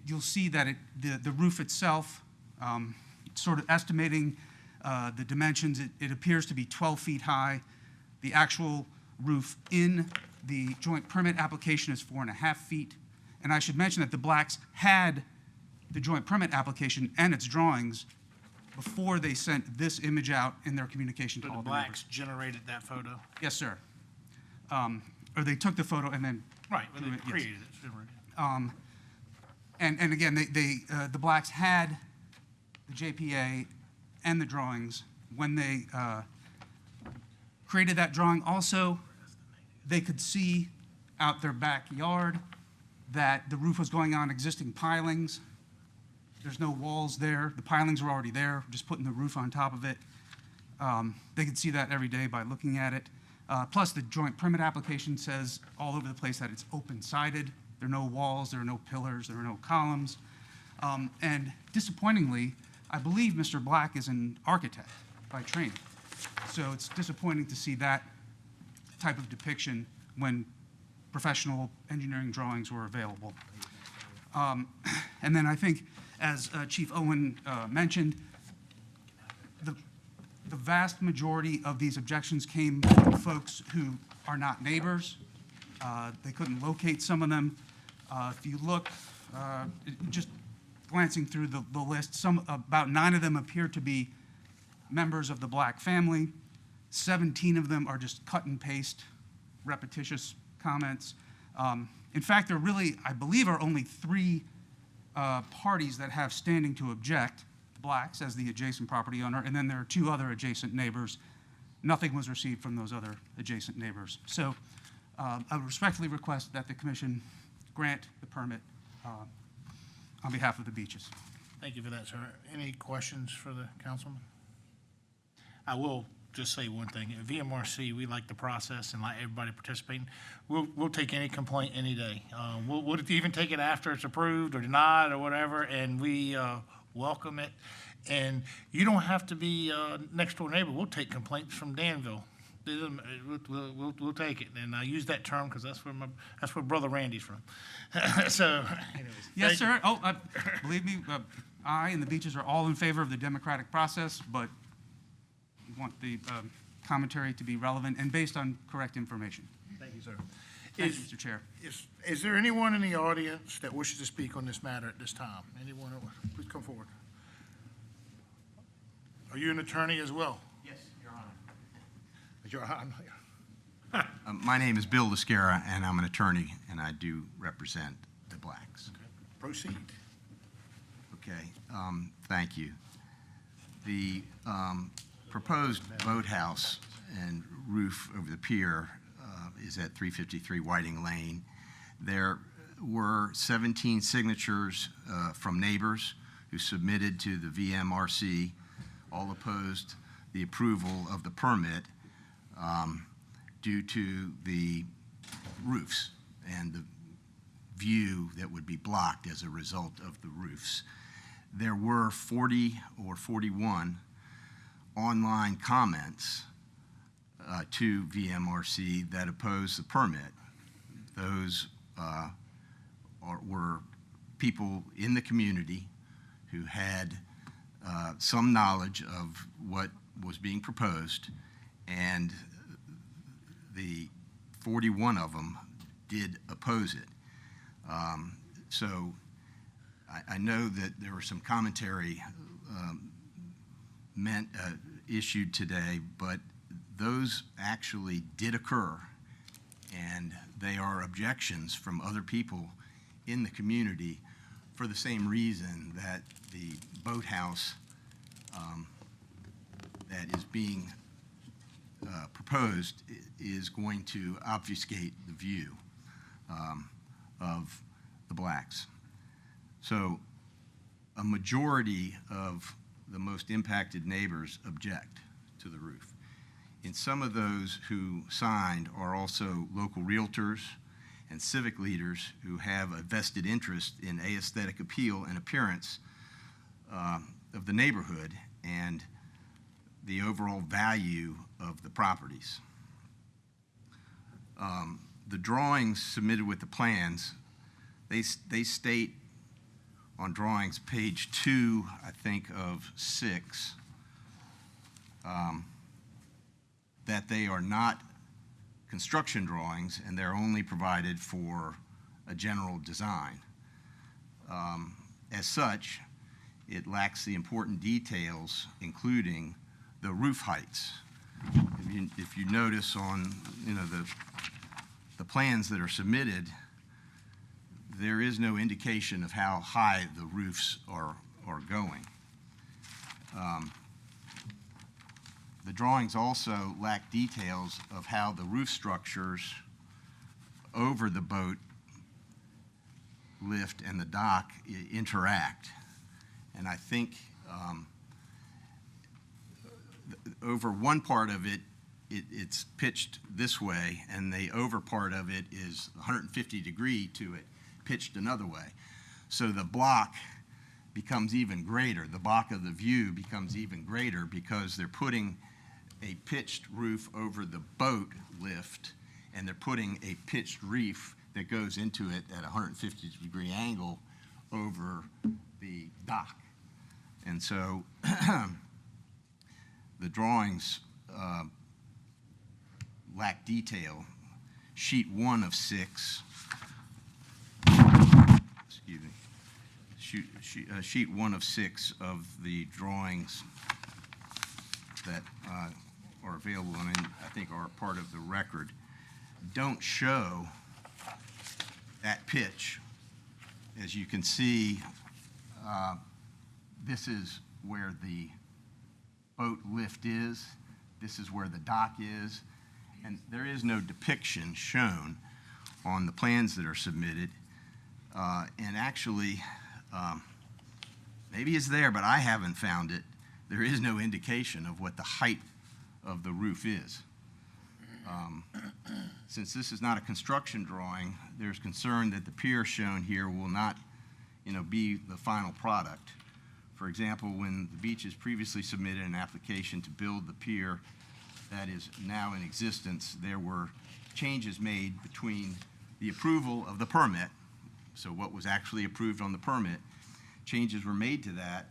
You'll see that the roof itself, sort of estimating the dimensions, it appears to be 12 feet high. The actual roof in the joint permit application is 4.5 feet. And I should mention that the Blacks had the joint permit application and its drawings before they sent this image out in their communication to So all the the neighbors. Blacks generated that photo? Yes, sir. Or they took the photo and then. Right, well, drew they it, yes. created it. And again, the Blacks had the JPA and the drawings when they created that drawing. Also, they could see out their backyard that the roof was going on existing pilings. There's no walls there. The pilings were already there, just putting the roof on top of it. They could see that every day by looking at it. Plus, the joint permit application says all over the place that it's open-sided. There are no walls, there are no pillars, there are no columns. And disappointingly, I believe Mr. Black is an architect by training. So it's disappointing to see that type of depiction when professional engineering drawings were available. And then I think, as Chief Owen mentioned, the vast majority of these objections came from folks who are not neighbors. They couldn't locate some of them. If you look, just glancing through the list, about 9 of them appear to be members of the Black family. 17 of them are just cut and paste, repetitious comments. In fact, there really, I believe, are only 3 parties that have standing to object: the Blacks as the adjacent property owner, and then there are 2 other adjacent neighbors. Nothing was received from those other adjacent neighbors. So I would respectfully request that the commission grant the permit on behalf of the beaches. Thank you for that, sir. Any questions for the councilman? I will just say one thing. At VMRC, we like the process and like everybody participating. We'll take any complaint any day. We'll even take it after it's approved or denied or whatever, and we welcome it. And you don't have to be next door neighbor. We'll take complaints from Danville. We'll take it. And I use that term because that's where Brother Randy's from. So, anyways. Yes, sir. Oh, believe me, I and the beaches are all in favor of the democratic process, but we want the commentary to be relevant and based on correct information. Thank you, sir. Thank you, Mr. Chair. Is there anyone in the audience that wishes to speak on this matter at this time? Anyone? Please come forward. Are you an attorney as well? Yes, Your Honor. Your Honor. My name is Bill Lascara, and I'm an attorney, and I do represent the Blacks. Okay. Proceed. Okay, thank you. The proposed boathouse and roof over the pier is at 353 Whiting Lane. There were 17 signatures from neighbors who submitted to the VMRC, all opposed the approval of the permit due to the roofs and the view that would be blocked as a result of the roofs. There were 40 or 41 online comments to VMRC that opposed the permit. Those were people in the community who had some knowledge of what was being proposed, and the 41 of them did oppose it. So I know that there was some commentary issued today, but those actually did occur, and they are objections from other people in the community for the same reason that the boathouse that is being proposed is going to obfuscate the view of the blacks. So a majority of the most impacted neighbors object to the roof. And some of those who signed are also local realtors and civic leaders who have a vested interest in aesthetic appeal and appearance of the neighborhood and the overall value of the properties. The drawings submitted with the plans, they state on drawings, page 2, I think, of 6, that they are not construction drawings and they're only provided for a general design. As such, it lacks the important details, including the roof heights. If you notice on, the plans that are submitted, there is no indication of how high the roofs are going. The drawings also lack details of how the roof structures over the boat lift and the dock interact. And I think over one part of it, it's pitched this way, and the over part of it is 150 degree to it, pitched another way. So the block becomes even greater. The block of the view becomes even greater because they're putting a pitched roof over the boat lift, and they're putting a pitched reef that goes into it at a 150 degree angle over the dock. And so the drawings lack detail. Sheet 1 of 6, excuse me, sheet 1 of 6 of the drawings that are available and I think are part of the record don't show that pitch. As you can see, this is where the boat lift is. This is where the dock is. And there is no depiction shown on the plans that are submitted. And actually, maybe it's there, but I haven't found it. There is no indication of what the height of the roof is. Since this is not a construction drawing, there's concern that the pier shown here will not, be the final product. For example, when the beaches previously submitted an application to build the pier that is now in existence, there were changes made between the approval of the permit, so what was actually approved on the permit, changes were made to that,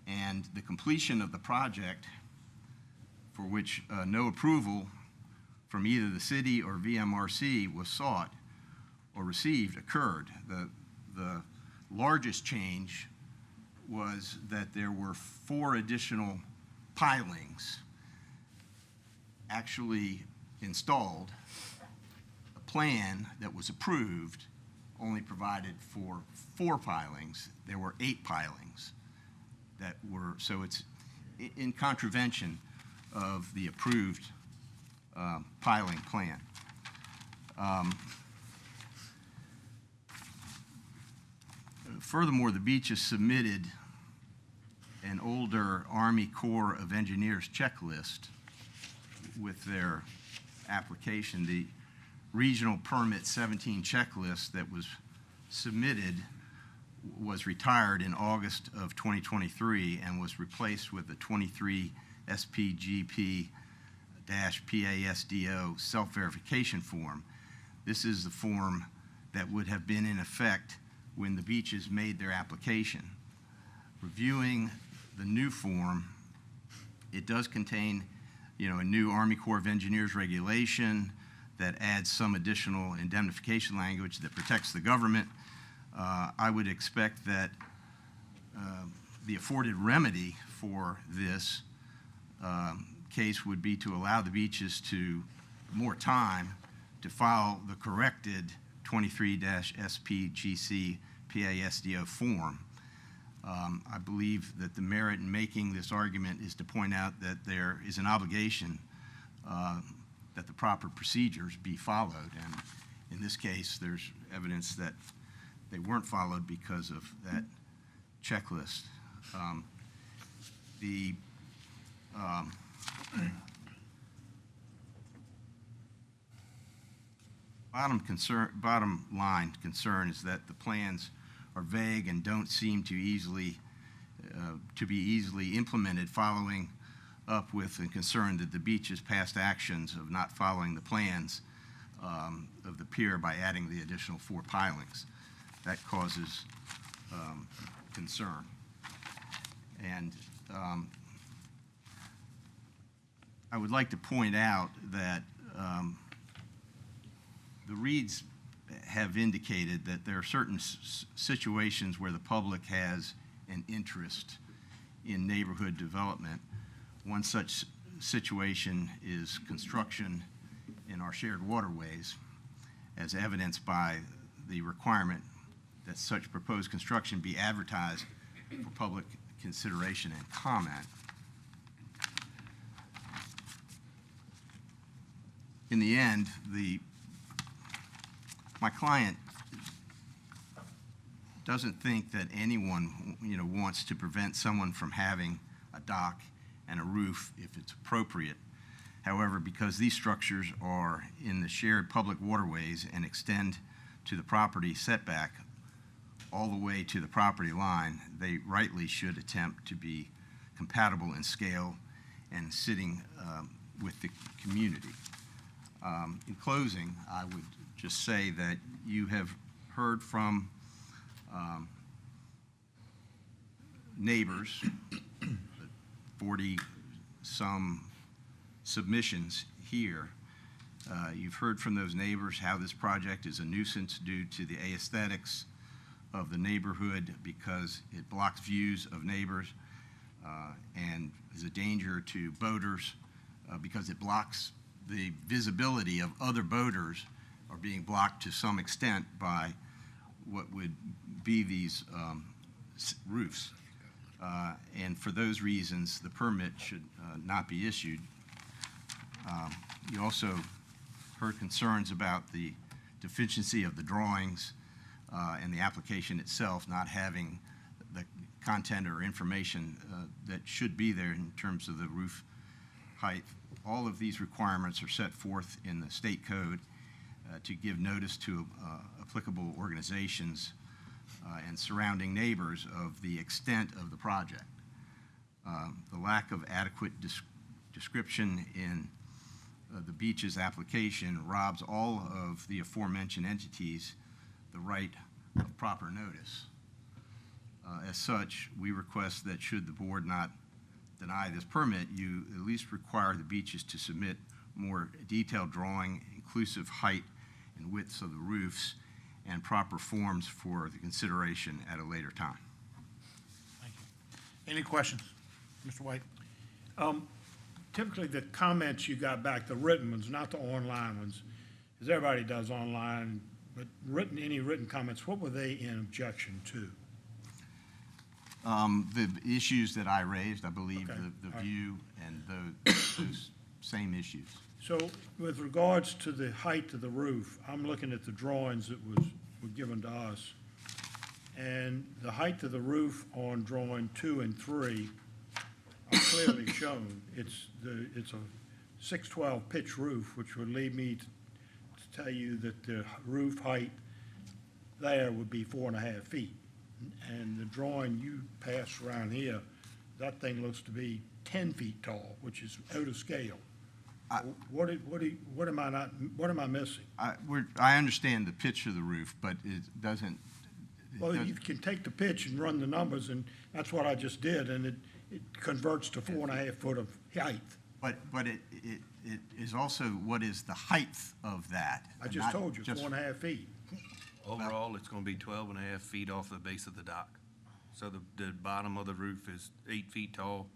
and the completion of the project, for which no approval from either the city or VMRC was sought or received, occurred. The largest change was that there were 4 additional pilings actually installed. A plan that was approved only provided for 4 pilings. There were 8 pilings that were, so it's in contravention of the approved piling plan. Furthermore, the beaches submitted an older Army Corps of Engineers checklist with their application. The Regional Permit 17 checklist that was submitted was retired in August of 2023 and was replaced with the 23 SPGP-PASDO self-verification form. This is the form that would have been in effect when the beaches made their application. Reviewing the new form, it does contain, a new Army Corps of Engineers regulation that adds some additional indemnification language that protects the government. I would expect that the afforded remedy for this case would be to allow the beaches to more time to file the corrected 23-SPGC-PASDO form. I believe that the merit in making this argument is to point out that there is an obligation that the proper procedures be followed. And in this case, there's evidence that they weren't followed because of that checklist. The bottom line concern is that the plans are vague and don't seem to be easily implemented, following up with a concern that the beach's past actions of not following the plans of the pier by adding the additional 4 pilings. That causes concern. And I would like to point out that the Reeds have indicated that there are certain situations where the public has an interest in neighborhood development. One such situation is construction in our shared waterways, as evidenced by the requirement that such proposed construction be advertised for public consideration and comment. In the end, my client doesn't think that anyone, wants to prevent someone from having a dock and a roof if it's appropriate. However, because these structures are in the shared public waterways and extend to the property setback all the way to the property line, they rightly should attempt to be compatible in scale and sitting with the community. In closing, I would just say that you have heard from neighbors, 40-some submissions here. You've heard from those neighbors how this project is a nuisance due to the aesthetics of the neighborhood because it blocks views of neighbors and is a danger to boaters because it blocks the visibility of other boaters are being blocked to some extent by what would be these roofs. And for those reasons, the permit should not be issued. You also heard concerns about the deficiency of the drawings and the application itself not having the content or information that should be there in terms of the roof height. All of these requirements are set forth in the state code to give notice to applicable organizations and surrounding neighbors of the extent of the project. The lack of adequate description in the beach's application robs all of the aforementioned entities the right of proper notice. As such, we request that should the board not deny this permit, you at least require the beaches to submit more detailed drawing, inclusive height and widths of the roofs, and proper forms for the consideration at a later time. Thank you. Any questions? Mr. White? Typically, the comments you got back, the written ones, not the online ones, because everybody does online, but any written comments, what were they in objection to? The issues that I raised, I believe, Okay. the view and those same issues. So with regards to the height of the roof, I'm looking at the drawings that were given to us. And the height of the roof on drawing 2 and 3 are clearly shown. It's a 612 pitch roof, which would lead me to tell you that the roof height there would be 4.5 feet. And the drawing you passed around here, that thing looks to be 10 feet tall, which is out of scale. What am I missing? I understand the pitch of the roof, but it doesn't. Well, you can take the pitch and run the numbers, and that's what I just did, and it converts to 4.5 foot of height. But it is also what is the height of that. I just told you, 4.5 feet. Overall, it's going to be 12.5 feet off the base of the dock. So the bottom of the roof is 8 feet tall,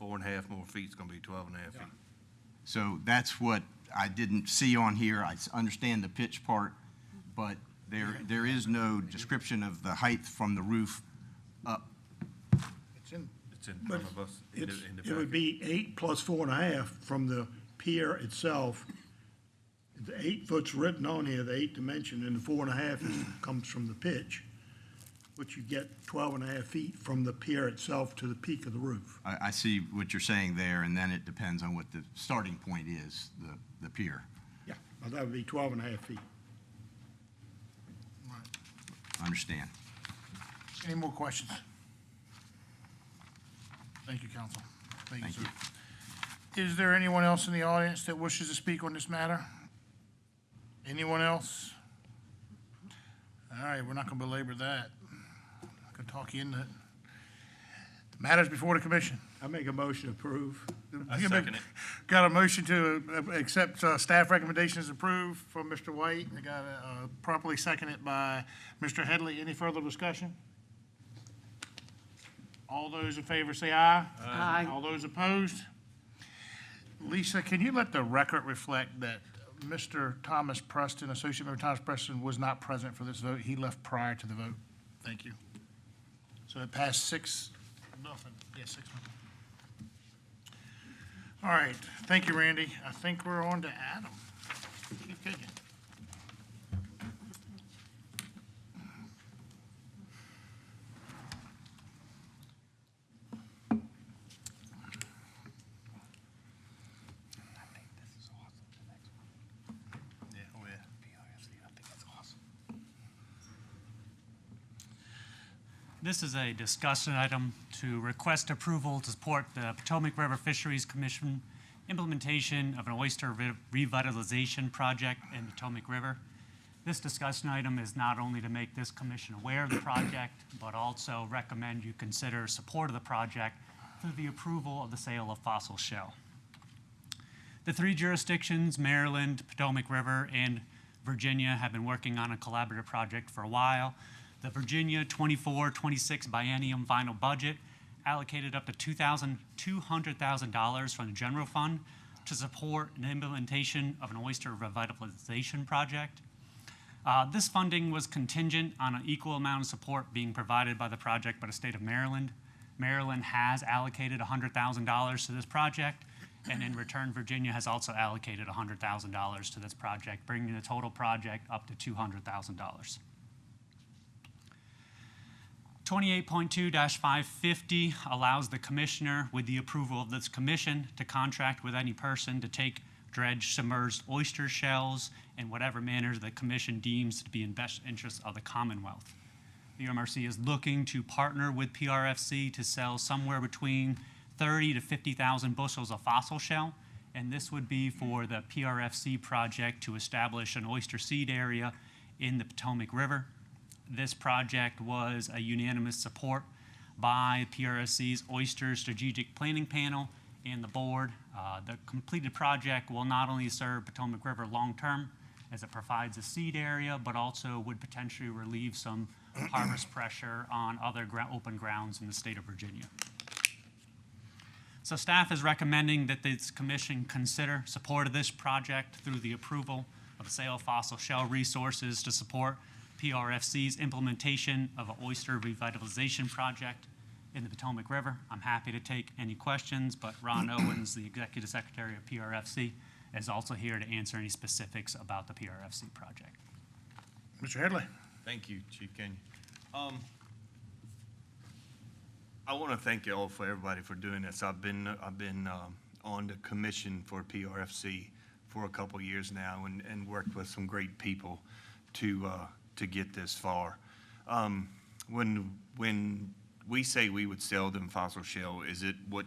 4.5 more feet is going to be 12.5 feet. So that's what I didn't see on here. I understand the pitch part, but there is no description of the height from the roof up. It's in front of us. in the It would be 8 plus 4.5 from the pier itself. The 8 foot's written on here, the 8 dimension, and the 4.5 comes from the pitch. but you get 12.5 feet from the pier itself to the peak of the roof. I see what you're saying there, and then it depends on what the starting point is, the pier. Yeah, well, that would be 12.5 feet. I understand. Any more questions? Thank you, counsel. Thank you, Thank sir. Is there anyone else in the audience that wishes to speak on this matter? Anyone else? All right, we're not going to belabor that. I can talk you into it. Matters before the commission. I make a motion to approve. I second it. Got a motion to accept staff recommendations approved from Mr. White. I got properly seconded by Mr. Headley. Any further discussion? All those in favor say aye. Aye. All those opposed? Lisa, can you let the record reflect that Mr. Thomas Preston, Associate Member Thomas Preston, was not present for this vote? He left prior to the vote. Thank you. So it passed 6-0. Yeah, 6-0. All right, thank you, Randy. I think we're on to Adam. Keep kicking. Yeah, oh yeah. This is a discussion item to request approval to support the Potomac River Fisheries Commission implementation of an oyster revitalization project in Potomac River. This discussion item is not only to make this commission aware of the project, but also recommend you consider support of the project through the approval of the sale of fossil shell. The three jurisdictions, Maryland, Potomac River, and Virginia, have been working on a collaborative project for a while. The Virginia 24-26 biennium final budget allocated up to $200,000 from the general fund to support the implementation of an oyster revitalization project. This funding was contingent on an equal amount of support being provided by the project by the state of Maryland. Maryland has allocated $100,000 to this project, and in return, Virginia has also allocated $100,000 to this project, bringing the total project up to $200,000. 28.2-550 allows the commissioner, with the approval of this commission, to contract with any person to take dredged submerged oyster shells in whatever manner the commission deems to be in best interest of the Commonwealth. The MRC is looking to partner with PRFC to sell somewhere between 30 to 50,000 bushels of fossil shell, and this would be for the PRFC project to establish an oyster seed area in the Potomac River. This project was a unanimous support by PRSC's Oyster Strategic Planning Panel and the board. The completed project will not only serve Potomac River long-term, as it provides a seed area, but also would potentially relieve some harvest pressure on other open grounds in the state of Virginia. So staff is recommending that this commission consider support of this project through the approval of the sale of fossil shell resources to support PRFC's implementation of an oyster revitalization project in the Potomac River. I'm happy to take any questions, but Ron Owens, the Executive Secretary of PRFC, is also here to answer any specifics about the PRFC project. Mr. Headley. Thank you, Chief Kenyon. I want to thank you all for everybody for doing this. I've been on the commission for PRFC for a couple years now and worked with some great people to get this far. When we say we would sell them fossil shell, is it what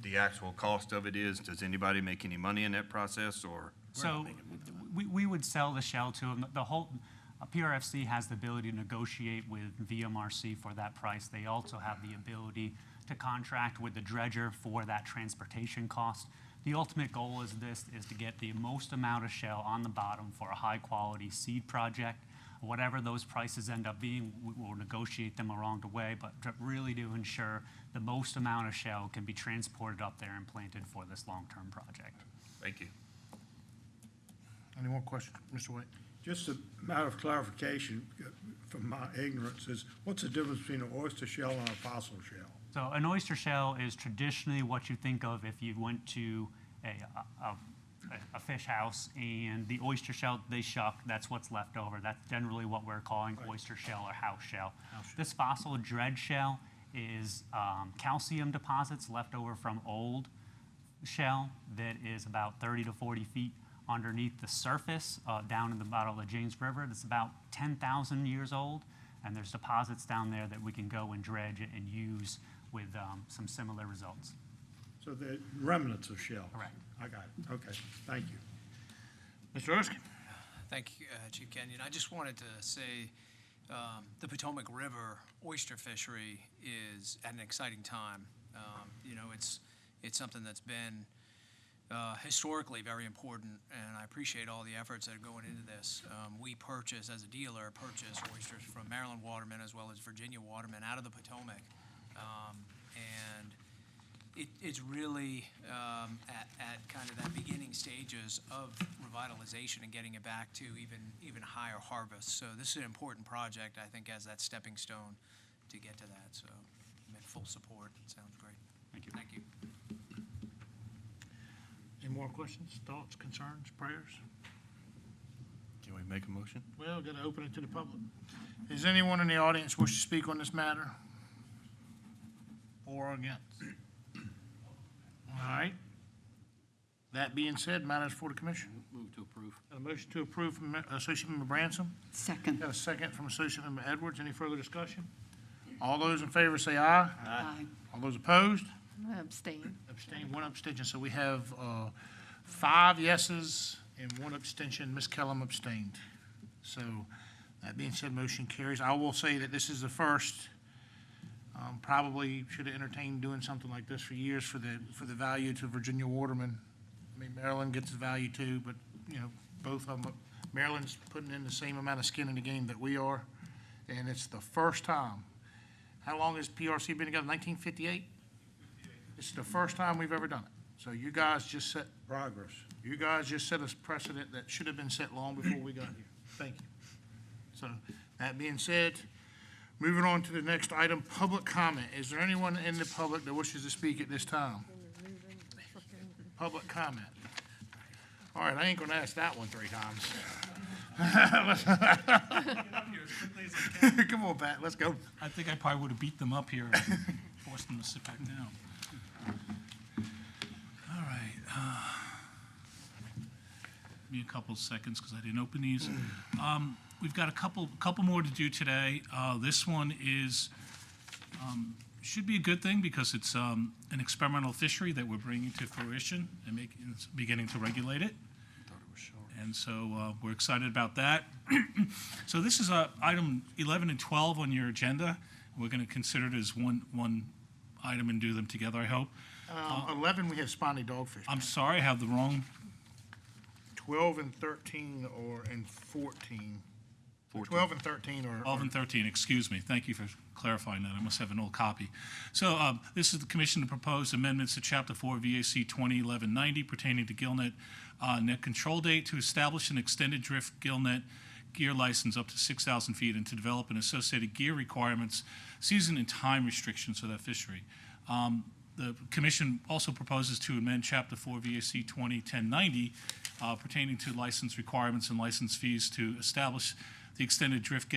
the actual cost of it is? Does anybody make any money in that process, or? So we would sell the shell to them. The whole PRFC has the ability to negotiate with VMRC for that price. They also have the ability to contract with the dredger for that transportation cost. The ultimate goal is to get the most amount of shell on the bottom for a high-quality seed project. Whatever those prices end up being, we will negotiate them along the way, but really to ensure the most amount of shell can be transported up there and planted for this long-term project. Thank you. Any more questions, Mr. White? Just a matter of clarification from my ignorance is, what's the difference between an oyster shell and a fossil shell? So an oyster shell is traditionally what you think of if you went to a a fish house, and the oyster shell they shuck, that's what's left over. That's generally what we're calling oyster shell or house shell. This fossil dredge shell is calcium deposits left over from old shell that is about 30 to 40 feet underneath the surface down in the bottom of the James River. That's about 10,000 years old, and there's deposits down there that we can go and dredge and use with some similar results. So the remnants of shell? Correct. I got it. Okay, thank you. Mr. Erskine? Thank you, Chief Kenyon. I just wanted to say the Potomac River oyster fishery is at an exciting time. It's something that's been historically very important, and I appreciate all the efforts that are going into this. We purchase, as a dealer, oysters from Maryland watermen as well as Virginia watermen out of the Potomac. And it's really at kind of that beginning stages of revitalization and getting it back to even higher harvests. So this is an important project, I think, as that stepping stone to get to that. So I'm in full support. It sounds great. Thank you. Thank you. Any more questions, thoughts, concerns, prayers? Can we make a motion? Well, got to open it to the public. Is anyone in the audience wish to speak on this matter? For or against? All right. That being said, matters for the commission. Move to approve. Got a motion to approve from Associate Member Bransom. Second. Got a second from Associate Member Edwards. Any further discussion? All those in favor say aye. Aye. All those opposed? Abstain. Abstain, one abstention. So we have 5 yeses and 1 abstention. Ms. Kellum abstained. So that being said, motion carries. I will say that this is the first. Probably should have entertained doing something like this for years for the value to Virginia watermen. I mean, Maryland gets the value too, but, both of them, Maryland's putting in the same amount of skin in the game that we are, and it's the first time. How long has PRC been together? 1958? This is the first time we've ever done it. So you guys just set progress. You guys just set a precedent that should have been set long before we got here. Thank you. So that being said, moving on to the next item, public comment. Is there anyone in the public that wishes to speak at this time? Public comment. All right, I ain't gonna ask that one 3 times. Come on, Pat, let's go. I think I probably would have beat them up here and forced them to sit back down. All right. Give me a couple of seconds because I didn't open these. We've got a couple more to do today. This one is should be a good thing because it's an experimental fishery that we're bringing to fruition and beginning to regulate it. And so we're excited about that. So this is item 11 and 12 on your agenda. We're going to consider it as one item and do them together, I hope. 11, we have spiny dogfish. I'm sorry, I have the wrong. 12 and 13 and 14. 12 and 13 are. 12 and 13, excuse me. Thank you for clarifying that. I must have an old copy. So this is the commission to propose amendments to Chapter 4 VAC 2011-90 pertaining to gillnet net control date to establish an extended drift gillnet gear license up to 6,000 feet and to develop an associated gear requirements, season and time restrictions for that fishery. The commission also proposes to amend Chapter 4 VAC 2010-90 pertaining to license requirements and license fees to establish the extended drift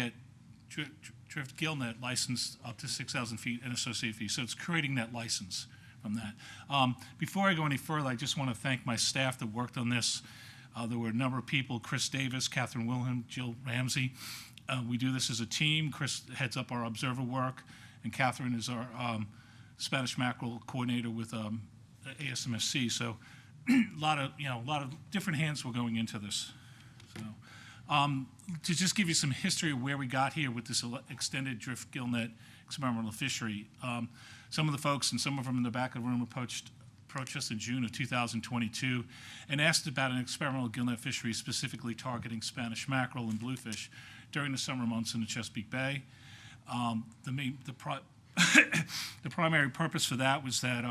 gillnet license up to 6,000 feet and associated fees. So it's creating that license from that. Before I go any further, I just want to thank my staff that worked on this. There were a number of people: Chris Davis, Catherine Wilhelm, Jill Ramsey. We do this as a team. Chris heads up our observer work, and Catherine is our Spanish mackerel coordinator with ASMSC. So a lot of different hands were going into this. So to just give you some history of where we got here with this extended drift gillnet experimental fishery, some of the folks, and some of them in the back of the room, approached us in June of 2022 and asked about an experimental gillnet fishery specifically targeting Spanish mackerel and bluefish during the summer months in the Chesapeake Bay. The primary purpose for that was that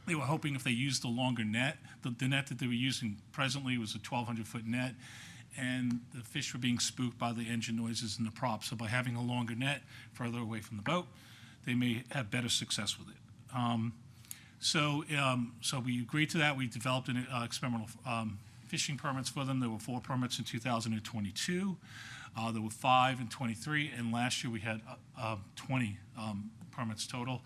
they were hoping if they used a longer net, the net that they were using presently was a 1,200-foot net, and the fish were being spooked by the engine noises and the props. So by having a longer net further away from the boat, they may have better success with it. So we agreed to that. We developed an experimental fishing permits for them. There were 4 permits in 2022. There were 5 in 23, and last year we had 20 permits total.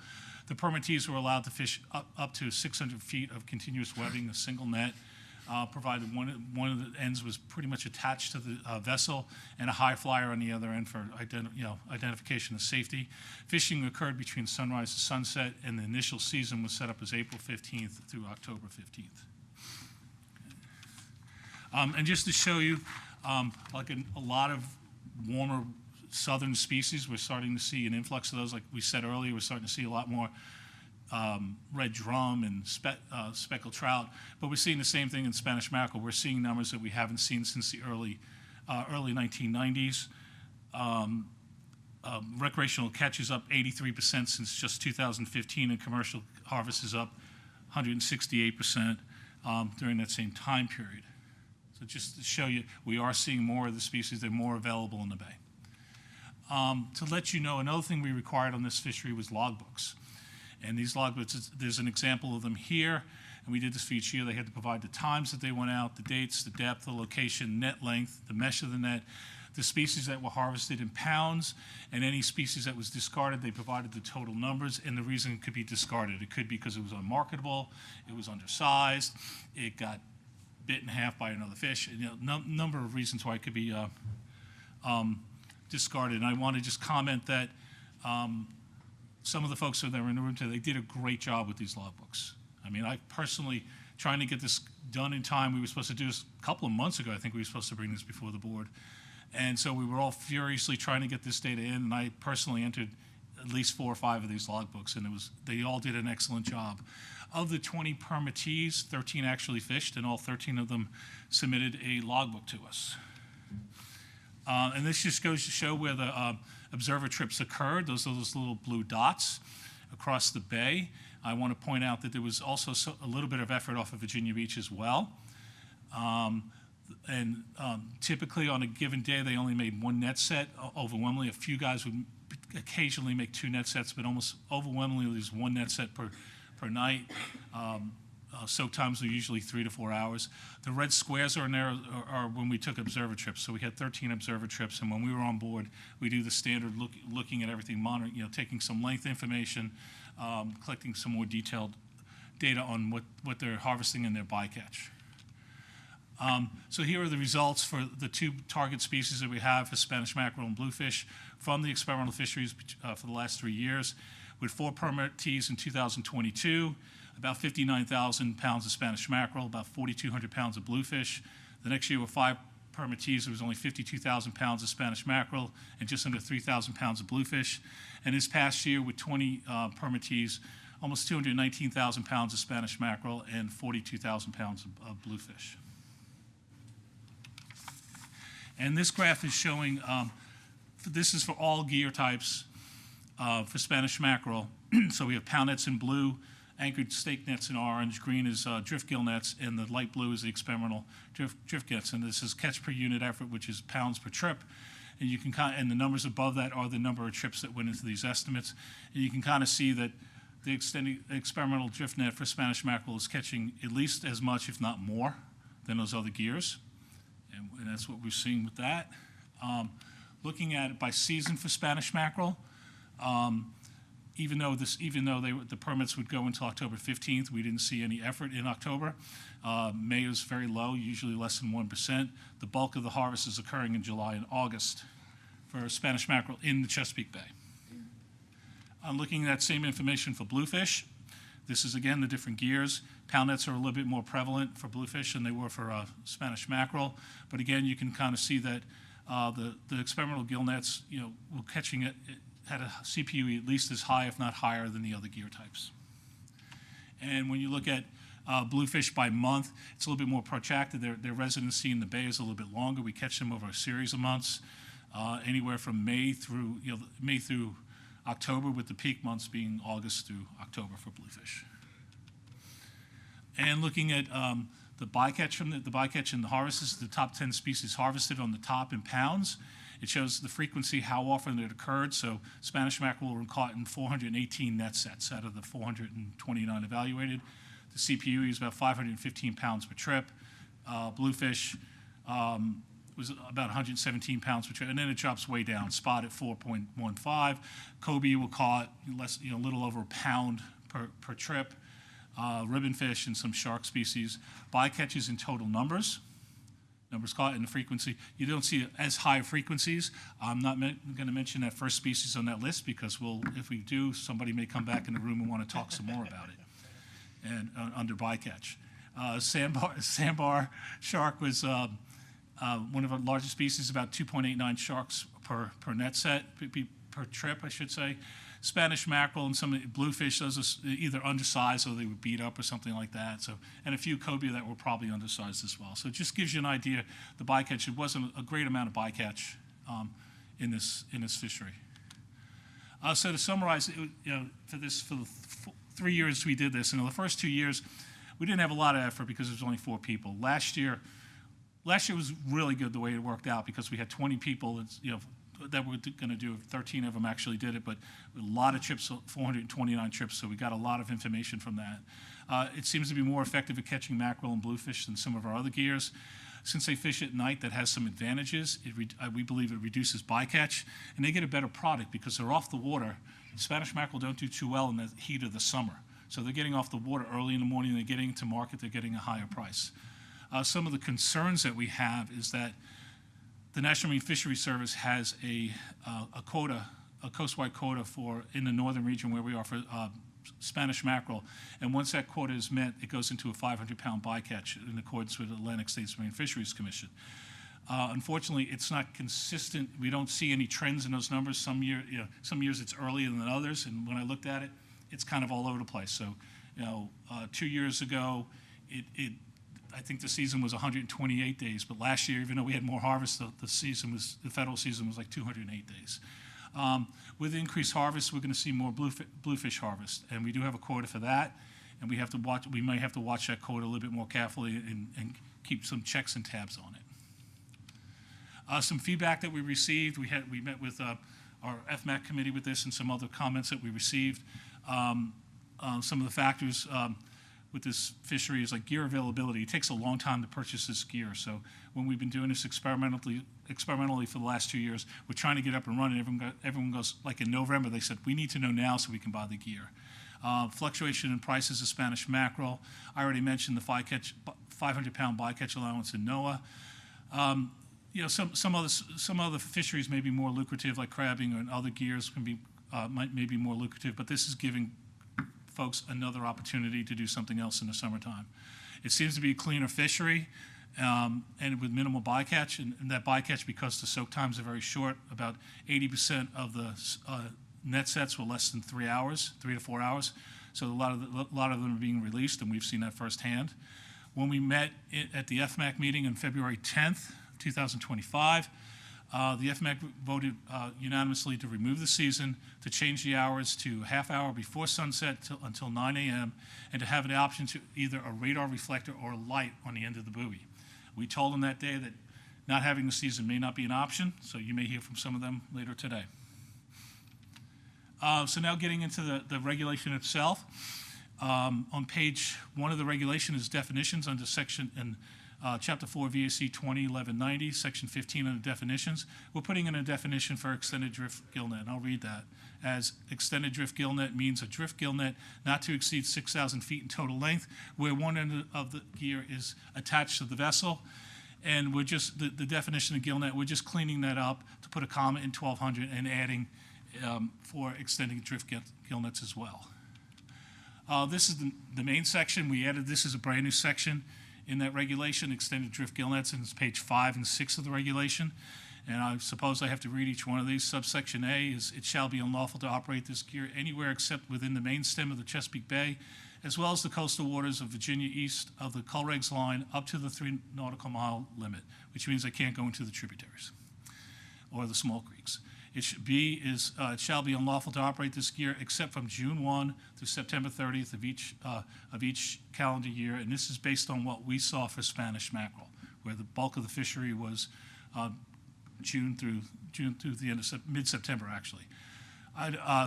The permittees were allowed to fish up to 600 feet of continuous webbing, a single net, provided one of the ends was pretty much attached to the vessel, and a high flyer on the other end for identification of safety. Fishing occurred between sunrise and sunset, and the initial season was set up as April 15th through October 15th. And just to show you, like a lot of warmer southern species, we're starting to see an influx of those. Like we said earlier, we're starting to see a lot more red drum and speckled trout, but we're seeing the same thing in Spanish mackerel. We're seeing numbers that we haven't seen since the early 1990s. Recreational catch is up 83% since just 2015, and commercial harvest is up 168% during that same time period. So just to show you, we are seeing more of the species. They're more available in the bay. To let you know, another thing we required on this fishery was logbooks. And these logbooks, there's an example of them here, and we did this for each year. They had to provide the times that they went out, the dates, the depth, the location, net length, the mesh of the net, the species that were harvested in pounds, and any species that was discarded, they provided the total numbers, and the reason it could be discarded. It could be because it was unmarketable, it was undersized, it got bit in half by another fish, and number of reasons why it could be discarded. And I want to just comment that some of the folks that were in the room today, they did a great job with these logbooks. I mean, I personally, trying to get this done in time, we were supposed to do this a couple of months ago. I think we were supposed to bring this before the board. And so we were all furiously trying to get this data in, and I personally entered at least 4 or 5 of these logbooks, and they all did an excellent job. Of the 20 permittees, 13 actually fished, and all 13 of them submitted a logbook to us. And this just goes to show where the observer trips occurred. Those are those little blue dots across the bay. I want to point out that there was also a little bit of effort off of Virginia Beach as well. Typically on a given day, they only made 1 net set. Overwhelmingly, a few guys would occasionally make 2 net sets, but almost overwhelmingly there's 1 net set per night. Soak times are usually 3 to 4 hours. The red squares are in there are when we took observer trips. So we had 13 observer trips, and when we were on board, we do the standard looking at everything, monitoring, taking some length information, collecting some more detailed data on what they're harvesting in their bycatch. So here are the results for the 2 target species that we have for Spanish mackerel and bluefish from the experimental fisheries for the last 3 years. With 4 permittees in 2022, about 59,000 pounds of Spanish mackerel, about 4,200 pounds of bluefish. The next year with 5 permittees, there was only 52,000 pounds of Spanish mackerel and just under 3,000 pounds of bluefish. And this past year with 20 permittees, almost 219,000 pounds of Spanish mackerel and 42,000 pounds of bluefish. And this graph is showing, this is for all gear types for Spanish mackerel. So we have pound nets in blue, anchored stake nets in orange, green is drift gill nets, and the light blue is the experimental drift nets. And this is catch per unit effort, which is pounds per trip. And you can and the numbers above that are the number of trips that went into these estimates. And you can kind of see that the experimental drift net for Spanish mackerel is catching at least as much, if not more, than those other gears. And that's what we're seeing with that. Looking at it by season for Spanish mackerel, even though the permits would go until October 15th, we didn't see any effort in October. May is very low, usually less than 1%. The bulk of the harvest is occurring in July and August for Spanish mackerel in the Chesapeake Bay. I'm looking at that same information for bluefish. This is, again, the different gears. Pound nets are a little bit more prevalent for bluefish than they were for Spanish mackerel. But again, you can kind of see that the experimental gill nets, were catching it had a CPU at least as high, if not higher, than the other gear types. And when you look at bluefish by month, it's a little bit more protracted. Their residency in the bay is a little bit longer. We catch them over a series of months, anywhere from May through October, with the peak months being August through October for bluefish. And looking at the bycatch from the bycatch and the harvests, the top 10 species harvested on the top in pounds. It shows the frequency, how often it occurred. So Spanish mackerel were caught in 418 net sets out of the 429 evaluated. The CPU is about 515 pounds per trip. Bluefish was about 117 pounds per trip, and then it drops way down. Spot at 4.15. Cobia were caught less, a little over a pound per trip. Ribbonfish and some shark species. Bycatches in total numbers caught, and the frequency. You don't see as high frequencies. I'm not going to mention that first species on that list because if we do, somebody may come back in the room and want to talk some more about it. And under bycatch, sandbar shark was one of our largest species, about 2.89 sharks per net set per trip, I should say. Spanish mackerel and some bluefish, those are either undersized or they were beat up or something like that. So, and a few cobia that were probably undersized as well. So it just gives you an idea. The bycatch, it wasn't a great amount of bycatch in this fishery. So to summarize, for the 3 years we did this, and in the first 2 years, we didn't have a lot of effort because there was only 4 people. Last year was really good the way it worked out because we had 20 people, that we're going to do. 13 of them actually did it, but a lot of trips, 429 trips, so we got a lot of information from that. It seems to be more effective at catching mackerel and bluefish than some of our other gears. Since they fish at night, that has some advantages. We believe it reduces bycatch, and they get a better product because they're off the water. Spanish mackerel don't do too well in the heat of the summer, so they're getting off the water early in the morning, they're getting to market, they're getting a higher price. Some of the concerns that we have is that the National Marine Fisheries Service has a quota, a coastwide quota in the northern region where we are for Spanish mackerel. And once that quota is met, it goes into a 500-pound bycatch in accordance with the Atlantic States Marine Fisheries Commission. Unfortunately, it's not consistent. We don't see any trends in those numbers. Some years it's earlier than others, and when I looked at it, it's kind of all over the place. So, 2 years ago, I think the season was 128 days, but last year, even though we had more harvest, the federal season was like 208 days. With increased harvest, we're going to see more bluefish harvest, and we do have a quota for that, and we may have to watch that quota a little bit more carefully and keep some checks and tabs on it. Some feedback that we received, we met with our FMAC committee with this and some other comments that we received. Some of the factors with this fishery is like gear availability. It takes a long time to purchase this gear. So when we've been doing this experimentally for the last 2 years, we're trying to get up and running. Everyone goes, like in November, they said, we need to know now so we can buy the gear. Fluctuation in prices of Spanish mackerel. I already mentioned the 500-pound bycatch allowance in NOAA. Some other fisheries may be more lucrative, like crabbing and other gears may be more lucrative, but this is giving folks another opportunity to do something else in the summertime. It seems to be a cleaner fishery and with minimal bycatch, and that bycatch, because the soak times are very short, about 80% of the net sets were less than 3 to 4 hours. So a lot of them are being released, and we've seen that firsthand. When we met at the FMAC meeting on February 10th, 2025, the FMAC voted unanimously to remove the season, to change the hours to half hour before sunset until 9 a.m., and to have an option to either a radar reflector or a light on the end of the buoy. We told them that day that not having the season may not be an option, so you may hear from some of them later today. So now getting into the regulation itself. On page 1 of the regulation is definitions under section and Chapter 4 VAC 201190, Section 15 under definitions. We're putting in a definition for extended drift gill net, and I'll read that. As extended drift gill net means a drift gill net not to exceed 6,000 feet in total length, where one end of the gear is attached to the vessel. And we're just, the definition of gill net, we're just cleaning that up to put a comma in 1200 and adding for extending drift gill nets as well. This is the main section. We added this as a brand new section in that regulation, extended drift gill nets, and it's page 5 and 6 of the regulation. And I suppose I have to read each one of these. Subsection A is, it shall be unlawful to operate this gear anywhere except within the main stem of the Chesapeake Bay, as well as the coastal waters of Virginia east of the Culregs line up to the 3 nautical mile limit, which means they can't go into the tributaries or the small creeks. It shall be unlawful to operate this gear except from June 1 through September 30th of each calendar year, and this is based on what we saw for Spanish mackerel, where the bulk of the fishery was June through the end of mid-September, actually.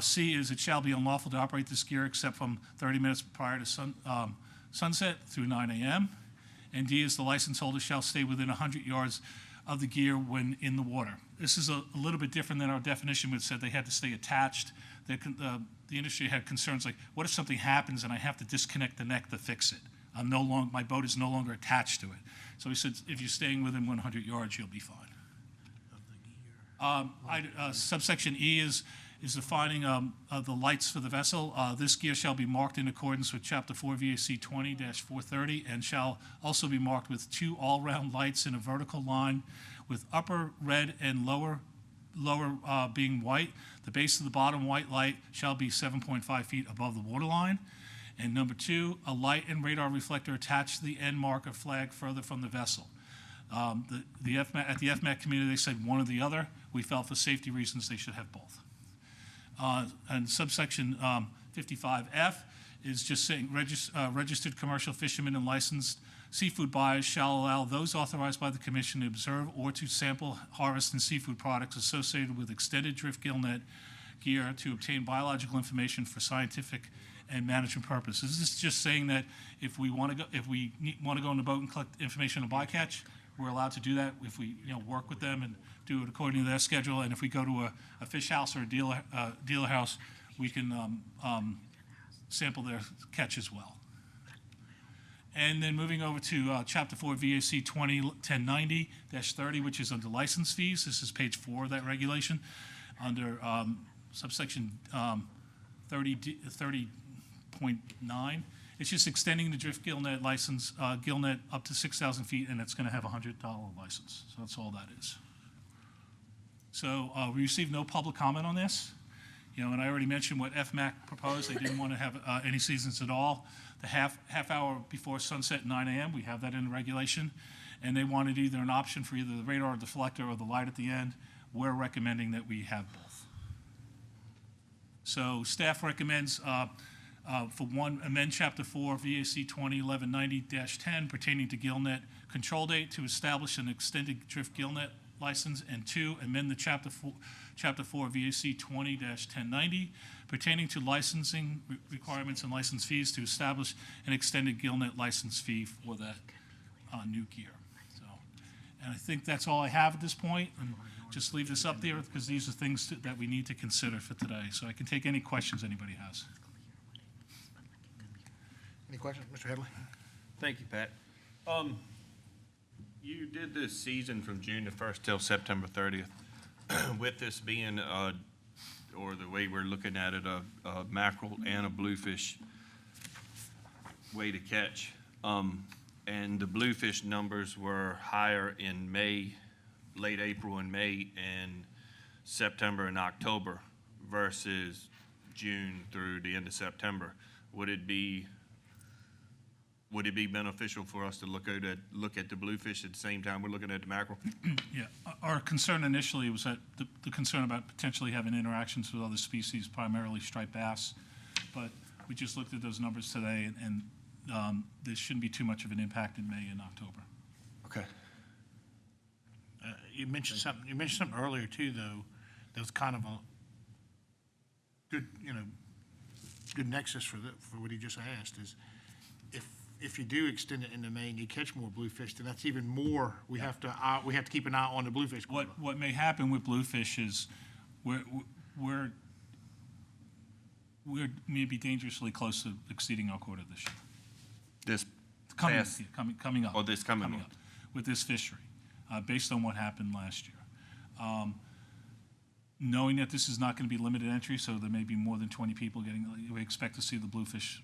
C is it shall be unlawful to operate this gear except from 30 minutes prior to sunset through 9 a.m. And D is the license holder shall stay within 100 yards of the gear when in the water. This is a little bit different than our definition, which said they had to stay attached. The industry had concerns like, what if something happens and I have to disconnect the neck to fix it? My boat is no longer attached to it. So he said, if you're staying within 100 yards, you'll be fine. Subsection E is defining the lights for the vessel. This gear shall be marked in accordance with Chapter 4 VAC 20-430 and shall also be marked with 2 all-round lights in a vertical line with upper red and lower being white. The base of the bottom white light shall be 7.5 feet above the water line. And number 2, a light and radar reflector attached to the end marker flag further from the vessel. At the FMAC committee, they said one or the other. We felt for safety reasons they should have both. And subsection 55F is just saying registered commercial fishermen and licensed seafood buyers shall allow those authorized by the commission to observe or to sample, harvest, and seafood products associated with extended drift gill net gear to obtain biological information for scientific and management purposes. This is just saying that if we want to go on the boat and collect information on bycatch, we're allowed to do that if we work with them and do it according to their schedule. And if we go to a fish house or a dealer house, we can sample their catch as well. And then moving over to Chapter 4 VAC 20-1090-30, which is under license fees. This is page 4 of that regulation. Under subsection 30.9, it's just extending the drift gill net license, gill net up to 6,000 feet, and it's going to have a $100 license. So that's all that is. So we received no public comment on this. And I already mentioned what FMAC proposed. They didn't want to have any seasons at all. The half hour before sunset, 9 a.m., we have that in the regulation. And they wanted either an option for either the radar deflector or the light at the end. We're recommending that we have both. So staff recommends, for one, amend Chapter 4 VAC 20-1190-10 pertaining to gill net control date to establish an extended drift gill net license, and 2, amend the Chapter 4 VAC 20-1090 pertaining to licensing requirements and license fees to establish an extended gill net license fee for that new gear. So, and I think that's all I have at this point. And just leave this up there because these are things that we need to consider for today. So I can take any questions anybody has. Any questions, Mr. Headley? Thank you, Pat. You did this season from June the 1st till September 30th. With this being, or the way we're looking at it, a mackerel and a bluefish way to catch. And the bluefish numbers were higher in May, late April and May, and September and October versus June through the end of September. Would it be beneficial for us to look at the bluefish at the same time we're looking at the mackerel? Yeah, our concern initially was that the concern about potentially having interactions with other species, primarily striped bass. But we just looked at those numbers today, and there shouldn't be too much of an impact in May and October. Okay. You mentioned something earlier too, though. That was kind of a good nexus for what he just asked. Is if you do extend it into May and you catch more bluefish, then that's even more. We have to keep an eye on the bluefish. What may happen with bluefish is we're maybe dangerously close to exceeding our quota this year. This coming up. Oh, this coming up with this fishery, based on what happened last year. Knowing that this is not going to be limited entry, so there may be more than 20 people we expect to see the bluefish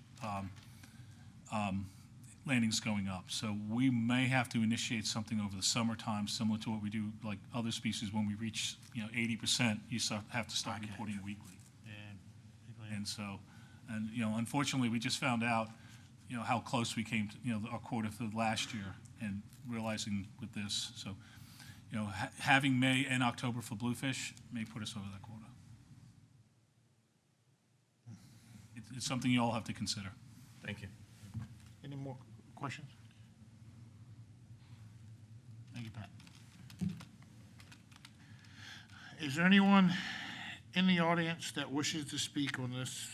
landings going up. So we may have to initiate something over the summertime, similar to what we do like other species. When we reach 80%, you have to start reporting weekly. And so, unfortunately, we just found out how close we came to our quota for last year, and realizing with this. So, having May and October for bluefish may put us over that quota. It's something you all have to consider. Thank you. Any more questions? Thank you, Pat. Is there anyone in the audience that wishes to speak on this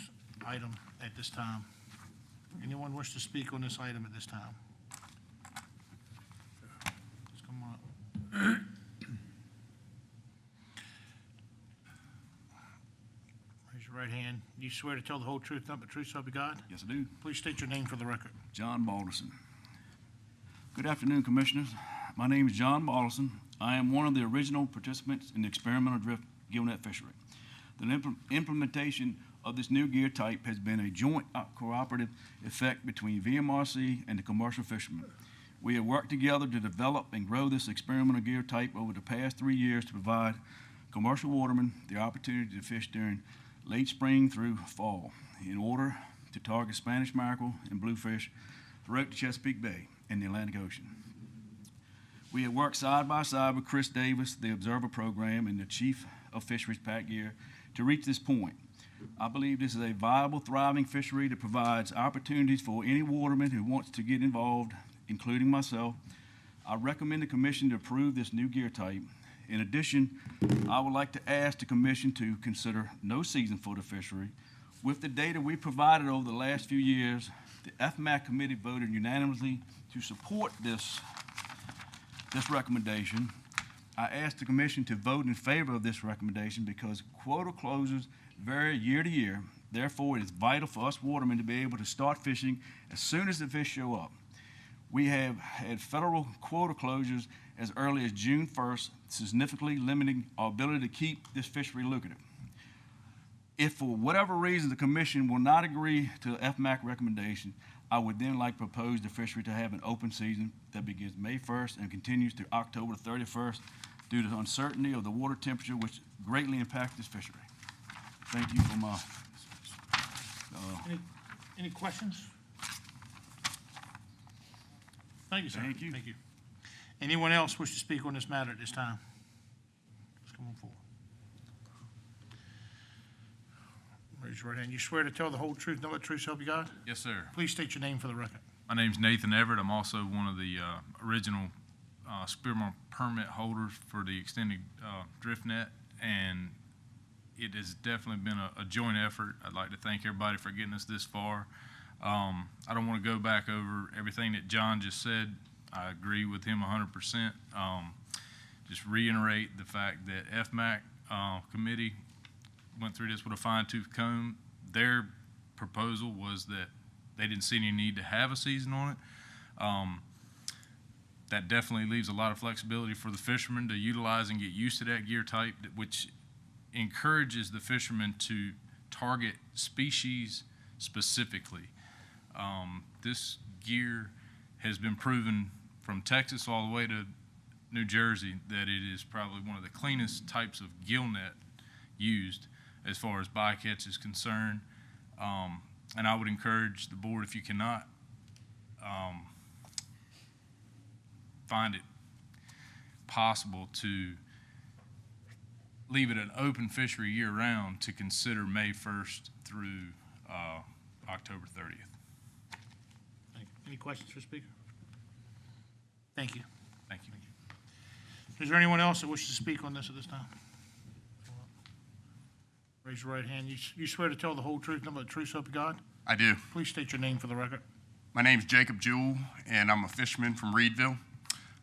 item at this time? Anyone wish to speak on this item at this time? Just come on up. Raise your right hand. You swear to tell the whole truth, nothing but the truth, so help you God? Yes, I do. Please state your name for the record. John Balderson. Good afternoon, Commissioners. My name is John Balderson. I am one of the original participants in the experimental drift gillnet fishery. The implementation of this new gear type has been a joint cooperative effect between VMRC and the commercial fishermen. We have worked together to develop and grow this experimental gear type over the past 3 years to provide commercial watermen the opportunity to fish during late spring through fall in order to target Spanish mackerel and bluefish throughout the Chesapeake Bay and the Atlantic Ocean. We have worked side by side with Chris Davis, the Observer Program, and the Chief of Fisheries, Pat Gear, to reach this point. I believe this is a viable, thriving fishery that provides opportunities for any waterman who wants to get involved, including myself. I recommend the Commission to approve this new gear type. In addition, I would like to ask the Commission to consider no season for the fishery. With the data we provided over the last few years, the FMAC committee voted unanimously to support this recommendation. I asked the Commission to vote in favor of this recommendation because quota closures vary year to year. Therefore, it is vital for us watermen to be able to start fishing as soon as the fish show up. We have had federal quota closures as early as June 1st, significantly limiting our ability to keep this fishery lucrative. If for whatever reason the Commission will not agree to the FMAC recommendation, I would then like to propose the fishery to have an open season that begins May 1st and continues through October 31st due to the uncertainty of the water temperature, which greatly impacts this fishery. Thank you for my. Any questions? Thank you, sir. Thank you. Thank you. Anyone else wish to speak on this matter at this time? Let's come on forward. Raise your right hand. You swear to tell the whole truth, nothing but the truth, so help you God? Yes, sir. Please state your name for the record. My name's Nathan Everett. I'm also one of the original spearmint permit holders for the extended drift net, and it has definitely been a joint effort. I'd like to thank everybody for getting us this far. I don't want to go back over everything that John just said. I agree with him 100%. Just reiterate the fact that FMAC committee went through this with a fine-tooth comb. Their proposal was that they didn't see any need to have a season on it. That definitely leaves a lot of flexibility for the fishermen to utilize and get used to that gear type, which encourages the fishermen to target species specifically. This gear has been proven from Texas all the way to New Jersey that it is probably one of the cleanest types of gill net used as far as bycatch is concerned. And I would encourage the board, if you cannot find it possible to leave it an open fishery year-round, to consider May 1st through October 30th. Any questions for Speaker? Thank you. Thank you. Is there anyone else that wishes to speak on this at this time? Raise your right hand. You swear to tell the whole truth, nothing but the truth, so help you God? I do. Please state your name for the record. My name's Jacob Jewell, and I'm a fisherman from Reedville.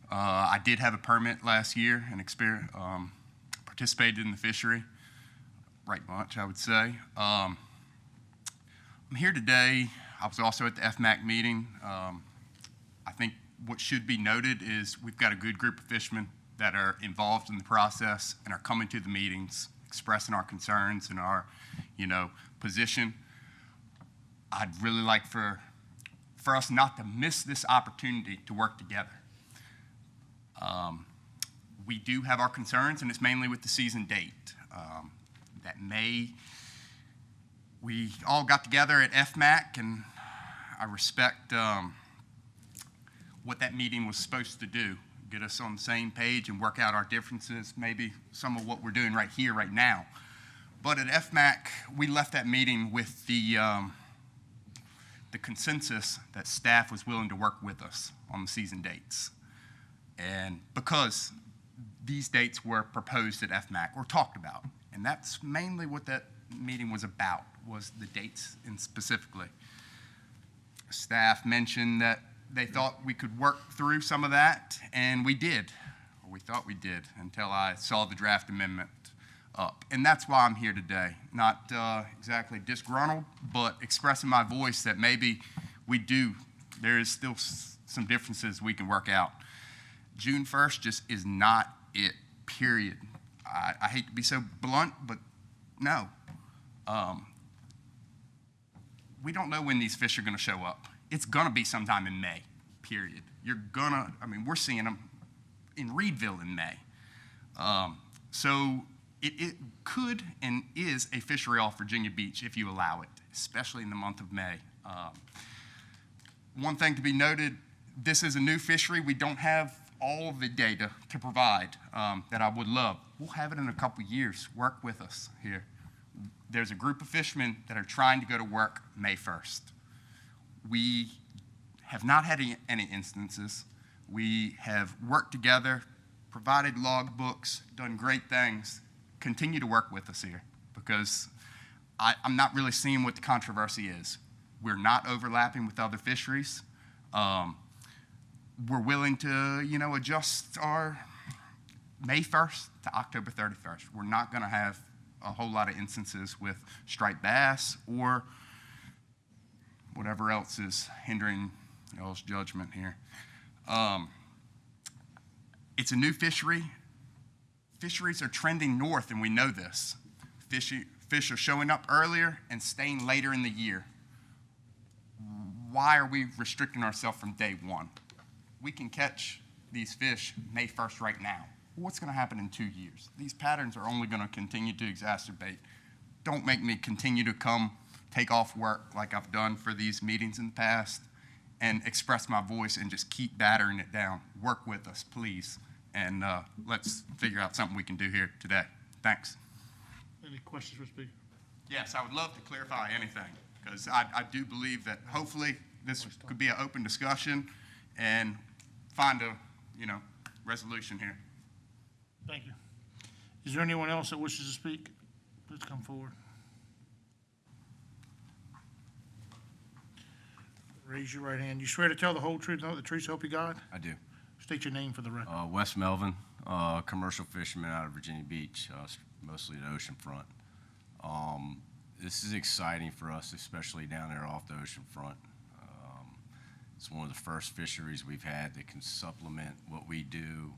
I did have a permit last year and participated in the fishery. Right much, I would say. I'm here today. I was also at the FMAC meeting. I think what should be noted is we've got a good group of fishermen that are involved in the process and are coming to the meetings, expressing our concerns and our, position. I'd really like for us not to miss this opportunity to work together. We do have our concerns, and it's mainly with the season date. That May, we all got together at FMAC, and I respect what that meeting was supposed to do, get us on the same page and work out our differences, maybe some of what we're doing right here, right now. But at FMAC, we left that meeting with the consensus that staff was willing to work with us on the season dates. And because these dates were proposed at FMAC or talked about. And that's mainly what that meeting was about, was the dates and specifically. Staff mentioned that they thought we could work through some of that, and we did, or we thought we did, until I saw the draft amendment up. And that's why I'm here today. Not exactly disgruntled, but expressing my voice that maybe there is still some differences we can work out. June 1st just is not it, period. I hate to be so blunt, but no. We don't know when these fish are going to show up. It's going to be sometime in May, period. We're seeing them in Reedville in May. So it could and is a fishery off Virginia Beach if you allow it, especially in the month of May. One thing to be noted, this is a new fishery. We don't have all of the data to provide that I would love. We'll have it in a couple years. Work with us here. There's a group of fishermen that are trying to go to work May 1st. We have not had any instances. We have worked together, provided log books, done great things. Continue to work with us here, because I'm not really seeing what the controversy is. We're not overlapping with other fisheries. We're willing to, adjust our May 1st to October 31st. We're not going to have a whole lot of instances with striped bass or whatever else is hindering y'all's judgment here. It's a new fishery. Fisheries are trending north, and we know this. Fish are showing up earlier and staying later in the year. Why are we restricting ourselves from day one? We can catch these fish May 1st right now. What's going to happen in 2 years? These patterns are only going to continue to exacerbate. Don't make me continue to take off work like I've done for these meetings in the past and express my voice and just keep battering it down. Work with us, please, and let's figure out something we can do here today. Thanks. Any questions for Speaker? Yes, I would love to clarify anything, because I do believe that hopefully this could be an open discussion and find a, resolution here. Thank you. Is there anyone else that wishes to speak? Please come forward. Raise your right hand. You swear to tell the whole truth, nothing but the truth, so help you God? I do. State your name for the record. Wes Melvin, commercial fisherman out of Virginia Beach, mostly the ocean front. This is exciting for us, especially down there off the ocean front. It's one of the first fisheries we've had that can supplement what we do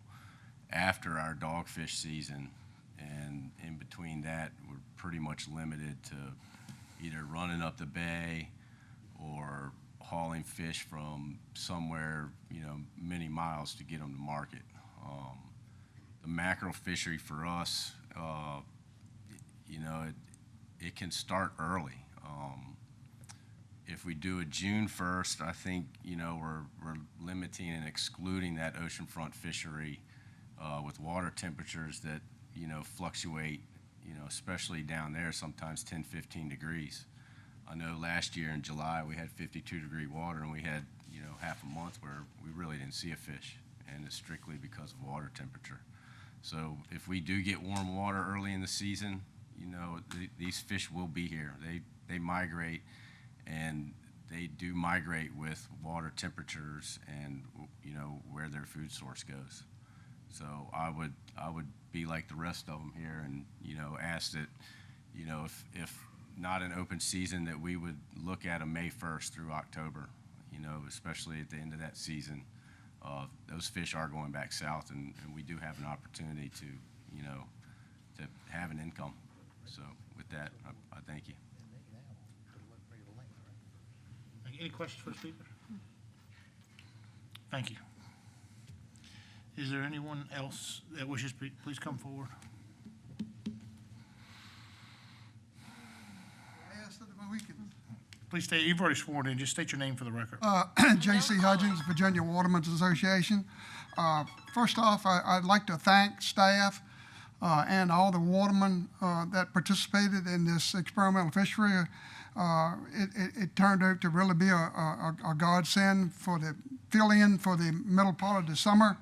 after our dogfish season. And in between that, we're pretty much limited to either running up the bay or hauling fish from somewhere, many miles to get them to market. The mackerel fishery for us, it can start early. If we do a June 1st, I think, we're limiting and excluding that oceanfront fishery with water temperatures that, fluctuate, especially down there, sometimes 10, 15 degrees. I know last year in July, we had 52-degree water, and we had, half a month where we really didn't see a fish, and it's strictly because of water temperature. So if we do get warm water early in the season, these fish will be here. They migrate, and they do migrate with water temperatures and, where their food source goes. So I would be like the rest of them here and, ask that, if not an open season, that we would look at a May 1st through October, especially at the end of that season. Those fish are going back south, and we do have an opportunity to, to have an income. So with that, I thank you. Any questions for the Speaker? Thank you. Is there anyone else that wishes to speak? Please come forward. Please state, you've already sworn in, just state your name for the record. J.C. Hudgens, Virginia Watermen's Association. First off, I'd like to thank staff and all the watermen that participated in this experimental fishery. It turned out to really be a godsend for the fill-in for the middle part of the summer.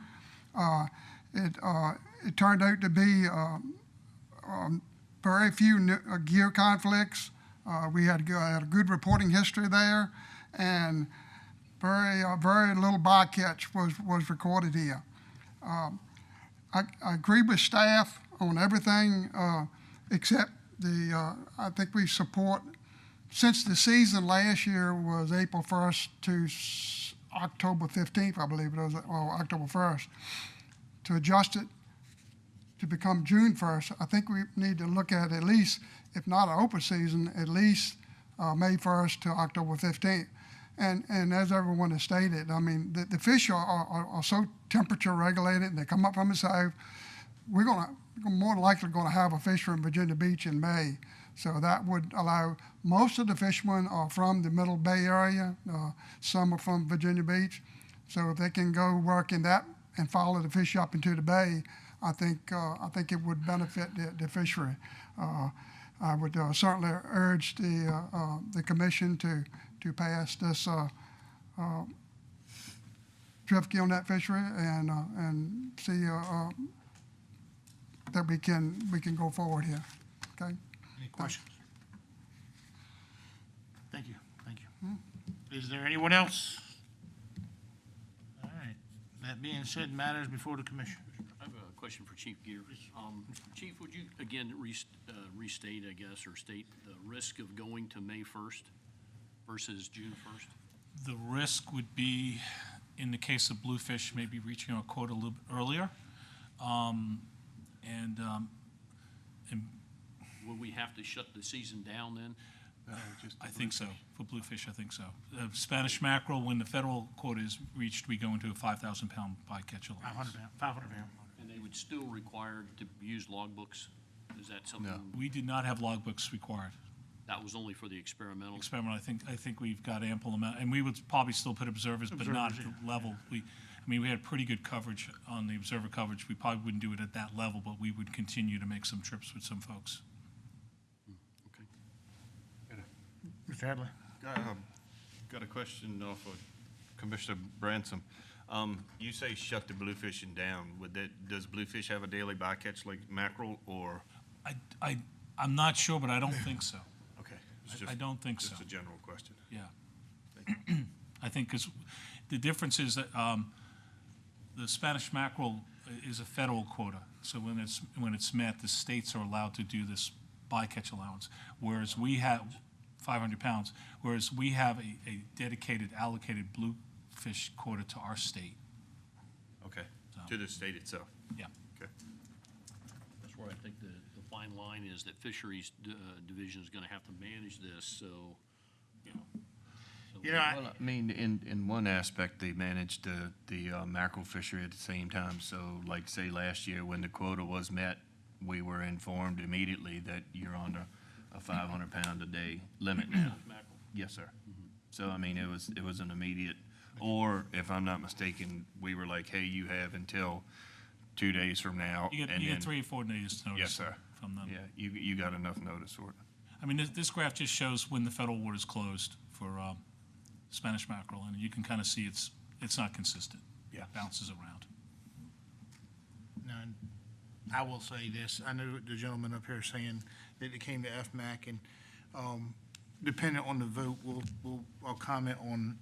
It it turned out to be very few gear conflicts. We had a good reporting history there, and very little bycatch was recorded here. I agree with staff on everything except I think we support, since the season last year was April 1st to October 15th, I believe it was, or October 1st, to adjust it to become June 1st, I think we need to look at least, if not an open season, at least May 1st to October 15th. And as everyone has stated, I mean, the fish are so temperature regulated, and they come up from the south. We're more than likely going to have a fishery in Virginia Beach in May. So that would allow, most of the fishermen are from the Middle Bay area. Some are from Virginia Beach. So if they can go work in that and follow the fish up into the bay, I think it would benefit the fishery. I would certainly urge the commission to pass this drift gill net fishery and see that we can go forward here. Okay. Any questions? Thank you. Is there anyone else? All right. That being said, matters before the commission. I have a question for Chief Gear. Chief, would you again restate, I guess, or state the risk of going to May 1st versus June 1st? The risk would be, in the case of bluefish, maybe reaching our quota a little bit earlier. And Will we have to shut the season down then? I think so. For bluefish, I think so. Spanish mackerel, when the federal quota is reached, we go into a 5,000-pound bycatch allowance. 500 pound. And they would still require to use logbooks? Is that something? No. We did not have logbooks required. That was only for the experimental? Experimental, I think we've got ample amount, and we would probably still put observers, but not at the level. We had pretty good coverage on the observer coverage. We probably wouldn't do it at that level, but we would continue to make some trips with some folks. Okay. Mr. Hadley? Got a question off of Commissioner Bransom. You say shut the bluefishing down. Does bluefish have a daily bycatch like mackerel, or? I'm not sure, but I don't think so. Okay. I don't think so. Just a general question. Yeah. I think because the difference is that the Spanish mackerel is a federal quota. So when it's met, the states are allowed to do this bycatch allowance, whereas we have 500 pounds, whereas we have a dedicated, allocated bluefish quota to our state. Okay, So, to the state itself? yeah. Okay. That's where I think the fine line is that Fisheries Division is going to have to manage this, so, you know. Well, I mean, in one aspect, they managed the mackerel fishery at the same time. So like, say, last year, when the quota was met, we were informed immediately that you're on a 500-pound a day limit now. Yes, sir. So, I mean, it was an immediate, or if I'm not mistaken, we were like, hey, you have until 2 days from now. You get 3 or 4 days notice. Yes, sir. From them. Yeah, you got enough notice for it. I mean, this graph just shows when the federal water is closed for Spanish mackerel, and you can kind of see it's not consistent. Yeah. It bounces around. Now, I will say this, I know the gentleman up here saying that it came to FMAC, and depending on the vote, I'll comment on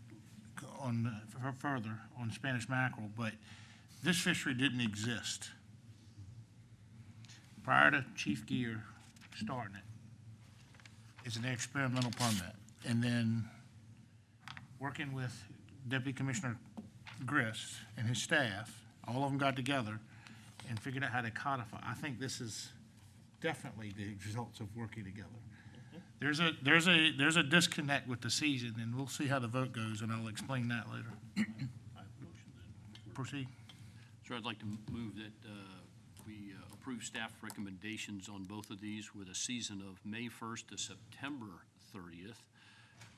further on Spanish mackerel, but this fishery didn't exist prior to Chief Gear starting it. It's an experimental permit, and then working with Deputy Commissioner Grist and his staff, all of them got together and figured out how to codify. I think this is definitely the results of working together. There's a disconnect with the season, and we'll see how the vote goes, and I'll explain that later. I have a motion then. Proceed. So I'd like to move that we approve staff recommendations on both of these with a season of May 1st to September 30th.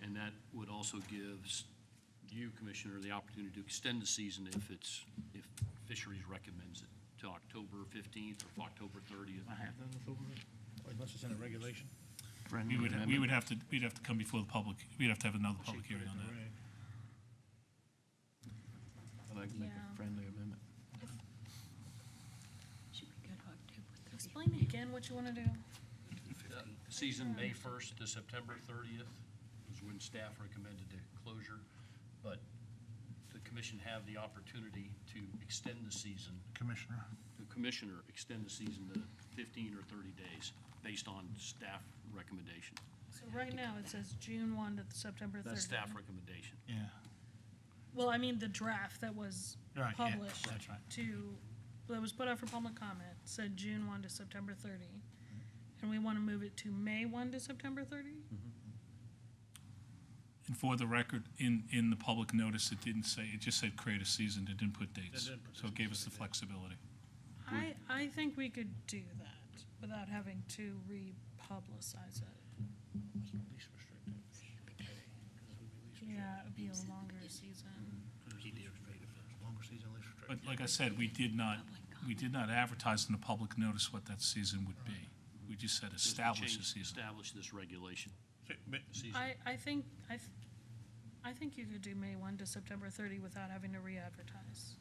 And that would also give you, Commissioner, the opportunity to extend the season if fisheries recommends it to October 15th or October 30th. I have that authority, unless it's in a regulation. We'd have to come before the public. We'd have to have another public hearing on that. I'd like to make a friendly amendment. again what you want to do? Season May 1st to September 30th is when staff recommended the closure, but the commission have the opportunity to extend the season. Commissioner. The commissioner extend the season to 15 or 30 days based on staff recommendation. So right now, it says June 1 to September 30. That's staff recommendation. Yeah. Well, I mean, the draft that was Right, yeah, published that's right. that was put out for public comment said June 1 to September 30. And we want to move it to May 1 to September 30? And for the record, in the public notice, it didn't say, it just said create a season, it didn't put dates. So it gave us the flexibility. I think we could do that without having to republicize it. Yeah, it would be a longer season. But like I said, we did not advertise in the public notice what that season would be. We just said establish a season. Establish this regulation. Season. I think you could do May 1 to September 30 without having to re-advertise.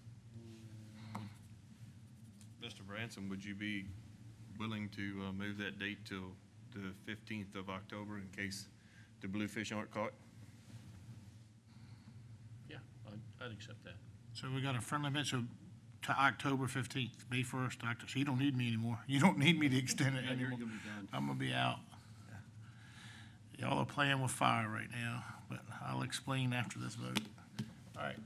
Mr. Branson, would you be willing to move that date till the 15th of October in case the bluefish aren't caught? Yeah, I'd accept that. So we got a friendly amendment, so to October 15th, May 1st, October. So you don't need me anymore. You don't need me to extend it Yeah, you're anymore. gonna be done. I'm gonna be out. Y'all are playing with fire right now, but I'll explain after this vote. All right.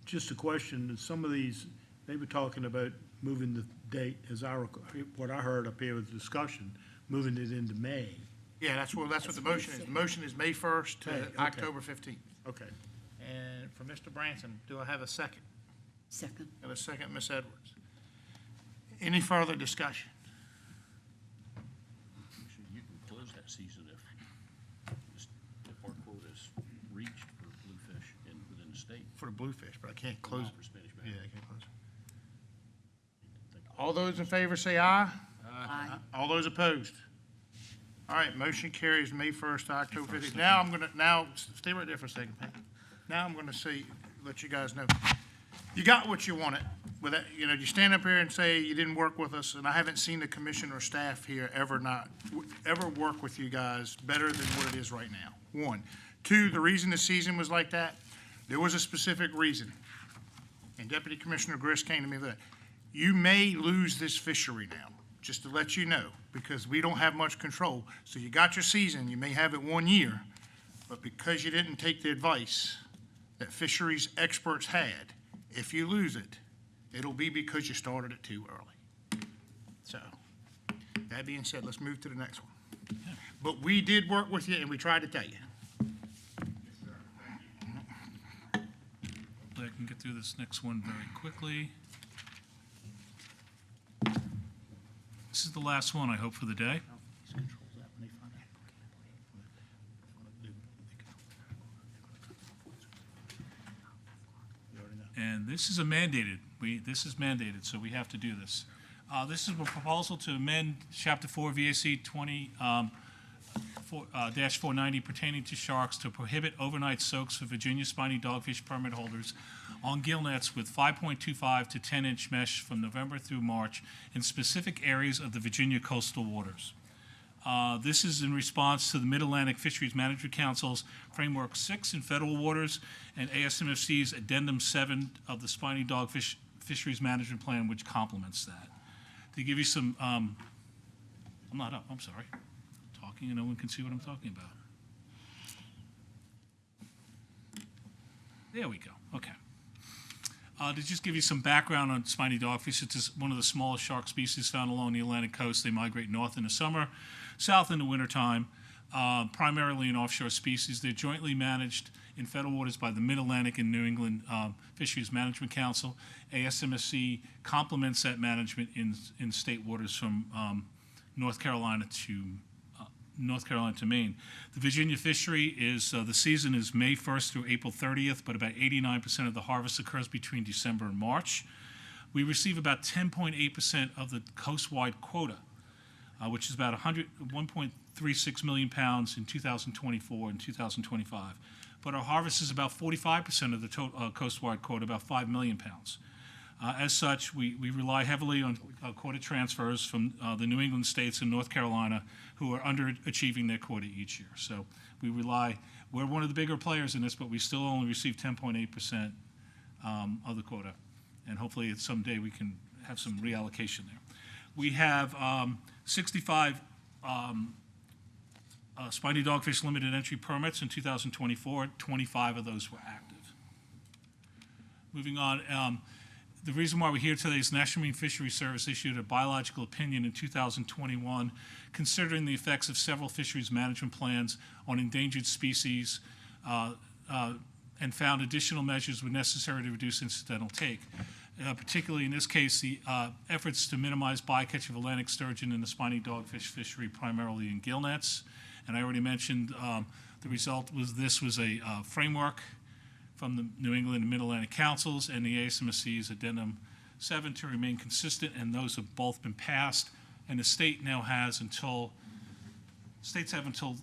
Just a question, some of these, they were talking about moving the date, what I heard up here was discussion, moving it into May. Yeah, that's what the motion is. The motion is May 1st to May, okay. October 15th. Okay. And for Mr. Branson, do I have a second? Second. And a second, Ms. Edwards. Any further discussion? You can close that season if our quota is reached for bluefish within the state. For the bluefish, but I can't close Not it. for Spanish Yeah, bass. I can't close it. All those in favor say aye. Aye. All those opposed? All right, motion carries May 1st to October 15th. Now, stay right there for a second, Pat. Now I'm gonna let you guys know. You got what you wanted. With that, you stand up here and say you didn't work with us, and I haven't seen the commission or staff here ever work with you guys better than what it is right now. One. Two, the reason the season was like that, there was a specific reason. And Deputy Commissioner Griss came to me with that. You may lose this fishery now, just to let you know, because we don't have much control. So you got your season, you may have it 1 year, but because you didn't take the advice that fisheries experts had, if you lose it, it'll be because you started it too early. So, that being said, let's move to the next one. But we did work with you, and we tried to tell you. Hopefully I can get through this next one very quickly. This is the last one, I hope, for the day. And this is this is mandated, so we have to do this. This is a proposal to amend Chapter 4 VAC 20-490 pertaining to sharks to prohibit overnight soaks for Virginia spiny dogfish permit holders on gill nets with 5.25 to 10-inch mesh from November through March in specific areas of the Virginia coastal waters. This is in response to the Mid-Atlantic Fisheries Management Council's Framework 6 in federal waters and ASMFC's Addendum 7 of the Spiny Dogfish Fisheries Management Plan, which complements that. To give you some, I'm not up, I'm sorry. I'm talking and no one can see what I'm talking about. There we go, okay. To just give you some background on spiny dogfish, it's one of the smallest shark species found along the Atlantic coast. They migrate north in the summer, south in the wintertime, primarily an offshore species. They're jointly managed in federal waters by the Mid-Atlantic and New England Fisheries Management Council. ASMSC complements that management in state waters from North Carolina to Maine. The Virginia fishery is, the season is May 1st through April 30th, but about 89% of the harvest occurs between December and March. We receive about 10.8% of the coast-wide quota, which is about 1.36 million pounds in 2024 and 2025. But our harvest is about 45% of the coast-wide quota, about 5 million pounds. As such, we rely heavily on quota transfers from the New England states and North Carolina, who are underachieving their quota each year. So we're one of the bigger players in this, but we still only receive 10.8% of the quota. And hopefully someday we can have some reallocation there. We have 65 spiny dogfish limited entry permits in 2024. 25 of those were active. Moving on, the reason why we're here today is National Marine Fisheries Service issued a biological opinion in 2021 considering the effects of several fisheries management plans on endangered species and found additional measures were necessary to reduce incidental take. Particularly in this case, the efforts to minimize bycatch of Atlantic sturgeon in the spiny dogfish fishery, primarily in gill nets. And I already mentioned the result was this was a framework from the New England and Mid-Atlantic Councils and the ASMSC's Addendum 7 to remain consistent, and those have both been passed. And the state now has states have until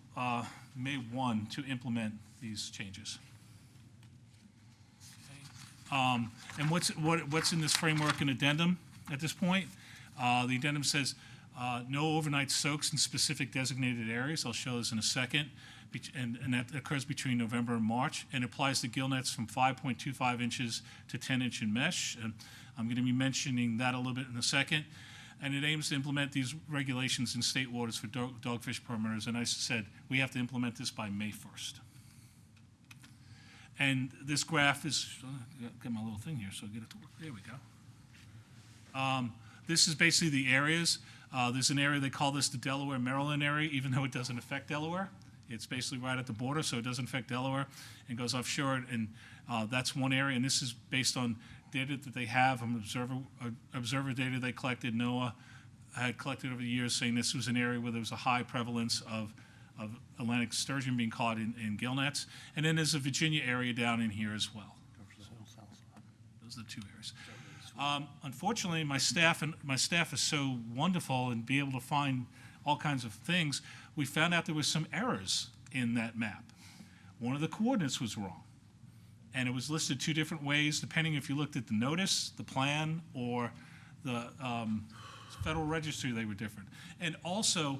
May 1 to implement these changes. And what's in this framework and addendum at this point? The addendum says no overnight soaks in specific designated areas. I'll show this in a second. And that occurs between November and March, and applies to gill nets from 5.25 inches to 10-inch in mesh. And I'm going to be mentioning that a little bit in a second. And it aims to implement these regulations in state waters for dogfish permitters. And I said we have to implement this by May 1st. And this graph is, get my little thing here so I get it to work. There we go. This is basically the areas. There's an area, they call this the Delaware-Maryland area, even though it doesn't affect Delaware. It's basically right at the border, so it doesn't affect Delaware, and goes offshore, and that's one area. And this is based on data that they have, observer data they collected. NOAA had collected over the years, saying this was an area where there was a high prevalence of Atlantic sturgeon being caught in gill nets. And then there's a Virginia area down in here as well. Those are the two areas. Unfortunately, my staff is so wonderful and be able to find all kinds of things. We found out there was some errors in that map. One of the coordinates was wrong, and it was listed two different ways, depending if you looked at the notice, the plan, or the Federal Registry, they were different. And also,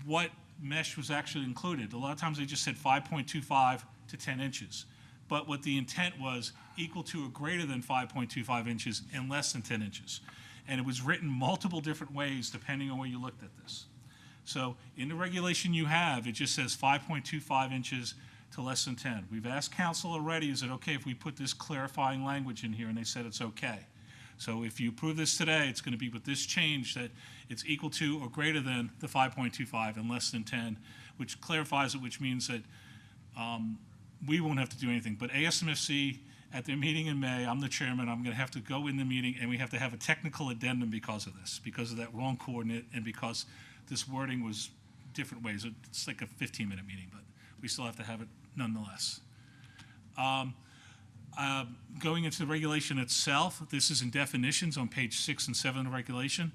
what mesh was actually included. A lot of times they just said 5.25 to 10 inches. But what the intent was, equal to or greater than 5.25 inches and less than 10 inches. And it was written multiple different ways depending on where you looked at this. So in the regulation you have, it just says 5.25 inches to less than 10. We've asked council already, is it okay if we put this clarifying language in here? And they said it's okay. So if you approve this today, it's going to be with this change that it's equal to or greater than the 5.25 and less than 10, which clarifies it, which means that we won't have to do anything. But ASMFC, at their meeting in May, I'm the chairman, I'm going to have to go in the meeting, and we have to have a technical addendum because of this, because of that wrong coordinate, and because this wording was different ways. It's like a 15-minute meeting, but we still have to have it nonetheless. Going into the regulation itself, this is in definitions on page 6 and 7 of the regulation.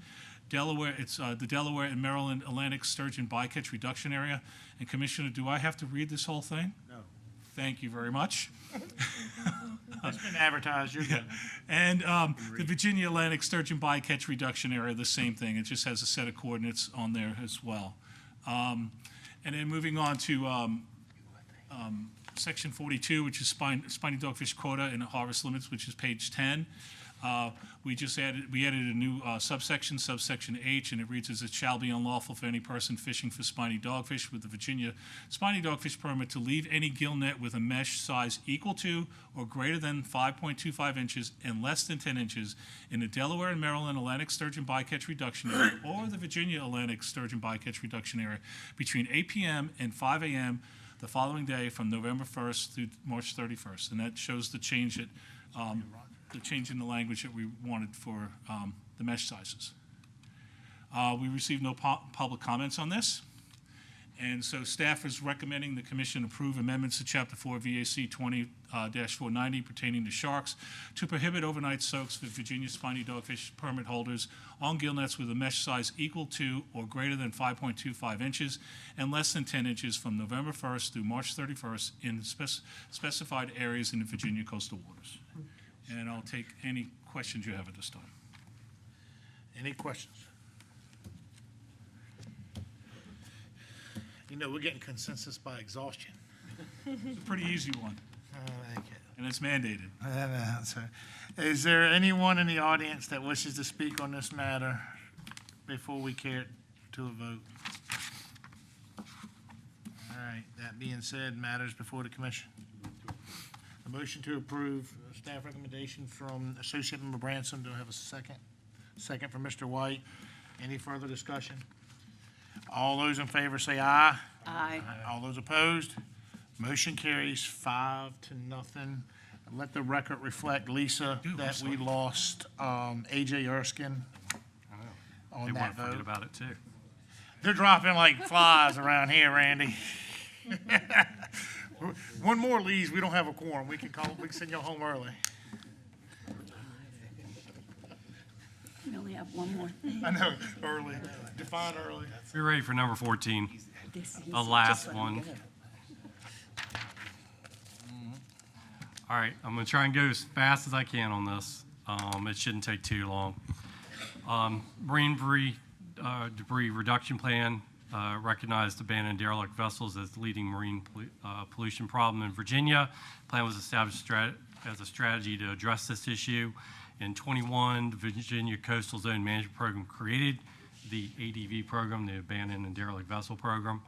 Delaware, it's the Delaware and Maryland Atlantic Sturgeon Bycatch Reduction Area. And Commissioner, do I have to read this whole thing? No. Thank you very much. It's been advertised. You're good. And the Virginia Atlantic Sturgeon Bycatch Reduction Area, the same thing. It just has a set of coordinates on there as well. And then moving on to Section 42, which is spiny dogfish quota and harvest limits, which is page 10. We added a new subsection H, and it reads as it shall be unlawful for any person fishing for spiny dogfish with the Virginia spiny dogfish permit to leave any gill net with a mesh size equal to or greater than 5.25 inches and less than 10 inches in the Delaware and Maryland Atlantic Sturgeon Bycatch Reduction Area or the Virginia Atlantic Sturgeon Bycatch Reduction Area between 8 p.m. and 5 a.m. the following day from November 1st through March 31st. And that shows the change that the change in the language that we wanted for the mesh sizes. We received no public comments on this. And so staff is recommending the commission approve amendments to Chapter 4 VAC 20-490 pertaining to sharks to prohibit overnight soaks for Virginia spiny dogfish permit holders on gill nets with a mesh size equal to or greater than 5.25 inches and less than 10 inches from November 1st through March 31st in specified areas in the Virginia coastal waters. And I'll take any questions you have at this time. Any questions? You know, we're getting consensus by exhaustion. It's a pretty easy one, Thank you. and it's mandated. Is there anyone in the audience that wishes to speak on this matter before we carry it to a vote? All right, that being said, matters before the commission. A motion to approve staff recommendation from Associate Member Branson. Do I have a second? Second from Mr. White. Any further discussion? All those in favor say aye. Aye. All those opposed? Motion carries 5-0. Let the record reflect, Lisa, that we lost A.J. Erskine on They that want to forget vote. about it, too. They're dropping like flies around here, Randy. One more leaves, we don't have a quorum. We can send you home early. We only have one more thing. I know, early. Define early. We're ready for number 14, This- the just last let him one. go. All right, I'm going to try and go as fast as I can on this. It shouldn't take too long. Marine debris reduction plan recognized abandoned derelict vessels as the leading marine pollution problem in Virginia. Plan was established as a strategy to address this issue. In 21, the Virginia Coastal Zone Management Program created the ADV program, the Abandoned and Derelict Vessel Program.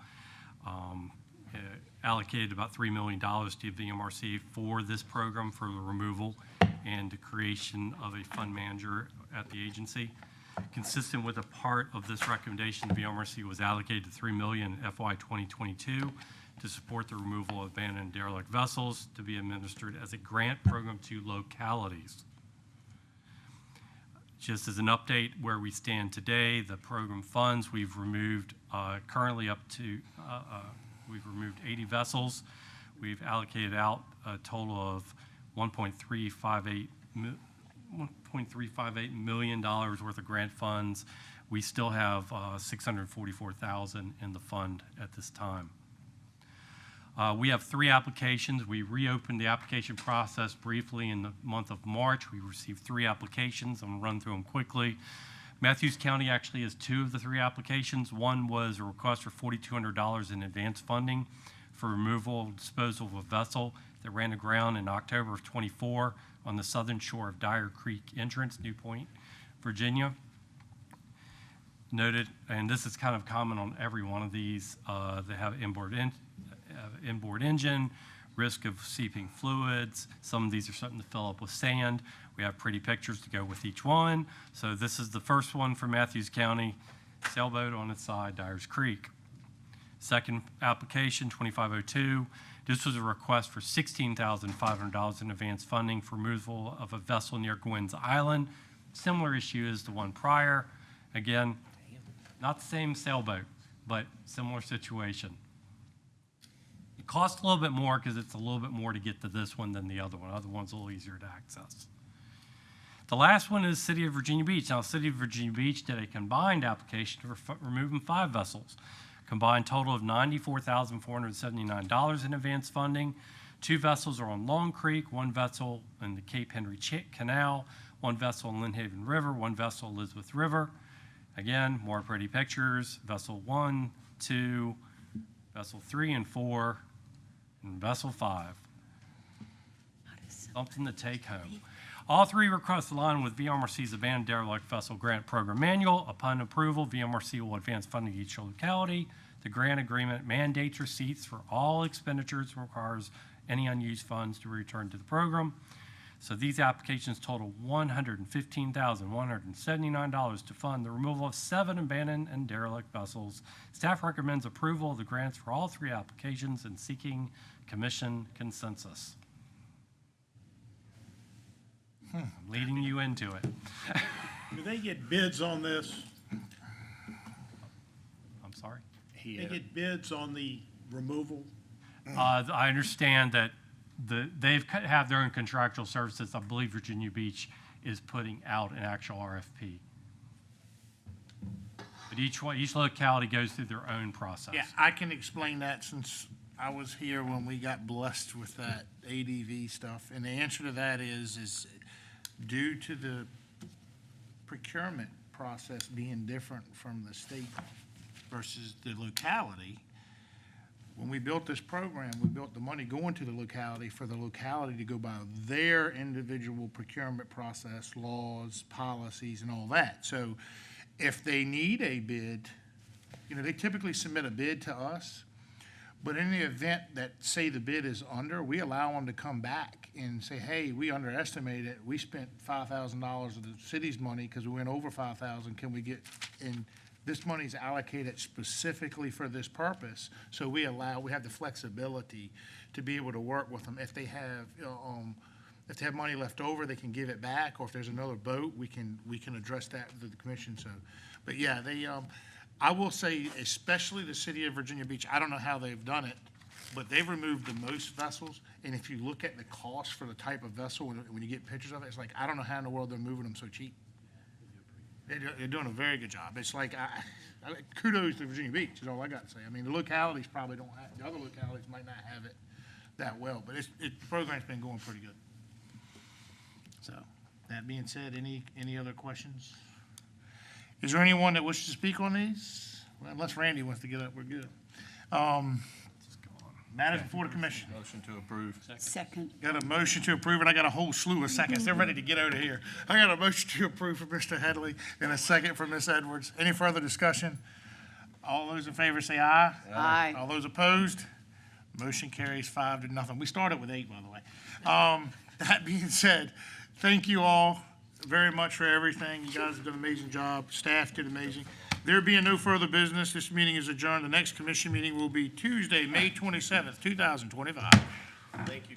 Allocated about $3 million to VMRC for this program for the removal and the creation of a fund manager at the agency. Consistent with a part of this recommendation, the VMRC was allocated to $3 million in FY 2022 to support the removal of abandoned and derelict vessels to be administered as a grant program to localities. Just as an update where we stand today, the program funds we've removed currently up to we've removed 80 vessels. We've allocated out a total of $1.358 million worth of grant funds. We still have $644,000 in the fund at this time. We have 3 applications. We reopened the application process briefly in the month of March. We received 3 applications. I'm going to run through them quickly. Matthews County actually has 2 of the 3 applications. One was a request for $4,200 in advance funding for removal and disposal of a vessel that ran aground in October of '24 on the southern shore of Dyer Creek Entrance, New Point, Virginia. Noted, and this is kind of common on every one of these, they have inboard engine, risk of seeping fluids. Some of these are starting to fill up with sand. We have pretty pictures to go with each one. So this is the first one for Matthews County, sailboat on its side, Dyers Creek. Second application, 2502. This was a request for $16,500 in advance funding for removal of a vessel near Gwynn's Island. Similar issue as the one prior. Again, not the same sailboat, but similar situation. It costs a little bit more because it's a little bit more to get to this one than the other one. The other one's a little easier to access. The last one is City of Virginia Beach. Now, City of Virginia Beach did a combined application for removing 5 vessels. Combined total of $94,479 in advance funding. 2 vessels are on Long Creek, 1 vessel in the Cape Henry Canal, 1 vessel in Lynn Haven River, 1 vessel Elizabeth River. Again, more pretty pictures. Vessel 1, 2, vessel 3 and 4, and vessel 5. Something to take home. All 3 requests align with VMRC's Abandoned Derelict Vessel Grant Program Manual. Upon approval, VMRC will advance funding to each locality. The grant agreement mandates receipts for all expenditures and requires any unused funds to be returned to the program. So these applications total $115,179 to fund the removal of 7 abandoned and derelict vessels. Staff recommends approval of the grants for all 3 applications and seeking commission consensus. I'm leading you into it. Do they get bids on this? I'm sorry? They get bids on the removal? I understand that they've have their own contractual services. I believe Virginia Beach is putting out an actual RFP. But each locality goes through their own process. Yeah, I can explain that since I was here when we got blessed with that ADV stuff. And the answer to that is due to the procurement process being different from the state versus the locality, when we built this program, we built the money going to the locality for the locality to go by their individual procurement process, laws, policies, and all that. So if they need a bid, they typically submit a bid to us, but in the event that, say, the bid is under, we allow them to come back and say, hey, we underestimated, we spent $5,000 of the city's money because we went over 5,000, can we get, and this money's allocated specifically for this purpose, so we have the flexibility to be able to work with them. If they have money left over, they can give it back, or if there's another boat, we can address that with the commission, so. But yeah, I will say, especially the city of Virginia Beach, I don't know how they've done it, but they've removed the most vessels, and if you look at the cost for the type of vessel, when you get pictures of it, it's like, I don't know how in the world they're moving them so cheap. They're doing a very good job. It's like, kudos to Virginia Beach is all I got to say. I mean, the localities probably don't have, the other localities might not have it that well, but the program's been going pretty good. So, that being said, any other questions? Is there anyone that wishes to speak on these? Well, unless Randy wants to get up, we're good. Matters before the commission. Motion to approve. Second. Got a motion to approve, and I got a whole slew of seconds. They're ready to get out of here. I got a motion to approve from Mr. Headley and a second from Ms. Edwards. Any further discussion? All those in favor say aye. Aye. All those opposed? Motion carries 5-0. We started with 8, by the way. That being said, thank you all very much for everything. You guys have done an amazing job. Staff did amazing. There being no further business, this meeting is adjourned. The next commission meeting will be Tuesday, May 27th, 2025. Thank you.